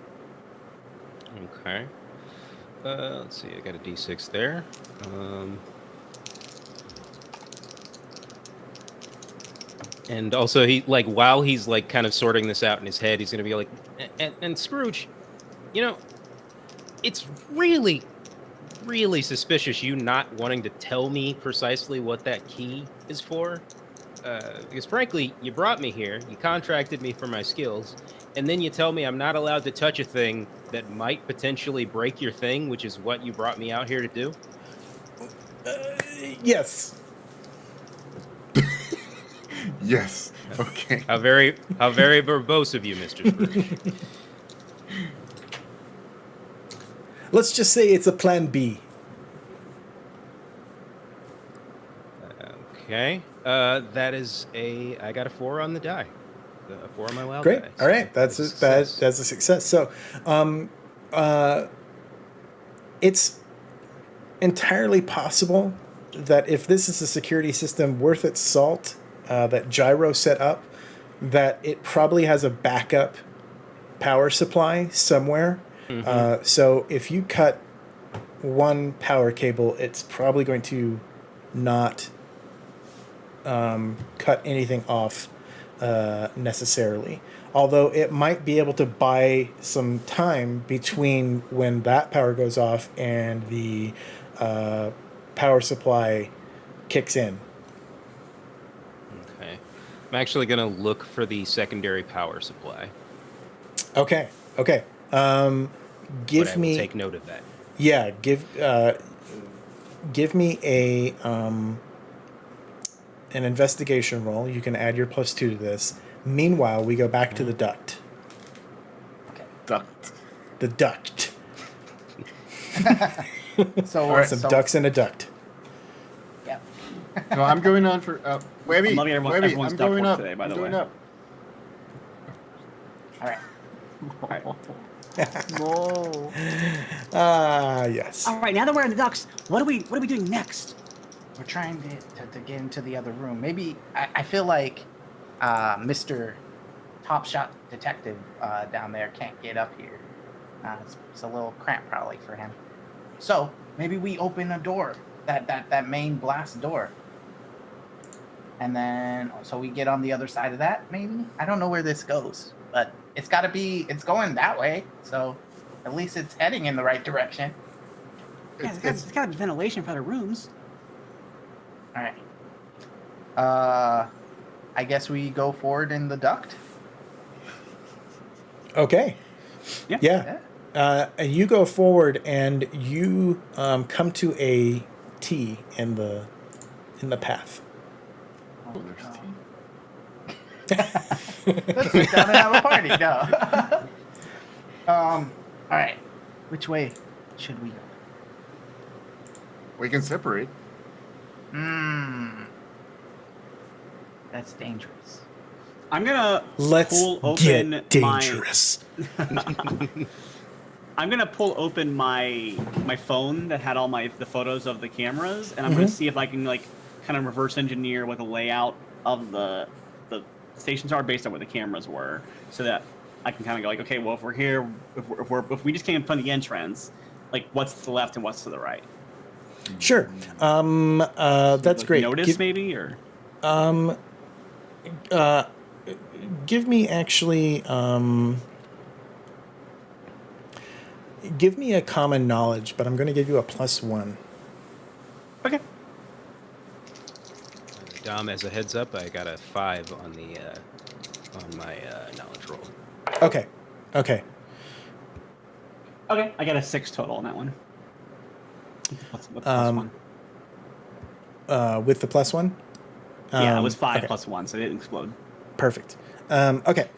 Okay. Let's see. I got a D6 there. And also, he like while he's like kind of sorting this out in his head, he's gonna be like, and Scrooge, you know, it's really, really suspicious you not wanting to tell me precisely what that key is for. Because frankly, you brought me here, you contracted me for my skills, and then you tell me I'm not allowed to touch a thing that might potentially break your thing, which is what you brought me out here to do. Yes. Yes. Okay. How very verbose of you, Mr. Scrooge. Let's just say it's a plan B. Okay. That is I got a 4 on the die. A 4 on my wild Great. die. All right. That's a success. So, it's entirely possible that if this is a security system worth its salt, that Gyro set up, that it probably has a backup power supply somewhere. Mm-hmm. So if you cut one power cable, it's probably going to not cut anything off necessarily. Although it might be able to buy some time between when that power goes off and the power supply kicks in. Okay. I'm actually gonna look for the secondary power supply. Okay. But I Give will me. take note of that. Yeah. Give me an investigation roll. You can add your +2 to this. Meanwhile, we go back to the duct. Duct. The duct. So, All right, some ducks in a duct. Yep. No, I'm going on for. Webby, I'm loving everyone's I'm duck going work up. today, by I'm the going way. up. All right. No. Yes. All right. Now that we're in the ducks, what are we doing next? We're trying to get into the other room. Maybe I feel like Mr. Top Shot Detective down there can't get up here. It's a little cramped probably for him. So maybe we open a door, that main blast door, and then so we get on the other side of that. Maybe I don't know where this goes, but it's going that way. So at least it's heading in the right direction. Yeah, it's got ventilation for the rooms. All right. I guess we go forward in the duct. Okay. Yeah. And you go forward, and you come to a T in the path. Let's sit down and have a party. No. All right. Which way should we go? We can separate. That's dangerous. I'm gonna Let's pull open get dangerous. I'm gonna pull open my phone that had all the photos of the cameras, and I'm gonna see if I can like kind of reverse engineer what the layout of the stations are based on where the cameras were, so that I can kind of go like, okay, well if we're here, if we just came in front of the entrance, like what's to the left and what's to the right? Sure. That's Like, great. Notice maybe or give me actually. Give me a common knowledge, but I'm going to give you a +1. okay. Dom, as a heads up, I got a 5 on the on my knowledge roll. Okay. Okay, I got a 6 total on that one. What's +1? With the +1? Yeah, it was 5 okay. +1, so it didn't explode. Perfect. Okay.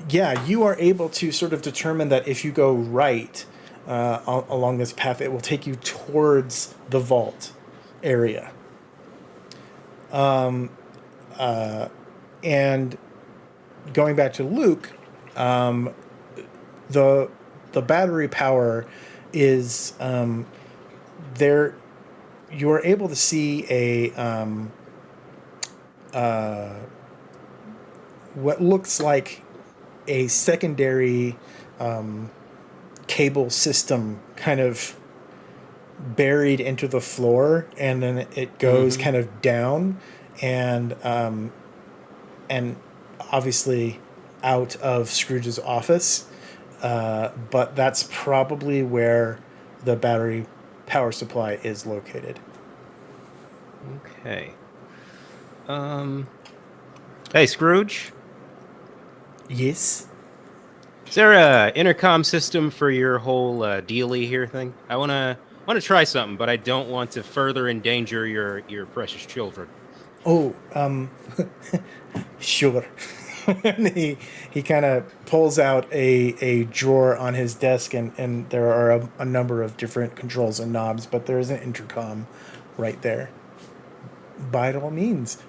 Yeah, you are able to sort of determine that if you go right along this path, it will take you towards the vault area. And going back to Luke, the battery power is there. You are able to see what looks like a secondary cable system kind of buried into the floor, and then it goes kind of down, and obviously out of Scrooge's office. But that's probably where the battery power supply is located. Okay. Hey, Scrooge. Yes. Is there a intercom system for your whole dealy here thing? I wanna try something, but I don't want to further endanger your precious children. Oh, sure. And he kind of pulls out a drawer on his desk, and there are a number of different controls and knobs, but there is an intercom right there. By all means.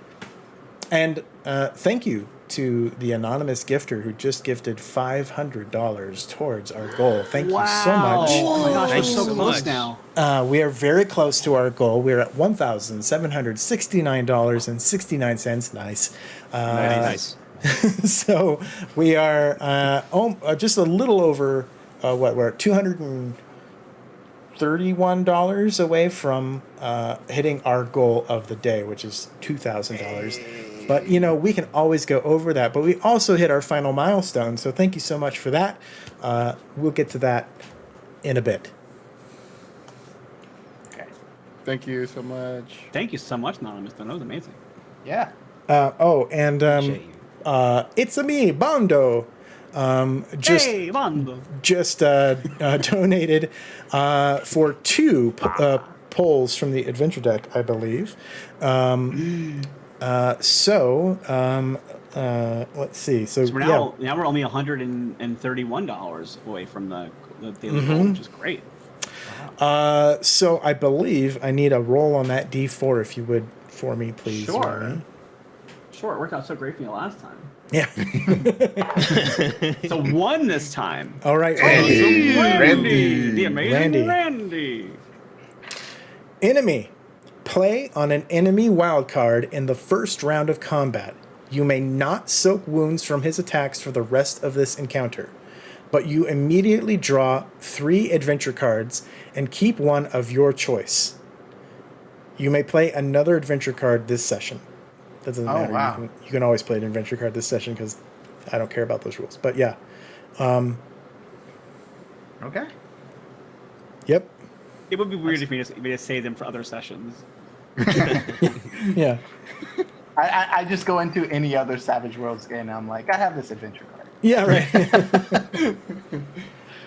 And thank you to the anonymous gifter who just gifted $500 towards our goal. Thank you so much. Oh my gosh, we're Thank you so so close much. now. We are very close to our goal. We're at $1,769.69. Nice. Very nice. So we are just a little over we're at $231 away from hitting our goal of the day, which is $2,000. But we can always go over that. But we also hit our final milestone, so thank you so much for that. We'll get to that in a bit. Okay. Thank you so much. Thank you so much, Anonymous. That was amazing. Yeah. Appreciate you. It's a me, Bondo. Hey, Mondo. Just donated for two polls from the adventure deck, I believe. Let's see. So we're now we're only $131 away from the daily goal, which is great. So I believe I need a roll on that D4 if you would for me, please. Sure. Ryan. Sure, it worked out so great for me last time. Yeah. So 1 this time. All right. Randy. Randy. The amazing Randy. Randy. Enemy. Play on an enemy wild card in the first round of combat. You may not soak wounds from his attacks for the rest of this encounter, but you immediately draw 3 adventure cards and keep one of your choice. You may play another adventure card this session. That doesn't matter. Wow. You can always play an adventure card this session because I don't care about those rules. But yeah. Okay. Yep. It would be weird if we just save them for other sessions. Yeah. I just go into any other Savage Worlds game and I'm like, I have this adventure card. Yeah, right.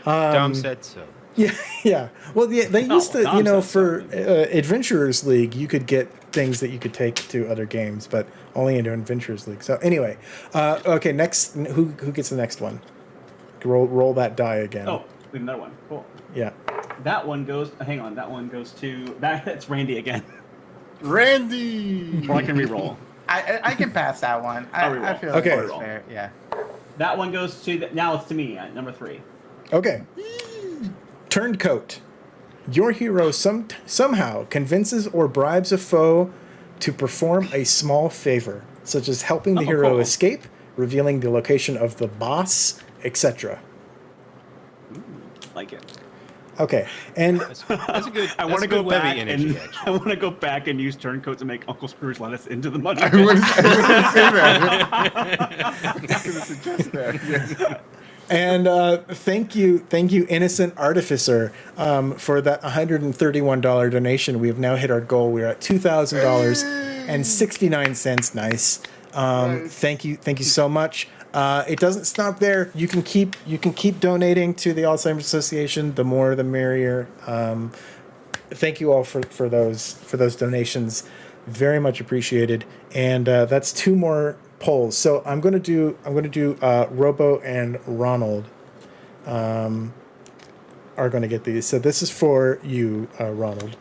Dom said so. Yeah. Well, they used to, Dom said for Adventurers League, you could get things that you could take to other games, but only into Adventurers League. So anyway, okay. Next, who gets the next one? Roll that die again. Oh, we have another one. Cool. Yeah. That one goes. Hang on. That one goes to. That's Randy again. Randy. Or I can re-roll. I can pass that one. I'll reroll. I feel Okay. like it's fair. Yeah. That one goes to. Now it's to me at number 3. Okay. Turncoat. Your hero somehow convinces or bribes a foe to perform a small favor, such as helping the hero cool. escape, revealing the location of the boss, etc. Like it. Okay, and That's a good. I want to that's go good webby back energy, and actually. I want to go back and use turncoat to make Uncle Scrooge let us into the money. I was gonna say that. I was gonna suggest that. Yes. And thank you, Innocent Artificer, for that $131 donation. We have now hit our goal. We're at $2,000.69. Nice. Thank you so much. It doesn't stop there. You can keep donating to the Alzheimer's Association. The more, the merrier. Thank you all for those donations. Very much appreciated. And that's 2 more polls. So I'm going to do Robo and Ronald are going to get these. So this is for you, Ronald,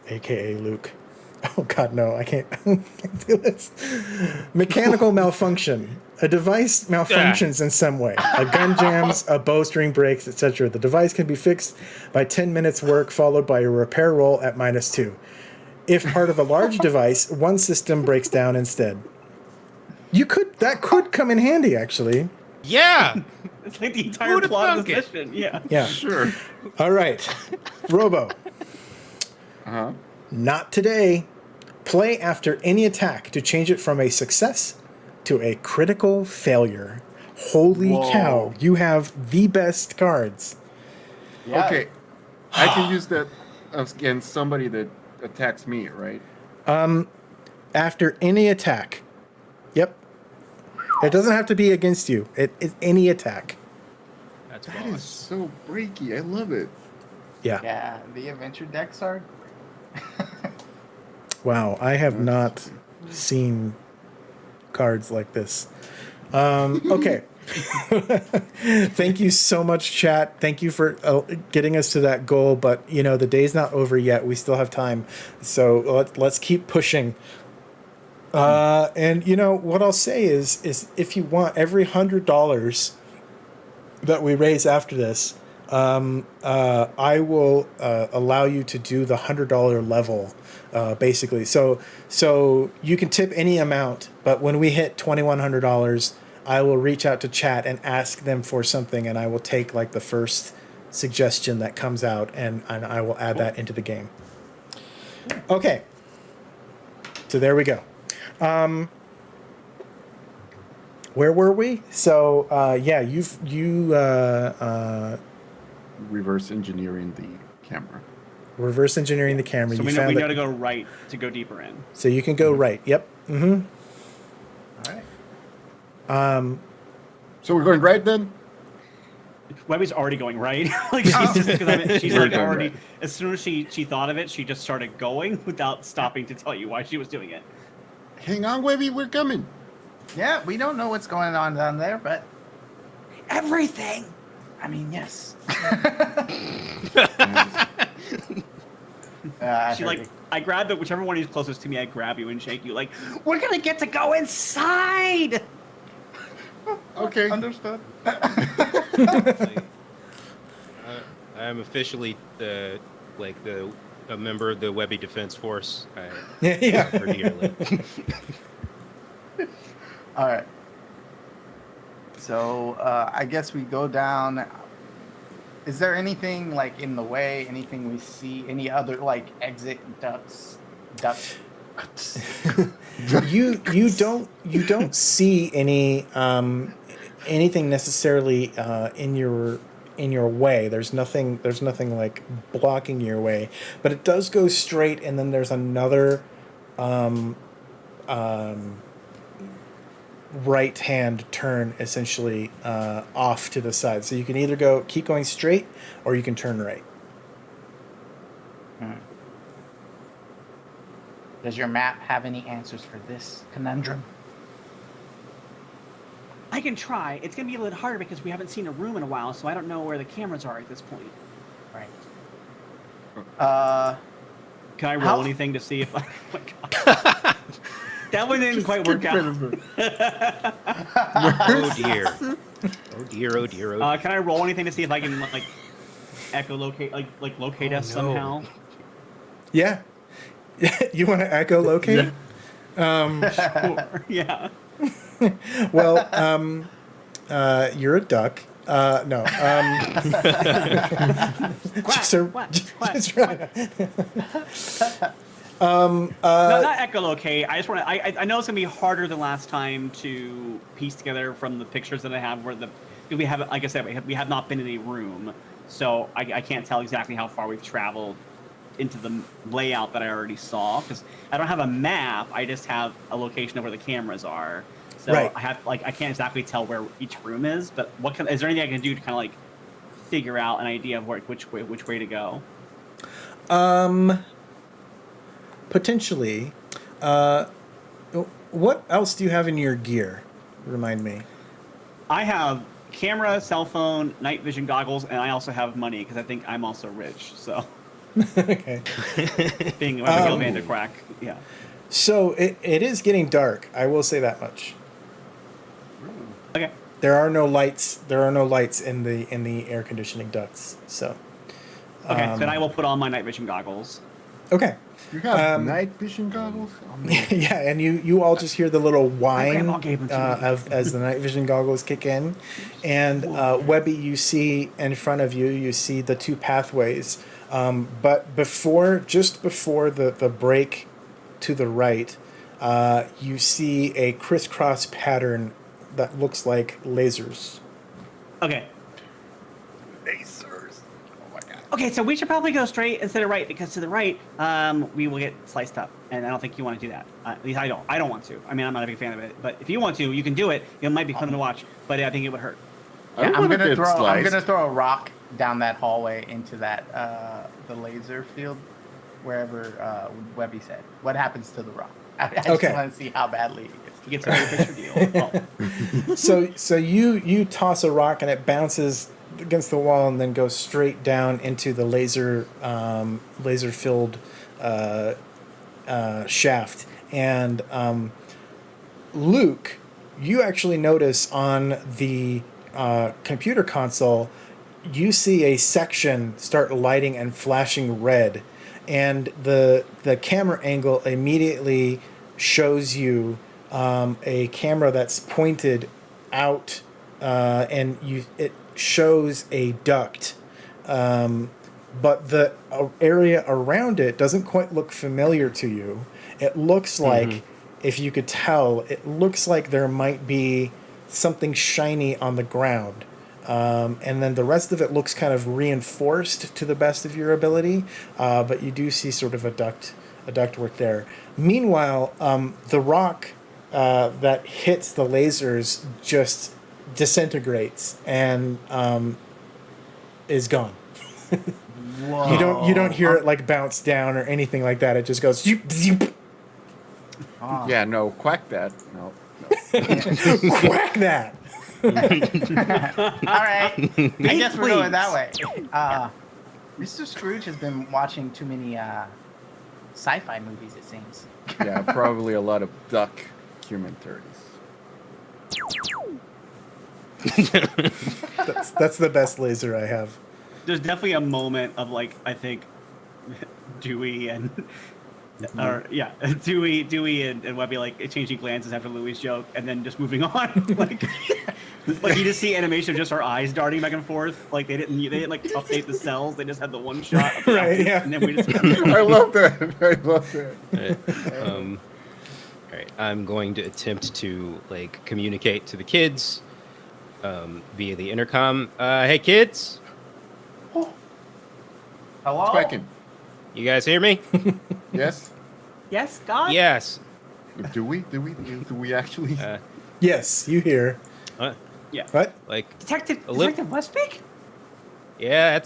aka Luke. Oh God, no, I can't do this. Mechanical malfunction. A device malfunctions in some way. A gun jams, a bowstring breaks, etc. The device can be fixed by 10 minutes work, followed by a repair roll at -2. If part of a large device, one system breaks down instead. That could come in handy, actually. Yeah. It's like the entire Who'd have plot of thunk this it? mission. Yeah. Yeah. Sure. All right. Robo. Uh-huh. Not today. Play after any attack to change it from a success to a critical failure. Holy Whoa. cow, you have the best cards. Yeah. Okay, I can use that against somebody that attacks me, right? After any attack. Yep. It doesn't have to be against you. It's any attack. That's That is boss. so breaky. I love it. Yeah. Yeah, the adventure decks are. Wow, I have not seen cards like this. Okay. Thank you so much, chat. Thank you for getting us to that goal. But the day's not over yet. We still have time, so let's keep pushing. And what I'll say is if you want every $100 that we raise after this, I will allow you to do the $100 level, basically. So you can tip any amount, but when we hit $2,100, I will reach out to chat and ask them for something, and I will take like the first suggestion that comes out, and I will add that into the game. Okay. So there we go. Where were we? So yeah, you Reverse engineering the camera. reverse engineering the camera. So you we know, found we that- know to go right to go deeper in. So you can go right. Yep. Mm-hmm. All right. So we're going right then? Webby's already going right. Like she's just she's We're like going already. right. As soon as she thought of it, she just started going without stopping to tell you why she was doing it. Hang on, Webby, we're coming. Yeah, we don't know what's going on down there, but everything. I mean, yes. She like, I grabbed it, whichever one is closest to me, I grab you and shake you. Like, we're gonna get to go inside. Okay. Understood. I'm officially a member of the Webby Defense Force. Yeah. Her dearly. All right. So I guess we go down. Is there anything like in the way? Anything we see? Any other like exit ducts? you don't see any anything necessarily in your way. There's nothing like blocking your way, but it does go straight, and then there's another right hand turn essentially off to the side. So you can either keep going straight or you can turn right. Does your map have any answers for this conundrum? I can try. It's gonna be a little harder because we haven't seen a room in a while, so I don't know where the cameras are at this point. Right. Can I roll How- anything to see if I? Oh my God. That one didn't quite work out. Oh dear. Oh dear. Oh dear. Oh dear. Can I roll anything to see if I can like echolocate, like locate us no. somehow? Yeah. You want to echolocate? Sure. Yeah. Well, you're a duck. No. Just a- quack, just quack. right. No, not echolocate. I just want to. I know it's gonna be harder than last time to piece together from the pictures that I have. We have, like I said, we have not been in a room, so I can't tell exactly how far we've traveled into the layout that I already saw because I don't have a map. I just have a location of where the cameras are. So Right. I can't exactly tell where each room is. But is there anything I can do to kind of like figure out an idea of which way to go? Potentially. What else do you have in your gear? Remind me. I have camera, cell phone, night vision goggles, and I also have money because I think I'm also rich. So Okay. being Abigail Van der Quack, yeah. So it is getting dark. I will say that much. Okay. There are no lights. There are no lights in the air conditioning ducts. So. Okay. Then I will put on my night vision goggles. Okay. You have night vision goggles? Oh, man. Yeah, and you all just hear the little whine grandma gave them to me. as the night vision goggles kick in, and Webby, you see in front of you, you see the two pathways, but just before the break to the right, you see a crisscross pattern that looks like lasers. Okay. Lasers. Oh my god. Okay, so we should probably go straight instead of right, because to the right, we will get sliced up, and I don't think you want to do that. At least I don't. I don't want to. I mean, I'm not a big fan of it, but if you want to, you can do it. It might be fun to watch, but I think it would hurt. Yeah, I'm gonna throw. I'm sliced. gonna throw a rock down that hallway into that the laser field, wherever Webby said. What happens to the rock? I just Okay. want to see how badly it gets. He gets a bigger picture deal. Oh. So you toss a rock and it bounces against the wall and then goes straight down into the laser filled shaft. And Luke, you actually notice on the computer console, you see a section start lighting and flashing red, and the camera angle immediately shows you a camera that's pointed out, and it shows a duct, but the area around it doesn't quite look familiar to you. It looks like, if you could tell, it looks like there might be something shiny on the ground. And then the rest of it looks kind of reinforced to the best of your ability, but you do see sort of a ductwork there. Meanwhile, the rock that hits the lasers just disintegrates and is gone. Whoa. You don't hear it like bounce down or anything like that. It just goes zoop, zoop. Oh. Yeah, no, quack that. No. Whack that. All right. I guess we're going that way. Mr. Scrooge has been watching too many sci-fi movies, it seems. Yeah, probably a lot of duck documentaries. That's the best laser I have. There's definitely a moment of like, I think Dewey and Dewey and Webby like exchanging glances after Louis' joke, and then just moving on. like you just see animation of just our eyes darting back and forth. Like they didn't like update the cells. They just had the one shot. Of the Right, eyes, yeah. And then we just. I love that. I love that. All right, I'm going to attempt to like communicate to the kids via the intercom. Hey kids, Hello? Quacking. you guys hear me? Yes? Yes, God. Yes. Do we actually? Yes, you hear. What? Yeah. What? Like, Detective A lip- Westbeak? yeah,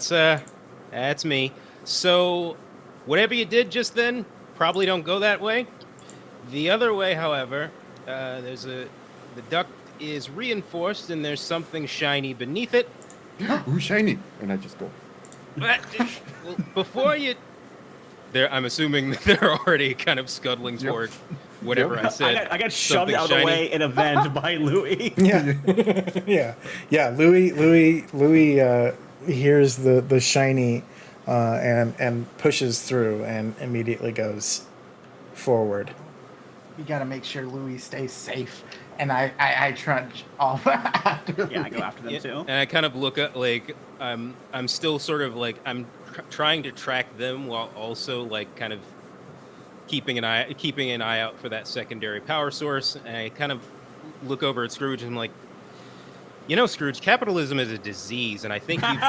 that's me. So, whatever you did just then, probably don't go that way. The other way, however, the duct is reinforced and there's something shiny beneath it. Ooh, shiny. And I just go. But well, before you, I'm assuming that they're already kind of scuttling Yep. toward whatever I said. I got shoved Something out of the shiny. way in a vent by Louis. Yeah. Yeah. Louis hears the shiny and pushes through and immediately goes forward. We gotta make sure Louis stays safe. And I trudge off after Yeah, I go after them Yeah, too. and I kind of look at like I'm still sort of like I'm trying to track them while also like kind of keeping an eye out for that secondary power source. And I kind of look over at Scrooge and I'm like, you know, Scrooge, capitalism is a disease, and I think you've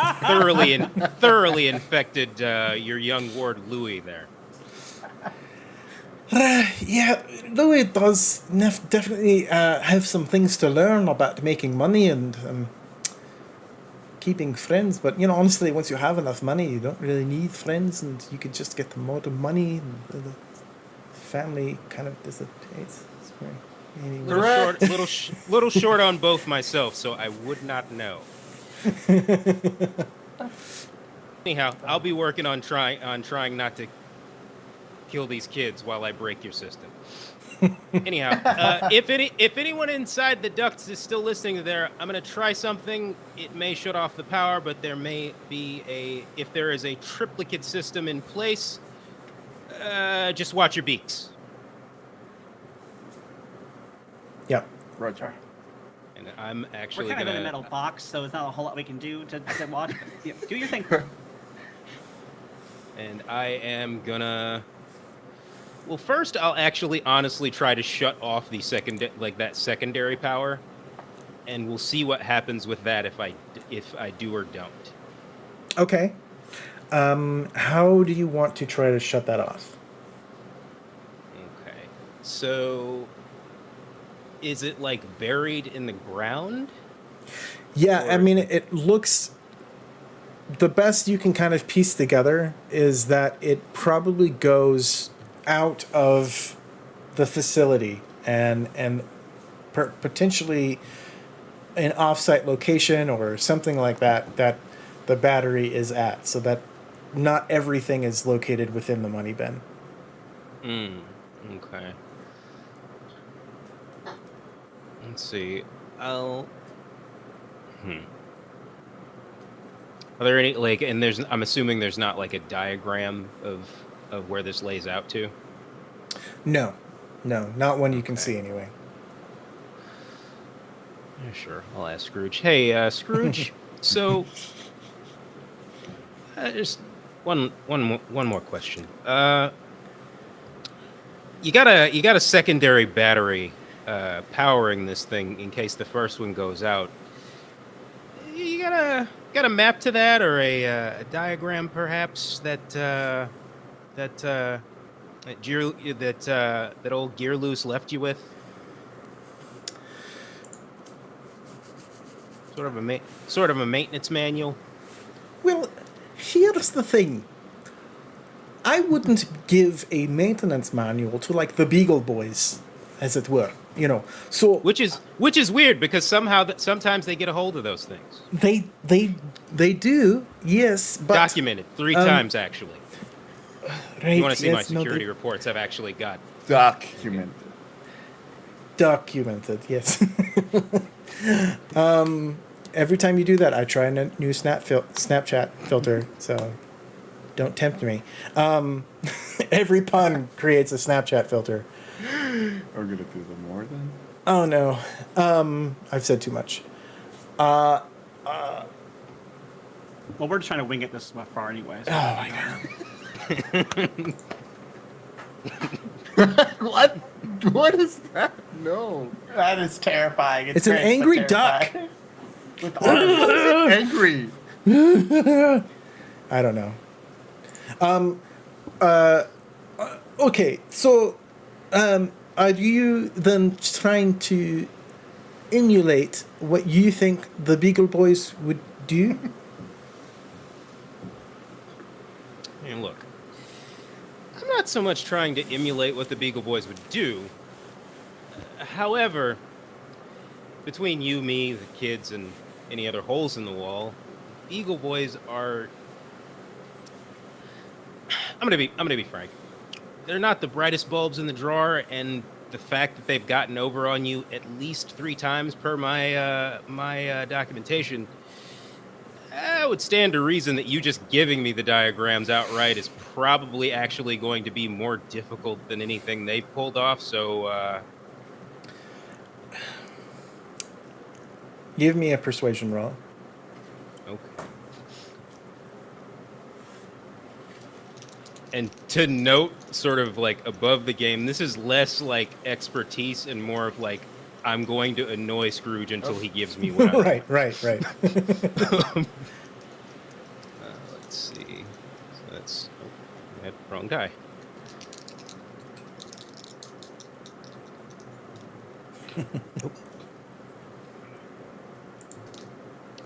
thoroughly infected your young ward Louis there. Yeah, Louis does definitely have some things to learn about making money and keeping friends. But, you know, honestly, once you have enough money, you don't really need friends, and you could just get the more money, and the family kind of dissipates. It's very, Little short on both myself, so I would not know. Anyhow, I'll be working on trying not to kill these kids while I break your system. Anyhow, if anyone inside the ducts is still listening there, I'm gonna try something. It may shut off the power, but there may be if there is a triplicate system in place, just watch your beaks. yeah. Roger. And I'm actually We're kind of in gonna. a metal box, so it's not a whole lot we can do to watch. Yeah, do your thing. And I am gonna Well, first I'll actually honestly try to shut off the that secondary power, and we'll see what happens with that if I do or don't. Okay. How do you want to try to shut that off? Okay. So is it like buried in the ground? Yeah, I Or- mean, it looks. The best you can kind of piece together is that it probably goes out of the facility and potentially an offsite location or something like that that the battery is at, so that not everything is located within the money bin. Okay. Let's see. Are there any and I'm assuming there's not like a diagram of where this lays out to? No, not one you can Okay. see anyway. Yeah, sure. I'll ask Scrooge. Hey, Scrooge. So, just one more question. You got a secondary battery powering this thing in case the first one goes out. You got a map to that, or a diagram perhaps that old Gear Loose left you with? Sort of a maintenance manual. Well, here's the thing. I wouldn't give a maintenance manual to like the Beagle Boys, as it were. So Which is weird because sometimes they get a hold of those things. they do, yes, but Documented 3 times actually. right, You want to see my yes, no, security reports? I've actually got. Documented. Yes. Every time you do that, I try a new Snapchat filter, so don't tempt me. Every pun creates a Snapchat filter. We're gonna do them more then. Oh no, I've said too much. Well, we're just trying to wing it this far anyway. So. Oh my god. What? What is that? No. That is terrifying. It's an great, but angry duck. terrifying. With arms. Angry. I don't know. Okay, so are you then trying to emulate what you think the Beagle Boys would do? And look, I'm not so much trying to emulate what the Beagle Boys would do. However, between you, me, the kids, and any other holes in the wall, Beagle Boys are. I'm gonna be frank. They're not the brightest bulbs in the drawer, and the fact that they've gotten over on you at least 3 times per my documentation, I would stand to reason that you just giving me the diagrams outright is probably actually going to be more difficult than anything they pulled off. So, Give me a persuasion roll. okay. And to note, sort of like above the game, this is less like expertise and more of like, I'm going to annoy Scrooge until he gives me what I want. Right. Let's see. So that's I had the wrong die.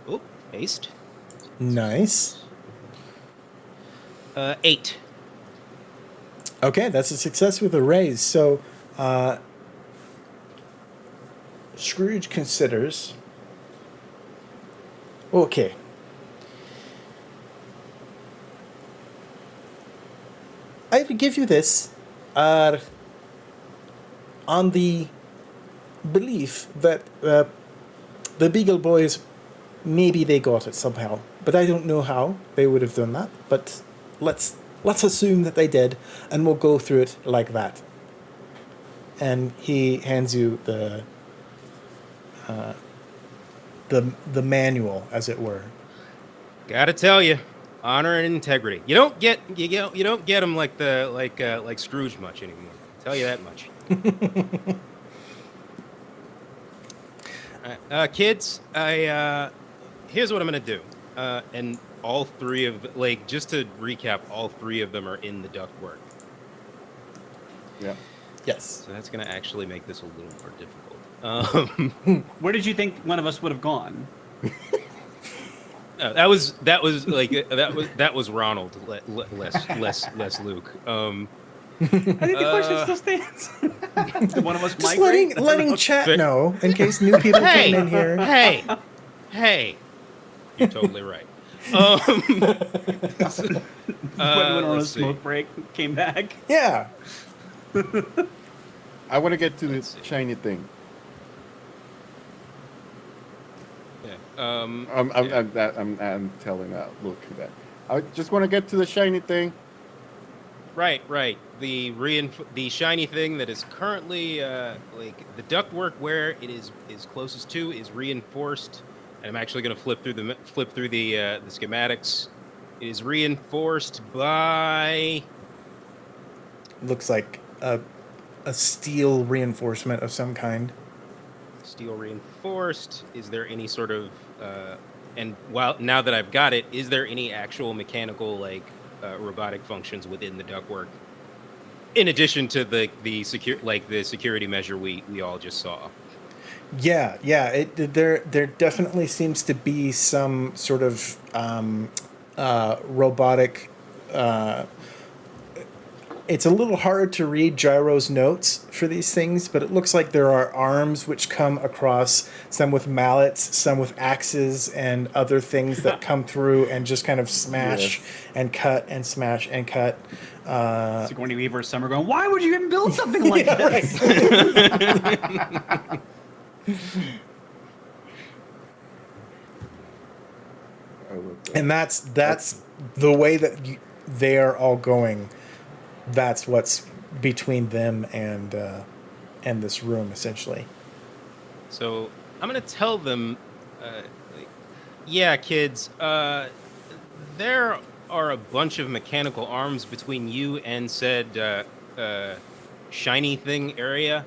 Oh, haste. Nice. 8. Okay, that's a success with a raise. So, Scrooge considers. Okay. I will give you this on the belief that the Beagle Boys, maybe they got it somehow, but I don't know how they would have done that. But let's assume that they did, and we'll go through it like that. And he hands you the manual, as it were. Gotta tell you, Honor and integrity. You don't get them like Scrooge much anymore. I'll tell you that much. Kids, here's what I'm gonna do. And all three of just to recap, all three of them are in the ductwork. Yeah. Yes. So that's gonna actually make this a little more difficult. Where did you think one of us would have gone? That was Ronald, less Luke. I think the question still stands. Did one of us Just migrate? letting chat know in case new people came in here. Hey, you're totally right. Went on a let's see. smoke break, came back. Yeah. I want to get to this shiny thing. Yeah. I'm telling Luke that. I just want to get to the shiny thing. Right. The shiny thing that is currently the ductwork where it is closest to is reinforced. And I'm actually going to flip through the schematics. It is reinforced by. Looks like a steel reinforcement of some kind. Steel reinforced. Is there any sort of now that I've got it, is there any actual mechanical robotic functions within the ductwork in addition to the security measure we all just saw? Yeah. There definitely seems to be some sort of robotic. It's a little hard to read Gyro's notes for these things, but it looks like there are arms which come across, some with mallets, some with axes, and other things that come through and just kind of smash and cut and smash and cut. Sigourney Weaver, Summer going, why would you even build something like this? And that's the way that they are all going. That's what's between them and this room, essentially. So I'm gonna tell them, yeah, kids. There are a bunch of mechanical arms between you and said shiny thing area.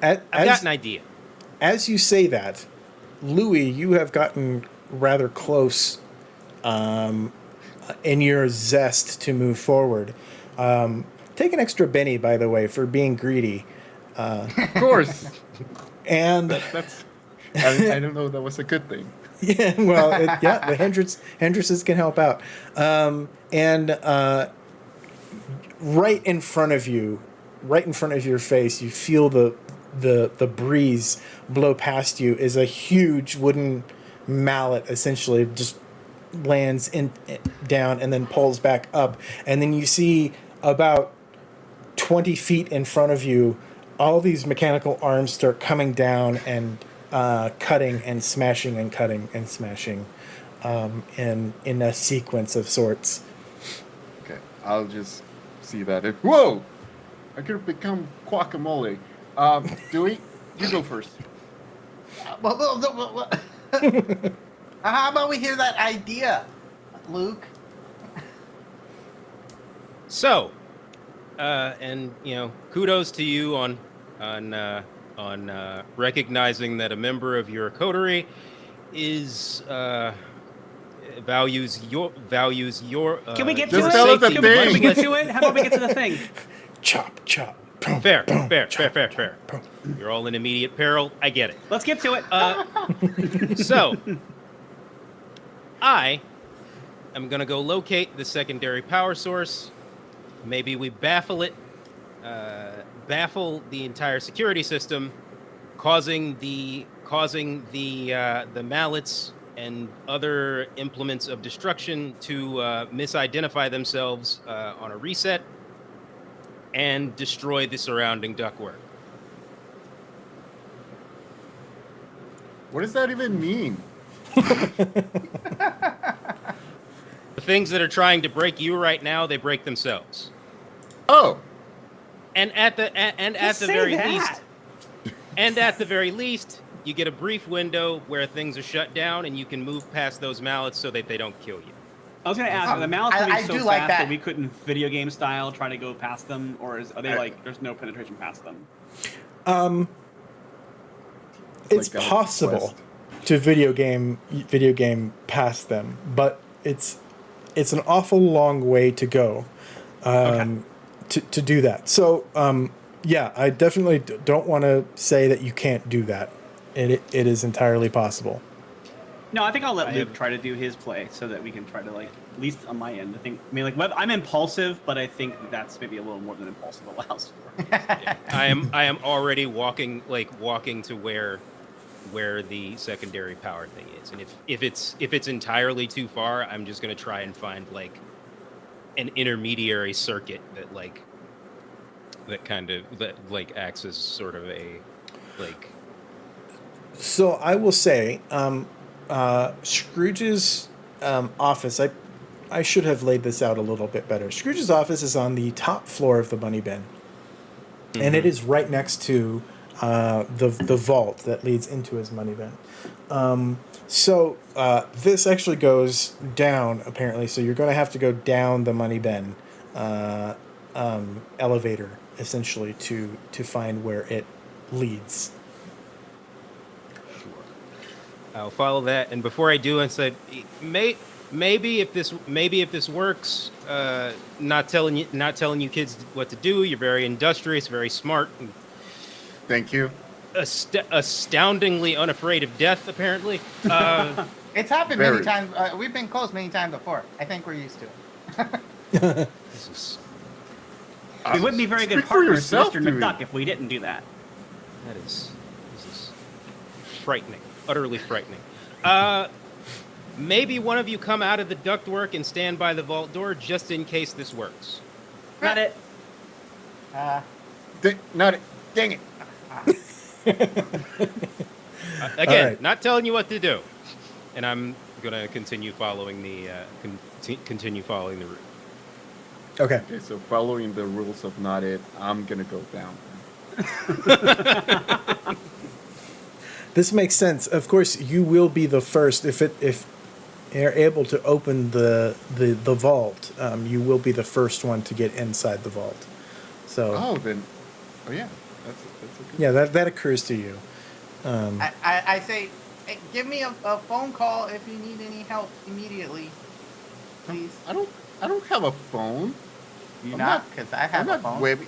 I've got an idea. As you say that, Louis, you have gotten rather close in your zest to move forward. Take an extra Benny, by the way, for being greedy. Of course. And that's I don't know that was a good thing. Yeah, well, the hindrances can help out. And right in front of you, right in front of your face, you feel the breeze blow past you is a huge wooden mallet, essentially just lands down and then pulls back up, and then you see about 20 feet in front of you all these mechanical arms start coming down and cutting and smashing and cutting and smashing in a sequence of sorts. Okay, I'll just see that. Whoa! I could have become guacamole. Dewey, you go first. How about we hear that idea, Luke? So, and kudos to you on recognizing that a member of your coterie is values your. Can we get to Just it? tell us the Can thing. we get to it? How about we get to the thing? Chop, chop. Fair. You're all in immediate peril. I get it. Let's get to it. So, I am going to go locate the secondary power source. Maybe we baffle the entire security system, causing the mallets and other implements of destruction to misidentify themselves on a reset and destroy the surrounding ductwork. What does that even mean? The things that are trying to break you right now, they break themselves. Oh, And at the very least, you get a brief window where things are shut down and you can move past those mallets so that they don't kill you. I was gonna ask, are the mouths moving I so do fast like that. that. We couldn't video game style try to go past them, or are they like there's no penetration past them? It's like Galaxy possible Quest. to video game past them, but it's an awful long way to go to do that. So yeah, I definitely don't want to say that you can't do that. It is entirely possible. No, I think I'll let Luke try to do his play so that we can try to like at least on my end. I mean like I'm impulsive, but I think that's maybe a little more than impulsive allows for. Yeah. I am already walking to where the secondary power thing is, and if it's entirely too far, I'm just gonna try and find like an intermediary circuit that acts as sort of a like. So I will say, Scrooge's office. I should have laid this out a little bit better. Scrooge's office is on the top floor of the money bin, and it is right next to the vault that leads into his money bin. So this actually goes down apparently. So you're going to have to go down the money bin elevator essentially to find where it leads. I'll follow that, and before I do, I said, maybe if this works, not telling you kids what to do. You're very industrious, very smart, and Thank you. astoundingly unafraid of death. Apparently, It's happened Very. many times. We've been close many times before. I think we're used to it. this is We wouldn't be very good Speak for partners to yourself, Mr. dude. McDuck if we didn't do that. this is frightening, utterly frightening. Maybe one of you come out of the ductwork and stand by the vault door just in case this works. Got it. Dang it. Again, All right. not telling you what to do, and I'm gonna continue following the route. Okay. Okay, so following the rules of not it, I'm gonna go down. This makes sense. Of course, you will be the first if you're able to open the vault. You will be the first one to get inside the vault. So Oh yeah, that's a good. yeah, that occurs to you. I say, hey, give me a phone call if you need any help immediately, please. I don't have a phone. You I'm not? not- Because I I'm have a not phone. Webby.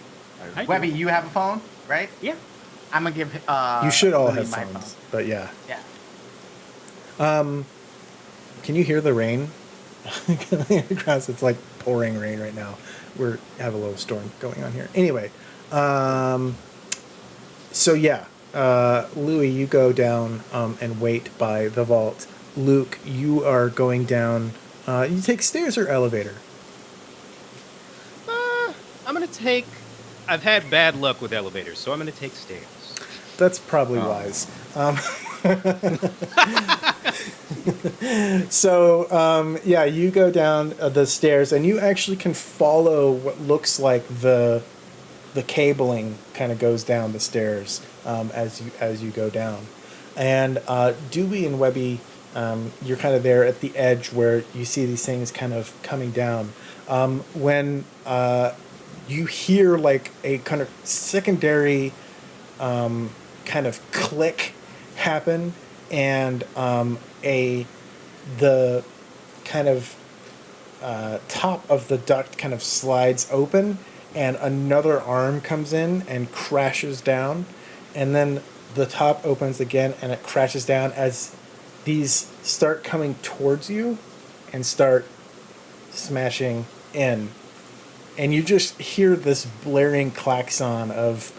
Webby, you have a phone, right? Yeah. I'm gonna give. You should all Louis have my phones, phone. but yeah. Yeah. Can you hear the rain? Across, it's like pouring rain right now. We have a little storm going on here. Anyway, so yeah, Louis, you go down and wait by the vault. Luke, you are going down. You take stairs or elevator? I'm gonna take. I've had bad luck with elevators, so I'm gonna take stairs. That's probably wise. So yeah, you go down the stairs, and you actually can follow what looks like the cabling kind of goes down the stairs as you go down. And Dewey and Webby, you're kind of there at the edge where you see these things kind of coming down. When you hear like a kind of secondary kind of click happen, and the kind of top of the duct kind of slides open, and another arm comes in and crashes down, and then the top opens again and it crashes down as these start coming towards you and start smashing in. And you just hear this blaring klaxon of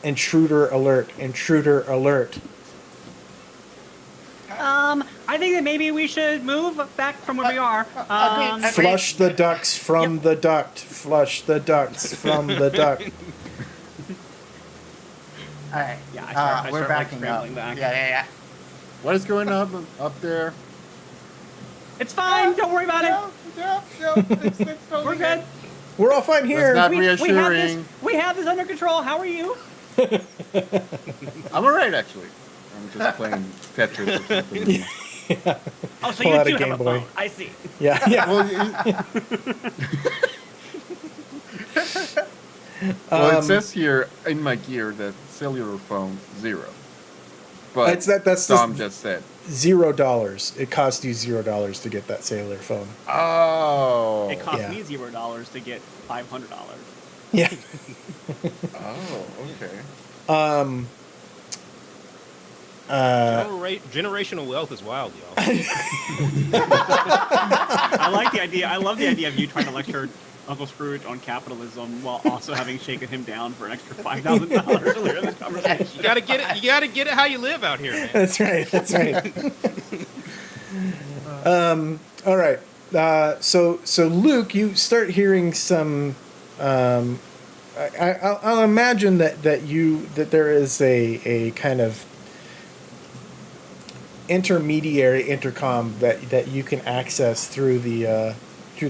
intruder alert, intruder alert. I think that maybe we should move back from where we are. Agreed. Flush the ducts from the duct. Flush the ducts from the duct. All right. Yeah, I we're start, like, backing up. scrambling back. Yeah. What is going on up there? It's fine. Don't worry about it. No, it's totally We're good. We're all fine here. That's not We have this. reassuring. We have this under control. How are you? I'm alright actually. I'm just playing Tetris or something. Oh, so Pull you out a do have Game a Boy. phone. I see. Yeah, yeah. Well, it says here in my gear that cellular phone 0. But that's Dom just said. $0. It cost you $0 to get that cellular phone. Oh. It cost Yeah. me $0 to get $500. Yeah. Oh, okay. Generational wealth is wild, y'all. I like the idea. I love the idea of you trying to lecture Uncle Scrooge on capitalism while also having shaken him down for an extra $5,000 earlier in this conversation. You gotta get it. You gotta get it how you live out here, man. That's right. That's right. All right. So Luke, you start hearing some. I'll imagine that there is a kind of intermediary intercom that you can access through the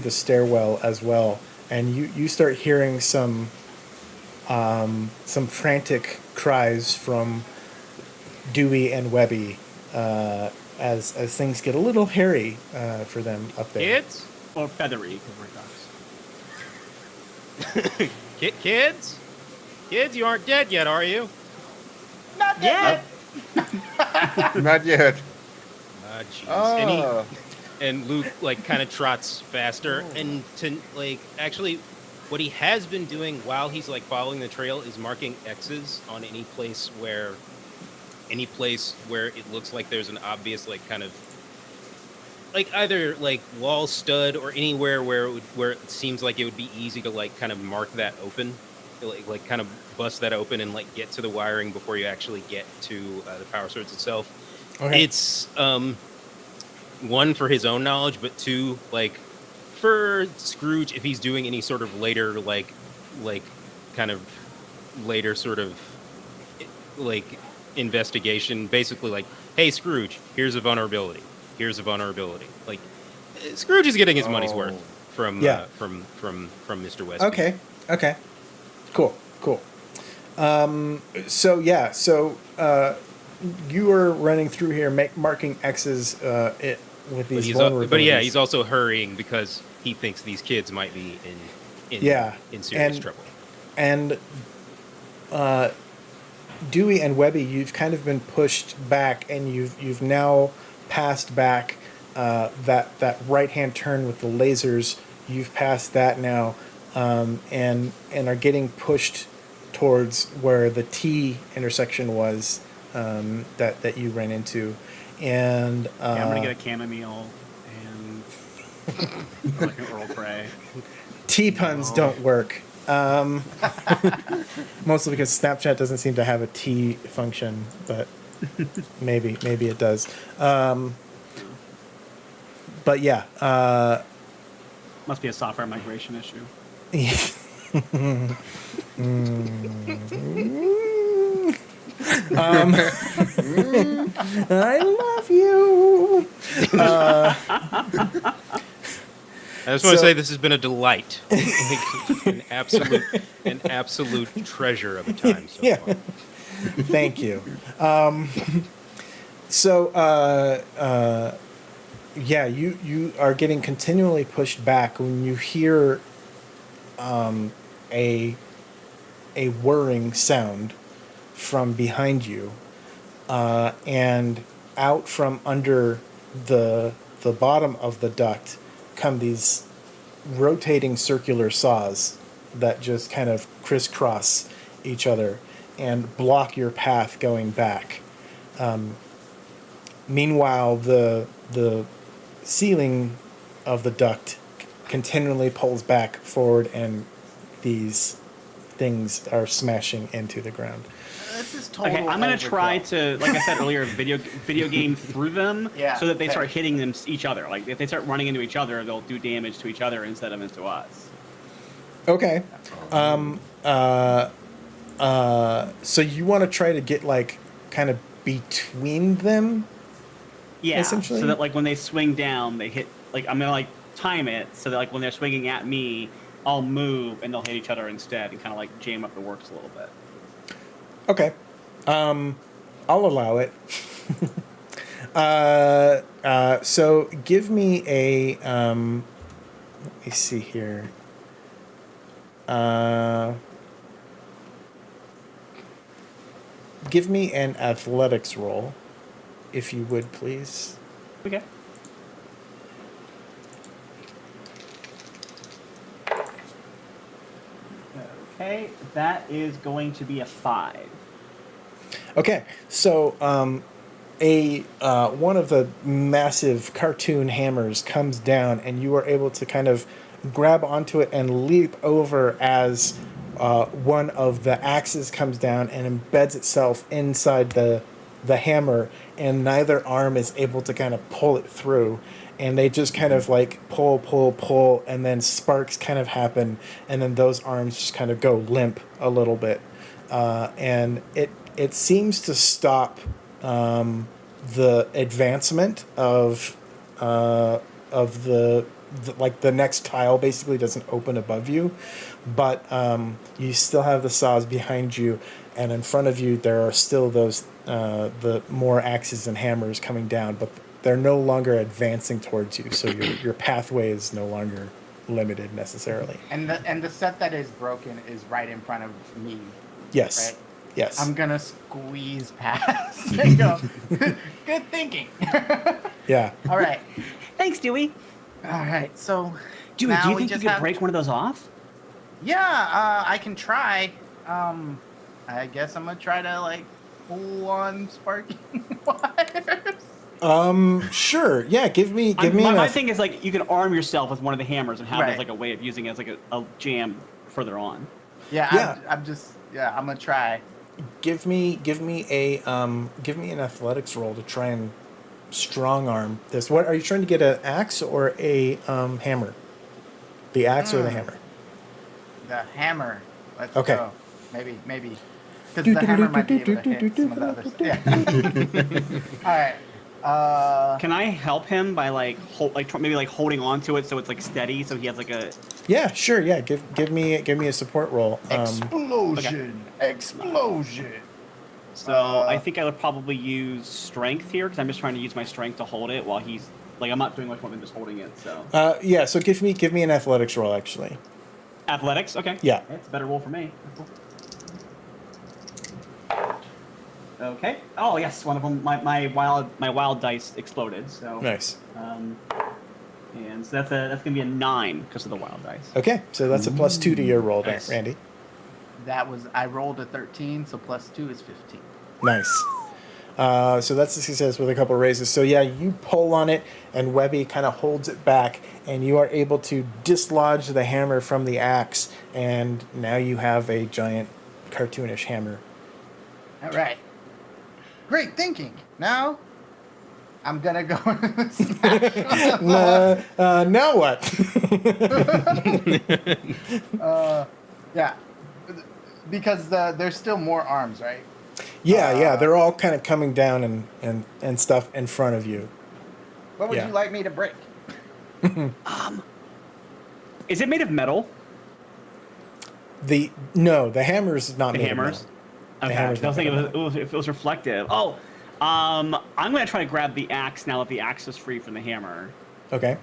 stairwell as well, and you start hearing some frantic cries from Dewey and Webby as things get a little hairy for them up there. Kids? Or feathery, because we're ducks. Kids, you aren't dead yet, are you? Not yet! Not yet. Jeez. And Luke kind of trots faster, and actually, what he has been doing while he's following the trail is marking X's on any place where it looks like there's an obvious kind of either wall stud or anywhere where it seems like it would be easy to kind of mark that open, kind of bust that open and get to the wiring before you actually get to the power source itself. Okay. It's one, for his own knowledge, but two, for Scrooge, if he's doing any sort of later investigation, basically hey Scrooge, here's a vulnerability. Scrooge is getting his money's worth from Mr. West. Okay. Cool. So you are running through here, marking X's with these vulnerabilities. But yeah, he's also hurrying because he thinks these kids might be in serious trouble. And Dewey and Webby, you've kind of been pushed back, and you've now passed back that right-hand turn with the lasers. You've passed that now, and are getting pushed towards where the T intersection was that you ran into. And I'm gonna get a chamomile and an Earl Grey. T puns don't work. Mostly because Snapchat doesn't seem to have a T function, but maybe it does. But yeah, must be a software migration issue. I love you. I just want to say this has been a delight, an absolute treasure of a time so far. Thank you. You are getting continually pushed back when you hear a whirring sound from behind you, and out from under the bottom of the duct come these rotating circular saws that just kind of crisscross each other and block your path going back. Meanwhile, the ceiling of the duct continually pulls back forward, and these things are smashing into the ground. This is total. Okay, I'm gonna try to, like I said earlier, video game through them, so that they start hitting each other. Like if they start running into each other, they'll do damage to each other instead of into us. Okay. So you want to try to get kind of between them? Yeah. Essentially? So that when they swing down, they hit. I'm gonna time it so that when they're swinging at me, I'll move and they'll hit each other instead, and kind of jam up the works a little bit. Okay. I'll allow it. So give me a. Let me see here. Give me an athletics roll, if you would, please. Okay. Okay, that is going to be a 5. Okay, so one of the massive cartoon hammers comes down, and you are able to kind of grab onto it and leap over as one of the axes comes down and embeds itself inside the hammer, and neither arm is able to kind of pull it through. And they just kind of like pull, and then sparks kind of happen, and then those arms just kind of go limp a little bit, and it seems to stop the advancement of the next tile basically doesn't open above you, but you still have the saws behind you, and in front of you there are still those the more axes and hammers coming down, but they're no longer advancing towards you, so your pathway is no longer limited necessarily. And the set that is broken is right in front of me. Yes. Right? Yes. I'm gonna squeeze past and go. Good thinking. Yeah. All right. Thanks, Dewey. All right. So, Dewey, now do you we think you just could have- break one of those off? Yeah, I can try. I guess I'm gonna try to like pull on sparking wires. Sure. Yeah. Give me. My thing is like you can arm yourself with one of the hammers and have it Right. as like a way of using it as like a jam further on. Yeah. I'm gonna try. Give me an athletics roll to try and strong arm this. What are you trying to get, an axe or a hammer? The axe or the hammer? The hammer. Let's Okay. go. Maybe. Because the hammer might be able to hit some of the others. Yeah. All right. Can I help him by like maybe like holding on to it so it's like steady, so he has like a Yeah, sure. Yeah, give me a support roll. Explosion! So I think I would probably use strength here because I'm just trying to use my strength to hold it while he's like I'm not doing much more than just holding it. So yeah. So give me an athletics roll actually. athletics, okay. Yeah. It's a better roll for me. Okay. Oh yes, one of them. My wild dice exploded. So Nice. And so that's gonna be a 9 because of the wild dice. Okay, so that's a +2 to your roll there, Nice. Randy. I rolled a 13, so +2 is 15. Nice. So that's a success with a couple raises. So yeah, you pull on it, and Webby kind of holds it back, and you are able to dislodge the hammer from the axe, and now you have a giant cartoonish hammer. All right. Great thinking. Now, I'm gonna go and smash. Now what? Yeah, because there's still more arms, right? Yeah, they're all kind of coming down and stuff in front of you. What would Yeah. you like me to break? Is it made of metal? The hammer's not The made hammers. of metal. Okay. hammer's I was not thinking made of if it was reflective. Oh, I'm gonna try to grab the axe now that the axe is free from the hammer. Okay.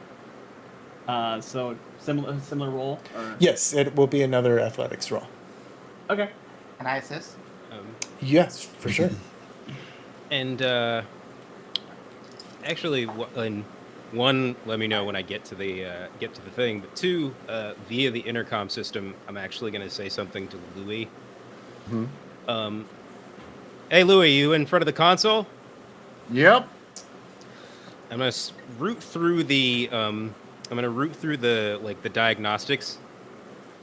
So similar roll. Or... Yes, it will be another athletics roll. Okay. Can I assist? Yes, for sure. And actually, one, let me know when I get to the thing. But two, via the intercom system, I'm actually going to say something to Louis. Hey, Louis, you in front of the console? Yep. I'm going to root through the the diagnostics,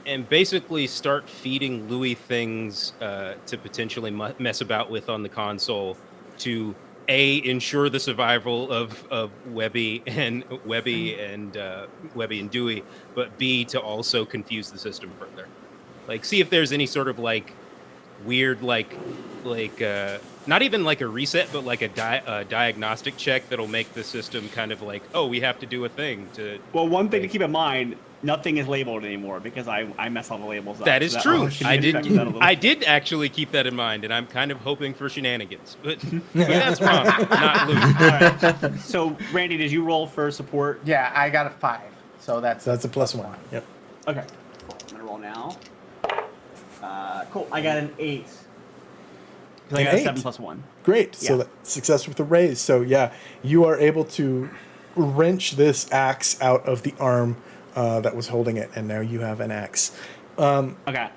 and basically start feeding Louis things to potentially mess about with on the console to ensure the survival of Webby and Dewey, but B, to also confuse the system further. Like, see if there's any sort of like weird not even like a reset, but like a diagnostic check that'll make the system kind of like, oh, we have to do a thing to. Well, one thing to keep in mind: nothing is labeled anymore because I mess all the labels up. That is so true. should I affect that a little. I did actually keep that in mind, and I'm kind of hoping for shenanigans, but that's wrong. Not Luke. All right. So, Randy, did you roll for support? Yeah, I got a 5. So that's So that's a +1. Yep. Okay. Cool. I'm gonna roll now. Cool. I got an 8. 'Cause I An got a 8? 7 + 1. Great. So Yeah. that success with the raise. So yeah, you are able to wrench this axe out of the arm that was holding it, and now you have an axe. Okay.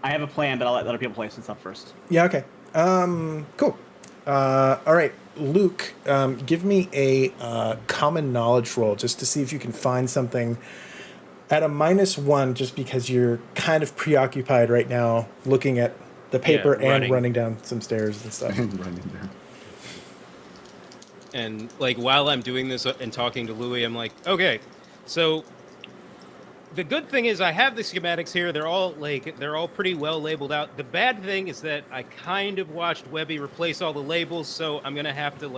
I have a plan, but I'll let other people play some stuff first. Yeah. Okay. Cool. All right, Luke. Give me a common knowledge roll just to see if you can find something at a -1, just because you're kind of preoccupied right now, looking at the paper and running down some stairs and stuff. Running down. And like while I'm doing this and talking to Louis, I'm like, okay, so the good thing is I have the schematics here. They're all pretty well labeled out. The bad thing is that I kind of watched Webby replace all the labels, so I'm gonna have to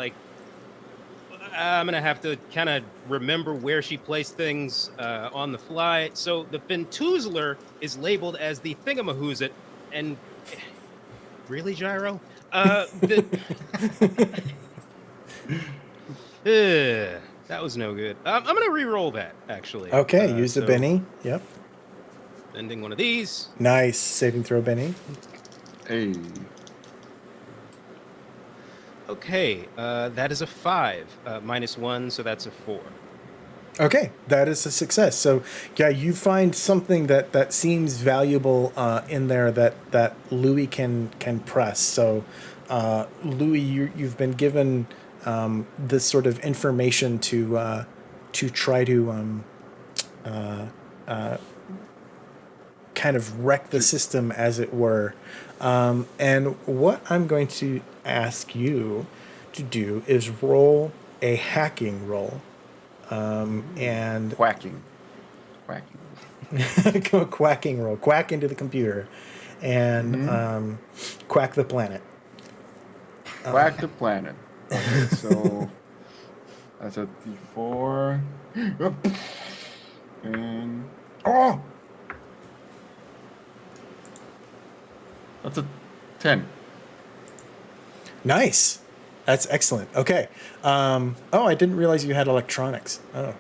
kind of remember where she placed things on the fly. So the Fintoozler is labeled as the Thingamahoozit, and really, Gyro? That was no good. I'm gonna re-roll that actually. Okay, use the Benny. Yep. Ending one of these. Nice saving throw, Benny. Hey. Okay, that is a 5. -1, so that's a 4. Okay, that is a success. So yeah, you find something that seems valuable in there that Louis can press. So Louis, you've been given this sort of information to try to kind of wreck the system, as it were. And what I'm going to ask you to do is roll a hacking roll. And Quacking. go a quacking roll. Quack into the computer and quack the planet. Quack the planet. Okay, so that's a D4. And oh, that's a 10. Nice. That's excellent. Okay. Oh, I didn't realize you had electronics. Oh,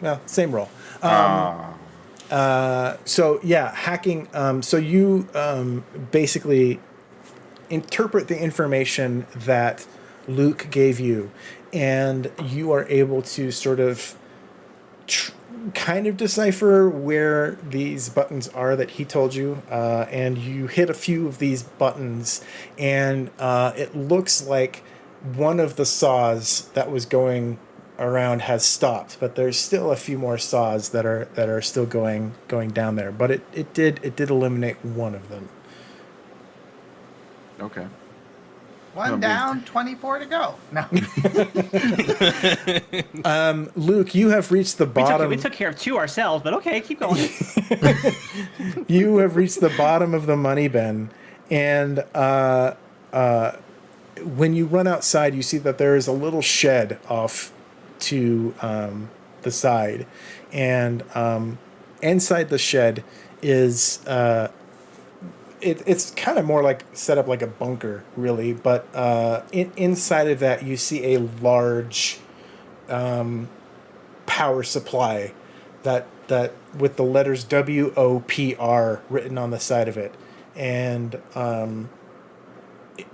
well, same roll. So yeah, hacking. So you basically interpret the information that Luke gave you, and you are able to sort of kind of decipher where these buttons are that he told you, and you hit a few of these buttons, and it looks like one of the saws that was going around has stopped, but there's still a few more saws that are still going down there. But it did eliminate one of them. Okay. One down, 24 to go. No. Luke, you have reached the bottom. We took care of 2 ourselves, but okay, keep going. You have reached the bottom of the money bin, and when you run outside, you see that there is a little shed off to the side, and inside the shed is it's kind of more like set up like a bunker, really. But inside of that, you see a large power supply that with the letters WOPR written on the side of it, and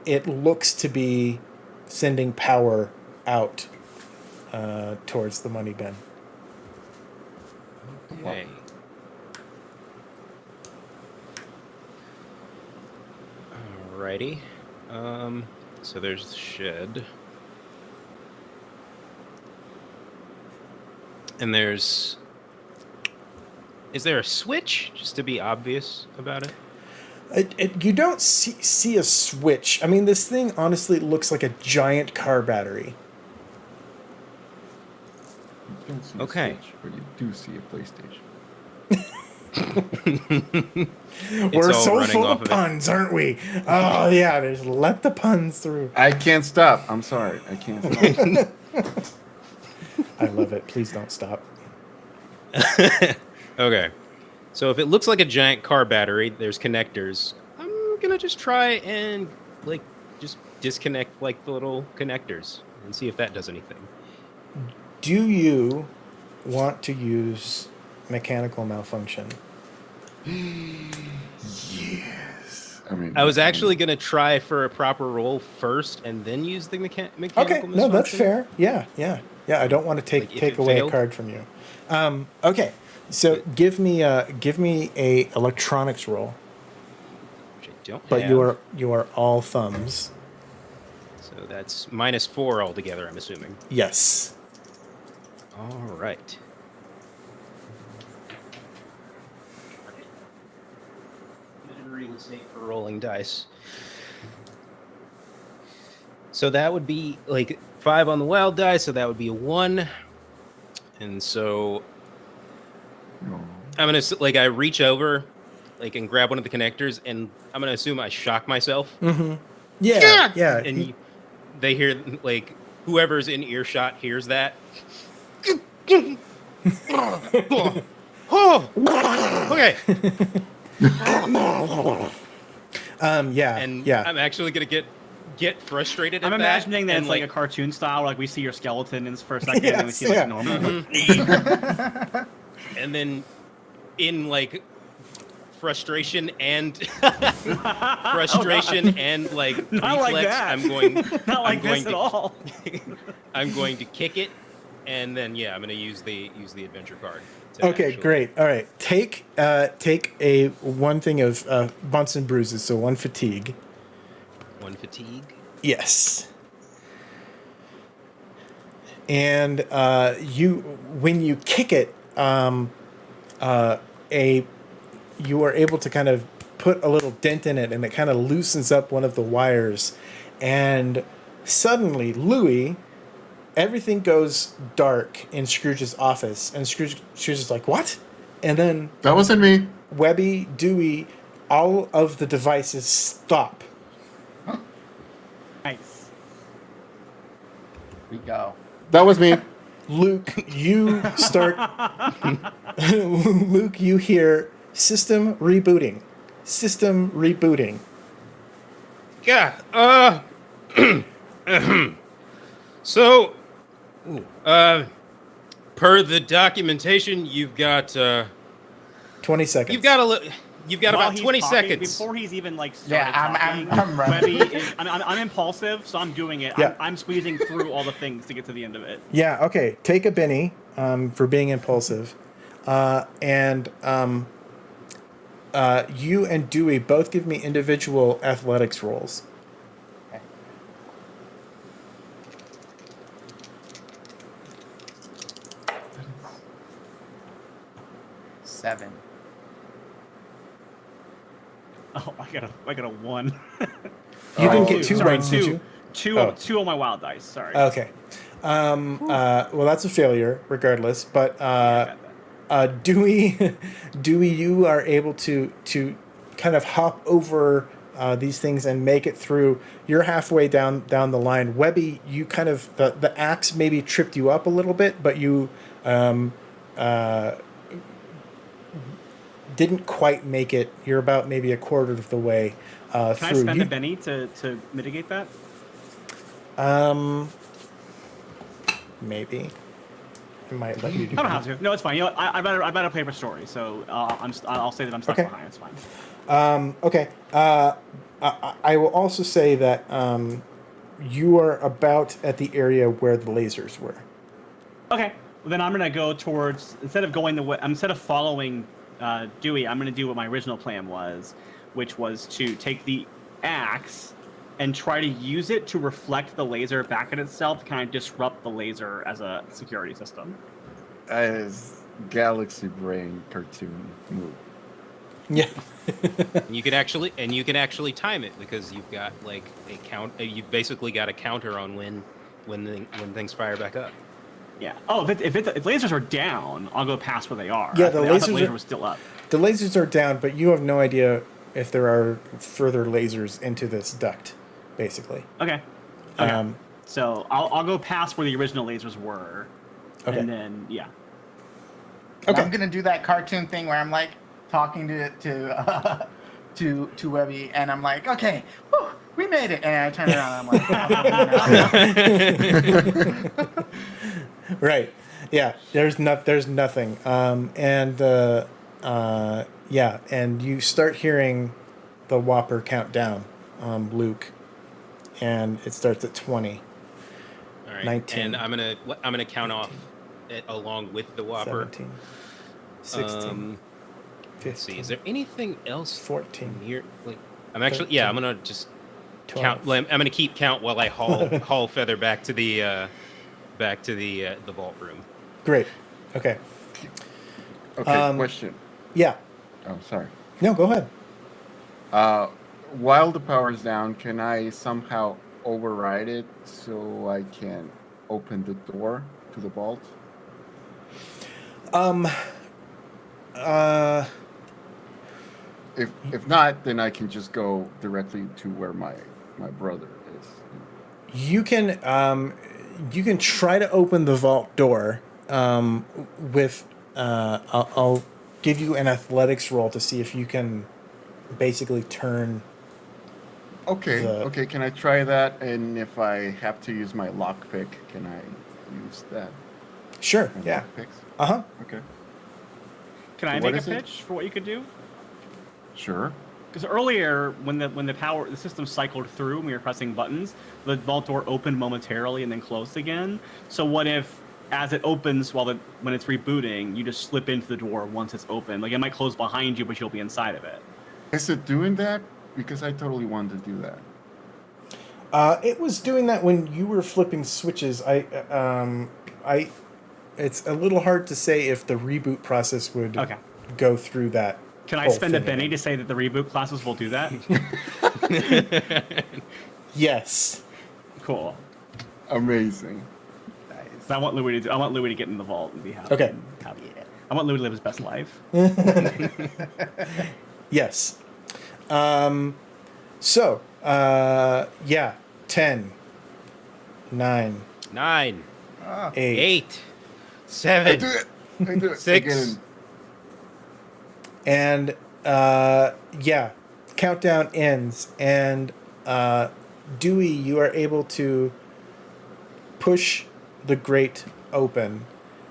it looks to be sending power out towards the money bin. Okay. Alrighty. So there's the shed. And is there a switch, just to be obvious about it? You don't see a switch. I mean, this thing honestly looks like a giant car battery. You don't see Okay. a Switch, but you do see a PlayStation. We're all so running full off of of it. puns, aren't we? Oh yeah, just let the puns through. I can't stop. I'm sorry. I can't stop. I love it. Please don't stop. Okay. So if it looks like a giant car battery, there's connectors. I'm gonna just try and like just disconnect like the little connectors and see if that does anything. Do you want to use mechanical malfunction? Yes. I mean, I was actually gonna try for a proper roll first and then use the mechanical Okay, no, that's misfunction. fair. Yeah. I don't want to Like, if take it away failed? a card from you. Okay, so give me a electronics roll, Which I don't but have. you are all thumbs. So that's -4 altogether, I'm assuming. Yes. All right. Mistake for rolling dice. So that would be like 5 on the wild die, so that would be a 1. And so I'm gonna like I reach over, like and grab one of the connectors, and I'm gonna assume I shock myself. Mm-hmm. Yeah. And they hear like whoever's in earshot hears that. Oh, okay. Yeah. I'm actually gonna get frustrated. I'm at imagining that and, it's like a cartoon style, like we see your skeleton in for a second, and we see like normal. And then in like frustration and and like Not like reflex, that. I'm going Not like I'm going this at to, all. I'm going to kick it, and then I'm gonna use the adventure card. to Okay, actually- great. All right, take a one thing of bumps and bruises, so 1 fatigue. 1 fatigue. Yes. And when you kick it, you are able to kind of put a little dent in it, and it kind of loosens up one of the wires, and suddenly, Louis, everything goes dark in Scrooge's office, and Scrooge is like, "What?" And then that wasn't me. Webby, Dewey, all of the devices stop. Nice. We go. That was me. Luke, you start. Luke, you hear system rebooting. System rebooting. Yeah. So, per the documentation, you've got 20 seconds. You've got While about he's 20 talking, seconds. before he's even like Yeah, started talking. I'm running. Webby is, I'm impulsive, so I'm doing it. Yeah. I'm squeezing through all the things to get to the end of it. Yeah, okay. Take a Benny for being impulsive. And you and Dewey both give me individual athletics rolls. Okay. Seven. Oh, I got a 1. You didn't get 2 Sorry, ones, did you? Two on my wild dice. Sorry. Okay. Well, that's a failure, regardless. But Yeah, I got that. Dewey, you are able to kind of hop over these things and make it through. You're halfway down the line. Webby, you kind of the axe maybe tripped you up a little bit, but you didn't quite make it. You're about maybe a quarter of the way Can I through. spend a Benny to mitigate that? Maybe. I might let you do I don't that. have to. No, it's fine. You know, I better play for story, so I'll say that I'm stuck Okay. behind. It's fine. Okay. I will also say that you are about at the area where the lasers were. Okay. Well, then I'm gonna go towards instead of following Dewey, I'm gonna do what my original plan was, which was to take the axe and try to use it to reflect the laser back at itself to kind of disrupt the laser as a security system. As Galaxy Brain cartoon move. Yeah. You can actually time it because you've got like a count. You've basically got a counter on when things fire back up. Yeah. Oh, if lasers are down, I'll go past where they are. Yeah, I the thought lasers were still up. The lasers are down, but you have no idea if there are further lasers into this duct, basically. Okay. So I'll go past where the original lasers were. Okay. And then yeah. Okay. I'm gonna do that cartoon thing where I'm like talking to Webby, and I'm like, okay, whew, we made it, and I turn around, and I'm like, Right. Yeah. There's nothing. And you start hearing the Whopper count down, Luke, and it starts at 20. All right. 19. And I'm gonna count off it along with the Whopper. 17. 16. 15. Let's see. Is there anything else 14. near? Like, I'm actually. Yeah. I'm gonna just 12. count. I'm gonna keep count while I haul Feather back to the vault room. Great. Okay. Okay, question. Yeah. Oh, sorry. No, go ahead. While the power's down, can I somehow override it so I can open the door to the vault? If not, then I can just go directly to where my brother is. You can try to open the vault door with I'll give you an athletics roll to see if you can basically turn. Okay. Okay. Can I try that? And if I have to use my lockpick, can I use that? Sure. Yeah. Lockpicks? Okay. Can I What make a is it? pitch for what you could do? Sure. Because earlier, when the system cycled through and we were pressing buttons, the vault door opened momentarily and then closed again. So what if, as it opens when it's rebooting, you just slip into the door once it's open? Like, it might close behind you, but you'll be inside of it. Is it doing that? Because I totally wanted to do that. It was doing that when you were flipping switches. It's a little hard to say if the reboot process would go through that. Can I spend a penny to say that the reboot classes will do that? Yes. Cool. Amazing. Nice. I want Louis to get in the vault and be happy. Okay. I want Louis to live his best life. Yes. 10, 9, 9, 8, 7, I do it. 6. Again. And countdown ends, and Dewey, you are able to push the grate open,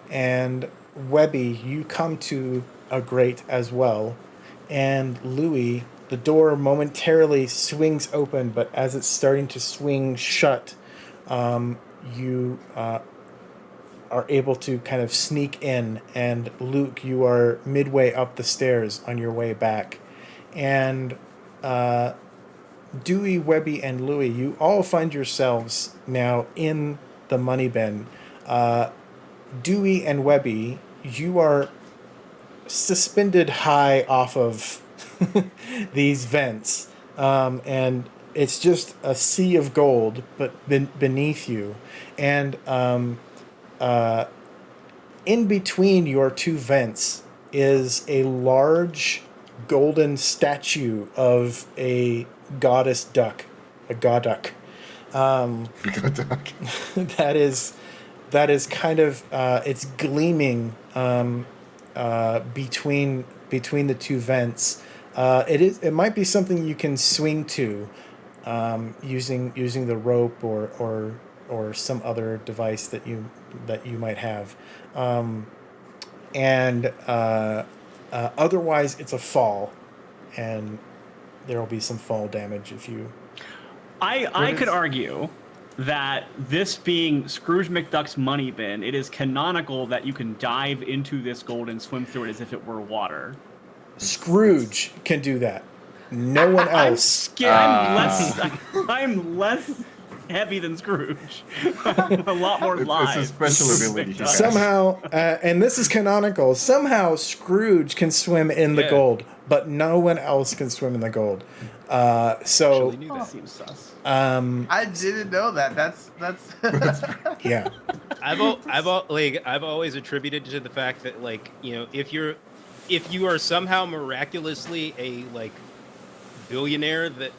and Webby, you come to a grate as well, and Louis, the door momentarily swings open, but as it's starting to swing shut, you are able to kind of sneak in, and Luke, you are midway up the stairs on your way back, and Dewey, Webby, and Louie, you all find yourselves now in the money bin. Dewey and Webby, you are suspended high off of these vents, and it's just a sea of gold, but beneath you, and in between your two vents is a large golden statue of a goddess duck, a godduck. that is kind of it's gleaming between the two vents. It might be something you can swing to using the rope or some other device that you might have, and otherwise it's a fall, and there will be some fall damage if you. I could argue that this being Scrooge McDuck's money bin, it is canonical that you can dive into this gold and swim through it as if it were water. Scrooge can do that. No one else. I'm less heavy than Scrooge. A lot more live. It's a special ability. Somehow, and this is canonical, somehow Scrooge can swim in the gold, but no one else can swim in the gold. Actually So knew That that. seems sus. I didn't know that. That's yeah, I've always attributed to the fact that, like, you know, if you are somehow miraculously a like billionaire that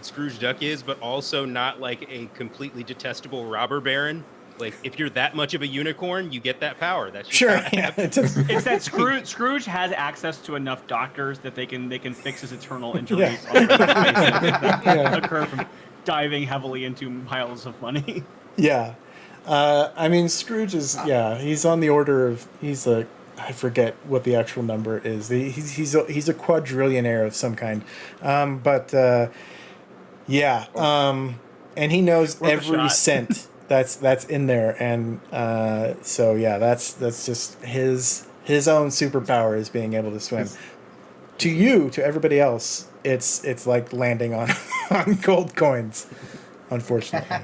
Scrooge Duck is, but also not like a completely detestable robber baron, like if you're that much of a unicorn, you get that power. That's just sure. how it Yeah, happens. It's that Scrooge has access to enough doctors that they can fix his eternal injuries on that occur from diving heavily into piles of money. Yeah. I mean, Scrooge is, he's on the order of, I forget what the actual number is. He's a quadrillionaire of some kind. And he knows Worth a every shot. cent that's in there. And that's just his own superpower is being able to swim. To everybody else, it's like landing on gold coins, unfortunately.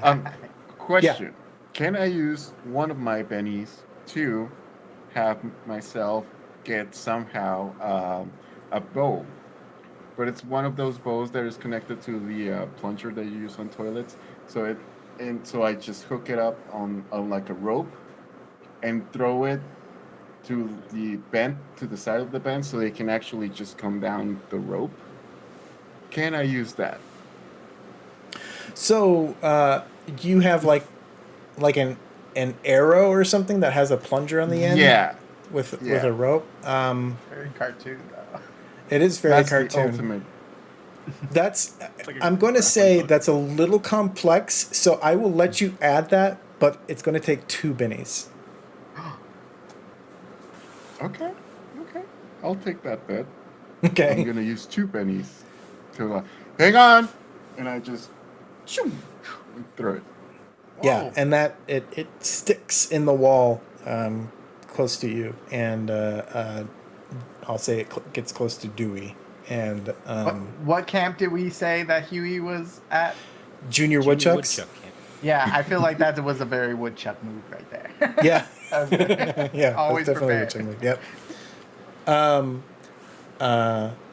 Question. Can I use one of my bennies to have myself get somehow a bow? But it's one of those bows that is connected to the plunger that you use on toilets. So I just hook it up on like a rope and throw it to the side of the bend so they can actually just come down the rope. Can I use that? So you have like an arrow or something that has a plunger on the end? Yeah. With a rope. very cartoon though. It is very That's cartoon. the ultimate. That's like a I'm going to say grappling hook. that's a little complex, so I will let you add that, but it's going to take 2 bennies. Okay. I'll take that bet. Okay. I'm gonna use 2 bennies to hang on, and I just throw it. Yeah, Whoa. and that it sticks in the wall close to you, and I'll say it gets close to Dewey, and What camp did we say that Huey was at? Junior Junior Woodchucks. Woodchuck camp. Yeah, I feel like that was a very woodchuck move right there. Yeah, Okay. yeah, Always that's definitely prepared. what you mean. Yep.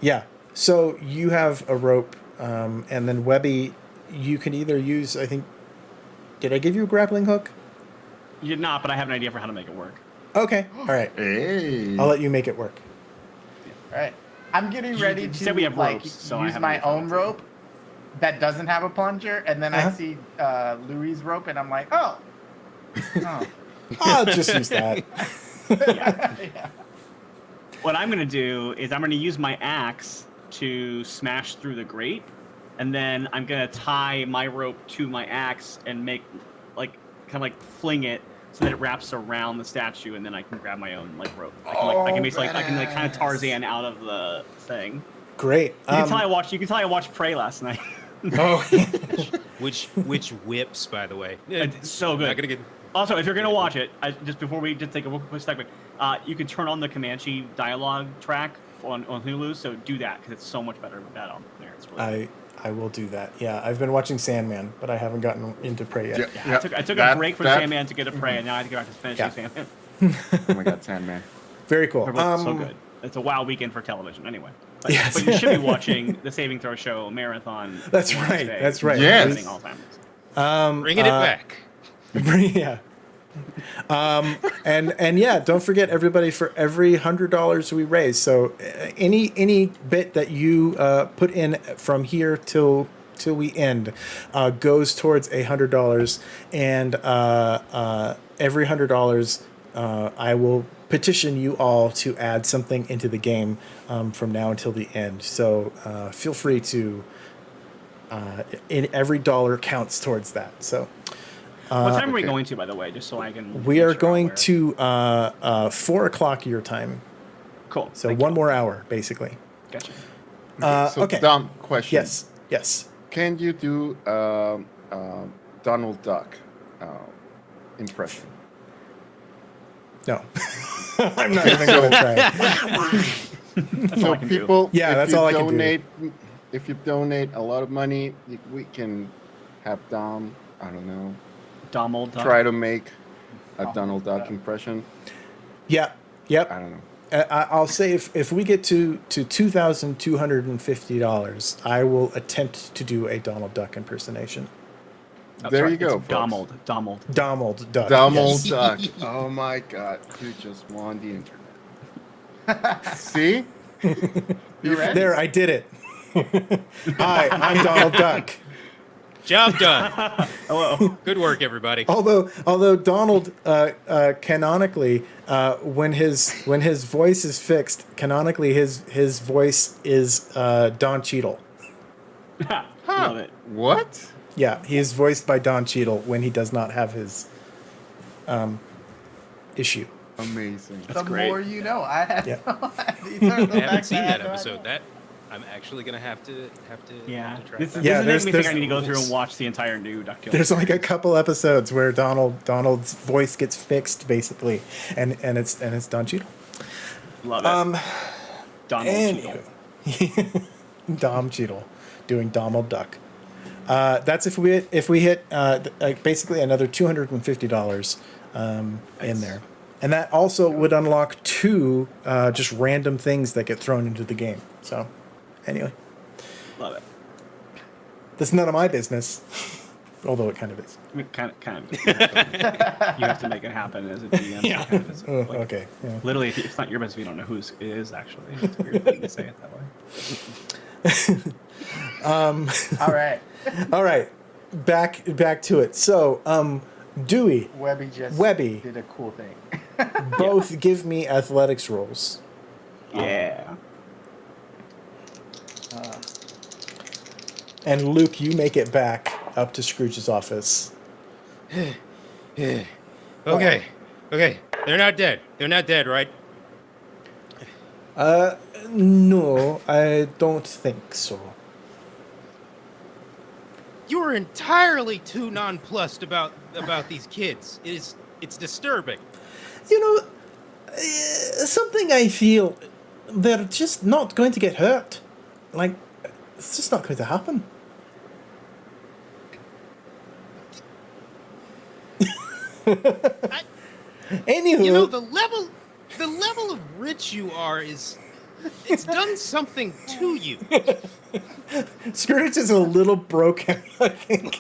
Yeah. So you have a rope, and then Webby, you can either use. I think. Did I give you a grappling hook? You did not, but I have an idea for how to make it work. Okay. All right. Hey. I'll let you make it work. All right. I'm getting You- ready you to said we have like ropes, so I use have my an idea own for that. rope that doesn't have a plunger, and then I Uh-huh. see Louis' rope, and I'm like, oh. I'll just use that. Yeah. What I'm going to do is I'm going to use my axe to smash through the grate, and then I'm going to tie my rope to my axe and make fling it so that it wraps around the statue, and then I can grab my own rope. I can basically kind of Tarzan out of the thing. Great. You can tell I watched Prey last night. Oh. Which whips, by the way. It's so good. Not gonna get. Also, if you're gonna watch it, just before we just take a quick segment, you can turn on the Comanche dialogue track on Hulu. So do that because it's so much better with that on there. It's really I will do that. Yeah, I've been watching Sandman, but I haven't gotten into Prey yet. I took a break from Sandman to get to Prey, and now I have to get back to finishing Sandman. Oh my God, Sandman. Very cool. They're both so good. It's a wow weekend for television, anyway. But, Yes. but you should be watching the Saving Throw Show marathon. That's Wednesday, right. That's right. Yes. happening Alzheimer's. Bringing it back. Yeah. And yeah, don't forget everybody, for every $100 we raise. So any bit that you put in from here till we end goes towards $100, and every $100 I will petition you all to add something into the game from now until the end. So feel free to. In every dollar counts towards that. So. What time are we okay. going to, by the way, just so I can? We make are sure I'm going aware? to 4 o'clock your time. Cool. So Thank one you. more hour, basically. Gotcha. So okay. dumb question. Yes. Can you do Donald Duck impression? No. I'm not even going to try. That's all So I can do. people, Yeah, if that's you all I can do. donate, if you donate a lot of money, we can have Dom. I don't know. Donald Duck. Try to make a Donald Duck impression. Yeah. Yep. I don't know. I'll say if we get to $2,250, I will attempt to do a Donald Duck impersonation. Oh, There sorry, you go, it's folks. Donald. Donald Duck. Donald yes. Duck. Oh my God! You just won the internet. See? You ready? There, I did it. Hi, I'm Donald Duck. Job done. Hello. Good work, everybody. Although Donald canonically, when his voice is fixed, canonically his voice is Don Cheadle. Love it. What? Yeah, he is voiced by Don Cheadle when he does not have his issue. Amazing. The great. more you know. I had Yeah. I haven't seen that episode. That I'm actually gonna have to Yeah. try This that. Yeah, makes there's- me think there's- I need to go through and watch the entire new DuckTales. There's like a couple episodes where Donald's voice gets fixed basically, and it's Don Cheadle. Love it. Donald Cheadle. Dom Cheadle doing Donald Duck. That's if we hit basically another $250 in there, and that also would unlock 2 just random things that get thrown into the game. So anyway, Love it. that's none of my business, although it kind of is. I mean, kind of. You have to make it happen as a DM. Yeah. Kind of is, Oh, like, okay. Yeah. Literally, if it's not your business, we don't know whose it is. Actually, it's a weird thing to say it that way. All right. All right, back to it. So, Dewey, Webby just Webby. did a cool thing. both give me athletics rolls. Yeah. And Luke, you make it back up to Scrooge's office. Okay. They're not dead. They're not dead, right? No, I don't think so. You were entirely too nonplussed about these kids. It's disturbing. You know, something I feel they're just not going to get hurt. Like, it's just not going to happen. Anywho, You know, the level of rich you are it's done something to you. Scrooge is a little broken, I think.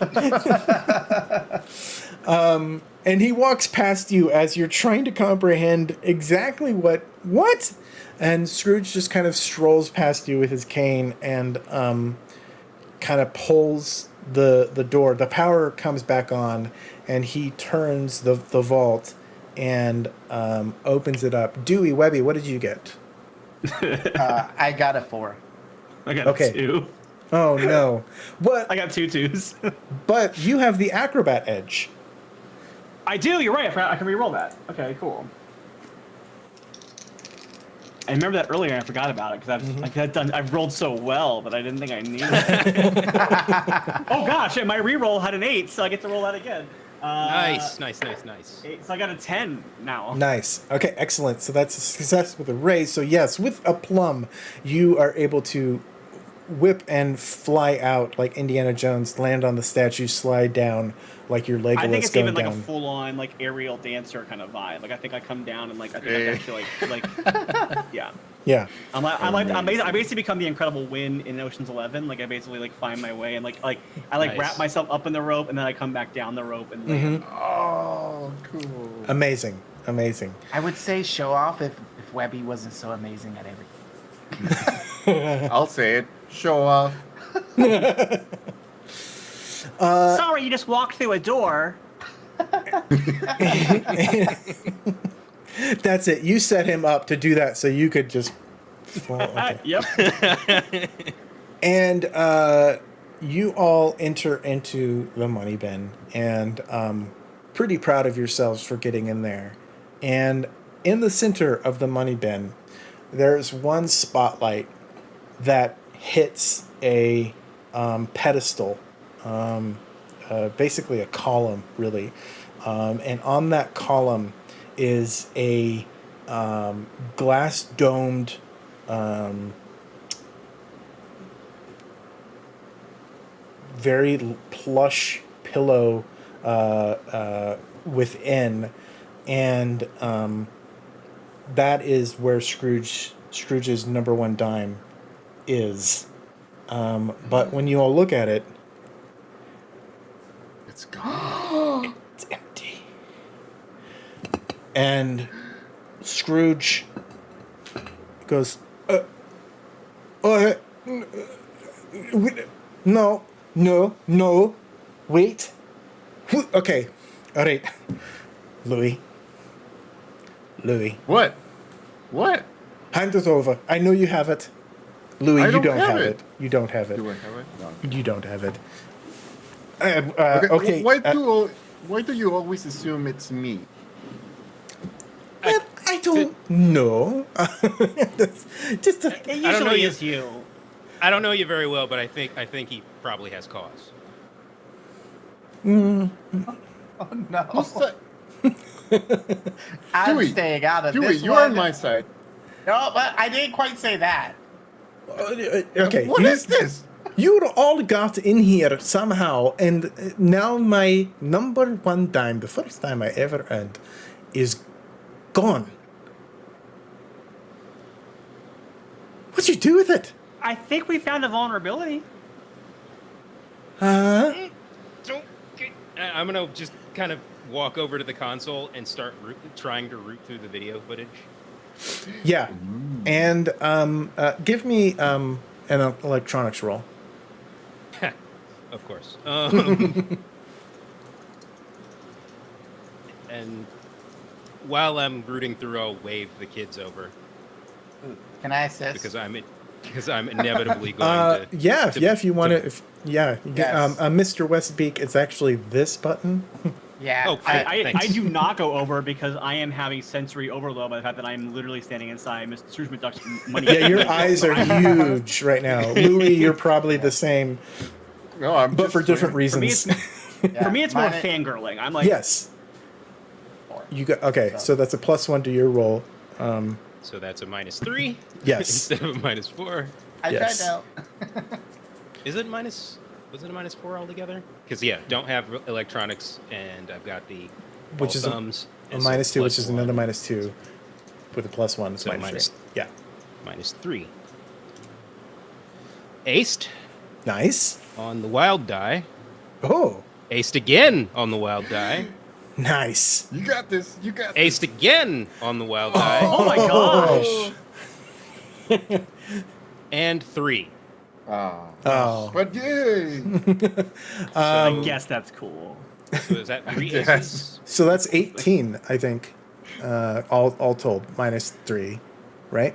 And he walks past you as you're trying to comprehend exactly what? And Scrooge just kind of strolls past you with his cane and kind of pulls the door. The power comes back on, and he turns the vault and opens it up. Dewey, Webby, what did you get? I got a 4. I got Okay. a 2. Oh no! I got 2 2s. But you have the acrobat edge. I do. You're right. I can re-roll that. Okay, cool. I remember that earlier. And I forgot about it because I've rolled so well that I didn't think I needed it. Oh gosh! And my re-roll had an 8, so I get to roll that again. Nice. 8, so I got a 10 now. Nice. Okay, excellent. So that's a success with a raise. So yes, with a plum, you are able to whip and fly out like Indiana Jones, land on the statue, slide down like your Legolas I think it's going even like down. a full-on like aerial dancer kind of vibe. Like I think I come down and like I think I actually like yeah. Yeah. I basically become the Incredible Win in Ocean's 11. Like I basically like find my way and I Nice. wrap myself up in the rope and then I come back down the rope and land. Oh, cool. Amazing. I would say show off if Webby wasn't so amazing at everything. I'll say it. Show off. Sorry, you just walked through a door. That's it. You set him up to do that so you could just fall. Okay. Yep. And you all enter into the money bin and pretty proud of yourselves for getting in there. And in the center of the money bin, there's one spotlight that hits a pedestal, basically a column, really. And on that column is a glass-domed very plush pillow within, and that is where Scrooge's number one dime is. But when you all look at it, It's gone. it's empty. And Scrooge goes, no, wait. Okay, all right. Louis. What? What? Hand it over. I know you have it. Louis, I you don't don't have have it. it. You don't have it. Do I have it? No. You don't have it. Okay. Okay. Why do you always assume it's me? I don't know. That's just It don't know usually you. is you. I don't know you very well, but I think he probably has cause. Oh Who's no. that? I'm Dewey, staying out of Dewey, this you're one. on my side. No, but I didn't quite say that. okay. What is this? You all got in here somehow, and now my number one dime, the first time I ever earned, is gone. What'd you do with it? I think we found a vulnerability. Huh? I'm gonna just kind of walk over to the console and start trying to root through the video footage. Yeah. And give me an electronics roll. Of course. And while I'm rooting through, I'll wave the kids over Can I assist? because I'm inevitably going to. Yeah, to- if you want to- to. Yeah. Yes. Mr. Westbeak, it's actually this button. yeah. Oh, I thanks. do not go over because I am having sensory overload by the fact that I am literally standing inside Mr. Scrooge McDuck's money. Yeah, your eyes are huge right now. Louis, you're probably the same, No, I'm but just for different For me, reasons. For me, it's more Mine- fangirling. I'm like, Yes. You got okay. So that's a +1 to your roll. So that's a -3. Yes. Instead of a -4. I yes. tried out. Is it minus? Was it a -4 altogether? Because yeah, don't have electronics, and I've got the Which all is a thumbs, A and so -2, which is +1, another -2, with a +1. It's So -3. minus- Yeah. -3. Aced Nice. on the wild die. Oh, Aced again on the wild die. nice. You got this. You got this. Aced again on the wild die. oh my gosh. And 3. Oh. But yay! I guess that's cool. So is that 3 guess. aces? So that's 18, I think. All told, -3, right?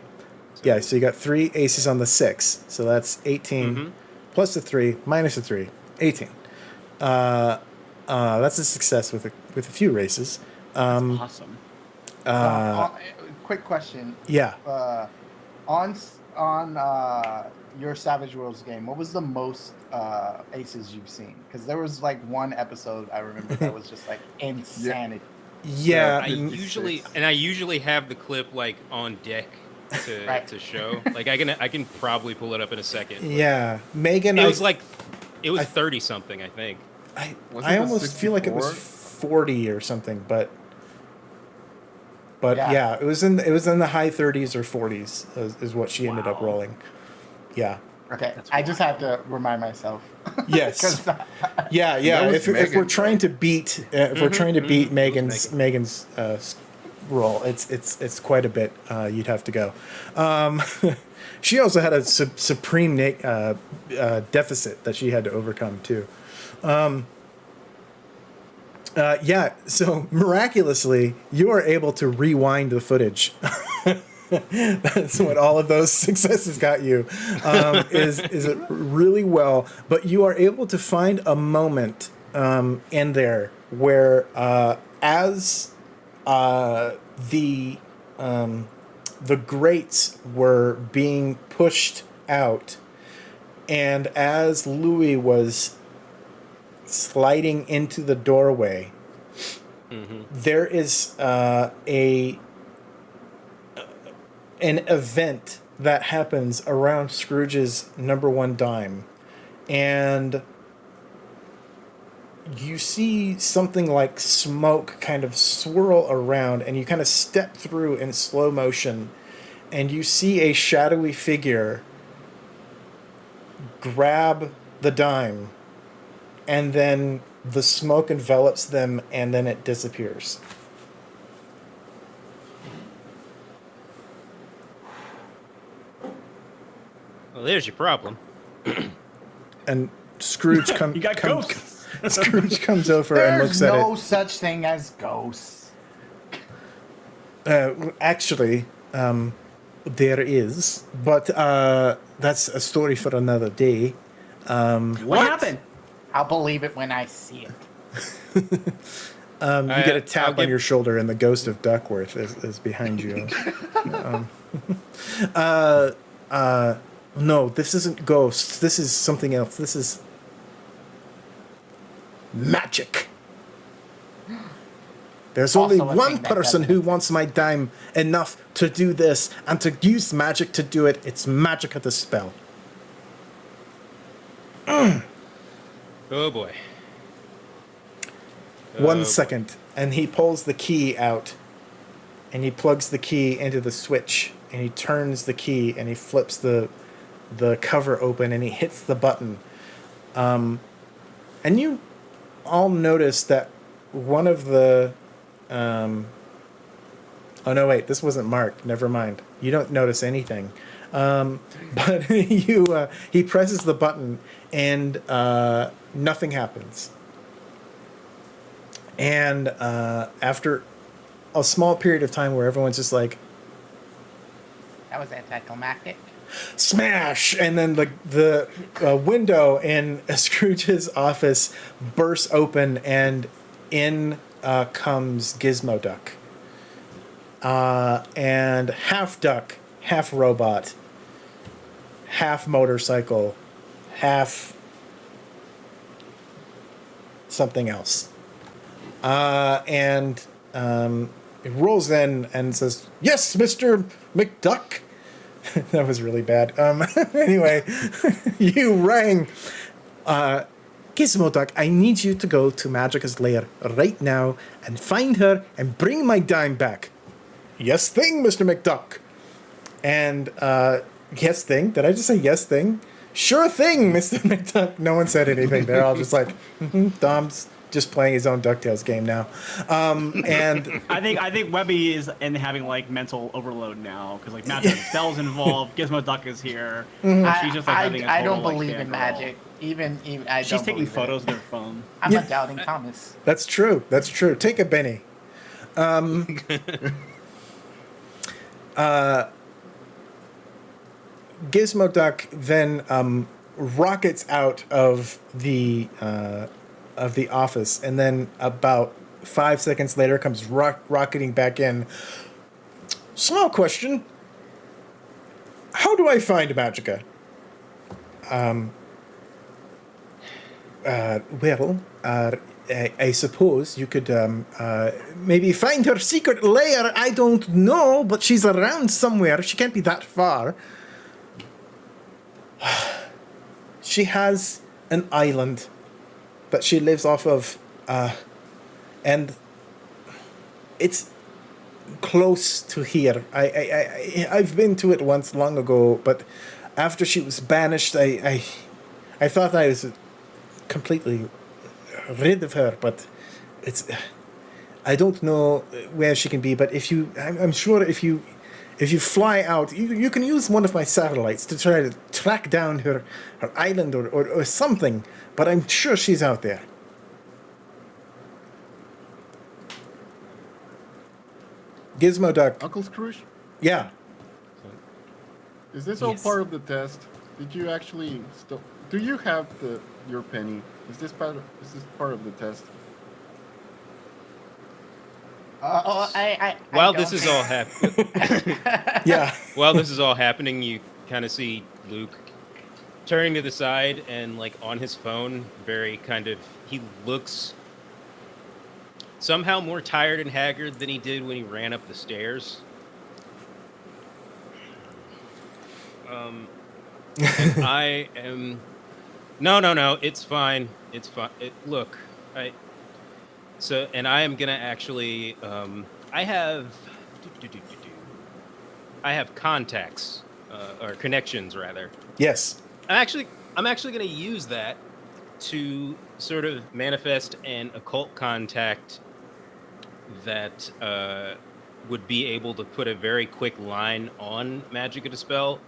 Yeah. So you got 3 aces on the 6. So that's 18 Mhm. plus the 3 minus the 3, 18. That's a success with a few races. Awesome. Quick question. Yeah. On your Savage Worlds game, what was the most aces you've seen? Because there was like one episode I remember that was just like insanity. Yeah. I usually have the clip like on deck to Right. to show. Like I can probably pull it up in a second. but Yeah. Megan, It was 30 I- something, I think. Was I it the almost feel like it was 40 or something, but yeah, it was in the high 30s or 40s is what she ended up Wow. rolling. Yeah. Okay, I just have to remind myself. Yes. 'Cause Yeah. That was If we're Megan, trying to beat Megan's Megan. roll, it's quite a bit. You'd have to go. She also had a supreme deficit that she had to overcome too. Yeah, so miraculously, you are able to rewind the footage. That's what all of those successes got you. Is it really well? But you are able to find a moment in there where, as the grates were being pushed out, and as Louis was sliding into the doorway, there is an event that happens around Scrooge's number one dime, and you see something like smoke kind of swirl around, and you kind of step through in slow motion, and you see a shadowy figure grab the dime, and then the smoke envelops them, and then it disappears. Well, there's your problem. And Scrooge You got ghosts. Scrooge comes over and There's looks at no it. such thing as ghosts. Actually, there is, but that's a story for another day. What happened? I'll believe it when I see it. You get a tap I'll on give- your shoulder, and the ghost of Duckworth is behind you. No, this isn't ghosts. This is something else. This is magic. There's Also only a one thing that person doesn't who wants my dime enough to do this and to use magic to do it. It's magic of the spell. Oh boy. One boy. second, and he pulls the key out, and he plugs the key into the switch, and he turns the key, and he flips the cover open, and he hits the button. And you all notice that one of the oh no, wait, this wasn't marked. Never mind. You don't notice anything. But he presses the button, and nothing happens. And after a small period of time where everyone's just like, That was anticlimactic. smash, and then the window in Scrooge's office bursts open, and in comes Gizmo Duck. And half duck, half robot, half motorcycle, half something else. And it rolls in and says, "Yes, Mr. McDuck." That was really bad. Anyway, you rang. Gizmo Duck, I need you to go to Magica's lair right now and find her and bring my dime back. Yes thing, Mr. McDuck. And, yes thing? Did I just say yes thing? Sure thing, Mr. McDuck. No one said anything. They're all just like, Dom's just playing his own DuckTales game now. And I think Webby is having like mental overload now because like magic spells involved. Gizmo Duck is here. She's just like having a I total, don't like, believe in fangirl. magic. Even I She's don't taking believe in photos it. with her phone. I'm a doubting Thomas. that's true. That's true. Take a Benny. Gizmo Duck then rockets out of the office, and then about 5 seconds later comes rocketing back in. Small question. How do I find Magica? I suppose you could maybe find her secret lair. I don't know, but she's around somewhere. She can't be that far. She has an island that she lives off of, and it's close to here. I've been to it once long ago, but after she was banished, I thought I was completely rid of her, but I don't know where she can be. But I'm sure if you fly out, you can use one of my satellites to try to track down her island or something. But I'm sure she's out there. Gizmo Duck. Uncle Scrooge, Yeah. is this all Yes. part of the test? Did you actually still? Do you have your penny? Is this part of the test? While this is all happening, Yeah. while this is all happening, you kind of see Luke turning to the side and like on his phone, very kind of he looks somehow more tired and haggard than he did when he ran up the stairs. And I am no, it's fine. It's fine. Look, Right. So, and I am gonna actually, I have, I have contacts or connections rather. Yes. I'm actually gonna use that to sort of manifest an occult contact that would be able to put a very quick line on Magica Dispel.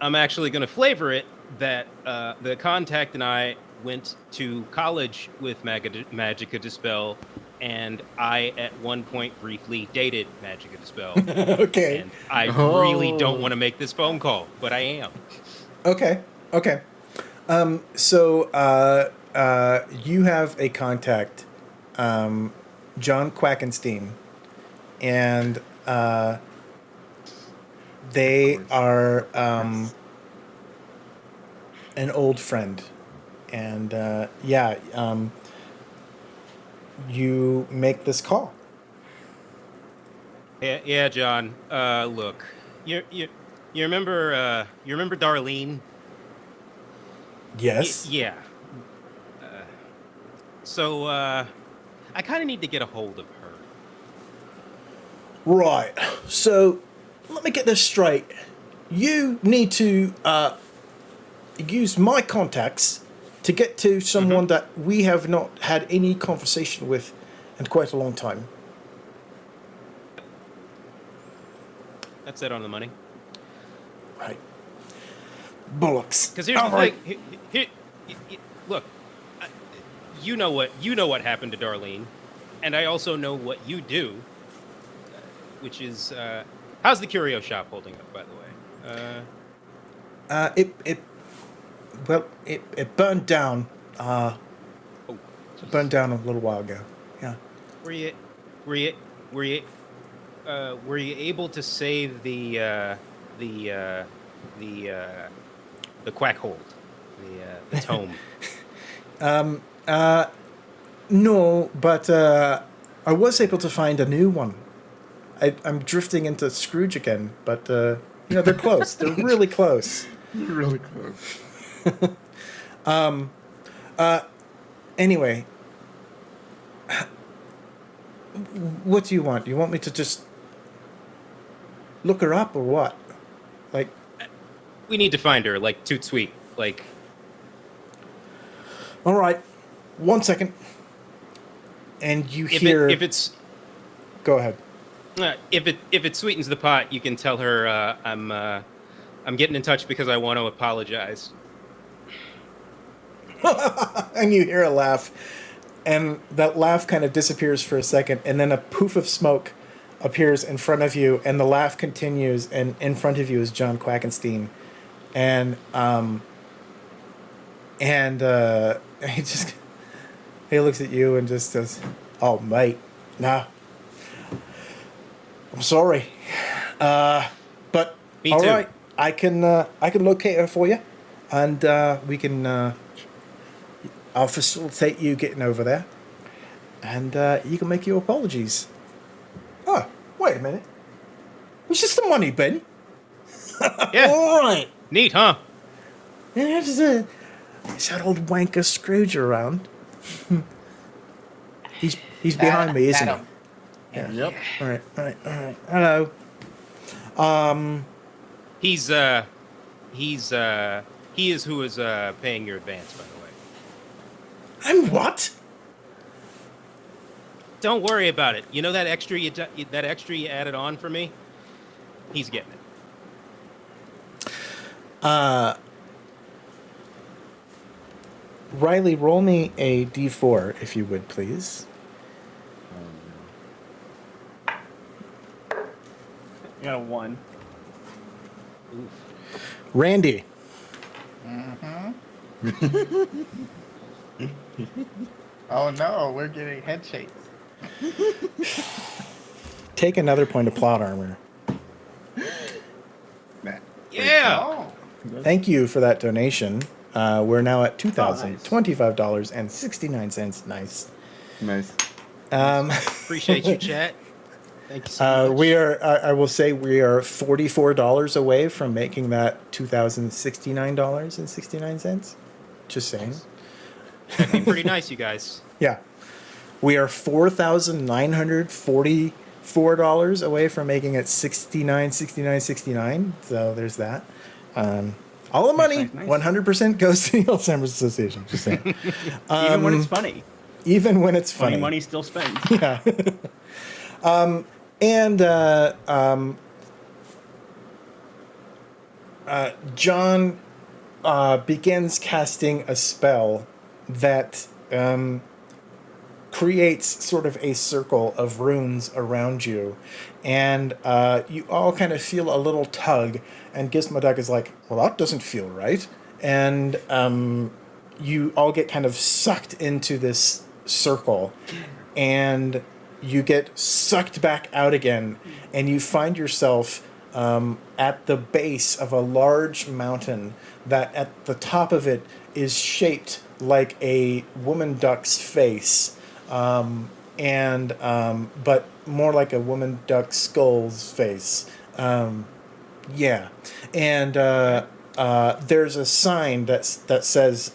I'm actually going to flavor it that the contact and I went to college with Magica Dispel, and I at one point briefly dated Magica Dispel. Okay. And I really don't want to make this phone call, but I am. Okay. Okay. So you have a contact, John Quackenstein, and they are an old friend, and you make this call. Yeah, John. Look, you remember Darlene? Yes. Yeah. So I kind of need to get a hold of her. Right. So let me get this straight. You need to use my contacts to get to someone that we have not had any conversation with in quite a long time. That's it on the money. Right. Bullocks. Because here's the thing. Here, look, you know what happened to Darlene, and I also know what you do, which is how's the curio shop holding up, by the way? It burned down. It burned down a little while ago. Yeah. Were you able to save the quack hold, the tome? No, but I was able to find a new one. I'm drifting into Scrooge again, but they're close. They're really close. Really close. Anyway, what do you want? You want me to just look her up or what? Like, We need to find her, like Toot Sweet, like. all right, 1 second, and you hear. If it's. Go ahead. If it sweetens the pot, you can tell her I'm getting in touch because I want to apologize. And you hear a laugh, and that laugh kind of disappears for a second, and then a poof of smoke appears in front of you, and the laugh continues, and in front of you is John Quackenstein, and he looks at you and just says, "Oh, mate, nah, I'm sorry, but Me all too. right, I can locate her for you, and we can." I'll facilitate you getting over there, and you can make your apologies. Oh, wait a minute. It's just the money, Ben. Yeah. All right. Neat, huh? Yeah, is that old wanker Scrooge around? he's behind me, isn't he? Yeah. Yep. All right. Hello. He is who is paying your advance, by the way. I'm what? Don't worry about it. You know that extra you added on for me? He's getting it. Riley, roll me a d4, if you would, please. You got a 1. Randy. Oh no, we're getting head shakes. Take another point of plot armor. Yeah. Oh, Thank you for that donation. We're now at $2,025.69. Nice. Nice. Appreciate you, chat. Thank you so much. We are. I will say we are $44 away from making that $2,069.69. Just saying. That'd be pretty nice, you guys. Yeah. We are $4,944 away from making it 69. So there's that. All the money, Nice. 100% goes to the Alzheimer's Association. Just saying. Even when it's funny. Even when it's funny. Money still spent. Yeah. John begins casting a spell that creates sort of a circle of runes around you. And you all kind of feel a little tug. And Gizmo Duck is like, well, that doesn't feel right. And you all get kind of sucked into this circle. And you get sucked back out again. And you find yourself at the base of a large mountain that at the top of it is shaped like a woman duck's face, but more like a woman duck skull's face. Yeah, and there's a sign that says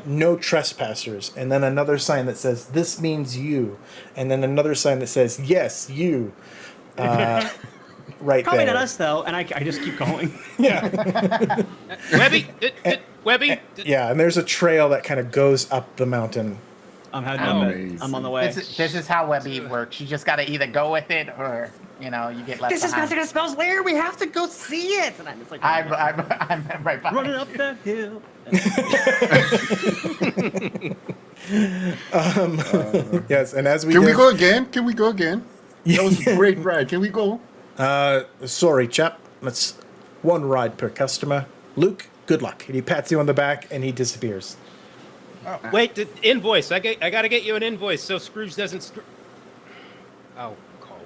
no trespassers, and then another sign that says this means you, and then another sign that says yes, you. Right Probably there. not us though, and I just keep going. Yeah. Webby, Webby. Yeah, and there's a trail that kind of goes up the mountain. I'm heading up it. Amazing. I'm on the way. This is how Webby works. You just got to either go with it or, you get left This is behind. Magic of Spells Lair. We have to go see it. And I'm just like, I'm right behind. running up that hill. Yes, and as we Can we give- go again? Can we go again? That was a great ride. Can we go? Sorry, chap. That's one ride per customer. Luke, good luck. And he pats you on the back and he disappears. Wait, the invoice. I gotta get you an invoice so Scrooge doesn't. I'll call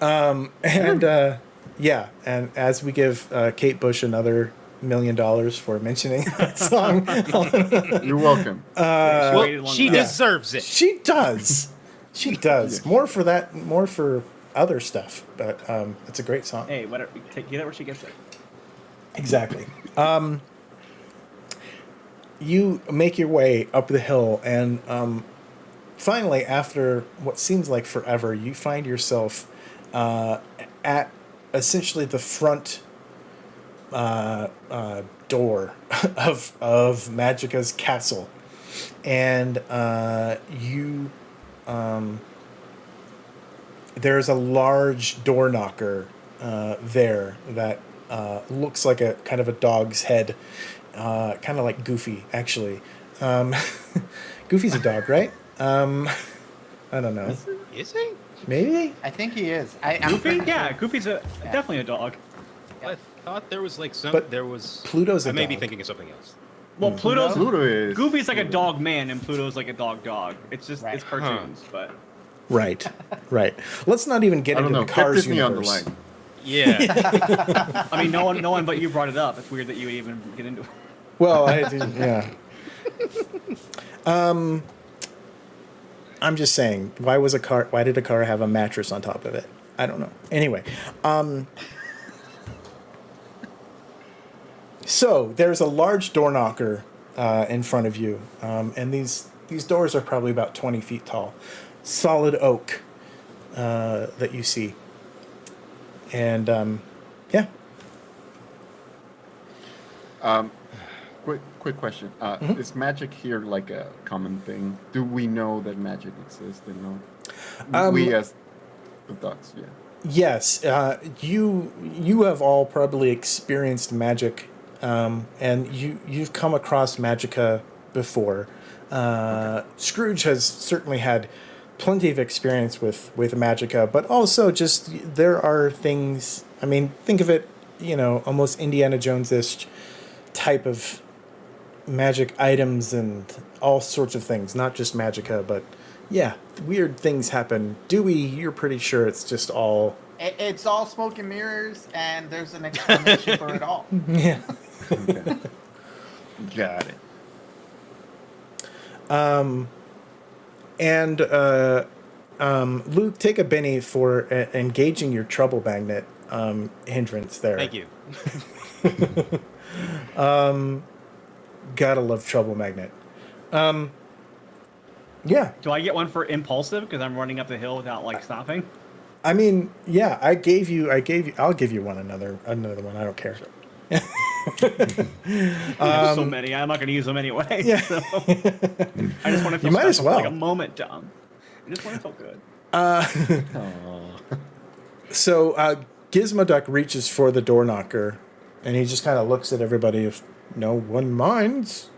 him. Yeah, and as we give Kate Bush another $1 million for mentioning that song, You're welcome. Waited Well, long she enough. deserves it. she does. She does. More for that, more for other stuff, but it's a great song. Hey, whatever. Get it where she gets it. Exactly. You make your way up the hill, and finally, after what seems like forever, you find yourself at essentially the front door of Magica's castle, and there's a large door knocker there that looks like a kind of a dog's head, kind of like Goofy, actually. Goofy's a dog, right? I don't know. Is he? Maybe? I think he is. Goofy? Yeah, Goofy's definitely a dog. I thought there was like some. But there was. Pluto's a I may be dog. thinking of something else. Well, Pluto's Pluto is. Goofy's like a dog man, and Pluto's like a dog. It's just Right. it's cartoons, but Right. Let's not even get I don't into know. the Kept Cars Disney on the universe. line. Yeah. I mean, no one but you brought it up. It's weird that you would even get into it. Well, yeah. I'm just saying, why did a car have a mattress on top of it? I don't know. Anyway, so there's a large door knocker in front of you, and these doors are probably about 20 feet tall, solid oak that you see, and yeah. Quick question. Mm-hmm. Is magic here like a common thing? Do we know that magic exists? You know, we as adults, yeah. Yes, you have all probably experienced magic, and you've come across Magica before. Scrooge has certainly had plenty of experience with Magica, but also just there are things. I mean, think of it, almost Indiana Jones-ish type of magic items and all sorts of things, not just Magica, but yeah, weird things happen. Dewey, you're pretty sure it's just all... It's all smoke and mirrors, and there's an explanation for it all. Yeah. Okay. Got it. Luke, take a Benny for engaging your trouble magnet hindrance there. Thank you. Gotta love Trouble Magnet. Yeah. Do I get one for impulsive because I'm running up the hill without like stopping? I mean, yeah, I'll give you one, another one. I don't care. I have so many. I'm not going to use them anyway. Yeah. So. I just want to feel You might as special for, like well. a moment, Tom. I just want to feel good. So Gizmo Duck reaches for the door knocker, and he just kind of looks at everybody. If no one minds,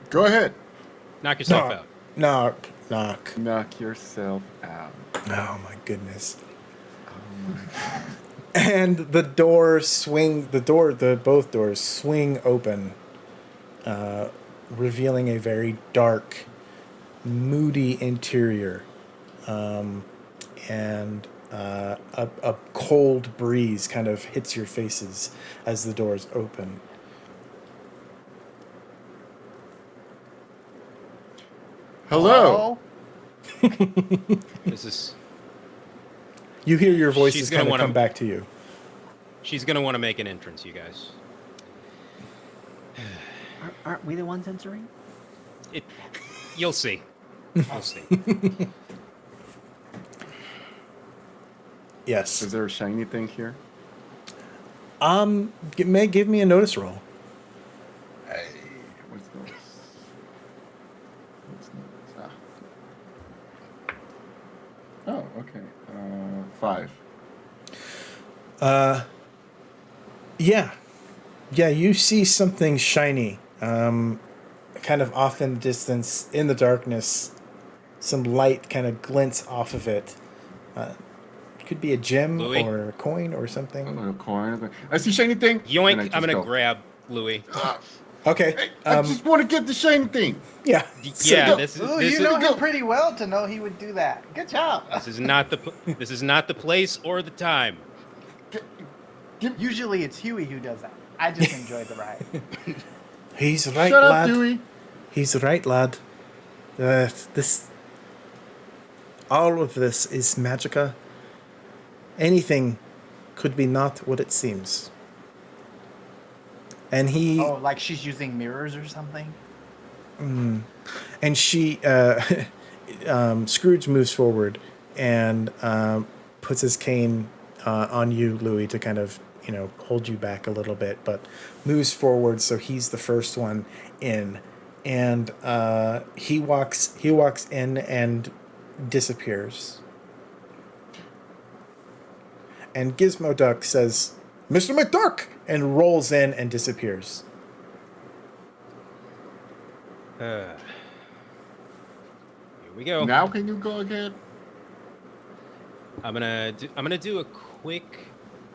Go ahead. Knock yourself out. knock. Knock yourself out. Oh my goodness. And the both doors swing open, revealing a very dark, moody interior, and a cold breeze kind of hits your faces as the doors open. Hello. This is. You hear your voices She's gonna kind of wanna- come back to you. She's gonna want to make an entrance, you guys. Aren't we the ones entering? You'll see. You'll see. Yes. Is there a shiny thing here? Give me a notice roll. Hey, what's notice? Oh, okay. 5. Yeah, you see something shiny, kind of off in the distance, in the darkness. Some light kind of glints off of it. Could be a gem Louis? or a coin or A something. little coin. I see shiny thing. and I Yoink! just I'm gonna go, grab Louis. Okay. Hey, I just want to get the shiny thing. Yeah. Yeah, go. this is Ooh, this you is, know him pretty well to know he would do that. Good job. this is not the place or the time. Usually it's Huey who does that. I just enjoy the ride. He's right, Shut up, lad. Dewey. He's right, lad. All of this is magica. Anything could be not what it seems. And he Oh, like she's using mirrors or something? and she Scrooge moves forward and puts his cane on you, Louis, to kind of hold you back a little bit, but moves forward so he's the first one in, and he walks in and disappears. And Gizmo Duck says, "Mr. McDuck," and rolls in and disappears. Here we go. Now can you go again? I'm gonna do a quick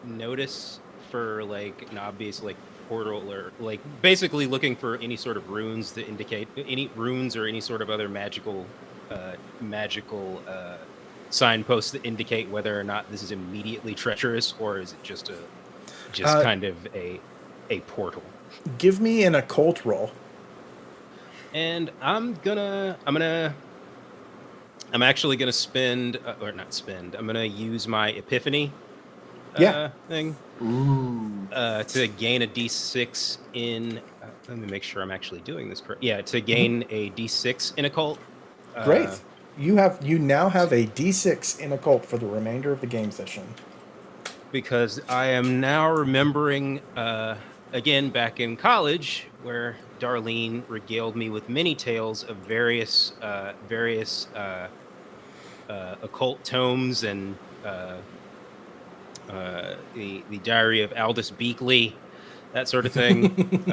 notice for like an obvious like portal, or like basically looking for any sort of runes to indicate any runes or any sort of other magical signposts that indicate whether or not this is immediately treacherous, or is it just kind of a portal. Give me an occult roll. And I'm actually gonna spend, or not spend. I'm gonna use my epiphany thing Ooh. to gain a D6 in. Let me make sure I'm actually doing this correct. Yeah, to gain a D6 in occult. Great. You now have a D6 in occult for the remainder of the game session. Because I am now remembering again back in college where Darlene regaled me with many tales of various occult tomes and the Diary of Aldous Beakley, that sort of thing.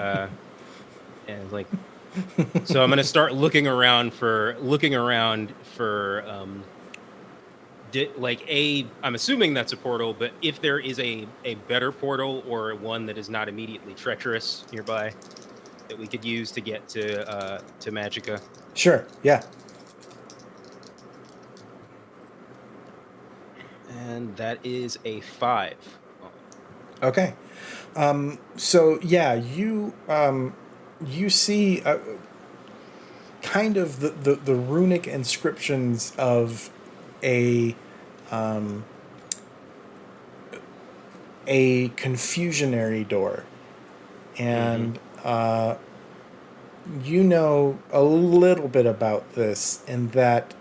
And like, so I'm gonna start looking around for I'm assuming that's a portal, but if there is a better portal or one that is not immediately treacherous nearby that we could use to get to Magica. Sure. Yeah. And that is a 5. Okay. So yeah, you see kind of the runic inscriptions of a confusionary door and you know a little bit about this, in that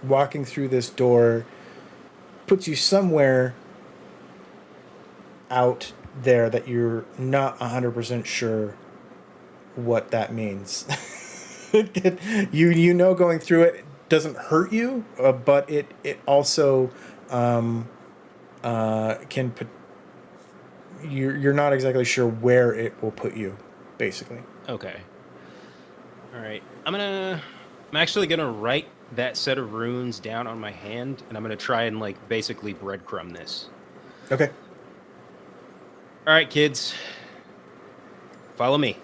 walking through this door puts you somewhere out there that you're not 100% sure what that means. you know going through it doesn't hurt you, but it also can put, you're not exactly sure where it will put you, basically. Okay. All right. I'm actually gonna write that set of runes down on my hand, and I'm gonna try and like basically breadcrumb this. Okay. All right, kids. Follow me.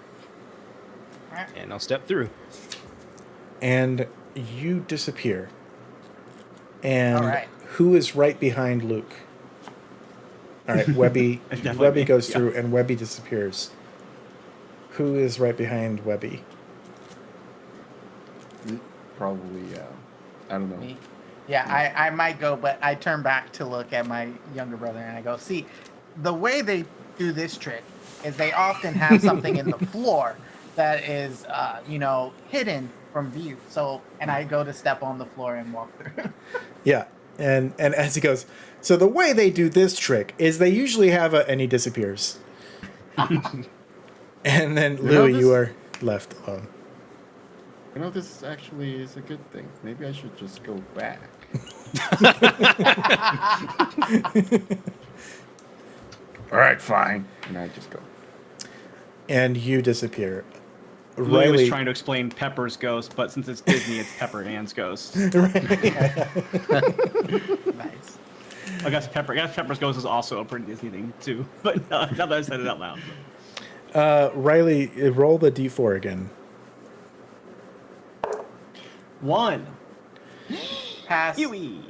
And I'll step through. And you disappear. And All right. who is right behind Luke? All right, Webby. Definitely Webby me, goes yeah. through, and Webby disappears. Who is right behind Webby? Probably, I don't know. Me? Yeah, I might go, but I turn back to look at my younger brother and I go, see, the way they do this trick is they often have something in the floor that is, hidden from view. So, and I go to step on the floor and walk through. Yeah, and as he goes, so the way they do this trick is they usually have and he disappears. And then Louis, you are left alone. You know, this actually is a good thing. Maybe I should just go back. All right, fine. And I just go. And you disappear. Louis was Riley, trying to explain Pepper's ghost, but since it's Disney, it's Pepper Ann's ghost. Nice. I guess Pepper's ghost is also a pretty Disney thing too. But now that I said it out loud. Riley, roll the d4 again. 1. Pass. Huey.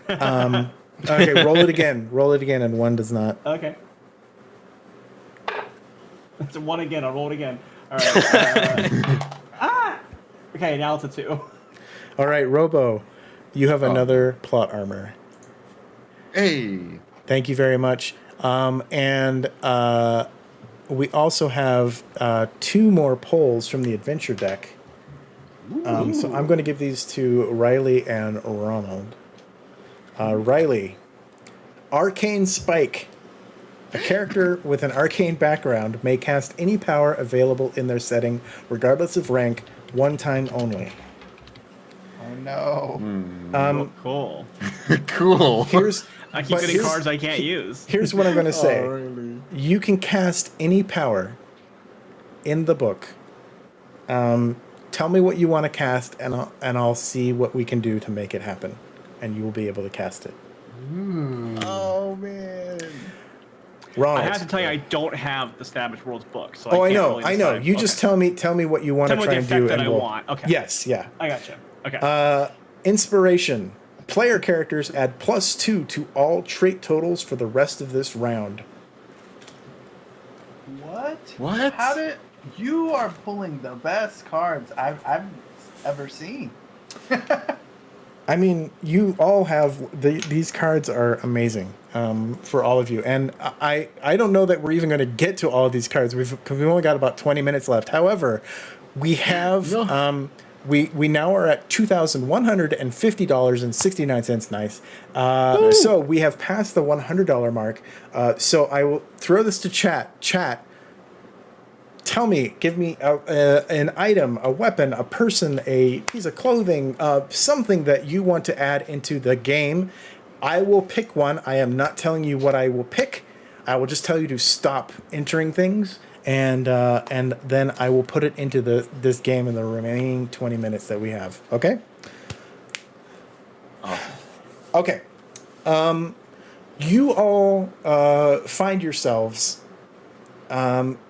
Okay, roll it again. Roll it again, and 1 does not. Okay. It's a 1 again. I'll roll it again. All right. Okay, now it's a 2. All right, Robo, you have another plot armor. Hey! Thank you very much. And we also have 2 more polls from the adventure deck. So I'm going to give these to Riley and Ronald. Riley, Arcane Spike. A character with an arcane background may cast any power available in their setting, regardless of rank, one time only. Oh no. Cool. Cool. I keep getting cards I can't use. Here's what I'm going to say. Oh, really? You can cast any power in the book. Tell me what you want to cast, and I'll see what we can do to make it happen, and you will be able to cast it. Oh, man. Ronald. I have to tell you, I don't have the Savage Worlds book, so I can't know, really I know. decide. You just tell me what you want to Tell me try what and the do, effect that and I we'll. want. Okay. Yes, yeah. I gotcha. Okay. Inspiration. Player characters add +2 to all trait totals for the rest of this round. What? How did you are pulling the best cards I've ever seen? I mean, you all have these cards are amazing for all of you, and I don't know that we're even going to get to all of these cards. We've only got about 20 minutes left. However, we have we now are at $2,150.69. Nice. So we have passed the $100 mark. So I will throw this to chat. Chat. Tell me, give me an item, a weapon, a person, a piece of clothing, something that you want to add into the game. I will pick one. I am not telling you what I will pick. I will just tell you to stop entering things, and then I will put it into this game in the remaining 20 minutes that we have. Okay? Awesome. Okay. You all find yourselves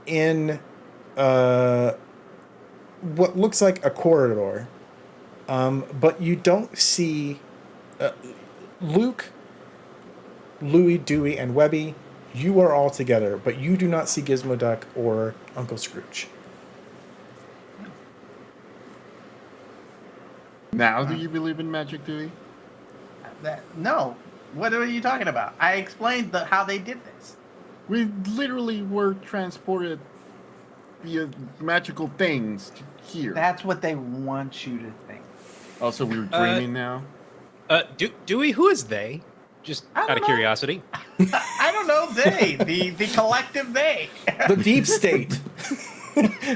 in what looks like a corridor, but you don't see Luke, Louie, Dewey, and Webby. You are all together, but you do not see Gizmo Duck or Uncle Scrooge. Now, do you believe in magic, Dewey? No. What are you talking about? I explained how they did this. We literally were transported via magical things to here. That's what they want you to think. Also, we were dreaming now. Dewey, who is they? Just out of curiosity. I don't know. The collective they. The deep state.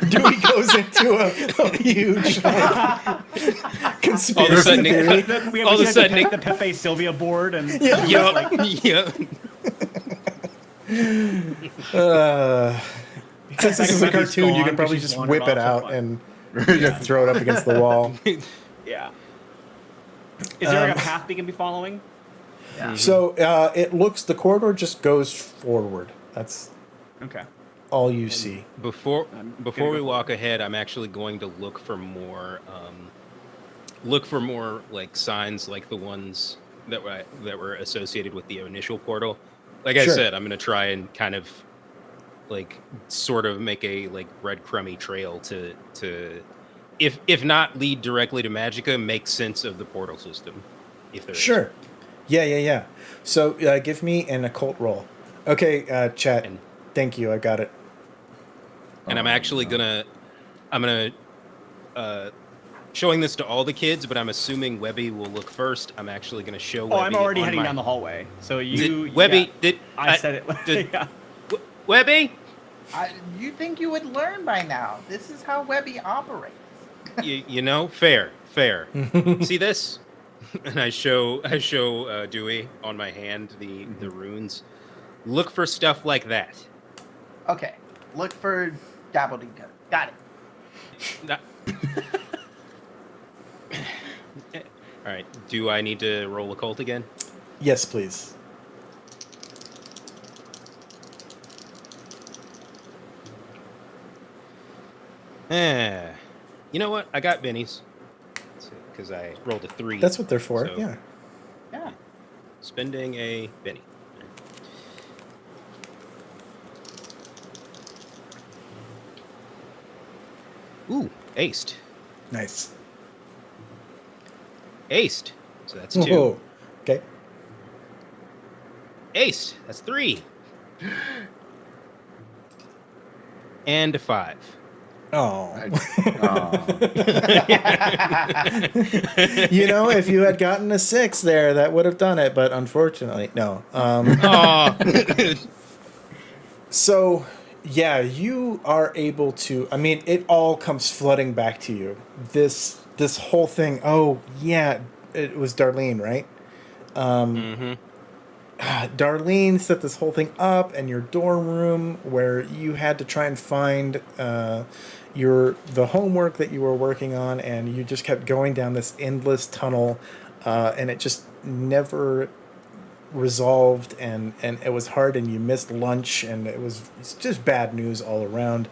Dewey goes into a huge conspiracy All of a sudden, theory. We all of a have sudden, the Pepe Sylvia board and yeah. Since this is a cartoon, you can probably she's just wandered whip it off, so out and throw it up against the wall. yeah. Is there like a path we can be following? Yeah. So it looks, the corridor just goes forward. That's Okay. all you see. Before gonna we go walk ahead, I'm actually going to look for more like signs like the ones that were associated with the initial portal. Like I Sure. said, I'm going to try and kind of like sort of make a like breadcrumby trail to if not lead directly to Magicka, make sense of the portal system. If there is. Sure. Yeah. So give me an occult roll. Okay, chat. And- Thank you. I got it. And I'm actually gonna showing this to all the kids, but I'm assuming Webby will look first. I'm actually gonna show Webby. Oh, I'm already on heading my- down the hallway. So you, Webby, yeah, I said it. did- yeah. Webby, You think you would learn by now? This is how Webby operates. you know, fair. See this? And I show Dewey on my hand the runes. Look for stuff like that. Okay, look for Dabbledygook. Got it. Not- All right. Do I need to roll occult again? Yes, please. You know what? I got bennies because I rolled a 3. That's what they're for. So- Yeah. Yeah. Spending a benny. Ooh, aced. Nice. Aced. So that's 2. Whoa. Okay. Aced. That's 3. And a 5. Oh. Oh. You know, if you had gotten a 6 there, that would have done it. But unfortunately, no. Aw. So, yeah, you are able to. I mean, it all comes flooding back to you. This whole thing. Oh, yeah, it was Darlene, right? Mm-hmm. Darlene set this whole thing up, and your dorm room where you had to try and find the homework that you were working on, and you just kept going down this endless tunnel, and it just never resolved, and it was hard, and you missed lunch, and it's just bad news all around.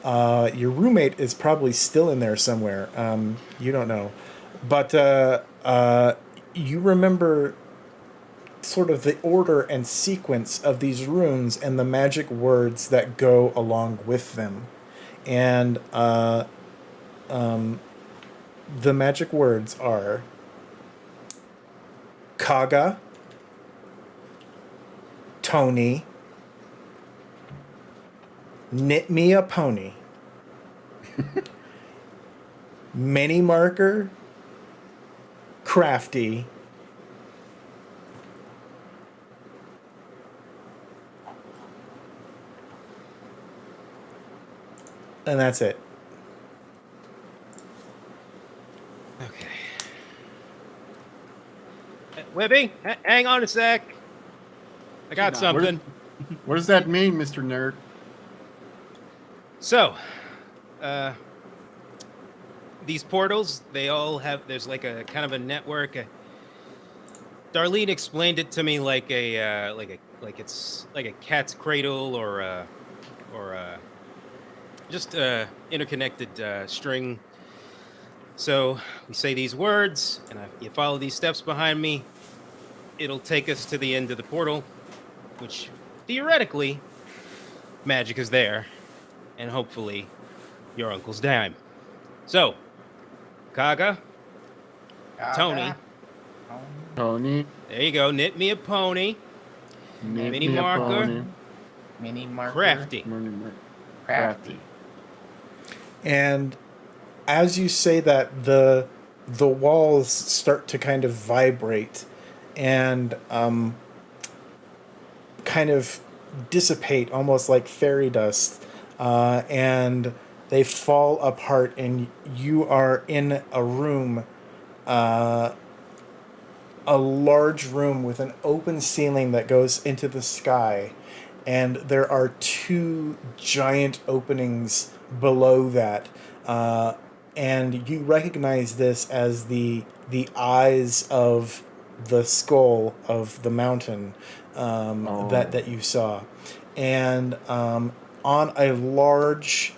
Your roommate is probably still in there somewhere. You don't know, but you remember sort of the order and sequence of these runes and the magic words that go along with them. And the magic words are Kaga, Tony, Knit Me a Pony, Mini Marker, Crafty, and that's it. Okay. Webby, hang on a sec. I got something. What does that mean, Mr. Nerd? So, these portals, they all have, there's like a kind of a network. Darlene explained it to me like it's like a cat's cradle or just interconnected string. So we say these words, and you follow these steps behind me. It'll take us to the end of the portal, which theoretically, magic is there, and hopefully, your uncle's dime. So, Kaga, Tony, Tony, there you go. Knit me a pony. knit Mini me a marker. pony. Mini marker. Crafty. Crafty. And as you say that, the walls start to kind of vibrate and kind of dissipate, almost like fairy dust, and they fall apart, and you are in a room, a large room with an open ceiling that goes into the sky, and there are two giant openings below that, and you recognize this as the eyes of the skull of the mountain that you saw, and on a large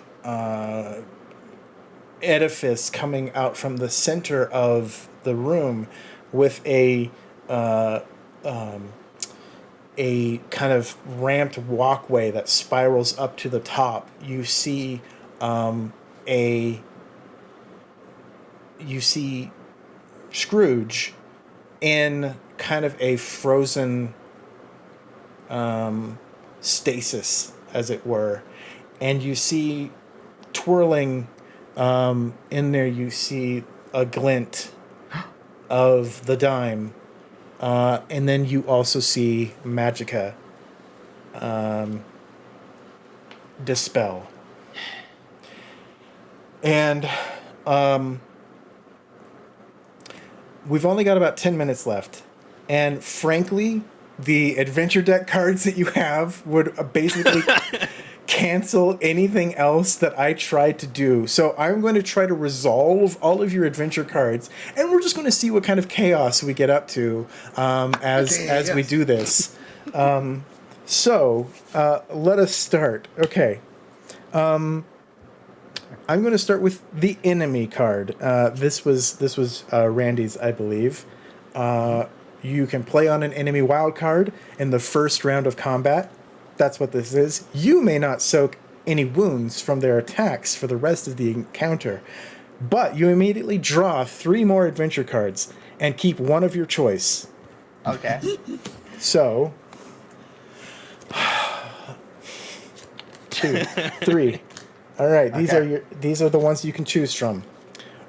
edifice coming out from the center of the room with a kind of ramped walkway that spirals up to the top. You see Scrooge in kind of a frozen stasis, as it were, and you see twirling in there, you see a glint of the dime, and then you also see Magica dispel. And we've only got about 10 minutes left, and frankly, the adventure deck cards that you have would basically cancel anything else that I tried to do. So I'm going to try to resolve all of your adventure cards, and we're just going to see what kind of chaos we get up to as we do this. So let us start. Okay. I'm going to start with the enemy card. This was Randy's, I believe. You can play on an enemy wild card in the first round of combat. That's what this is. You may not soak any wounds from their attacks for the rest of the encounter, but you immediately draw 3 more adventure cards and keep one of your choice. Okay. So, 2, 3. All right, these are the ones you can choose from.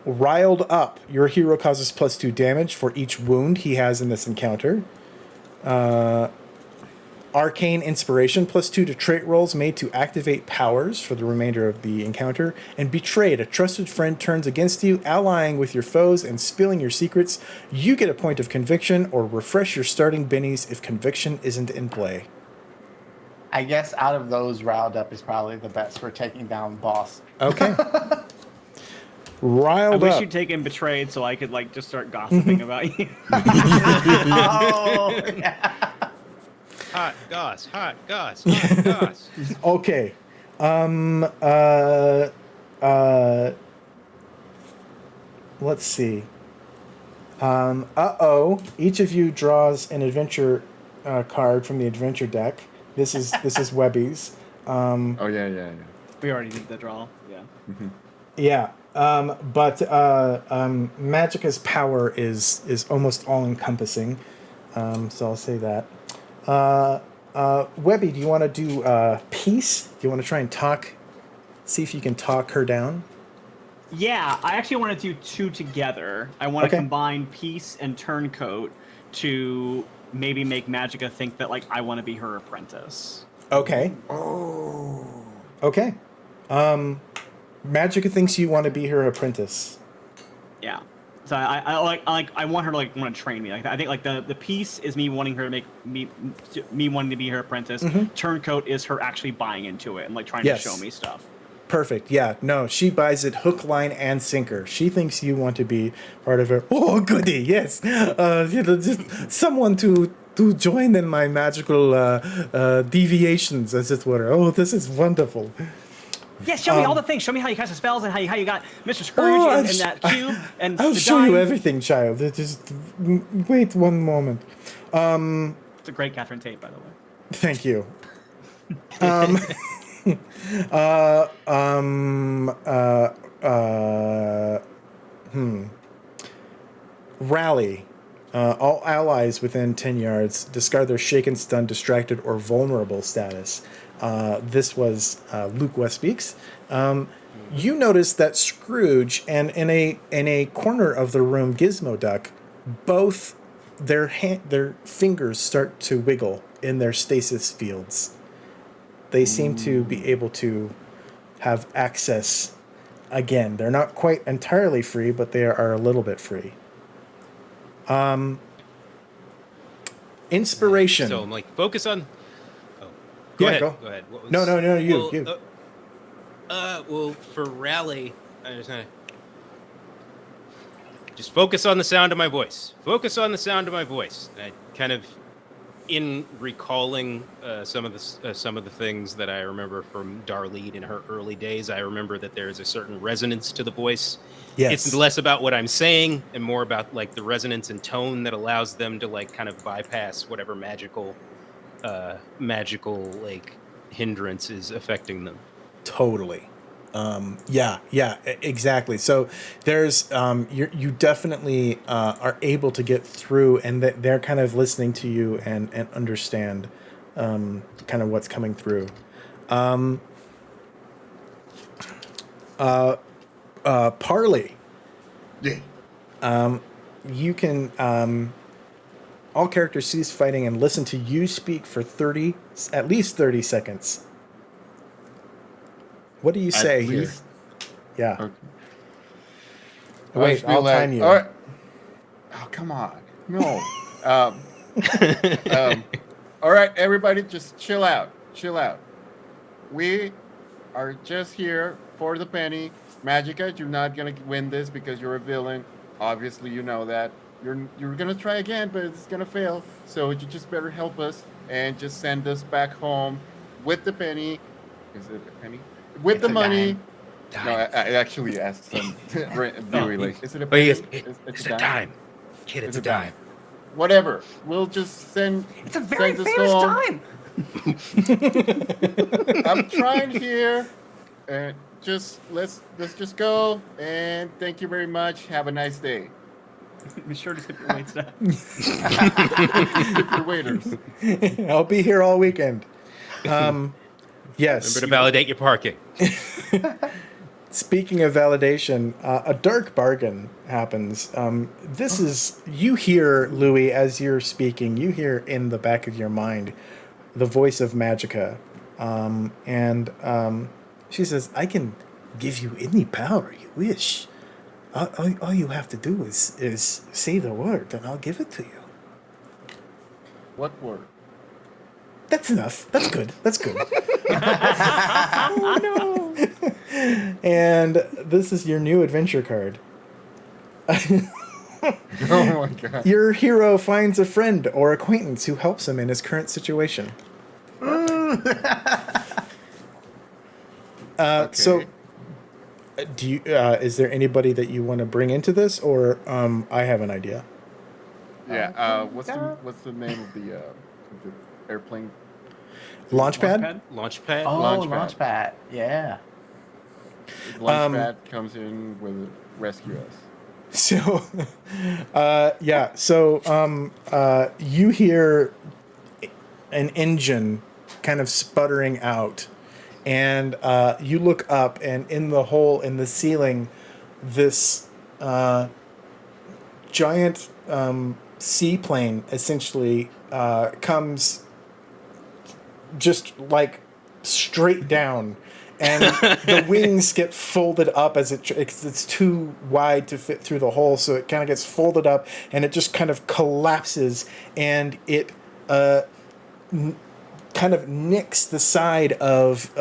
Riled Up. Your hero causes +2 damage for each wound he has in this encounter. Arcane Inspiration, +2 to trait rolls made to activate powers for the remainder of the encounter. And Betrayed. A trusted friend turns against you, allying with your foes and spilling your secrets. You get a point of conviction or refresh your starting bennies if conviction isn't in play. I guess out of those, Riled Up is probably the best for taking down boss. Okay. Riled I wish Up. you'd taken Betrayed so I could like just start gossiping about you. Oh, yeah. Hot goss, hot goss, hot goss. Okay. Let's see. Each of you draws an adventure card from the adventure deck. This is Webby's. Oh yeah. We already did the draw. Yeah. Mm-hmm. Yeah. But Magica's power is almost all encompassing. So I'll say that. Webby, do you want to do peace? Do you want to try and see if you can talk her down? Yeah, I actually want to do 2 together. I want to combine Peace and Turncoat to maybe make Magica think that like I want to be her apprentice. Okay. Oh. Okay. Magica thinks you want to be her apprentice. Yeah. So I want her to like want to train me. Like I think like the Peace is me wanting her to make me wanting to be her apprentice. Mm-hmm. Turncoat is her actually buying into it and like trying to show me stuff. Perfect. Yeah. No, she buys it hook, line, and sinker. She thinks you want to be part of her. Oh, goody. Yes. Just someone to join in my magical deviations, as it were. Oh, this is wonderful. Yeah, show me all the things. Show me how you cast the spells and how you got Mr. Scrooge and that cube and I'll the show you dime. everything, child. Just wait one moment. It's a great Catherine Tate, by the way. Thank you. Rally. All allies within 10 yards discard their shaken, stunned, distracted, or vulnerable status. This was Luke Westbeaks. You notice that Scrooge and in a corner of the room, Gizmo Duck, both their fingers start to wiggle in their stasis fields. They seem to be able to have access again. They're not quite entirely free, but they are a little bit free. Inspiration. So I'm like, focus on. Oh, Yeah, ahead. go. Go ahead. What was- No, you. Well, you. Well, for rally, I just gonna just focus on the sound of my voice. Focus on the sound of my voice. I kind of, in recalling some of the things that I remember from Darlene in her early days, I remember that there is a certain resonance to the voice. Yes. It's less about what I'm saying and more about like the resonance and tone that allows them to like kind of bypass whatever magical like hindrance is affecting them. Totally. Exactly. So there's you definitely are able to get through, and they're kind of listening to you and understand kind of what's coming through. Parley. Yeah. You can all characters cease fighting and listen to you speak for at least 30 seconds. What do you say here? Yeah. Okay. Wait, I'll time you. All right. Oh, come on. No. All right, everybody, just chill out. Chill out. We are just here for the penny. Magica, you're not gonna win this because you're a villain. Obviously, you know that. You're gonna try again, but it's gonna fail. So you just better help us and just send us back home with the penny. Is it a penny? With It's the a money. dime. No, I actually asked some Dewey, like, is it a But penny? it's a dime. Kid, it's a dime. Whatever. We'll just send. It's a very send us famous home. dime. I'm trying here. Let's just go. And thank you very much. Have a nice day. Be sure to tip your wait staff. Tip your waiters. I'll be here all weekend. Yes. Remember to validate your parking. Speaking of validation, a dark bargain happens. This is, you hear, Louis, as you're speaking, you hear in the back of your mind the voice of Magica. And she says, I can give you any power you wish. All you have to do is say the word, and I'll give it to you. What word? That's enough. That's good. That's good. Oh, no. And this is your new adventure card. Oh my god. Your hero finds a friend or acquaintance who helps him in his current situation. So, do you? Is there anybody that you want to bring into this, or I have an idea? Yeah. What's the name of the airplane? Launchpad. Launchpad. Oh, Launchpad. Launchpad. Yeah. Launchpad comes in with rescue us. So, yeah. So, you hear an engine kind of sputtering out, and you look up, and in the hole in the ceiling, this giant seaplane essentially comes just like straight down. And the wings get folded up as it's too wide to fit through the hole, so it kind of gets folded up, and it just kind of collapses, and it kind of nicks the side of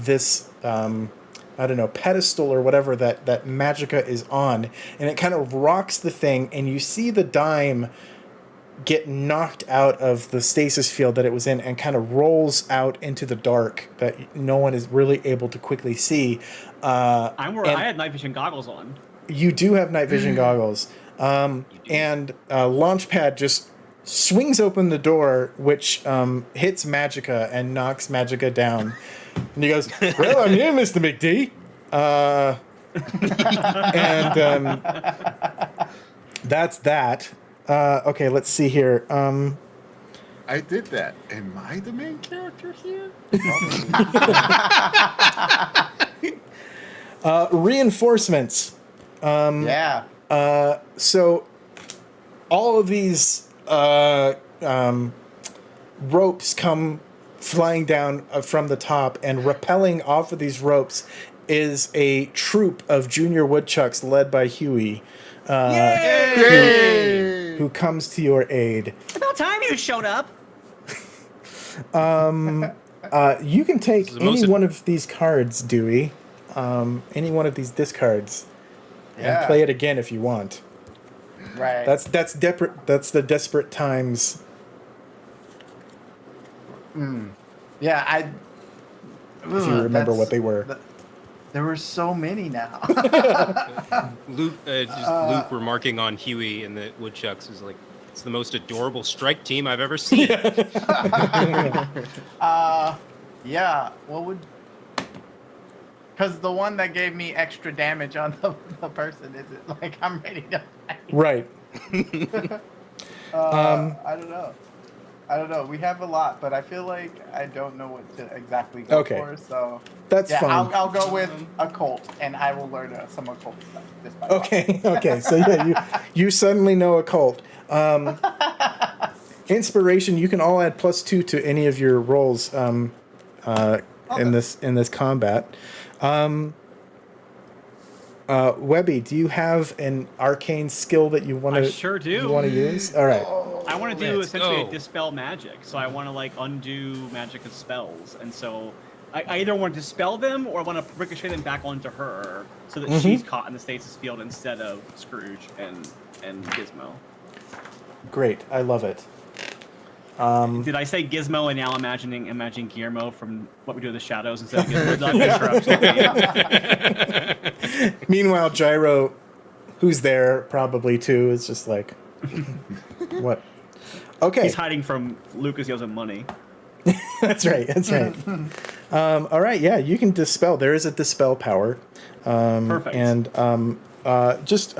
this I don't know, pedestal or whatever that Magica is on, and it kind of rocks the thing, and you see the dime get knocked out of the stasis field that it was in and kind of rolls out into the dark that no one is really able to quickly see. I had night vision goggles on. You do have night vision goggles. And Launchpad just swings open the door, which hits Magica and knocks Magica down. And he goes, "Well, I'm here, Mr. McD." And that's that. Okay, let's see here. I did that. Am I the main character here? Reinforcements. Yeah. So all of these ropes come flying down from the top, and rappelling off of these ropes is a troop of junior woodchucks led by Huey, who comes to your aid. It's about time you showed up. You can take This is the any most- one of these cards, Dewey. Any one of these discards, and Yeah. play it again if you want. Right. That's the desperate times. Yeah, If you remember what they were. There were so many now. Luke, Luke remarking on Huey and the Woodchucks is like, it's the most adorable strike team I've ever seen. Yeah, what would... Because the one that gave me extra damage on the person isn't like I'm ready to fight. Right. I don't know. We have a lot, but I feel like I don't know what to exactly go Okay. for. So That's yeah, fine. I'll go with occult, and I will learn some occult stuff. Just by Okay. Okay. So yeah, you suddenly know occult. Inspiration. You can all add +2 to any of your rolls in this combat. Webby, do you have an arcane skill that you want to? I sure do. You want to use? All right. I want to do Let's essentially go. a dispel magic. So I want to like undo magic of spells, and so I either want to dispel them or I want to ricochet them back onto her so that she's caught in the stasis field instead of Scrooge and Gizmo. Great. I love it. Did I say Gizmo and now imagining Guillermo from What We Do in the Shadows instead of Gizmo? Did I make sure absolutely? Meanwhile, Gyro, who's there probably too, is just like, what? Okay. He's hiding from Lucas. He owes him money. That's right. That's right. All right. Yeah, you can dispel. There is a dispel power. Perfect. And just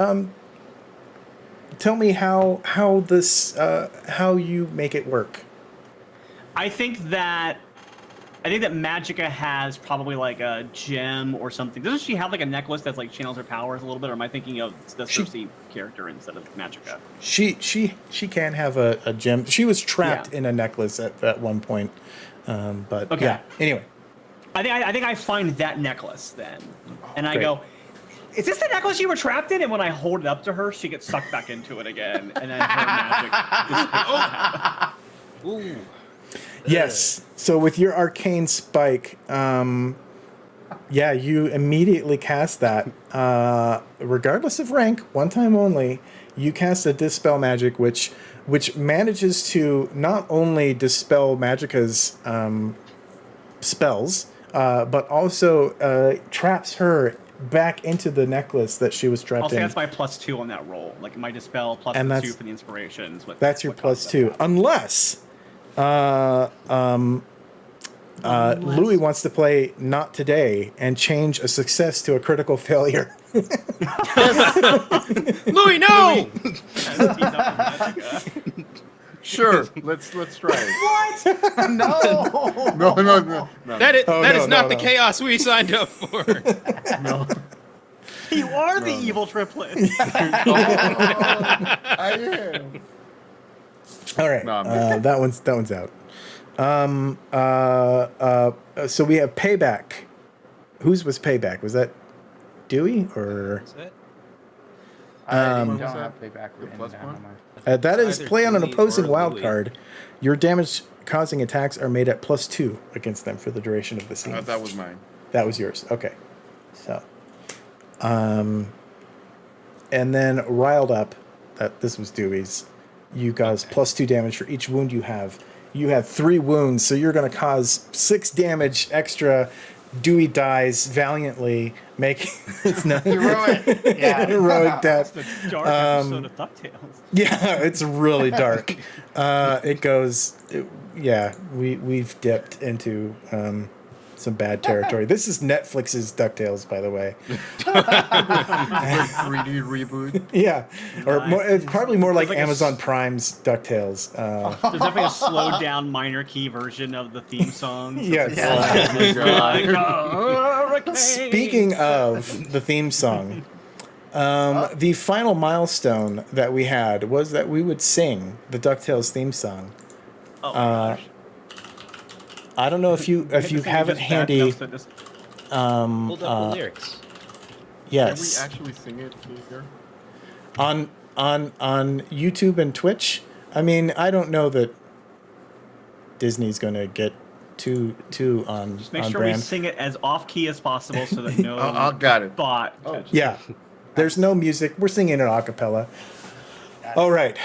tell me how you make it work. I think that Magica has probably like a gem or something. Doesn't she have like a necklace that's like channels her powers a little bit? Or am I thinking of the Cersei character instead of Magica? She can have a gem. She was trapped in a necklace at one point. But Okay. yeah. Anyway. I think I find that necklace then, and I Great. go, "Is this the necklace you were trapped in?" And when I hold it up to her, she gets sucked back into it again, and then her magic dissipates. Ooh. Yes. So with your arcane spike, yeah, you immediately cast that. Regardless of rank, one time only, you cast a dispel magic, which manages to not only dispel Magica's spells, but also traps her back into the necklace that she was trapped I'll say in. that's my +2 on that roll. Like my dispel plus And the that's- 2 for the inspirations. That's your +2, unless Louis wants to play Not Today and change a success to a critical failure. Louis, no! Sure, let's try it. What? No. No. That is, Oh, that no, is not no, the no. chaos we signed up for. No. You are the evil triplet. I am. All right, No, I'm that one's out. So we have Payback. Whose was Payback? Was that Dewey or? Is that? I Um, don't have payback written plus down one? on my... That is Either play on an Dewey opposing or wild Louis. card. Your damage-causing attacks are made at +2 against them for the duration of the scene. That was mine. That was yours. Okay. So, and then Riled Up, this was Dewey's. You guys +2 damage for each wound you have. You have 3 wounds, so you're going to cause 6 damage extra. Dewey dies valiantly, making it's not Heroic. Yeah. heroic death. Dark episode of DuckTales. Yeah, it's really dark. It goes, yeah. We've dipped into some bad territory. This is Netflix's DuckTales, by the way. 3D reboot. Yeah, or Nice. more, it's probably more like There's like a Amazon Prime's DuckTales. There's definitely a slowed down minor key version of the theme song. Yes. It's like a hurricane. Speaking of the theme song, the final milestone that we had was that we would sing the DuckTales theme song. Oh my gosh. I don't know if you have it Just bad handy. enough to just- Hold up the lyrics. Can we Yes, actually sing it here? on YouTube and Twitch. I mean, I don't know that Disney's going to get too on Just make on sure we brand. sing it as off key as possible so that no I got it. bot. Oh. catches Yeah, there's no music. We're singing it a cappella. All right.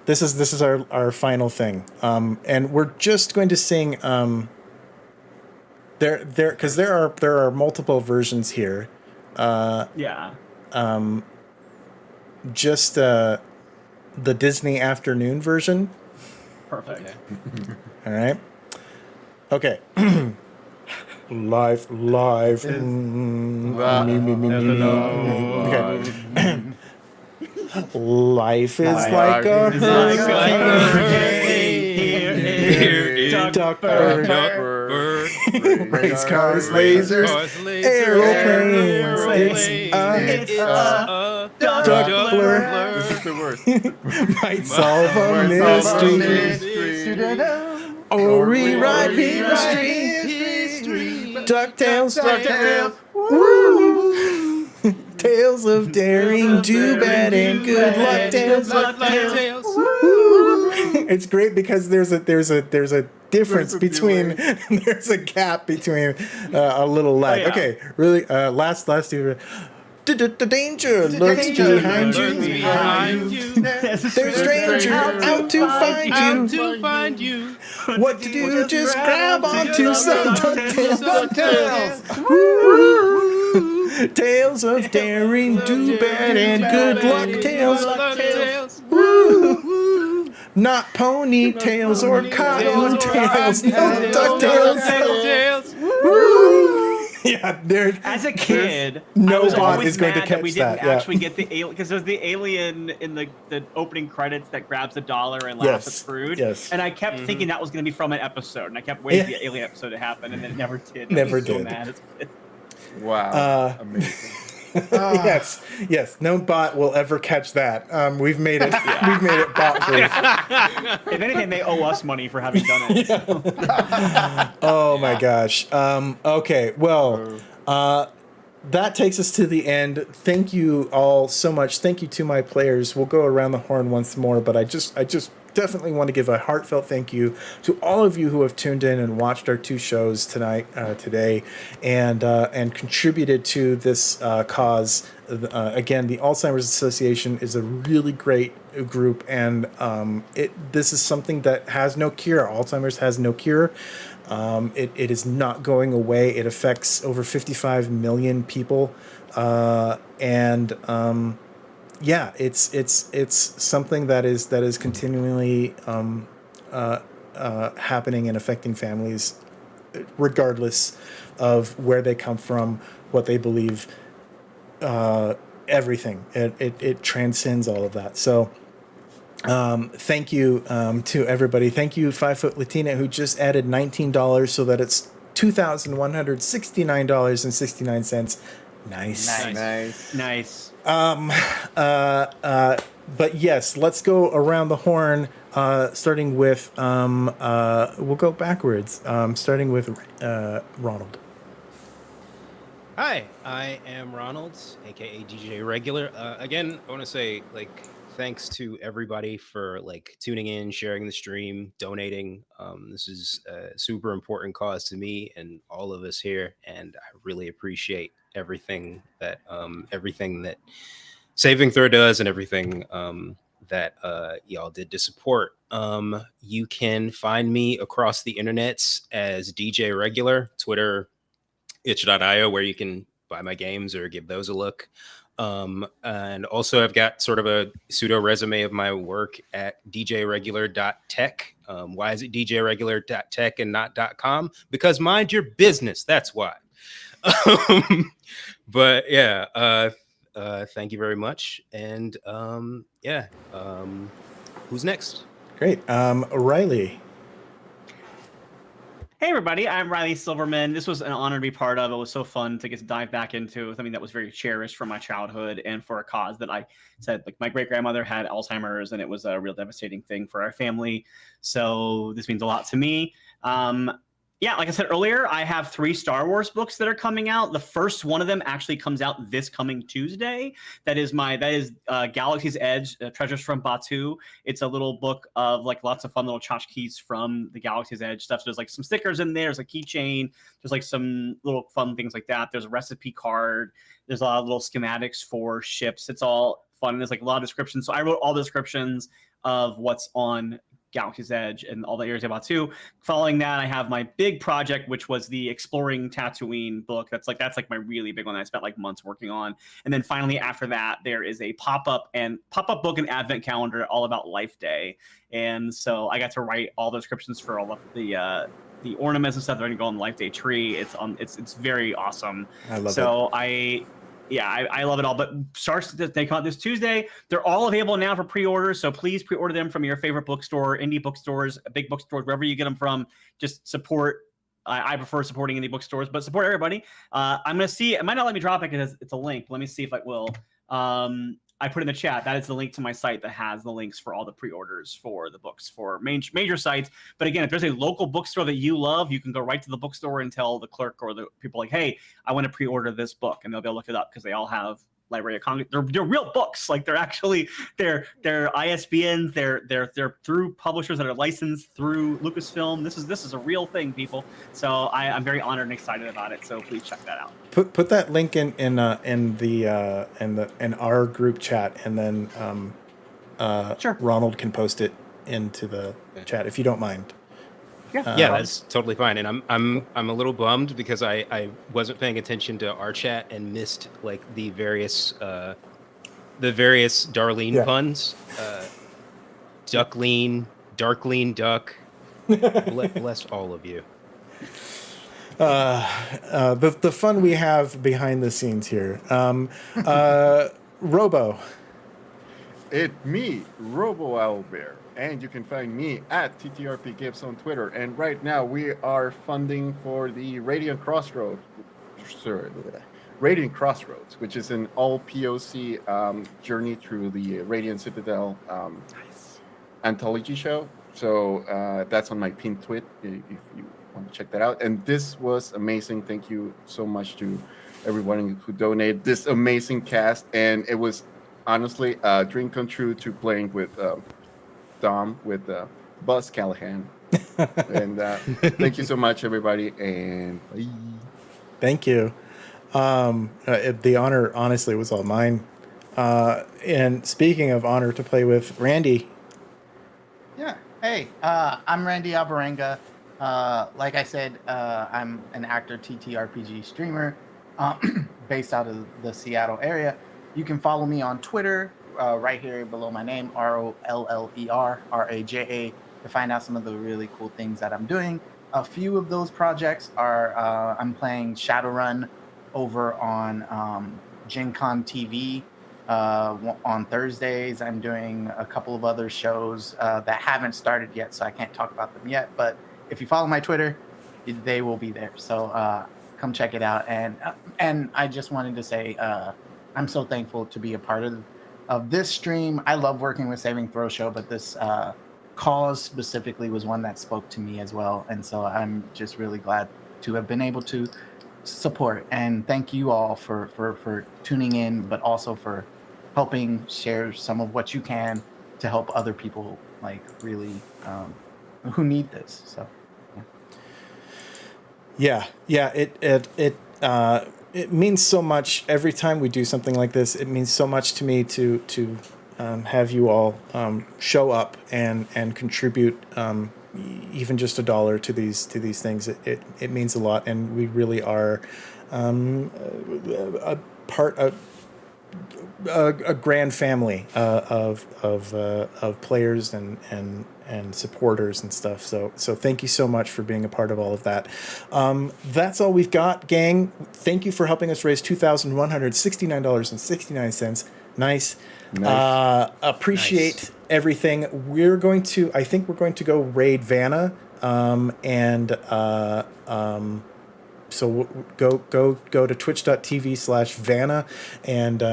This is our final thing, and we're just going to sing. Because there are multiple versions here. Yeah. Just the Disney afternoon version. Perfect. Okay. All right. Okay. live. Okay. Life is like a It's like a hurricane. Here, Duckbird. Race cars, lasers, aeroplanes. It's a duck blur. This is the worst. Might solve a mystery or rewrite history. DuckTales. Woo! Tales of daring, do bad, and good luck tales. It's great because there's a difference between there's a gap between a little lag. Oh, yeah. Okay, really last the danger lurks behind you. There's stranger out to find you. What to do? Just grab onto some DuckTales. Tales of daring, do bad, and good luck tales. Woo! Not ponytails or cottontails. No DuckTales. Woo! Yeah, there. As a kid, no I was bot always is going to mad that catch we didn't that, yeah. actually get the alien because there's the alien in the opening credits that grabs $1 and laughs at Yes, Scrooge. yes. And I kept thinking that was going to be from an episode, and I kept waiting for the alien episode to happen, and then it never did. Never I was so did. mad as a kid. Wow. Amazing. Yes. No bot will ever catch that. We've made it. We've made it bot proof. If anything, they owe us money for having done it. So. Oh my gosh. Okay. Well, that takes us to the end. Thank you all so much. Thank you to my players. We'll go around the horn once more, but I just definitely want to give a heartfelt thank you to all of you who have tuned in and watched our two shows today, and contributed to this cause. Again, the Alzheimer's Association is a really great group, and this is something that has no cure. Alzheimer's has no cure. It is not going away. It affects over 55 million people, yeah, it's something that is continually happening and affecting families, regardless of where they come from, what they believe, everything. It transcends all of that. So thank you to everybody. Thank you, 5 Foot Latina, who just added $19 so that it's $2,169.69. Nice. But yes, let's go around the horn, starting with, we'll go backwards, starting with Ronald. Hi, I am Ronald, aka DJ Regular. Again, I want to say thanks to everybody for tuning in, sharing the stream, donating. This is a super important cause to me and all of us here, and I really appreciate everything that Saving Throw does and everything that y'all did to support. You can find me across the internets as DJ Regular, Twitter, itch.io, where you can buy my games or give those a look. And also I've got sort of a pseudo resume of my work at djregular.tech. Why is it djregular.tech and not .com? Because mind your business. That's why. But yeah, thank you very much. And who's next? Great. Riley. Hey everybody, I'm Riley Silverman. This was an honor to be part of. It was so fun to get to dive back into something that was very cherished from my childhood and for a cause that I said, like, my great-grandmother had Alzheimer's and it was a real devastating thing for our family. So this means a lot to me. Yeah, like I said earlier, I have 3 Star Wars books that are coming out. The first one of them actually comes out this coming Tuesday. That is Galaxy's Edge, Treasures from Batuu. It's a little book of like lots of fun little tchotchkes from the Galaxy's Edge stuff. So there's like some stickers in there. There's a keychain. There's like some little fun things like that. There's a recipe card. There's a lot of little schematics for ships. It's all fun. There's like a lot of descriptions. So I wrote all the descriptions of what's on Galaxy's Edge and all the areas of Batuu. Following that, I have my big project, which was the Exploring Tatooine book. That's like my really big one that I spent like months working on. And then finally, after that, there is a pop-up book and advent calendar all about Life Day. And so I got to write all the descriptions for all of the ornaments and stuff that are going to go on the Life Day tree. It's very awesome. I love it. So I love it all. But they come out this Tuesday. They're all available now for pre-order. So please pre-order them from your favorite bookstore, indie bookstores, big bookstores, wherever you get them from. Just support. I prefer supporting indie bookstores, but support everybody. I'm going to see. It might not let me drop it because it's a link. Let me see if it will. I put in the chat. That is the link to my site that has the links for all the pre-orders for the books for major sites. But again, if there's a local bookstore that you love, you can go right to the bookstore and tell the clerk or the people like, hey, I want to pre-order this book. And they'll be able to look it up because they all have Library of Congress. They're real books. Like they're ISBNs. They're through publishers that are licensed through Lucasfilm. This is a real thing, people. So I'm very honored and excited about it. So please check that out. Put that link in our group chat, and then Sure. Ronald can post it into the chat if you don't mind. Yeah, That's totally fine. And I'm a little bummed because I wasn't paying attention to our chat and missed like the various Darlene puns. Ducklean, Darklean Duck. Bless all of you. The fun we have behind the scenes here. Robo. It's me, Robo Owlbear, and you can find me at TTRP Gibbs on Twitter. And right now we are funding for the Radiant Crossroads, which is an all POC journey through the Radiant Citadel anthology show. So that's on my pinned tweet if you want to check that out. And this was amazing. Thank you so much to everyone who donated this amazing cast. And it was honestly a dream come true to playing with Dom, with Buzz Callahan. And thank you so much, everybody. And bye. Thank you. The honor, honestly, was all mine. And speaking of honor to play with, Randy. Yeah. Hey, I'm Randy Alvarenga. Like I said, I'm an actor, TTRPG streamer, based out of the Seattle area. You can follow me on Twitter, right here below my name, ROLLERRAJA, to find out some of the really cool things that I'm doing. A few of those projects are I'm playing Shadowrun over on Gen Con TV on Thursdays. I'm doing a couple of other shows that haven't started yet, so I can't talk about them yet. But if you follow my Twitter, they will be there. So come check it out. And I just wanted to say I'm so thankful to be a part of this stream. I love working with Saving Throw Show, but this cause specifically was one that spoke to me as well. And so I'm just really glad to have been able to support. And thank you all for tuning in, but also for helping share some of what you can to help other people like really who need this. So yeah. It means so much every time we do something like this. It means so much to me to have you all show up and contribute even just $1 to these things. It means a lot, and we really are a part of a grand family of players and supporters and stuff. So thank you so much for being a part of all of that. That's all we've got, gang. Thank you for helping us raise $2,169.69. Nice. Appreciate everything. I think we're going to go raid Vanna, so go to twitch.tv/Vanna, and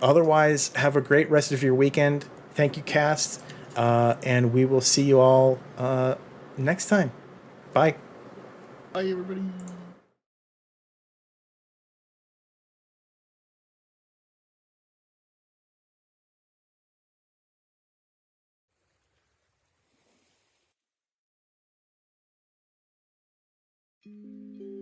otherwise have a great rest of your weekend. Thank you, cast, and we will see you all next time. Bye. Bye, everybody. Thank you.